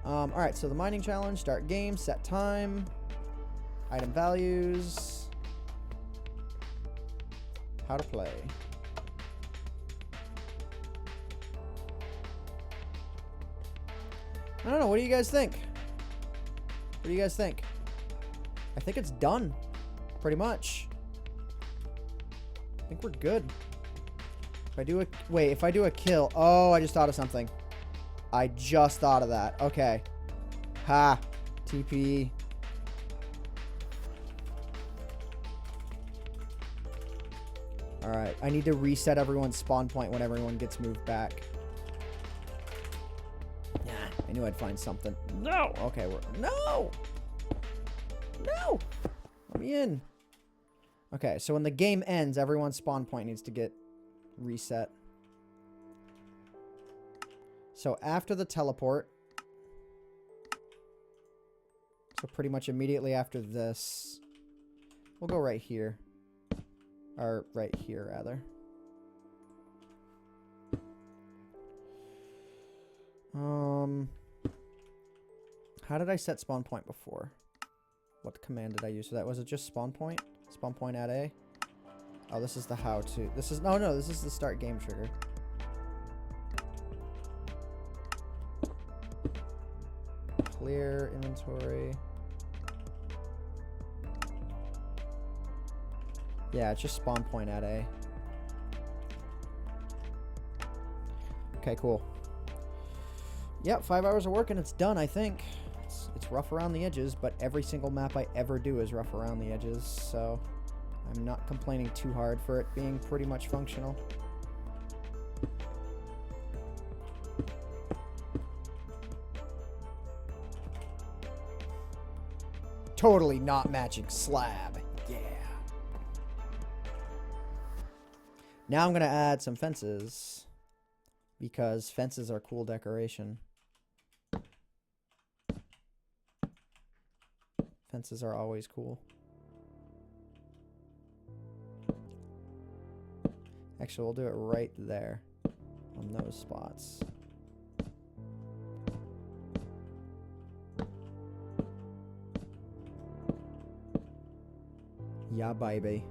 Alright, so the mining challenge, start game, set time, item values, how to play. I don't know, what do you guys think? What do you guys think? I think it's done, pretty much. I think we're good. If I do a kill, oh, I just thought of something. I just thought of that. Okay. Ha. TP. Alright. I need to reset everyone's spawn point when everyone gets moved back. Nah. I knew I'd find something. No. Okay. No. No. Let me in. Okay. So when the game ends, everyone's spawn point needs to get reset. So after the teleport, so pretty much immediately after this, we'll go right here. Or right here, rather. How did I set spawn point before? What command did I use for that? Was it just spawn point? Spawn point at A? Oh, this is the how to. This is, no, this is the start game trigger. Clear inventory. Yeah, it's just spawn point at A. Okay, cool. Yep, 5 hours of work and it's done, I think. It's rough around the edges, but every single map I ever do is rough around the edges, so I'm not complaining too hard for it being pretty much functional. Totally not matching slab. Yeah. Now I'm going to add some fences because fences are cool decoration. Fences are always cool. Actually, we'll do it right there on those spots. Yeah, baby.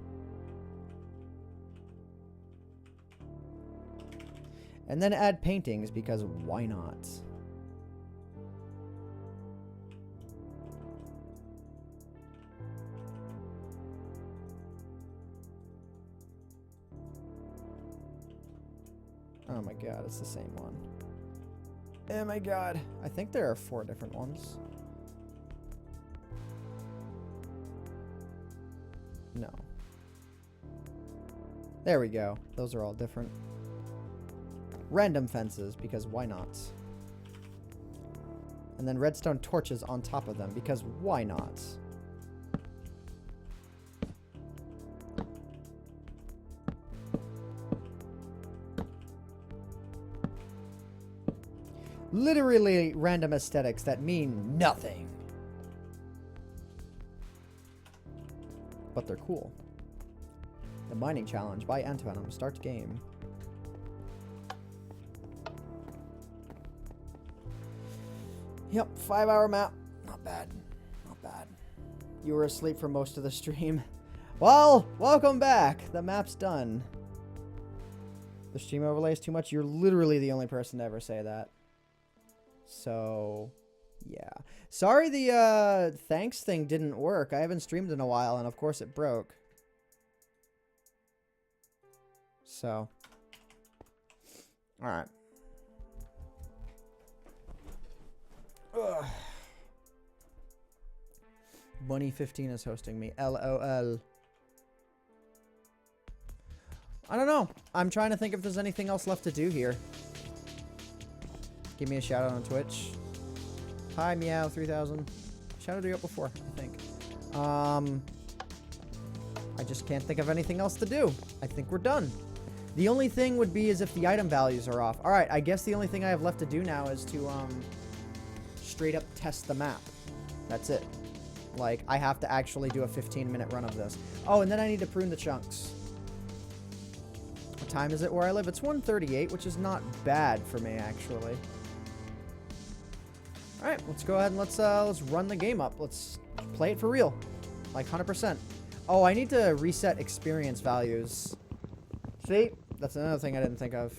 And then add paintings because why not? Oh my god, it's the same one. Oh my god. I think there are 4 different ones. No. There we go. Those are all different. Random fences, because why not? And then redstone torches on top of them, because why not? Literally random aesthetics that mean nothing. But they're cool. The Mining Challenge by AntVenom. Start game. Yep, 5-hour map. Not bad. Not bad. You were asleep for most of the stream. Well, welcome back. The map's done. The stream overlay is too much. You're literally the only person to ever say that. So, yeah. Sorry the thanks thing didn't work. I haven't streamed in a while, and of course it broke. So, alright. Bunny15 is hosting me. LOL. I don't know. I'm trying to think if there's anything else left to do here. Give me a shout out on Twitch. Hi, Meow3000. Shouted you out before, I think. I just can't think of anything else to do. I think we're done. The only thing would be is if the item values are off. All right, I guess the only thing I have left to do now is to straight up test the map. That's it. Like, I have to actually do a 15-minute run of this. Oh, and then I need to prune the chunks. What time is it where I live? It's 1:38, which is not bad for me, actually. All right, let's go ahead and let's run the game up. Let's play it for real, like 100%. Oh, I need to reset experience values. See, that's another thing I didn't think of.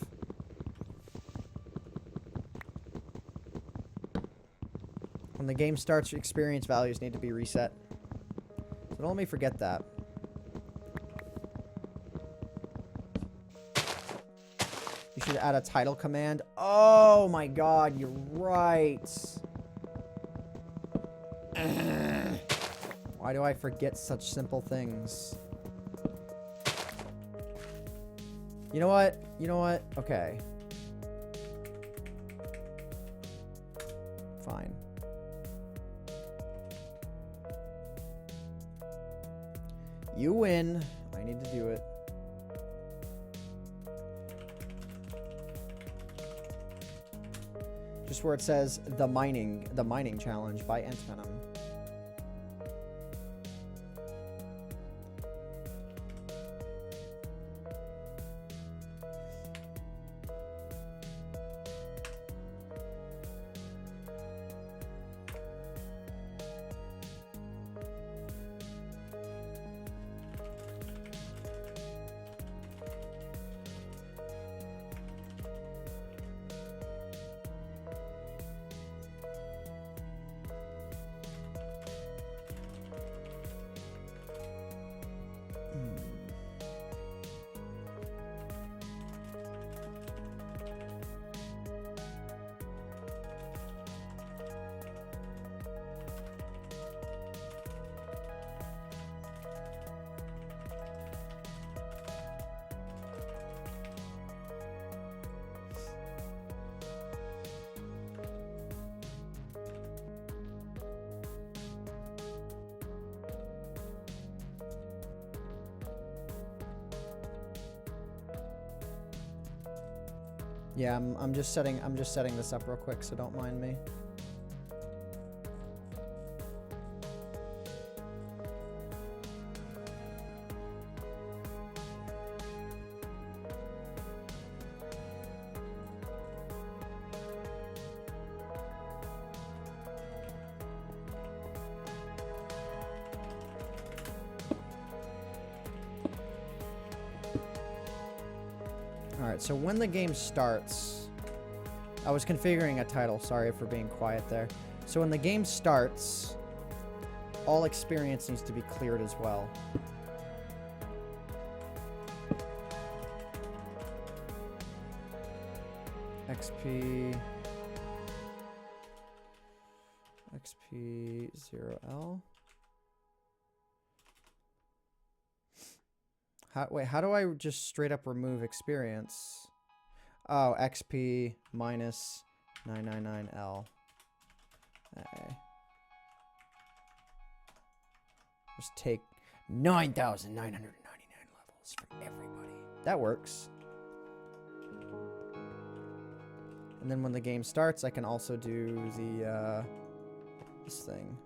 When the game starts, experience values need to be reset. So don't let me forget that. You should add a title command. Oh my god, you're right. Why do I forget such simple things? You know what? You know what? Okay. Fine. You win. I need to do it. Just where it says the mining challenge by AntVenom. Yeah, I'm just setting this up real quick, so don't mind me. Alright, so when the game starts... I was configuring a title, sorry for being quiet there. So when the game starts, all experience needs to be cleared as well. XP 0L. How do I just straight up remove experience? Oh, XP minus 999L. Okay. Just take 9,999 levels from everybody. That works. And then when the game starts, I can also do the, this thing.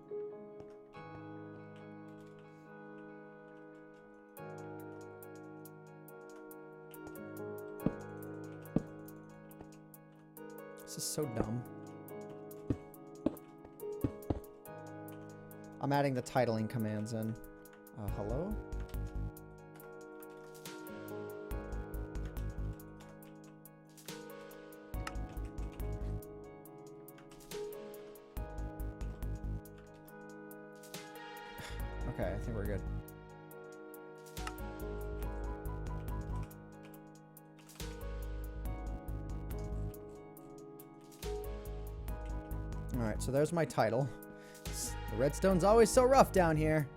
This is so dumb. I'm adding the titling commands in. Hello? Okay, I think we're good. Alright, so there's my title. The redstone's always so rough down here.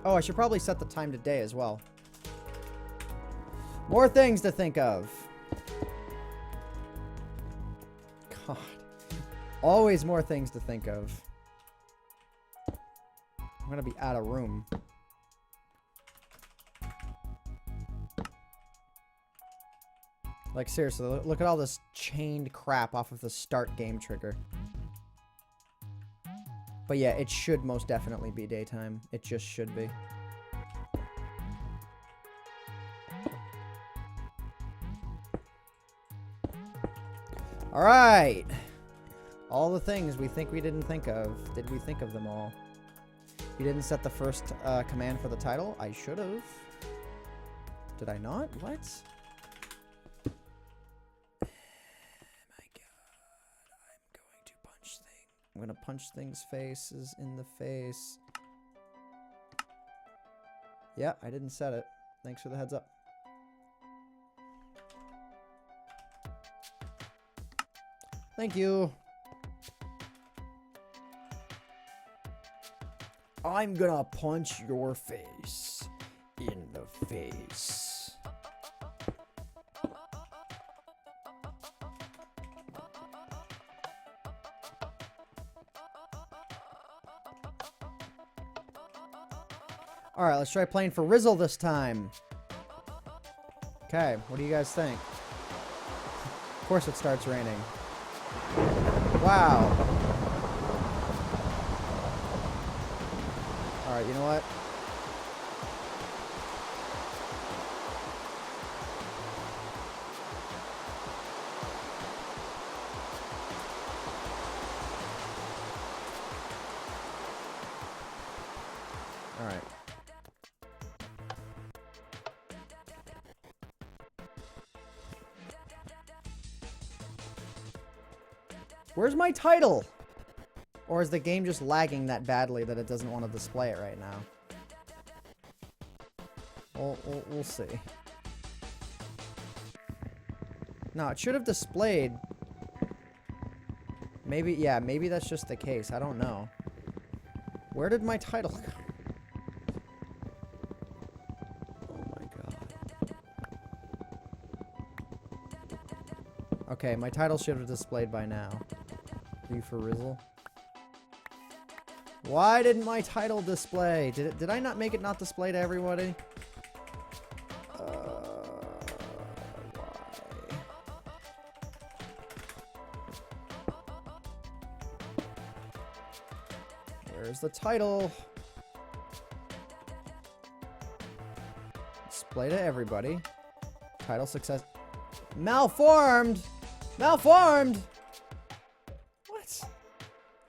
Oh, I should probably set the time to day as well. More things to think of. God. Always more things to think of. I'm gonna be out of room. Like, seriously, look at all this chained crap off of the start game trigger. But yeah, it should most definitely be daytime. It just should be. Alright! All the things we think we didn't think of. Did we think of them all? You didn't set the first command for the title? I should have. Did I not? What? My god. I'm going to punch things. I'm going to punch things' faces in the face. Yeah, I didn't set it. Thanks for the heads up. Thank you. I'm gonna punch your face in the face. All right, let's try playing for Rizzle this time. Okay, what do you guys think? Of course it starts raining. Wow. Alright, you know what? Alright. Where's my title? Or is the game just lagging that badly that it doesn't want to display it right now? We'll see. No, it should have displayed. Maybe, yeah, maybe that's just the case. I don't know. Where did my title go? Oh my god. Okay, my title should have displayed by now. Are you for Rizzle? Why didn't my title display? Did I not make it not display to everybody? Why? Where's the title? Display to everybody. Title success. Malformed! Malformed! What?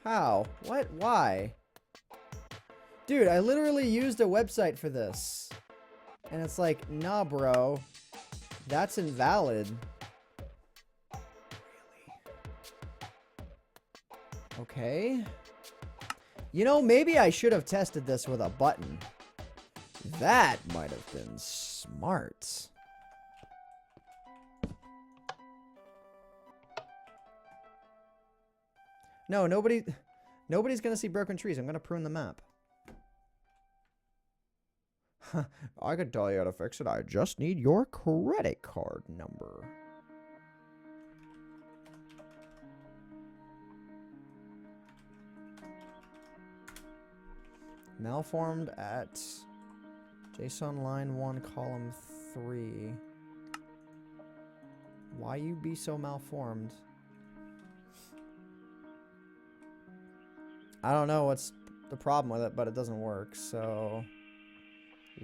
How? What? Why? Dude, I literally used a website for this. And it's like, nah, bro. That's invalid. Really? Okay. You know, maybe I should have tested this with a button. That might have been smart. No, nobody's gonna see broken trees. I'm gonna prune the map. I could tell you how to fix it. I just need your credit card number. Malformed at JSON line 1 column 3. Why you be so malformed? I don't know what's the problem with it, but it doesn't work, so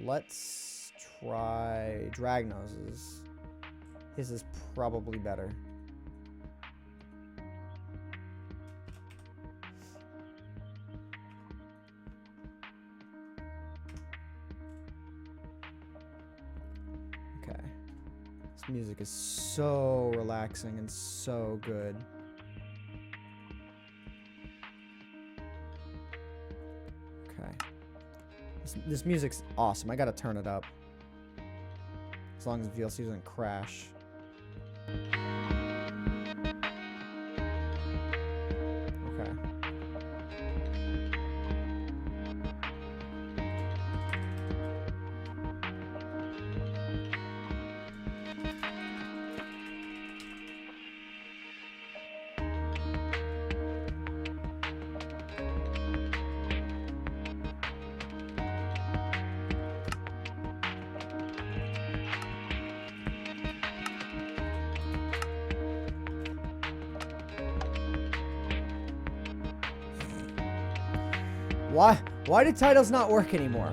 let's try Dragnoz's. His is probably better. Okay. This music is so relaxing and so good. This music's awesome. I gotta turn it up. As long as the VLC doesn't crash. Okay. Why do titles not work anymore?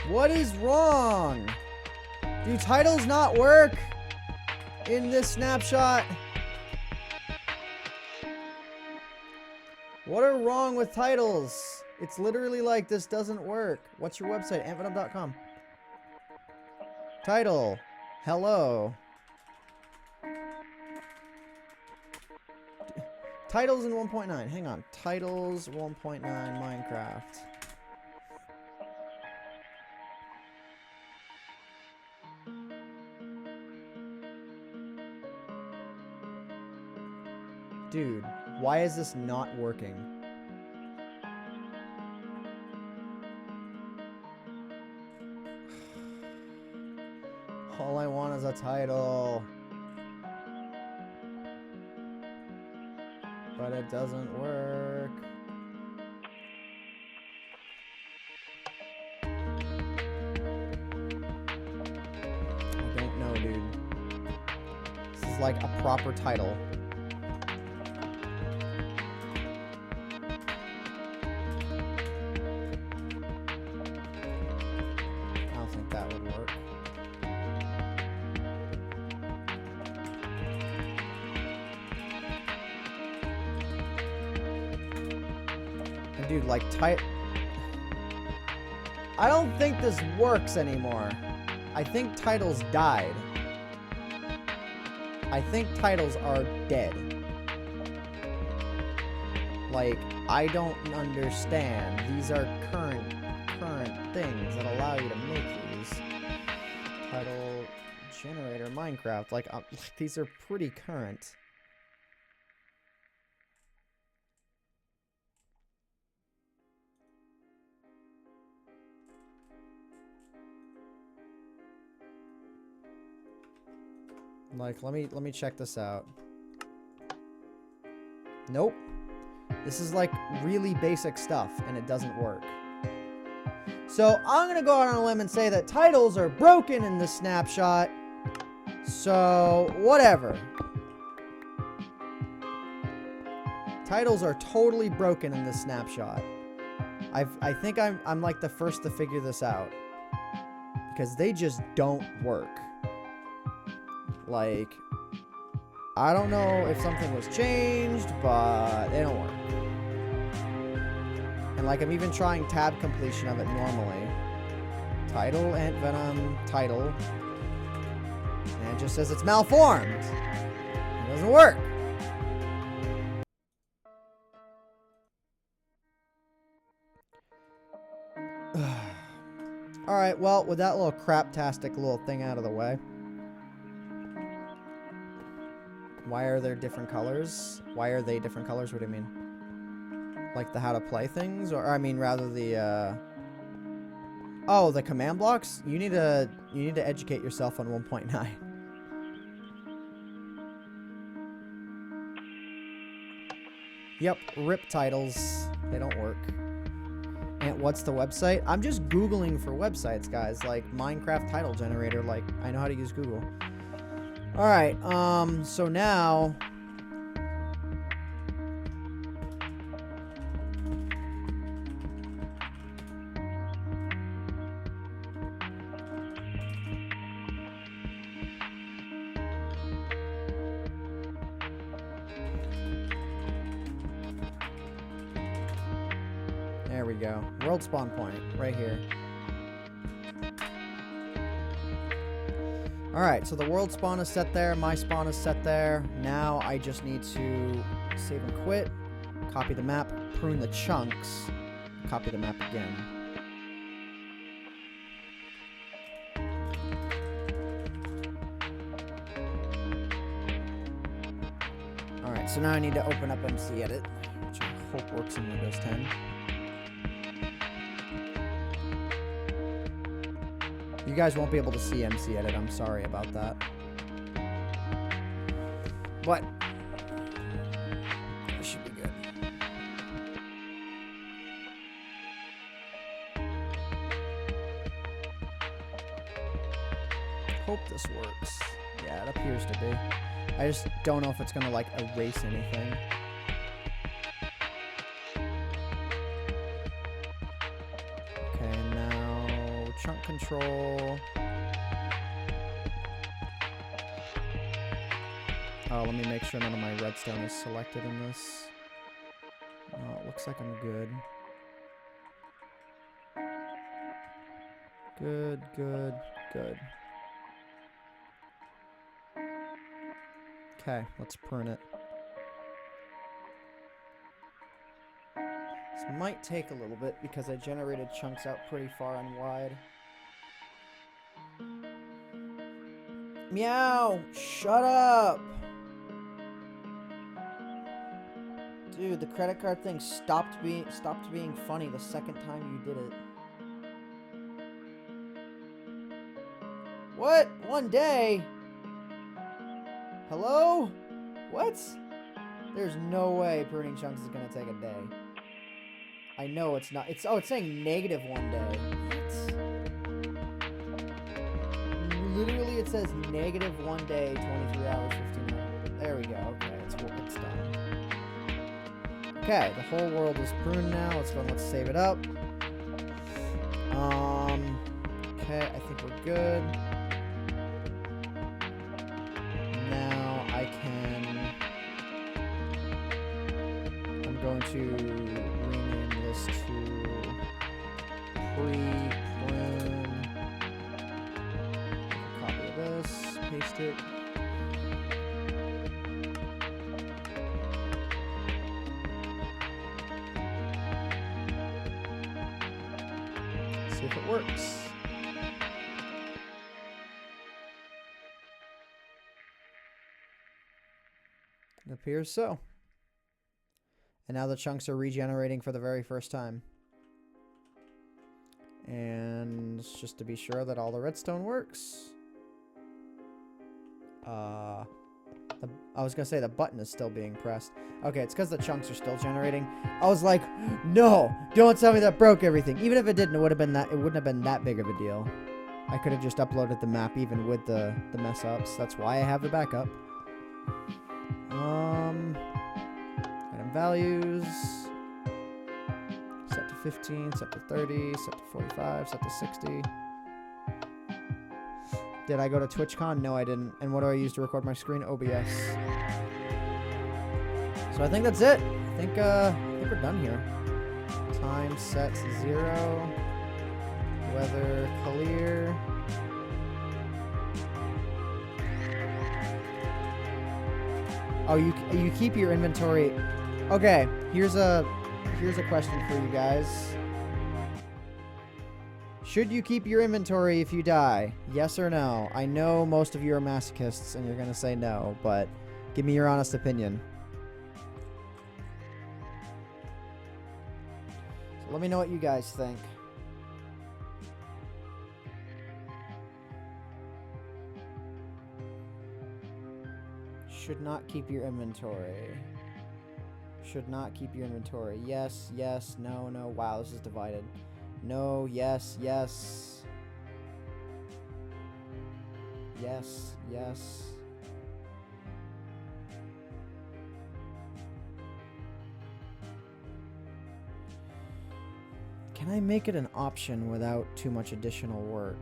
What is wrong? Do titles not work in this snapshot? What are wrong with titles? It's literally like this doesn't work. What's your website? AntVenom.com. Title. Hello. Titles in 1.9. Hang on. Titles 1.9 Minecraft. Dude, why is this not working? All I want is a title. But it doesn't work. I don't know, dude. This is like a proper title. Dude, like, I don't think this works anymore. I think titles died. I think titles are dead. Like, I don't understand. These are current things that allow you to make these. is. Title generator Minecraft. Like these are pretty current. Like, let me check this out. Nope. This is like really basic stuff, and it doesn't work. So I'm gonna go out on a limb and say that titles are broken in this snapshot. So whatever. Titles are totally broken in this snapshot. I think I'm like the first to figure this out, because they just don't work. Like, I don't know if something was changed, but they don't work. And like, I'm even trying tab completion of it normally. Title, AntVenom, title. And it just says it's malformed. It doesn't work. Alright, well, with that little craptastic little thing out of the way. Why are there different colors? Why are they different colors? What do you mean? Like the how to play things? Or I mean rather the oh, the command blocks? You need to educate yourself on 1.9. Yep, rip titles. They don't work. And what's the website? I'm just Googling for websites, guys. Like Minecraft title generator. Like, I know how to use Google. Alright, so now... There we go. World spawn point, right here. Alright, so the world spawn is set there, my spawn is set there. Now I just need to save and quit, copy the map, prune the chunks, copy the map again. Alright, so now I need to open up MC Edit, which I hope works in Windows 10. You guys won't be able to see MC Edit. I'm sorry about that. But it should be good. Hope this works. Yeah, it appears to be. I just don't know if it's gonna like erase anything. Chunk control. Oh, let me make sure none of my redstone is selected in this. Oh, it looks like I'm good. Good, good, good. Okay, let's prune it. This might take a little bit because I generated chunks out pretty far and wide. Meow! Shut up! Dude, the credit card thing stopped being funny the second time you did it. What? One day? Hello? What? There's no way pruning chunks is gonna take a day. I know it's not. It's saying negative one day. What? Literally, it says negative 1 day, 23 hours, 15 minutes. There we go. Okay, it's done. Okay, the whole world is pruned now. Let's go and let's save it up. Okay, I think we're good. Now I can. I'm going to rename this to pre-prune. Copy this, paste it. See if it works. It appears so. And now the chunks are regenerating for the very first time. And just to be sure that all the redstone works. I was going to say the button is still being pressed. Okay, it's because the chunks are still generating. I was like, no, don't tell me that broke everything. Even if it didn't, it wouldn't have been that big of a deal. I could have just uploaded the map even with the mess ups. That's why I have the backup. Item values. Set to 15, set to 30, set to 45, set to 60. Did I go to TwitchCon? No, I didn't. And what do I use to record my screen? OBS. So I think that's it. I think we're done here. Time set to 0. Weather clear. Oh, you keep your inventory. Okay, here's a question for you guys. Should you keep your inventory if you die? Yes or no? I know most of you are masochists and you're gonna say no, but give me your honest opinion. So let me know what you guys think. Should not keep your inventory. Should not keep your inventory. Yes, yes, no, no. Wow, this is divided. No, yes, yes. Yes, yes. Can I make it an option without too much additional work?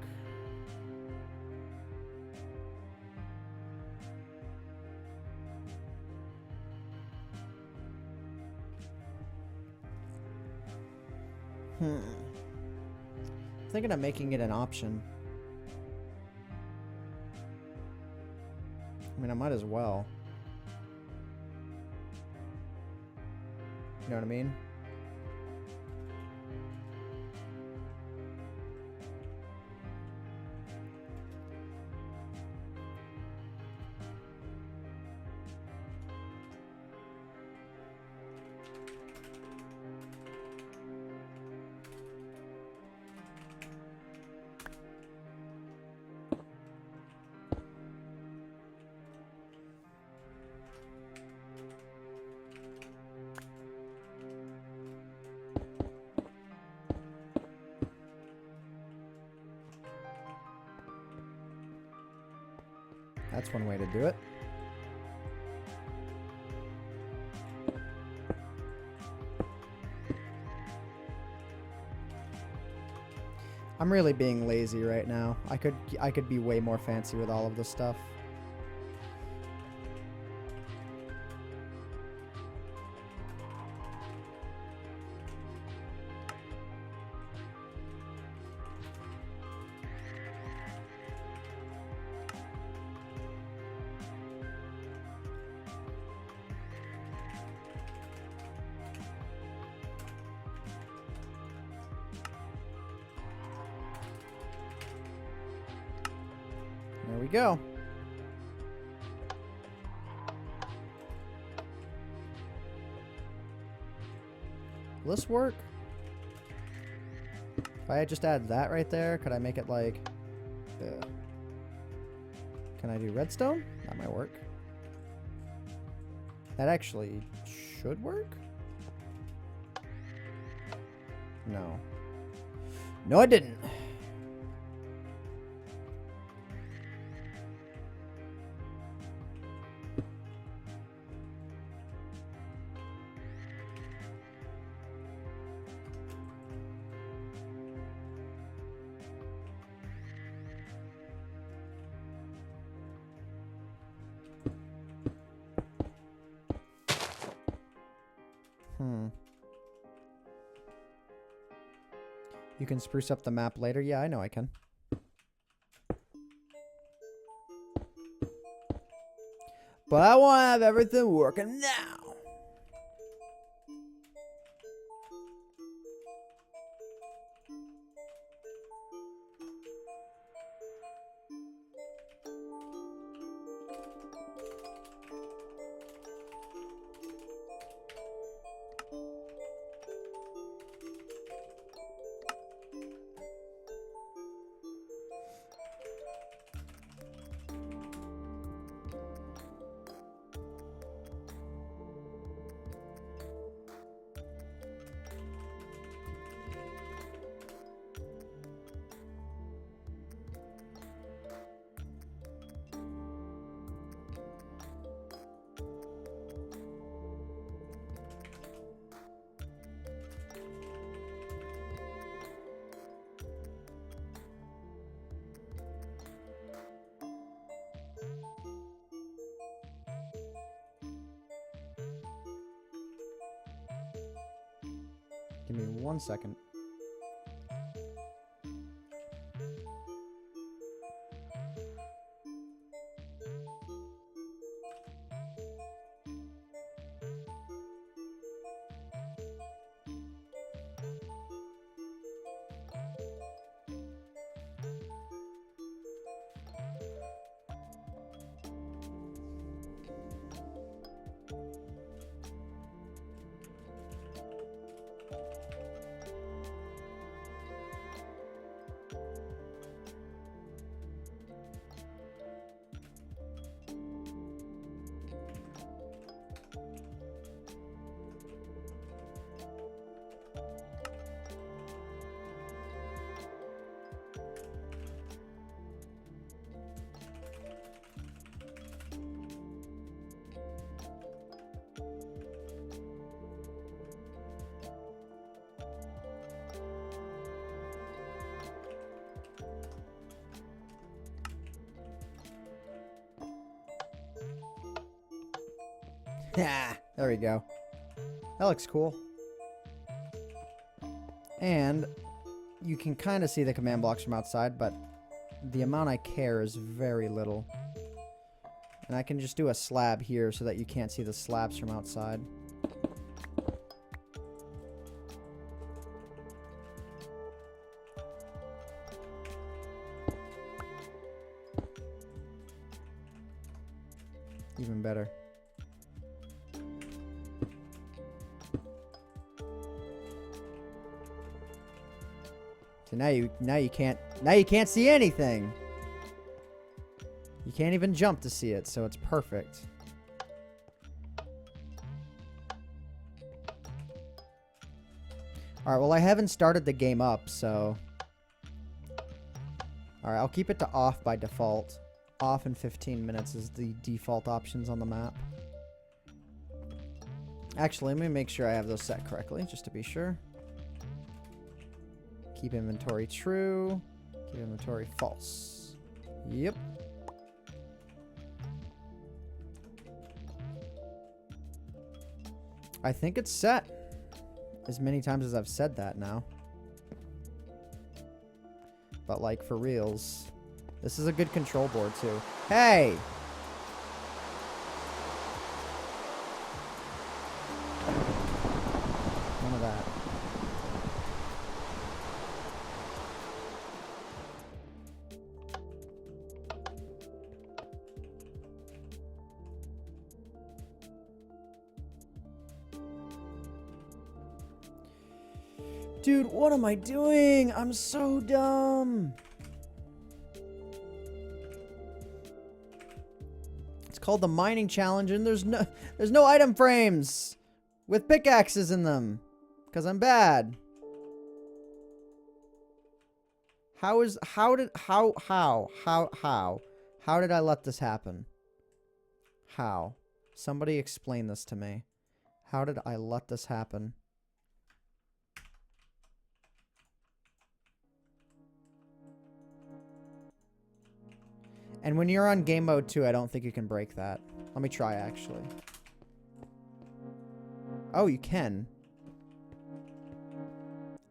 I'm thinking of making it an option. I mean, I might as well. You know what I mean? That's one way to do it. I'm really being lazy right now. I could be way more fancy with all of this stuff. There we go. Will this work? If I just add that right there, could I make it like... Can I do redstone? That might work. That actually should work? No. No, it didn't. You can spruce up the map later. Yeah, I know I can. But I want to have everything working now. Give me 1 second. Yeah, there we go. That looks cool. And you can kind of see the command blocks from outside, but the amount I care is very little. And I can just do a slab here so that you can't see the slabs from outside. Even better. So now you can't see anything. You can't even jump to see it, so it's perfect. Alright, well I haven't started the game up, so... Alright, I'll keep it to off by default. Off in 15 minutes is the default options on the map. Actually, let me make sure I have those set correctly, just to be sure. Keep inventory true. Keep inventory false. Yep. I think it's set. As many times as I've said that now. But like for reals. This is a good control board too. Hey! None of that. Dude, what am I doing? I'm so dumb. It's called the mining challenge, and there's no item frames with pickaxes in them, because I'm bad. How did I let this happen? How? Somebody explain this to me. How did I let this happen? And when you're on game mode 2, I don't think you can break that. Let me try, actually. Oh, you can.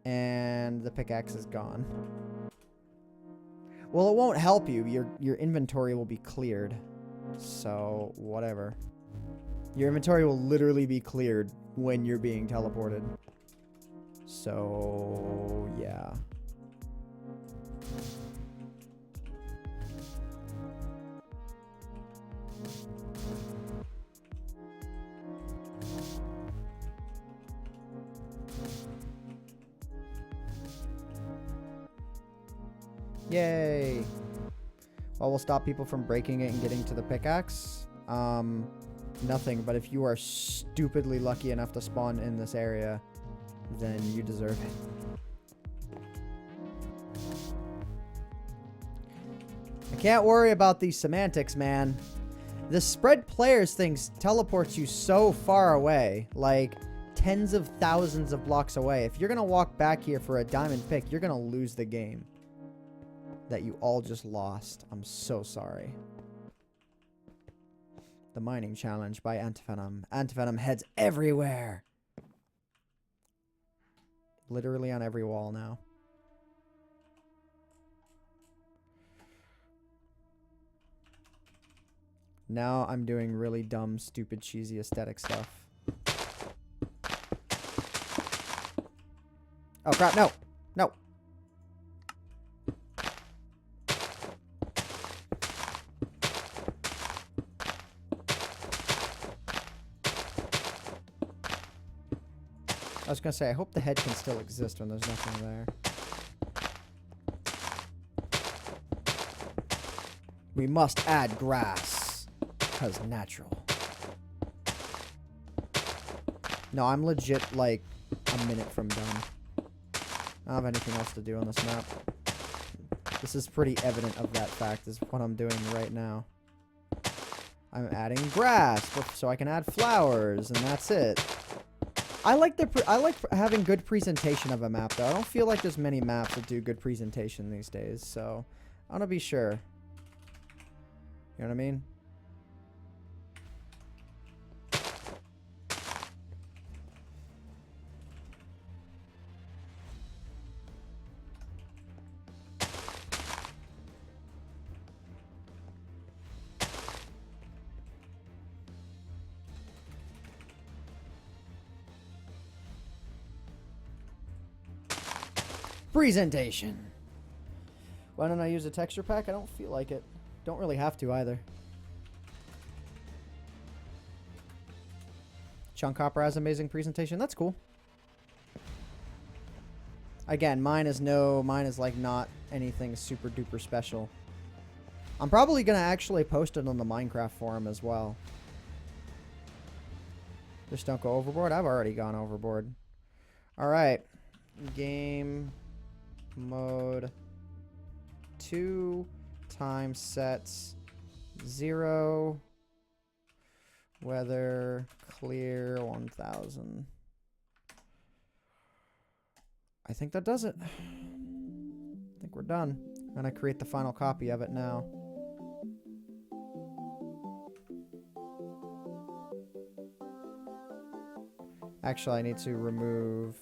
And the pickaxe is gone. Well, it won't help you. Your inventory will be cleared. So, whatever. Your inventory will literally be cleared when you're being teleported. So, yeah. Yay! Well, we'll stop people from breaking it and getting to the pickaxe. Nothing, but if you are stupidly lucky enough to spawn in this area, then you deserve it. I can't worry about these semantics, man. The spread players thing teleports you so far away, like tens of thousands of blocks away. If you're gonna walk back here for a diamond pick, you're gonna lose the game that you all just lost. I'm so sorry. The Mining Challenge by AntVenom. AntVenom heads everywhere. Literally on every wall now. Now I'm doing really dumb, stupid, cheesy aesthetic stuff. Oh crap, no! No! I was gonna say, I hope the head can still exist when there's nothing there. We must add grass, because natural. No, I'm legit, like, a minute from done. I don't have anything else to do on this map. This is pretty evident of that fact, is what I'm doing right now. I'm adding grass, so I can add flowers, and that's it. I like having good presentation of a map, though. I don't feel like there's many maps that do good presentation these days, so I want to be sure. You know what I mean? Presentation. Why don't I use a texture pack? I don't feel like it. Don't really have to either. Chunk Hopper has amazing presentation. That's cool. Again, mine is like not anything super duper special. I'm probably gonna actually post it on the Minecraft forum as well. Just don't go overboard. I've already gone overboard. Alright. Game mode 2 time sets 0 weather clear 1000. I think that does it. I think we're done. I'm gonna create the final copy of it now. Actually, I need to remove...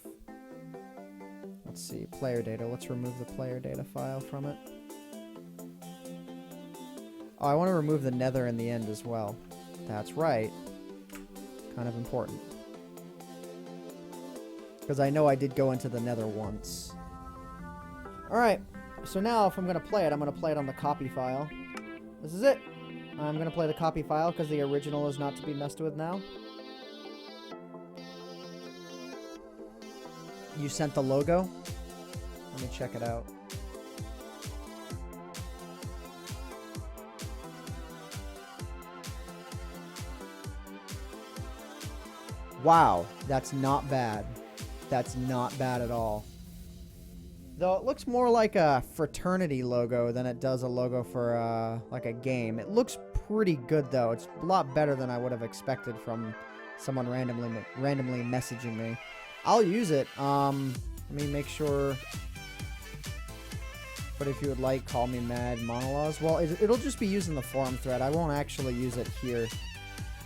Let's see, player data. Let's remove the player data file from it. Oh, I want to remove the nether in the end as well. That's right. Kind of important. Because I know I did go into the nether once. Alright, so now if I'm going to play it, I'm going to play it on the copy file. This is it. I'm going to play the copy file because the original is not to be messed with now. You sent the logo? Let me check it out. Wow, that's not bad. That's not bad at all. Though it looks more like a fraternity logo than it does a logo for like a game. It looks pretty good though. It's a lot better than I would have expected from someone randomly messaging me. I'll use it. Let me make sure. But if you would like, call me mad monologues. Well, it'll just be used in the forum thread. I won't actually use it here.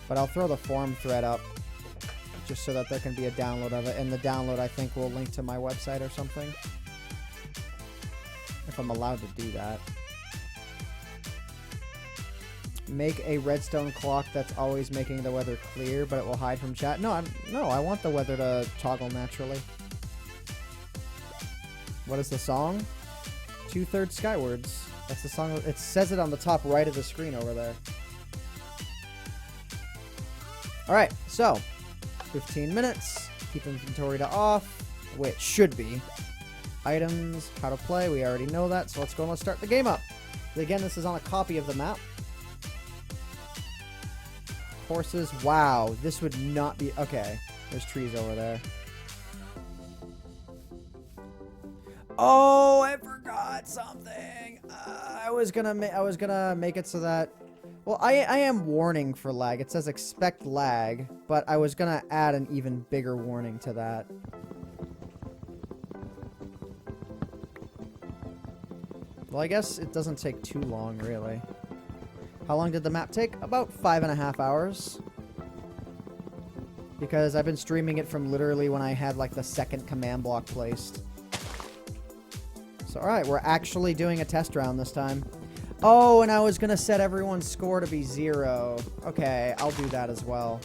But I'll throw the forum thread up just so that there can be a download of it. And the download, I think, will link to my website or something. If I'm allowed to do that. Make a redstone clock that's always making the weather clear, but it will hide from chat. No, I want the weather to toggle naturally. What is the song? 2/3 Skywards. That's the song. It says it on the top right of the screen over there. Alright, so 15 minutes. Keep inventory to off, which should be. Items, how to play, we already know that, so let's go and let's start the game up. Again, this is on a copy of the map. Horses, wow, this would not be, okay, there's trees over there. Oh, I forgot something. I was gonna make it so that, well, I am warning for lag. It says expect lag, but I was gonna add an even bigger warning to that. Well, I guess it doesn't take too long, really. How long did the map take? About 5.5 hours. Because I've been streaming it from literally when I had like the second command block placed. So, alright, we're actually doing a test round this time. Oh, and I was gonna set everyone's score to be 0. Okay, I'll do that as well.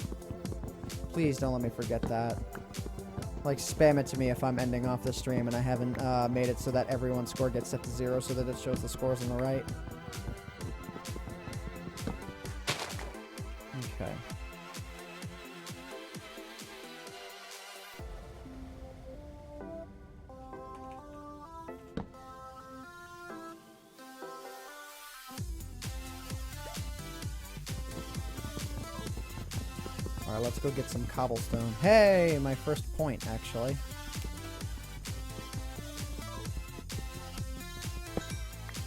Please don't let me forget that. Like, spam it to me if I'm ending off the stream and I haven't made it so that everyone's score gets set to 0 so that it shows the scores on the right. Okay. Alright, let's go get some cobblestone. Hey, my first point, actually.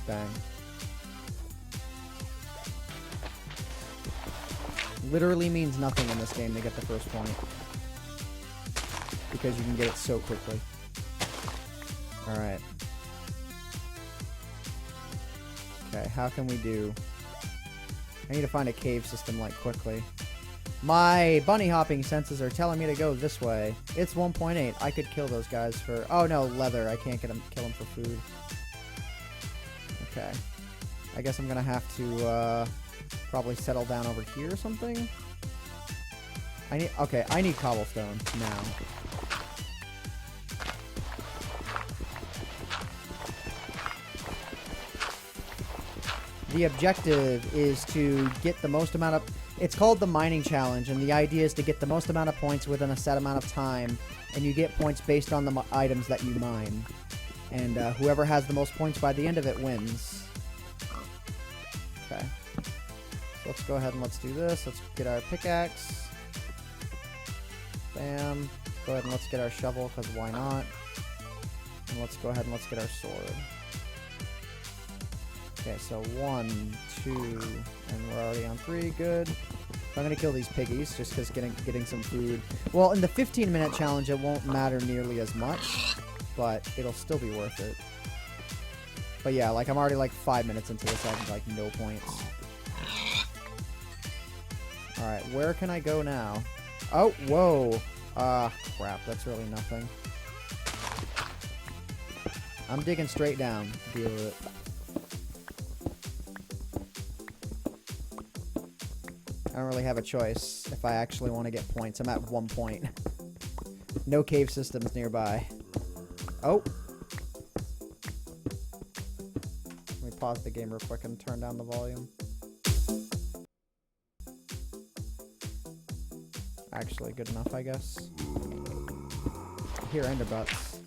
Bang. Literally means nothing in this game to get the first point. Because you can get it so quickly. Alright. Okay, how can we do... I need to find a cave system, like, quickly. My bunny hopping senses are telling me to go this way. It's 1.8. I could kill those guys for... Oh, no, leather. I can't kill them for food. Okay. I guess I'm gonna have to, probably settle down over here or something. Okay, I need cobblestone now. The objective is to get the most amount of... It's called the mining challenge, and the idea is to get the most amount of points within a set amount of time, and you get points based on the items that you mine. And whoever has the most points by the end of it wins. Okay. So let's go ahead and let's do this. Let's get our pickaxe. Bam. Go ahead and let's get our shovel, because why not? And let's go ahead and let's get our sword. Okay, so 1, 2, and we're already on 3. Good. I'm going to kill these piggies just because getting some food. Well, in the 15-minute challenge, it won't matter nearly as much, but it'll still be worth it. But yeah, like, I'm already like 5 minutes into this. I have like no points. Alright, where can I go now? Oh, whoa. Crap. That's really nothing. I'm digging straight down. Deal with it. I don't really have a choice if I actually want to get points. I'm at 1 point. No cave systems nearby. Oh. Let me pause the game real quick and turn down the volume. Actually, good enough, I guess. I hear enderbutts.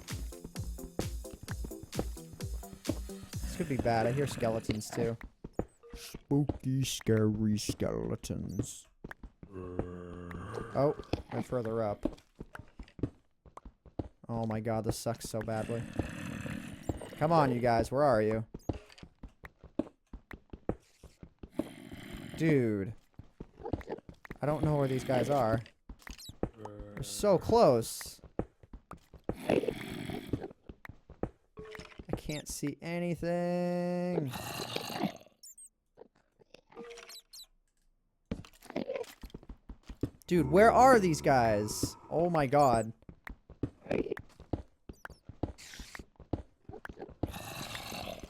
This could be bad. I hear skeletons, too. Spooky, scary skeletons. Oh, they're further up. Oh my god, this sucks so badly. Come on, you guys, where are you? Dude. I don't know where these guys are. They're so close. I can't see anything. Dude, where are these guys? Oh my god.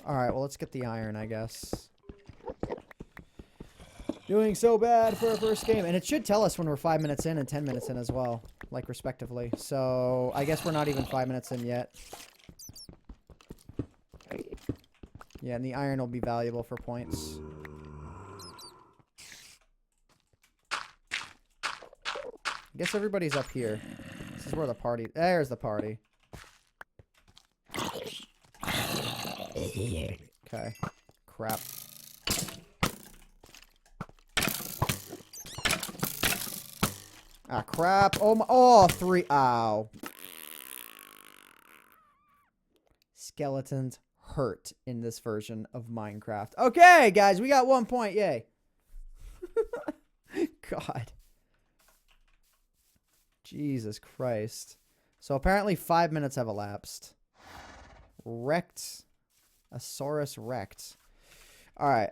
Alright, well, let's get the iron, I guess. Doing so bad for our first game. And it should tell us when we're 5 minutes in and 10 minutes in as well. Like, respectively. So, I guess we're not even 5 minutes in yet. Yeah, and the iron will be valuable for points. I guess everybody's up here. This is where the party... There's the party. Okay. Crap. Ah, crap. Oh, my... Oh, 3... Ow. Skeletons hurt in this version of Minecraft. Okay, guys, we got 1 point. Yay. God. Jesus Christ. So apparently 5 minutes have elapsed. Wrecked. Asaurus wrecked. Alright,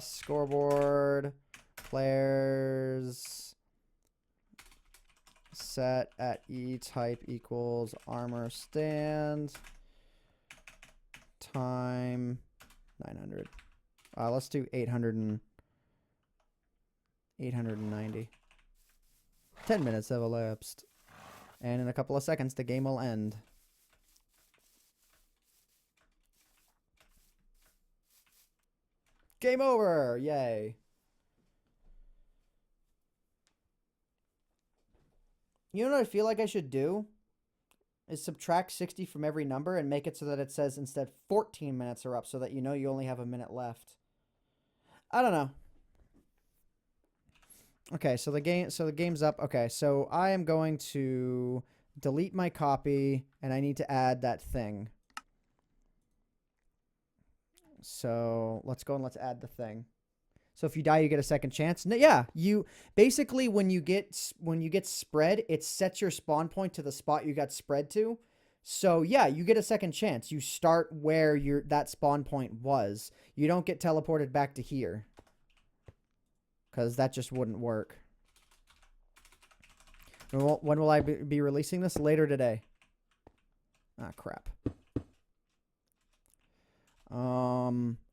scoreboard. Players. set at E type equals armor stand time 900. Let's do 890. 10 minutes have elapsed. And in a couple of seconds, the game will end. Game over! Yay. You know what I feel like I should do? Is subtract 60 from every number and make it so that it says instead 14 minutes are up so that you know you only have a minute left. I don't know. Okay, so the game's up. Okay, so I am going to delete my copy and I need to add that thing. So let's go and let's add the thing. So if you die, you get a second chance. No, yeah, you basically when you get spread, it sets your spawn point to the spot you got spread to. So yeah, you get a second chance. You start where that spawn point was. You don't get teleported back to here. Because that just wouldn't work. When will I be releasing this? Later today. Ah, crap.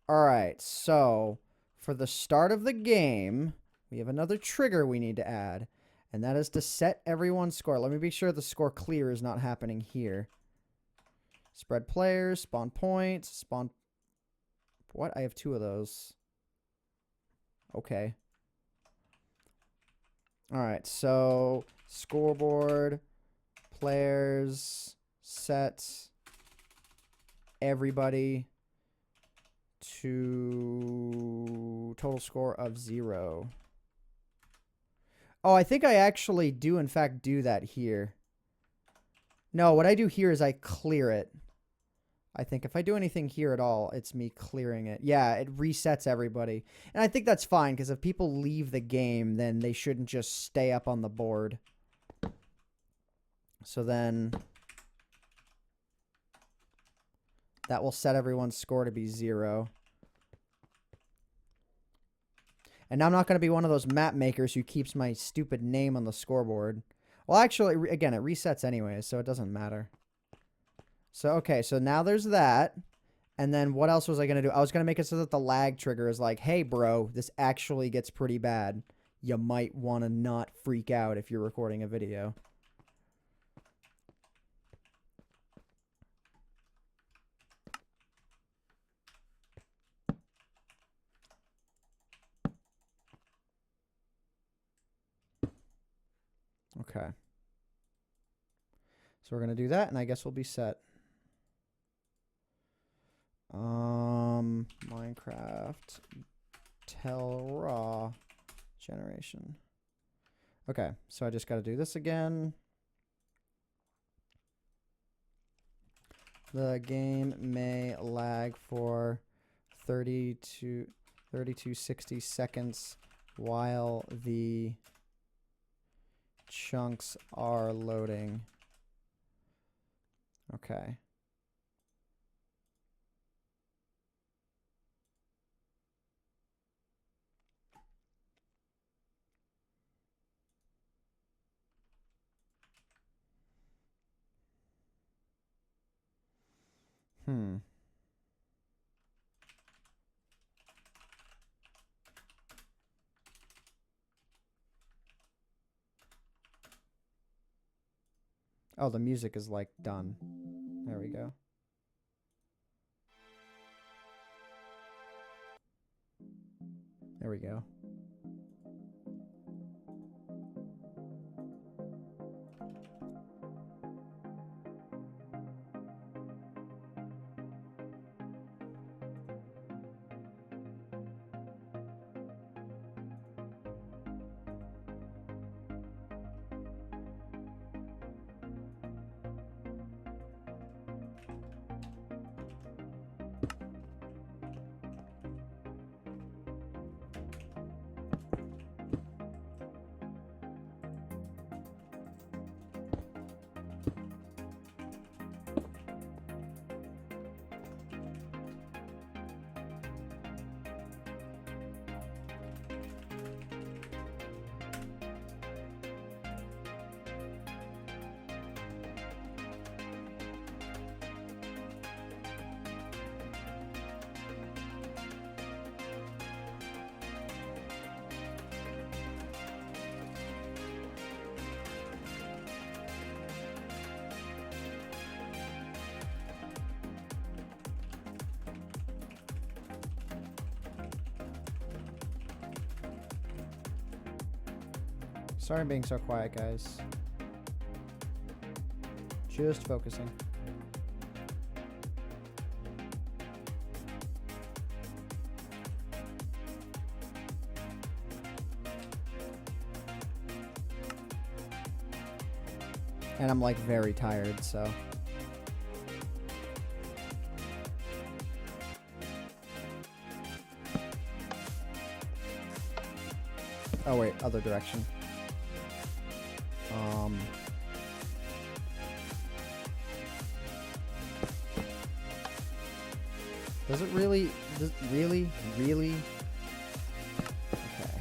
Alright, so for the start of the game, we have another trigger we need to add. And that is to set everyone's score. Let me be sure the score clear is not happening here. Spread players, spawn points, spawn... What? I have 2 of those. Okay. Alright, so scoreboard, players, set everybody to total score of 0. Oh, I think I actually do, in fact, do that here. No, what I do here is I clear it. I think if I do anything here at all, it's me clearing it. Yeah, it resets everybody. And I think that's fine, because if people leave the game, then they shouldn't just stay up on the board. So then that will set everyone's score to be 0. And I'm not going to be one of those map makers who keeps my stupid name on the scoreboard. Well, actually, again, it resets anyways, so it doesn't matter. So, okay, so now there's that. And then what else was I going to do? I was going to make it so that the lag trigger is like, hey, bro, this actually gets pretty bad. You might want to not freak out if you're recording a video. Okay. So we're going to do that, and I guess we'll be set. Minecraft tell raw generation. Okay, so I just got to do this again. The game may lag for 30 to 60 seconds while the chunks are loading. Okay. Oh, the music is like done. There we go. There we go. Sorry I'm being so quiet, guys. Just focusing. And I'm like very tired, so. Oh wait, other direction. Does it really? Really? Okay.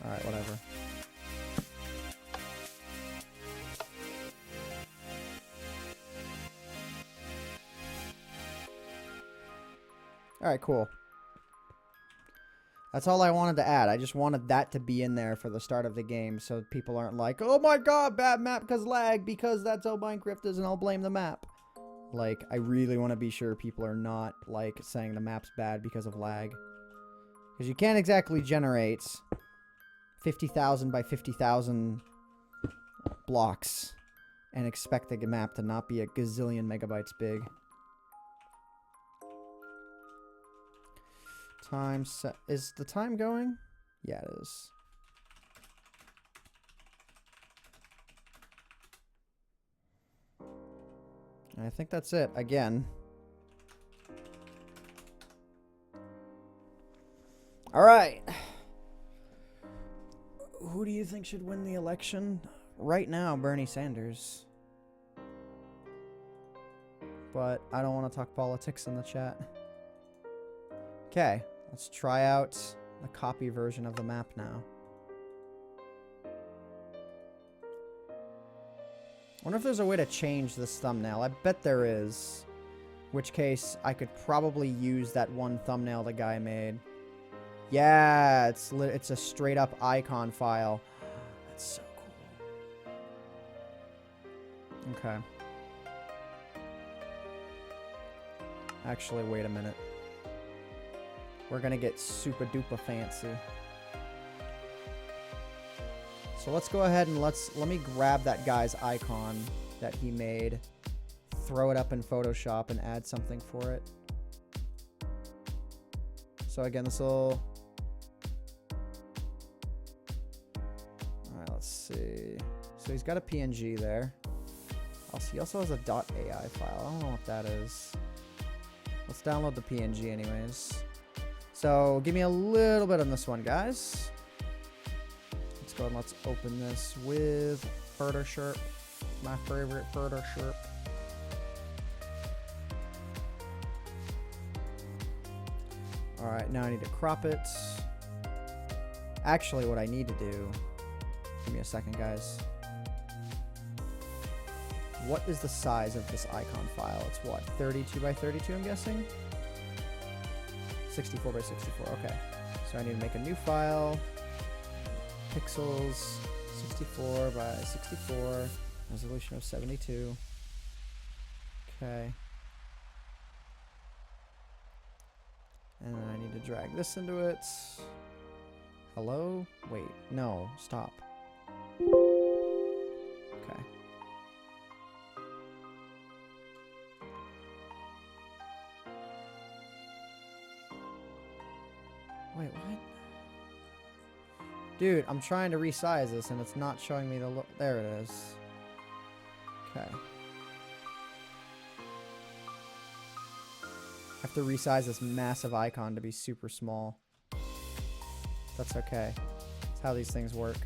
Alright, whatever. Alright, cool. That's all I wanted to add. I just wanted that to be in there for the start of the game so people aren't like, oh my god, bad map because lag, because that's how Minecraft is and I'll blame the map. Like, I really want to be sure people are not, like, saying the map's bad because of lag. Because you can't exactly generate 50,000 by 50,000 blocks and expect the map to not be a gazillion megabytes big. Time set. Is the time going? Yeah, it is. And I think that's it. Again. All right. Who do you think should win the election? Right now, Bernie Sanders. But I don't want to talk politics in the chat. Okay. Let's try out the copy version of the map now. I wonder if there's a way to change this thumbnail. I bet there is. In which case, I could probably use that one thumbnail the guy made. Yeah, it's a straight up icon file. That's so cool. Okay. Actually, wait a minute. We're gonna get super duper fancy. So let's go ahead and let me grab that guy's icon that he made, throw it up in Photoshop and add something for it. So again, this will... Alright, let's see. So he's got a PNG there. He also has a .ai file. I don't know what that is. Let's download the PNG anyways. So give me a little bit on this one, guys. Let's go and let's open this with Photoshop, my favorite Photoshop. All right, now I need to crop it. Actually, what I need to do, give me a second, guys. What is the size of this icon file? It's what, 32 by 32, I'm guessing? 64 by 64, okay. So I need to make a new file. Pixels, 64 by 64. Resolution of 72. Okay. And then I need to drag this into it. Hello? Wait, no, stop. Okay. Wait, what? Dude, I'm trying to resize this and it's not showing me the look. There it is. Okay. I have to resize this massive icon to be super small. That's okay. That's how these things work.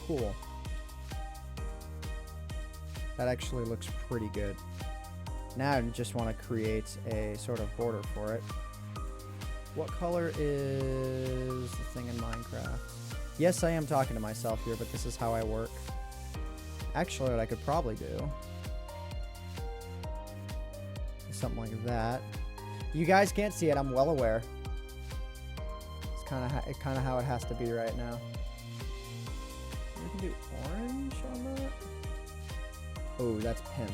Cool. That actually looks pretty good. Now I just want to create a sort of border for it. What color is the thing in Minecraft? Yes, I am talking to myself here, but this is how I work. Actually, what I could probably do is something like that. You guys can't see it, I'm well aware. It's kind of how it has to be right now. We can do orange on that. Oh, that's pimp.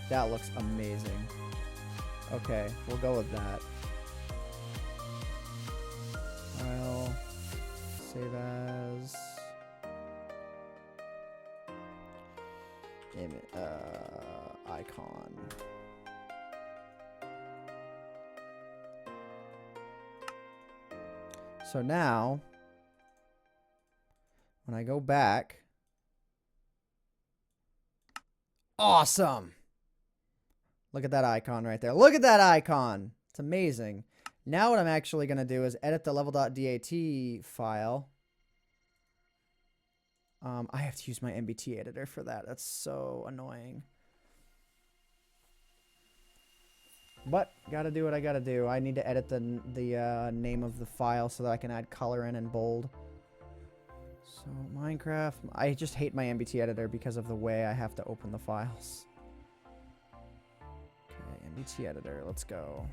That looks amazing. Okay, we'll go with that. File, save as, icon. So now, when I go back, awesome. Look at that icon right there. Look at that icon. It's amazing. Now what I'm actually going to do is edit the level.dat file. I have to use my MBT editor for that. That's so annoying. But gotta do what I gotta do. I need to edit the name of the file so that I can add color in and bold. So Minecraft. I just hate my MBT editor because of the way I have to open the files. Okay, MBT editor. Let's go.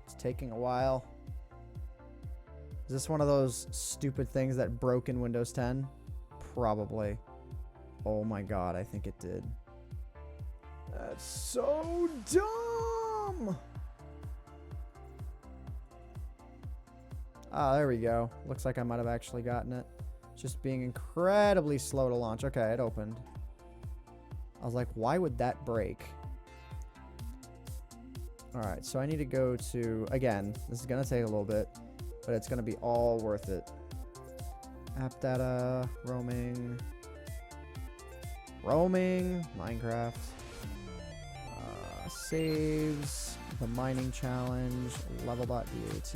It's taking a while. Is this one of those stupid things that broke in Windows 10? Probably. Oh my god, I think it did. That's so dumb! Ah, there we go. Looks like I might have actually gotten it. Just being incredibly slow to launch. Okay, it opened. I was like, why would that break? Alright, so I need to go to... Again, this is going to take a little bit. But it's going to be all worth it. App data, roaming, Minecraft, saves, the mining challenge, level.dat.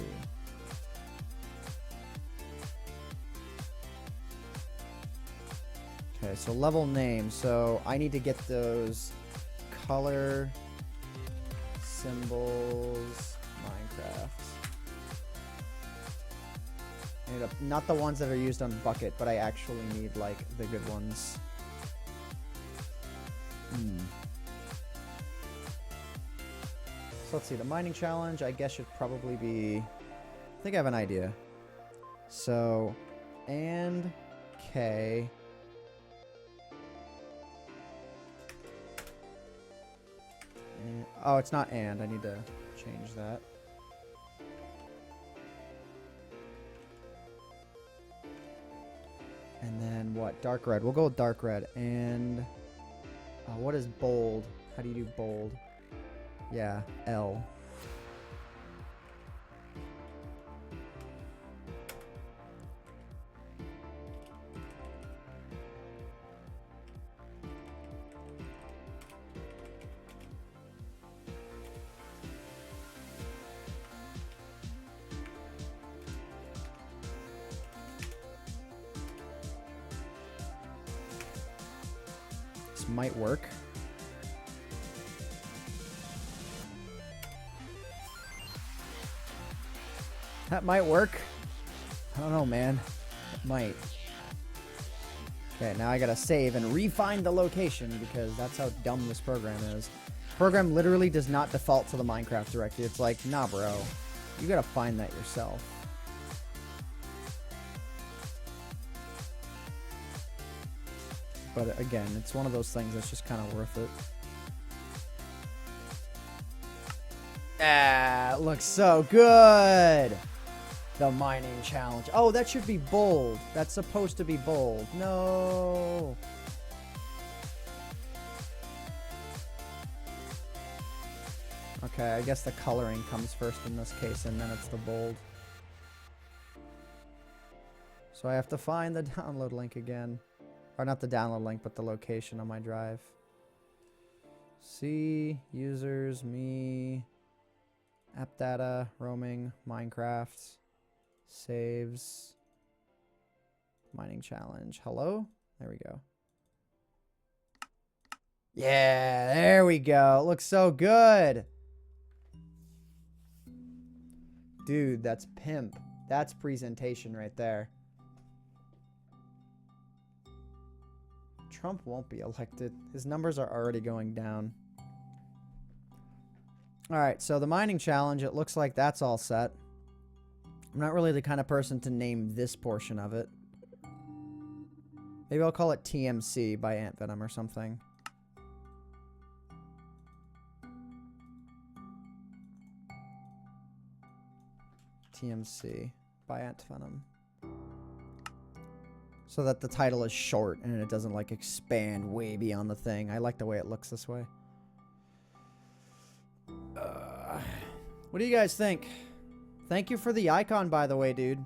Okay, so level name. So I need to get those color symbols, Minecraft. Not the ones that are used on Bucket, but I actually need, like, the good ones. So let's see, the mining challenge, I guess, should probably be... I think I have an idea. So, and K. And, oh, it's not and. I need to change that. And then what? Dark red. We'll go with dark red. And what is bold? How do you do bold? Yeah, L. This might work. That might work. I don't know, man. It might. Okay, now I gotta save and refine the location because that's how dumb this program is. Program literally does not default to the Minecraft directory. It's like, nah, bro. You gotta find that yourself. But again, it's one of those things that's just kind of worth it. Ah, it looks so good. The mining challenge. Oh, that should be bold. That's supposed to be bold. No. Okay, I guess the coloring comes first in this case, and then it's the bold. So I have to find the download link again. Or not the download link, but the location on my drive. C, users, me, app data, roaming, Minecraft, saves, mining challenge. Hello? There we go. Yeah, there we go. It looks so good. Dude, that's pimp. That's presentation right there. Trump won't be elected. His numbers are already going down. Alright, so the mining challenge, it looks like that's all set. I'm not really the kind of person to name this portion of it. Maybe I'll call it TMC by AntVenom or something. TMC by AntVenom. So that the title is short and it doesn't like expand way beyond the thing. I like the way it looks this way. What do you guys think? Thank you for the icon, by the way, dude.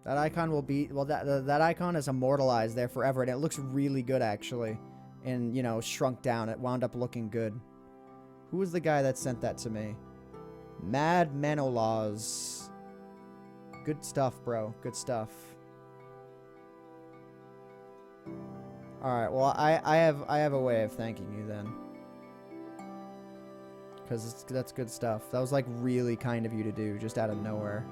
That icon will be... Well, that icon is immortalized there forever, and it looks really good, actually. And, you know, shrunk down. It wound up looking good. Who was the guy that sent that to me? Mad Manolaws. Good stuff, bro. Good stuff. Alright, well, I have a way of thanking you, then. Because that's good stuff. That was, like, really kind of you to do, just out of nowhere.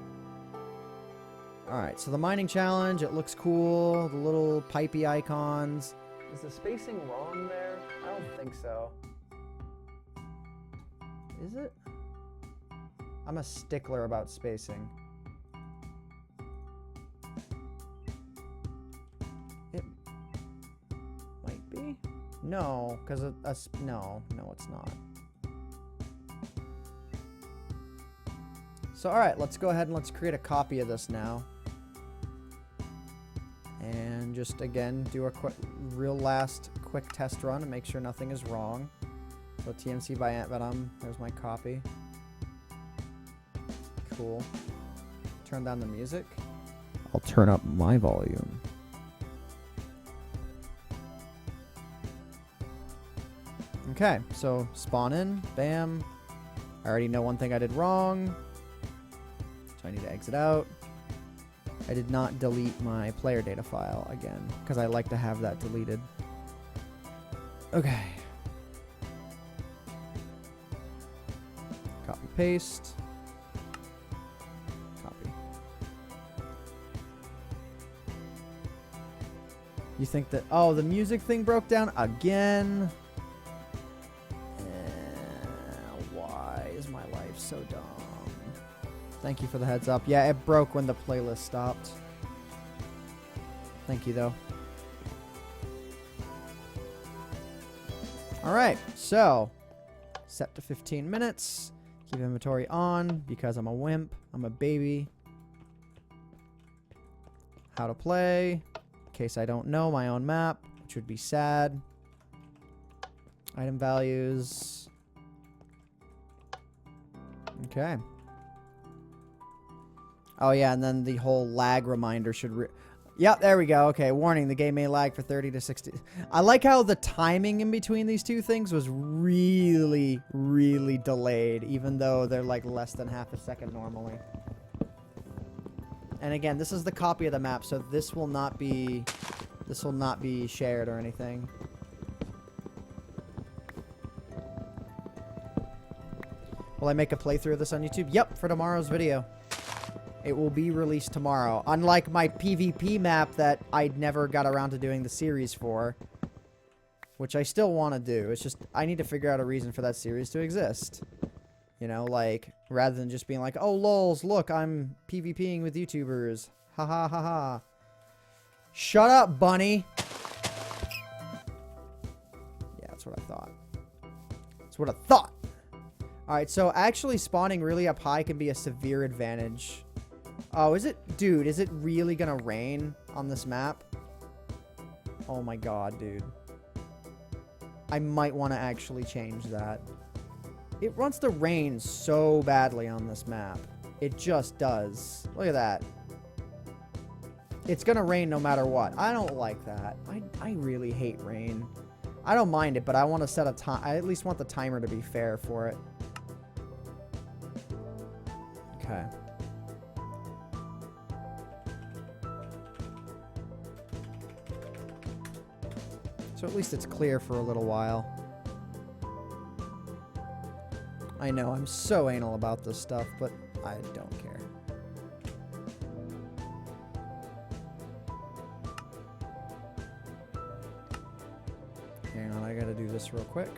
Alright, so the mining challenge, it looks cool. The little pipey icons. Is the spacing wrong there? I don't think so. Is it? I'm a stickler about spacing. It might be. No, because no, it's not. So, alright, let's go ahead and let's create a copy of this now. And just, again, do a real last quick test run and make sure nothing is wrong. So, TMC by AntVenom. There's my copy. Cool. Turn down the music. I'll turn up my volume. Okay, so spawn in. Bam. I already know one thing I did wrong. So I need to exit out. I did not delete my player data file again, because I like to have that deleted. Okay. Copy, paste. Copy. You think that... Oh, the music thing broke down again? Why is my life so dumb? Thank you for the heads up. Yeah, it broke when the playlist stopped. Thank you, though. Alright, so set to 15 minutes. Keep inventory on because I'm a wimp. I'm a baby. How to play. In case I don't know my own map, which would be sad. Item values. Okay. Oh, yeah, and then the whole lag reminder should... Yep, there we go. Okay, warning, the game may lag for 30 to 60... I like how the timing in between these two things was really, really delayed, even though they're, like, less than half a second normally. And again, this is the copy of the map, so this will not be... This will not be shared or anything. Will I make a playthrough of this on YouTube? Yep, for tomorrow's video. It will be released tomorrow. Unlike my PvP map that I never got around to doing the series for. Which I still want to do. It's just, I need to figure out a reason for that series to exist. You know, like, rather than just being like, oh, lols, look, I'm PvPing with YouTubers. Ha ha ha ha. Shut up, bunny! Yeah, that's what I thought. That's what I thought! Alright, so actually spawning really up high can be a severe advantage. Oh, is it? Dude, is it really gonna rain on this map? Oh my god, dude. I might want to actually change that. It wants to rain so badly on this map. It just does. Look at that. It's gonna rain no matter what. I don't like that. I really hate rain. I don't mind it, but I want to set a time. I at least want the timer to be fair for it. Okay. So at least it's clear for a little while. I know, I'm so anal about this stuff, but I don't care. Hang on, I gotta do this real quick.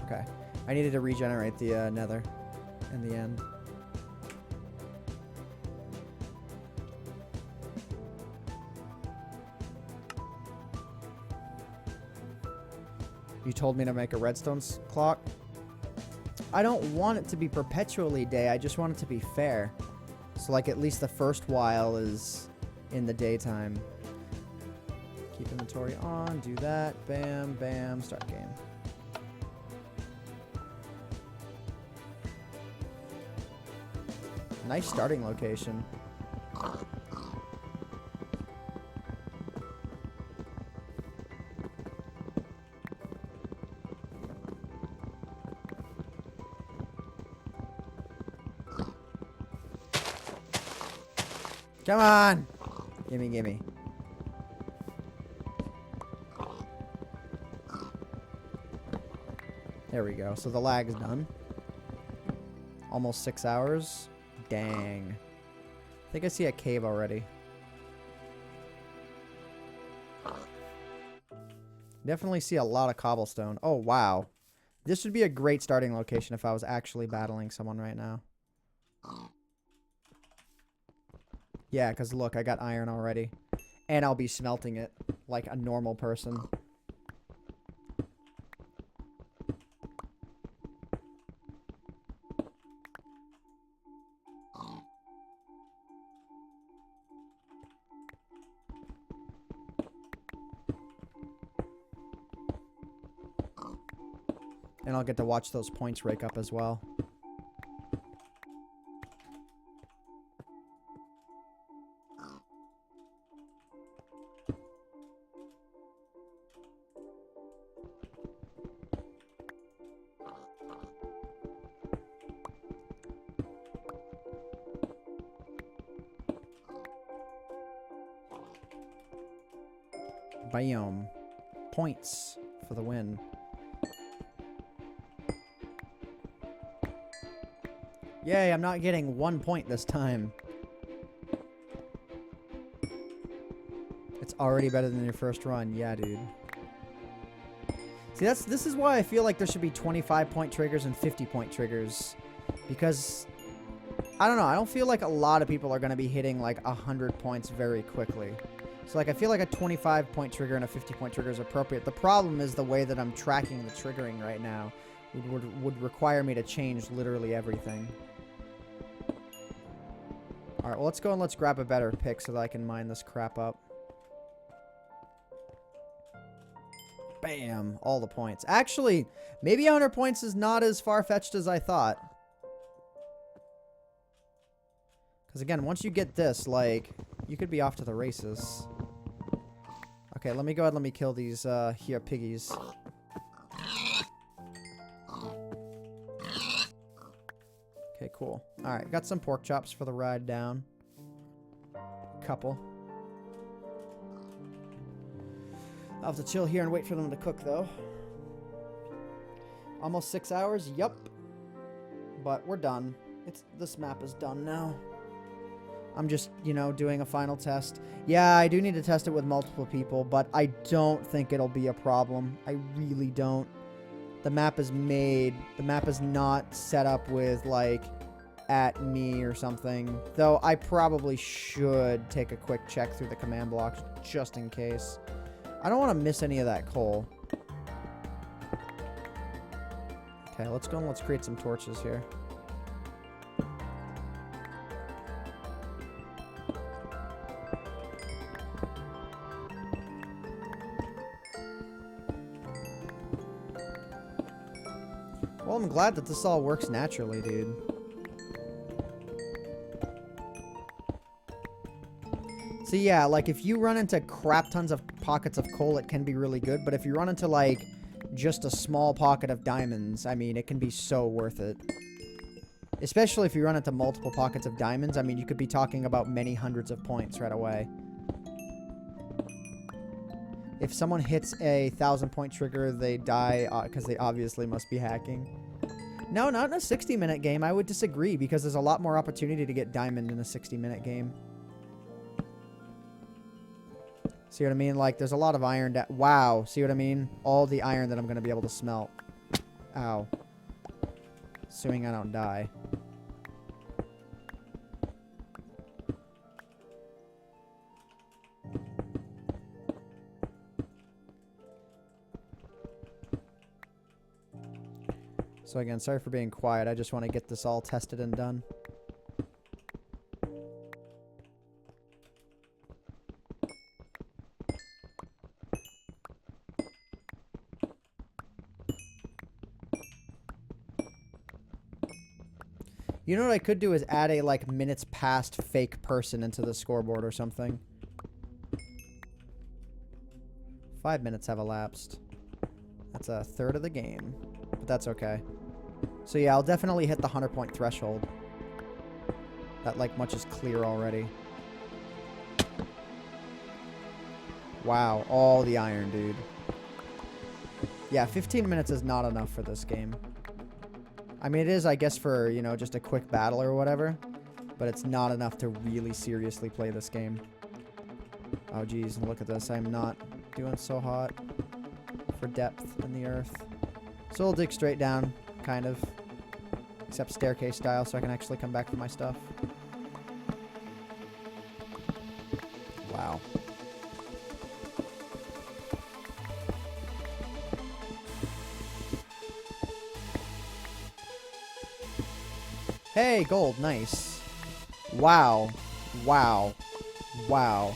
Okay. I needed to regenerate the nether in the end. You told me to make a redstone clock. I don't want it to be perpetually day. I just want it to be fair. So, like, at least the first while is in the daytime. Keep inventory on. Do that. Bam, bam. Start game. Nice starting location. Come on! Gimme, gimme. There we go. So the lag is done. Almost 6 hours. Dang. I think I see a cave already. Definitely see a lot of cobblestone. Oh, wow. This would be a great starting location if I was actually battling someone right now. Yeah, because look, I got iron already. And I'll be smelting it like a normal person. And I'll get to watch those points rake up as well. Biome. Points for the win. Yay, I'm not getting 1 point this time. It's already better than your first run. Yeah, dude. See, this is why I feel like there should be 25-point triggers and 50-point triggers. Because, I don't know, I don't feel like a lot of people are going to be hitting like 100 points very quickly. So, like, I feel like a 25-point trigger and a 50-point trigger is appropriate. The problem is the way that I'm tracking the triggering right now would require me to change literally everything. Alright, well, let's go and let's grab a better pick so that I can mine this crap up. Bam! All the points. Actually, maybe 100 points is not as far-fetched as I thought. Because, again, once you get this, like, you could be off to the races. Okay, let me go ahead and let me kill these, here, piggies. Okay, cool. Alright, got some pork chops for the ride down. Couple. I'll have to chill here and wait for them to cook, though. Almost 6 hours? Yup. But we're done. This map is done now. I'm just, you know, doing a final test. Yeah, I do need to test it with multiple people, but I don't think it'll be a problem. I really don't. The map is made. The map is not set up with, like, at me or something. Though I probably should take a quick check through the command blocks just in case. I don't want to miss any of that coal. Okay, let's go and let's create some torches here. Well, I'm glad that this all works naturally, dude. So yeah, like if you run into crap tons of pockets of coal, it can be really good. But if you run into like just a small pocket of diamonds, I mean, it can be so worth it. Especially if you run into multiple pockets of diamonds. I mean, you could be talking about many hundreds of points right away. If someone hits a 1,000-point trigger, they die because they obviously must be hacking. No, not in a 60-minute game. I would disagree because there's a lot more opportunity to get diamond in a 60-minute game. See what I mean? Like, there's a lot of iron. Wow. See what I mean? All the iron that I'm going to be able to smelt. Ow. Assuming I don't die. So again, sorry for being quiet. I just want to get this all tested and done. You know what I could do is add a, like, minutes past fake person into the scoreboard or something. 5 minutes have elapsed. That's a third of the game. But that's okay. So yeah, I'll definitely hit the 100-point threshold. That, like, much is clear already. Wow, all the iron, dude. Yeah, 15 minutes is not enough for this game. I mean, it is, I guess, for, you know, just a quick battle or whatever. But it's not enough to really seriously play this game. Oh, geez, look at this. I'm not doing so hot for depth in the earth. So we'll dig straight down, kind of. Except staircase style, so I can actually come back for my stuff. Wow. Hey, gold. Nice. Wow. Wow. Wow.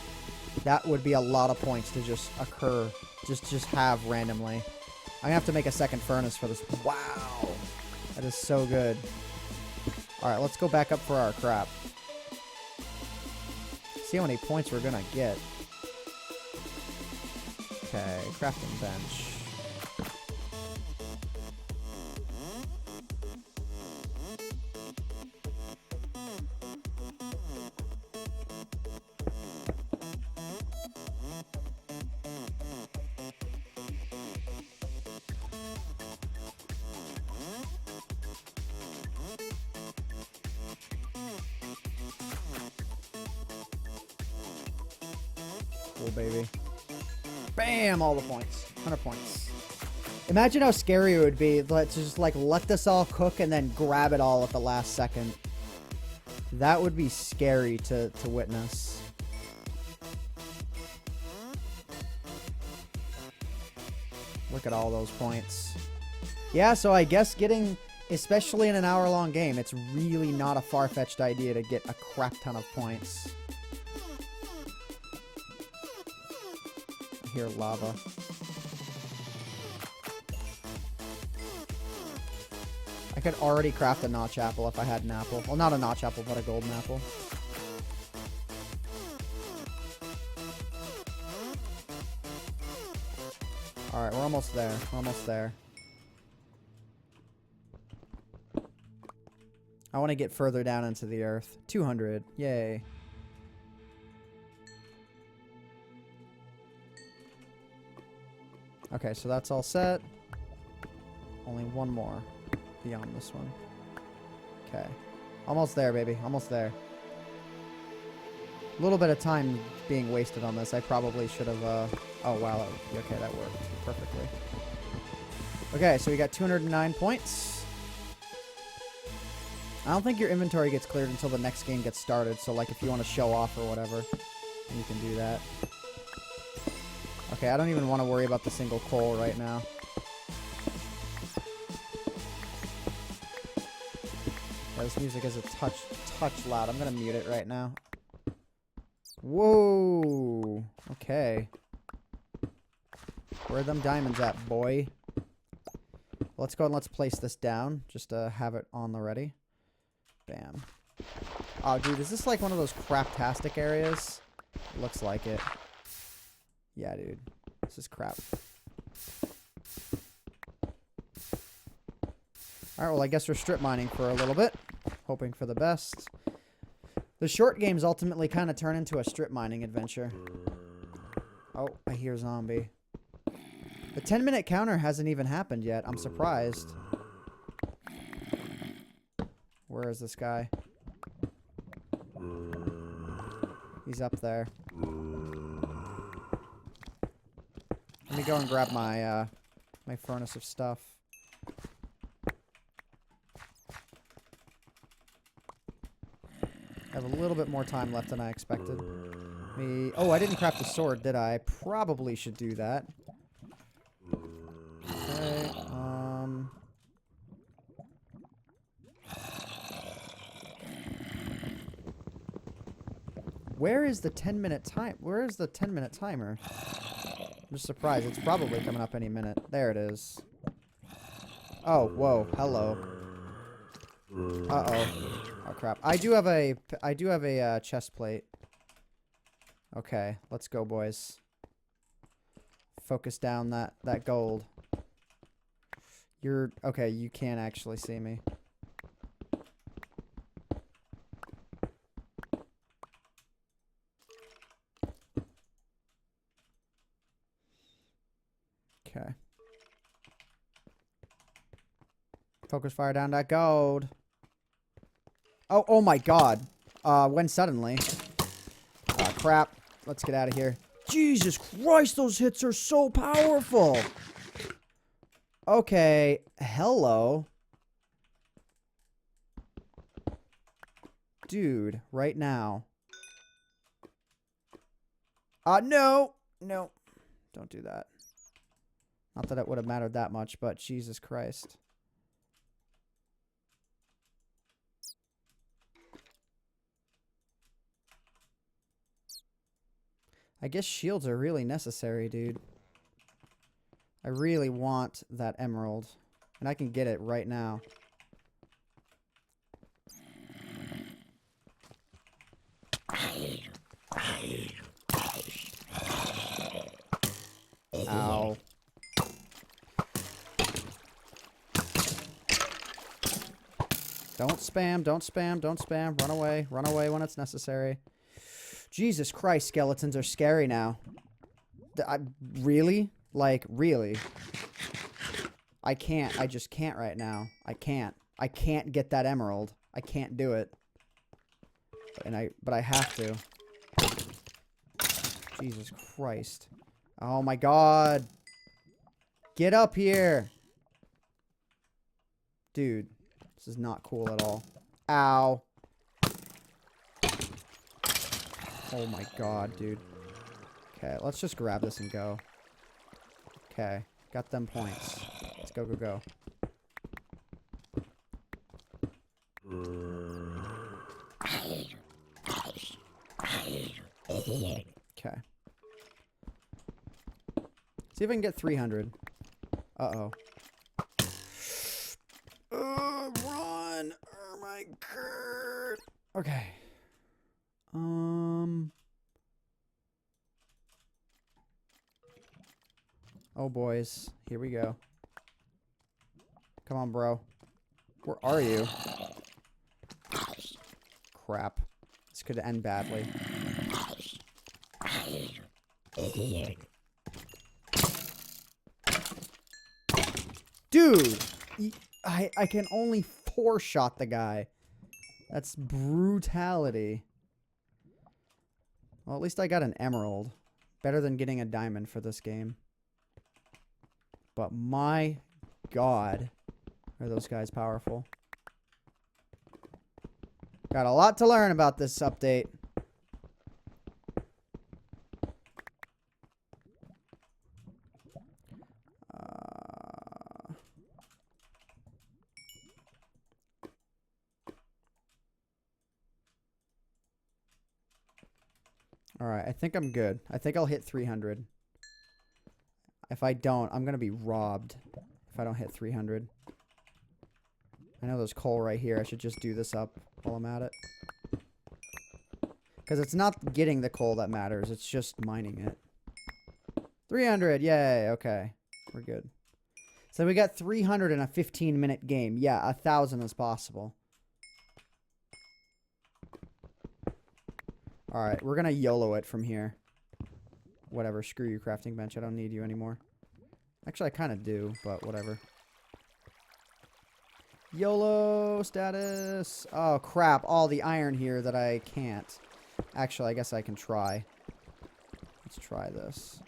That would be a lot of points to just occur. Just have randomly. I'm gonna have to make a second furnace for this. Wow. That is so good. Alright, let's go back up for our crap. See how many points we're gonna get. Okay, crafting bench. Cool, baby. Bam! All the points. 100 points. Imagine how scary it would be to just, like, let this all cook and then grab it all at the last second. That would be scary to witness. Look at all those points. Yeah, so I guess getting, especially in an hour-long game, it's really not a far-fetched idea to get a crap ton of points. I hear lava. I could already craft a notch apple if I had an apple. Well, not a notch apple, but a golden apple. Alright, we're almost there. We're almost there. I want to get further down into the earth. 200. Yay. Okay, so that's all set. Only one more beyond this one. Okay. Almost there, baby. Almost there. A little bit of time being wasted on this. I probably should have, oh, wow. Okay, that worked perfectly. Okay, so we got 209 points. I don't think your inventory gets cleared until the next game gets started. So, like, if you want to show off or whatever, then you can do that. Okay, I don't even want to worry about the single coal right now. Yeah, this music is a touch loud. I'm going to mute it right now. Whoa. Okay. Where are them diamonds at, boy? Let's go and let's place this down. Just to have it on the ready. Bam. Oh, dude, is this like one of those craptastic areas? It looks like it. Yeah, dude. This is crap. Alright, well, I guess we're strip mining for a little bit. Hoping for the best. The short games ultimately kind of turn into a strip mining adventure. Oh, I hear zombie. The 10-minute counter hasn't even happened yet. I'm surprised. Where is this guy? He's up there. Let me go and grab my, my furnace of stuff. I have a little bit more time left than I expected. Oh, I didn't craft a sword, did I? I probably should do that. Okay, where is the 10-minute time? Where is the 10-minute timer? I'm just surprised. It's probably coming up any minute. There it is. Oh, whoa. Hello. Uh-oh. Oh, crap. I do have a chest plate. Okay, let's go, boys. Focus down that gold. Okay, you can't actually see me. Okay. Focus fire down that gold. Oh my god. When suddenly. Crap. Let's get out of here. Jesus Christ, those hits are so powerful. Okay. Hello. Dude, right now. No. No. Don't do that. Not that it would have mattered that much, but Jesus Christ. I guess shields are really necessary, dude. I really want that emerald. And I can get it right now. Ow. Don't spam, don't spam, don't spam. Run away when it's necessary. Jesus Christ, skeletons are scary now. Really? Like, really? I can't. I just can't right now. I can't. I can't get that emerald. I can't do it. But I have to. Jesus Christ. Oh my God. Get up here. Dude, this is not cool at all. Ow. Oh my God, dude. Okay, let's just grab this and go. Okay, got them points. Let's go, go, go. Okay. See if I can get 300. Uh-oh. Run! Oh my God. Okay. Oh, boys. Here we go. Come on, bro. Where are you? Crap. This could end badly. Dude! I can only 4-shot the guy. That's brutality. Well, at least I got an emerald. Better than getting a diamond for this game. But my God, are those guys powerful. Got a lot to learn about this update. Alright, I think I'm good. I think I'll hit 300. If I don't, I'm going to be robbed if I don't hit 300. I know there's coal right here. I should just do this up while I'm at it. Because it's not getting the coal that matters. It's just mining it. 300. Yay. Okay. We're good. So we got 300 in a 15-minute game. Yeah, 1,000 is possible. Alright, we're going to YOLO it from here. Whatever, screw you, crafting bench. I don't need you anymore. Actually, I kind of do, but whatever. YOLO status. Oh, crap. All the iron here that I can't. Actually, I guess I can try. Let's try this.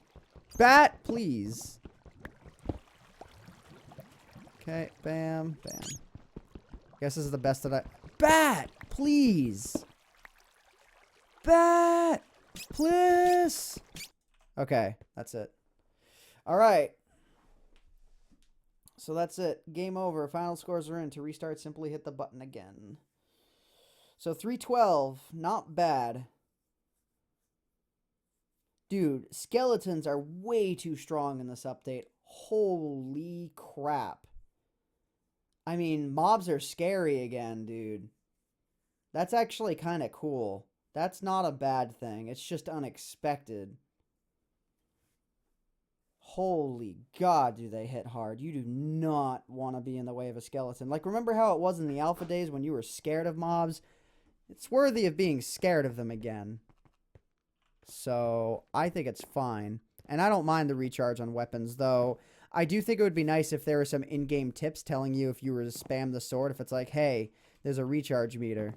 Bat, please. Okay, bam, bam. Guess this is the best that I... Bat, please. Bat, please. Okay, that's it. All right. So that's it. Game over. Final scores are in. To restart, simply hit the button again. So 312, not bad. Dude, skeletons are way too strong in this update. Holy crap. I mean, mobs are scary again, dude. That's actually kind of cool. That's not a bad thing. It's just unexpected. Holy God, do they hit hard. You do not want to be in the way of a skeleton. Like, remember how it was in the alpha days when you were scared of mobs? It's worthy of being scared of them again. So, I think it's fine. And I don't mind the recharge on weapons, though. I do think it would be nice if there were some in-game tips telling you if you were to spam the sword. If it's like, hey, there's a recharge meter.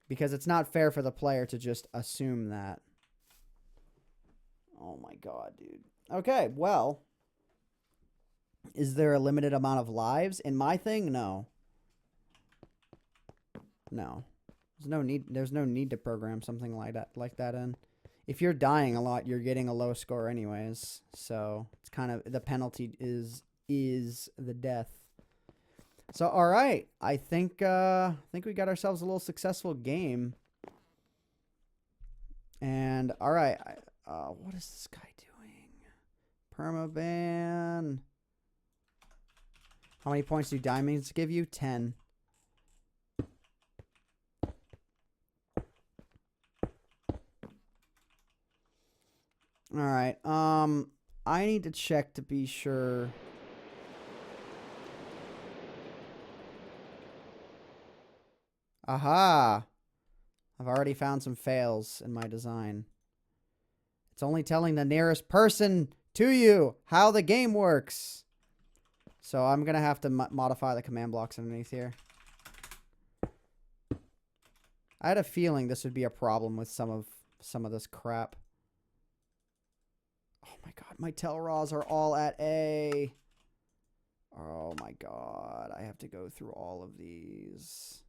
Because it's not fair for the player to just assume that. Oh my God, dude. Okay, well. Is there a limited amount of lives? In my thing, no. No. There's no need to program something like that in. If you're dying a lot, you're getting a low score anyways. So it's kind of the penalty is the death. So all right, I think we got ourselves a little successful game. And all right, what is this guy doing? Permaban. How many points do diamonds give you? 10. All right. I need to check to be sure. Aha. I've already found some fails in my design. It's only telling the nearest person to you how the game works. So I'm going to have to modify the command blocks underneath here. I had a feeling this would be a problem with some of this crap. Oh my God, my Telraws are all at A. Oh my God, I have to go through all of these.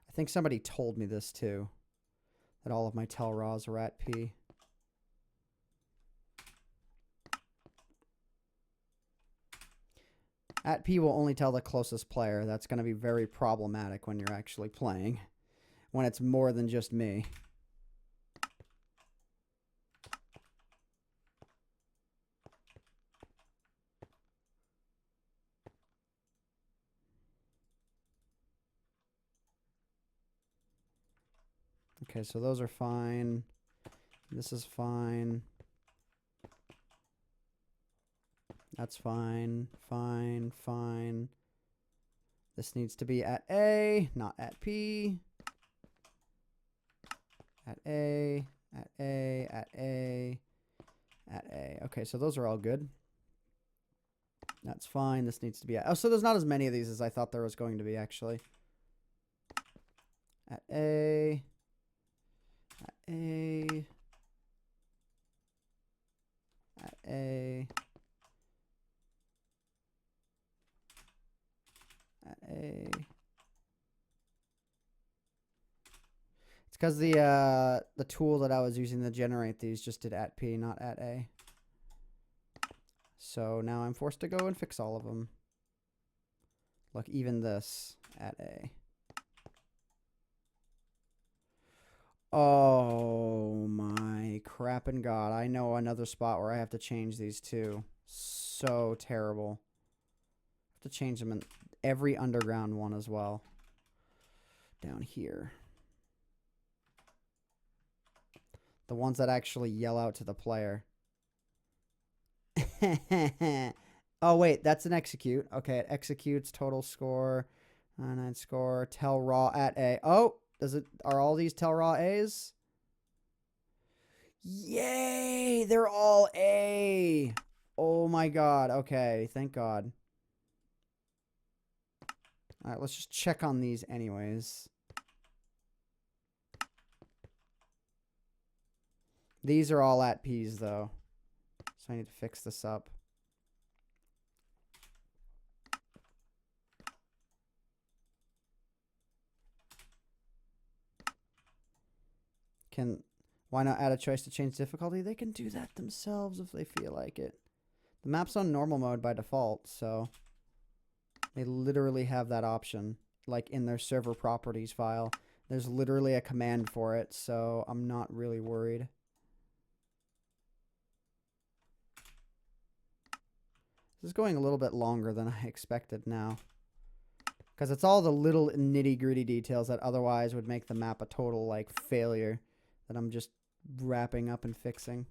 I think somebody told me this too, that all of my Telraws are at P. At P will only tell the closest player. That's going to be very problematic when you're actually playing. When it's more than just me. Okay, so those are fine. This is fine. That's fine, fine, fine. This needs to be at A, not at P. At A, at A, at A, at A. Okay, so those are all good. That's fine. This needs to be at... Oh, so there's not as many of these as I thought there was going to be, actually. At A. At A. At A. At A. It's because the tool that I was using to generate these just did at P, not at A. So now I'm forced to go and fix all of them. Look, even this at A. Oh my crap and God. I know another spot where I have to change these too. So terrible. I have to change them in every underground one as well. Down here. The ones that actually yell out to the player. Oh, wait. That's an execute. Okay, it executes total score. 99 score. Tell raw at A. Oh, are all these tell raw A's? Yay! They're all A. Oh, my God. Okay, thank God. Alright, let's just check on these anyways. These are all at P's, though. So I need to fix this up. Why not add a choice to change difficulty? They can do that themselves if they feel like it. The map's on normal mode by default, so they literally have that option. Like in their server properties file. There's literally a command for it, so I'm not really worried. This is going a little bit longer than I expected now. Because it's all the little nitty-gritty details that otherwise would make the map a total, like, failure. That I'm just wrapping up and fixing.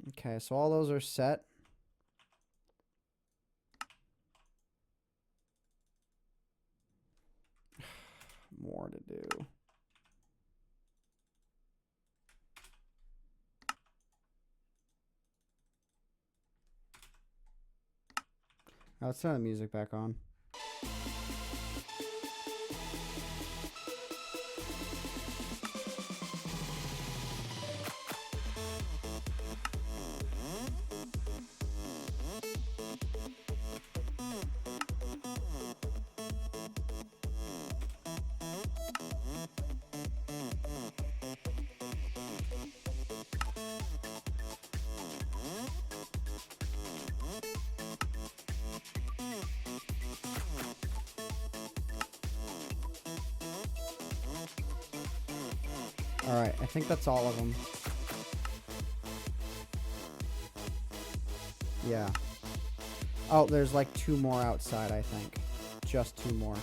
Okay, so all those are set. More to do. Oh, let's turn the music back on. Alright, I think that's all of them. Yeah. Oh, there's like 2 more outside, I think. Just 2 more.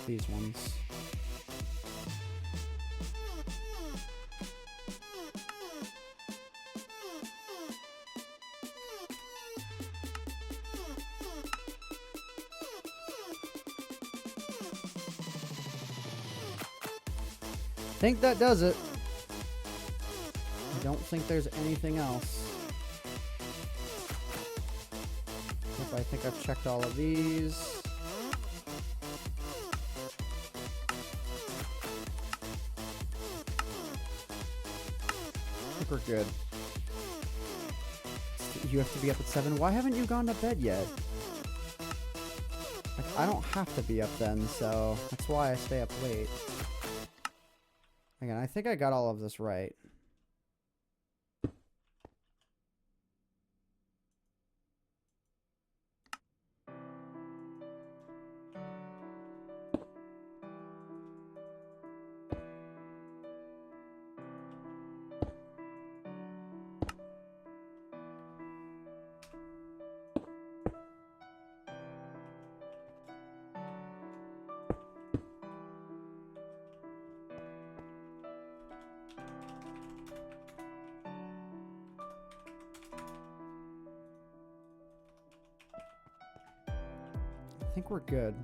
These ones. I think that does it. I don't think there's anything else. Yep, I think I've checked all of these. I think we're good. You have to be up at 7. Why haven't you gone to bed yet? Like, I don't have to be up then, so that's why I stay up late. Again, I think I got all of this right. I think we're good.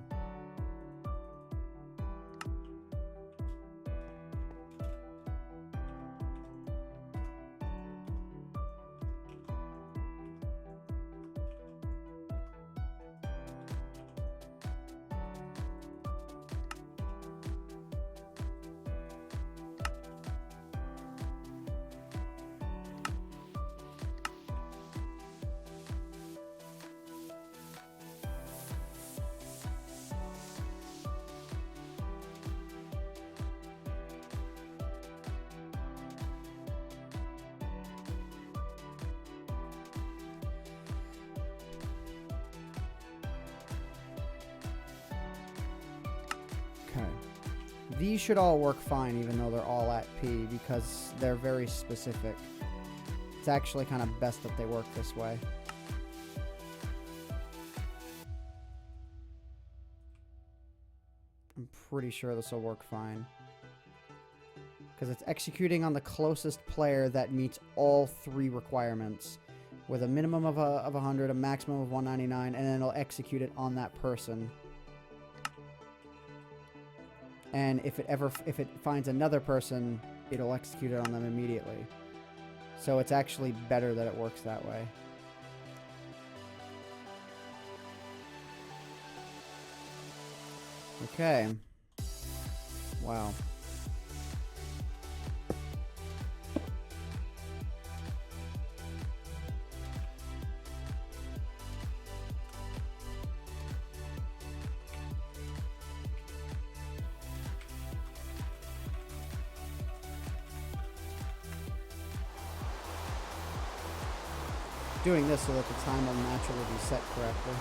Okay. These should all work fine even though they're all at P because they're very specific. It's actually kind of best that they work this way. I'm pretty sure this will work fine. Because it's executing on the closest player that meets all 3 requirements. With a minimum of 100, a maximum of 199, and then it'll execute it on that person. And if it finds another person, it'll execute it on them immediately. So it's actually better that it works that way. Okay. Wow. Doing this so that the time will naturally be set correctly.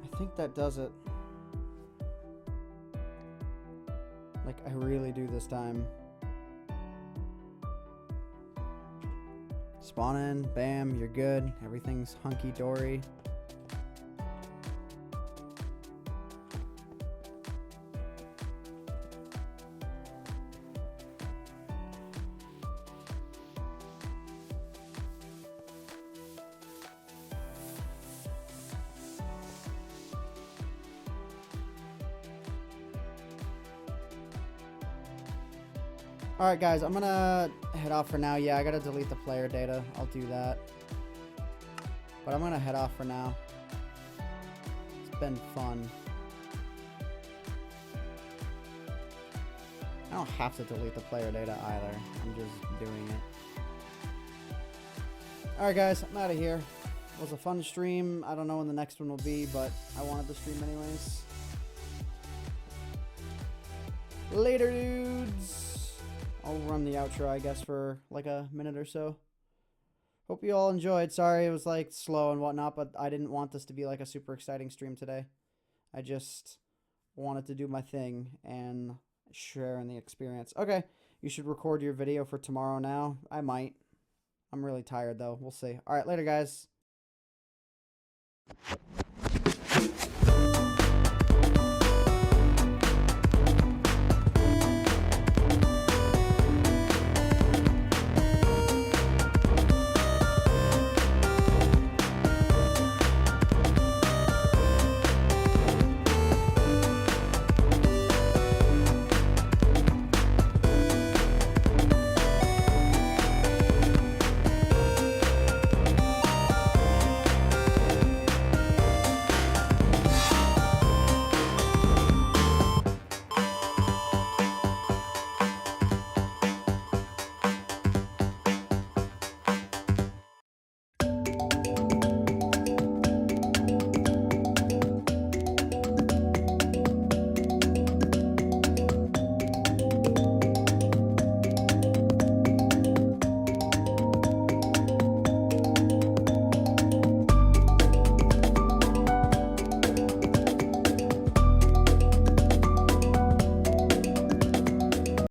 I think that does it. Like, I really do this time. Spawn in, bam, you're good. Everything's hunky-dory. Alright guys, I'm gonna head off for now. Yeah, I gotta delete the player data. I'll do that. But I'm gonna head off for now. It's been fun. I don't have to delete the player data either. I'm just doing it. Alright guys, I'm out of here. It was a fun stream. I don't know when the next one will be, but I wanted to stream anyways. Later, dudes! I'll run the outro, I guess, for like a minute or so. Hope you all enjoyed. Sorry it was like slow and whatnot, but I didn't want this to be like a super exciting stream today. I just wanted to do my thing and share in the experience. Okay, you should record your video for tomorrow now. I might. I'm really tired though. We'll see. All right, later guys.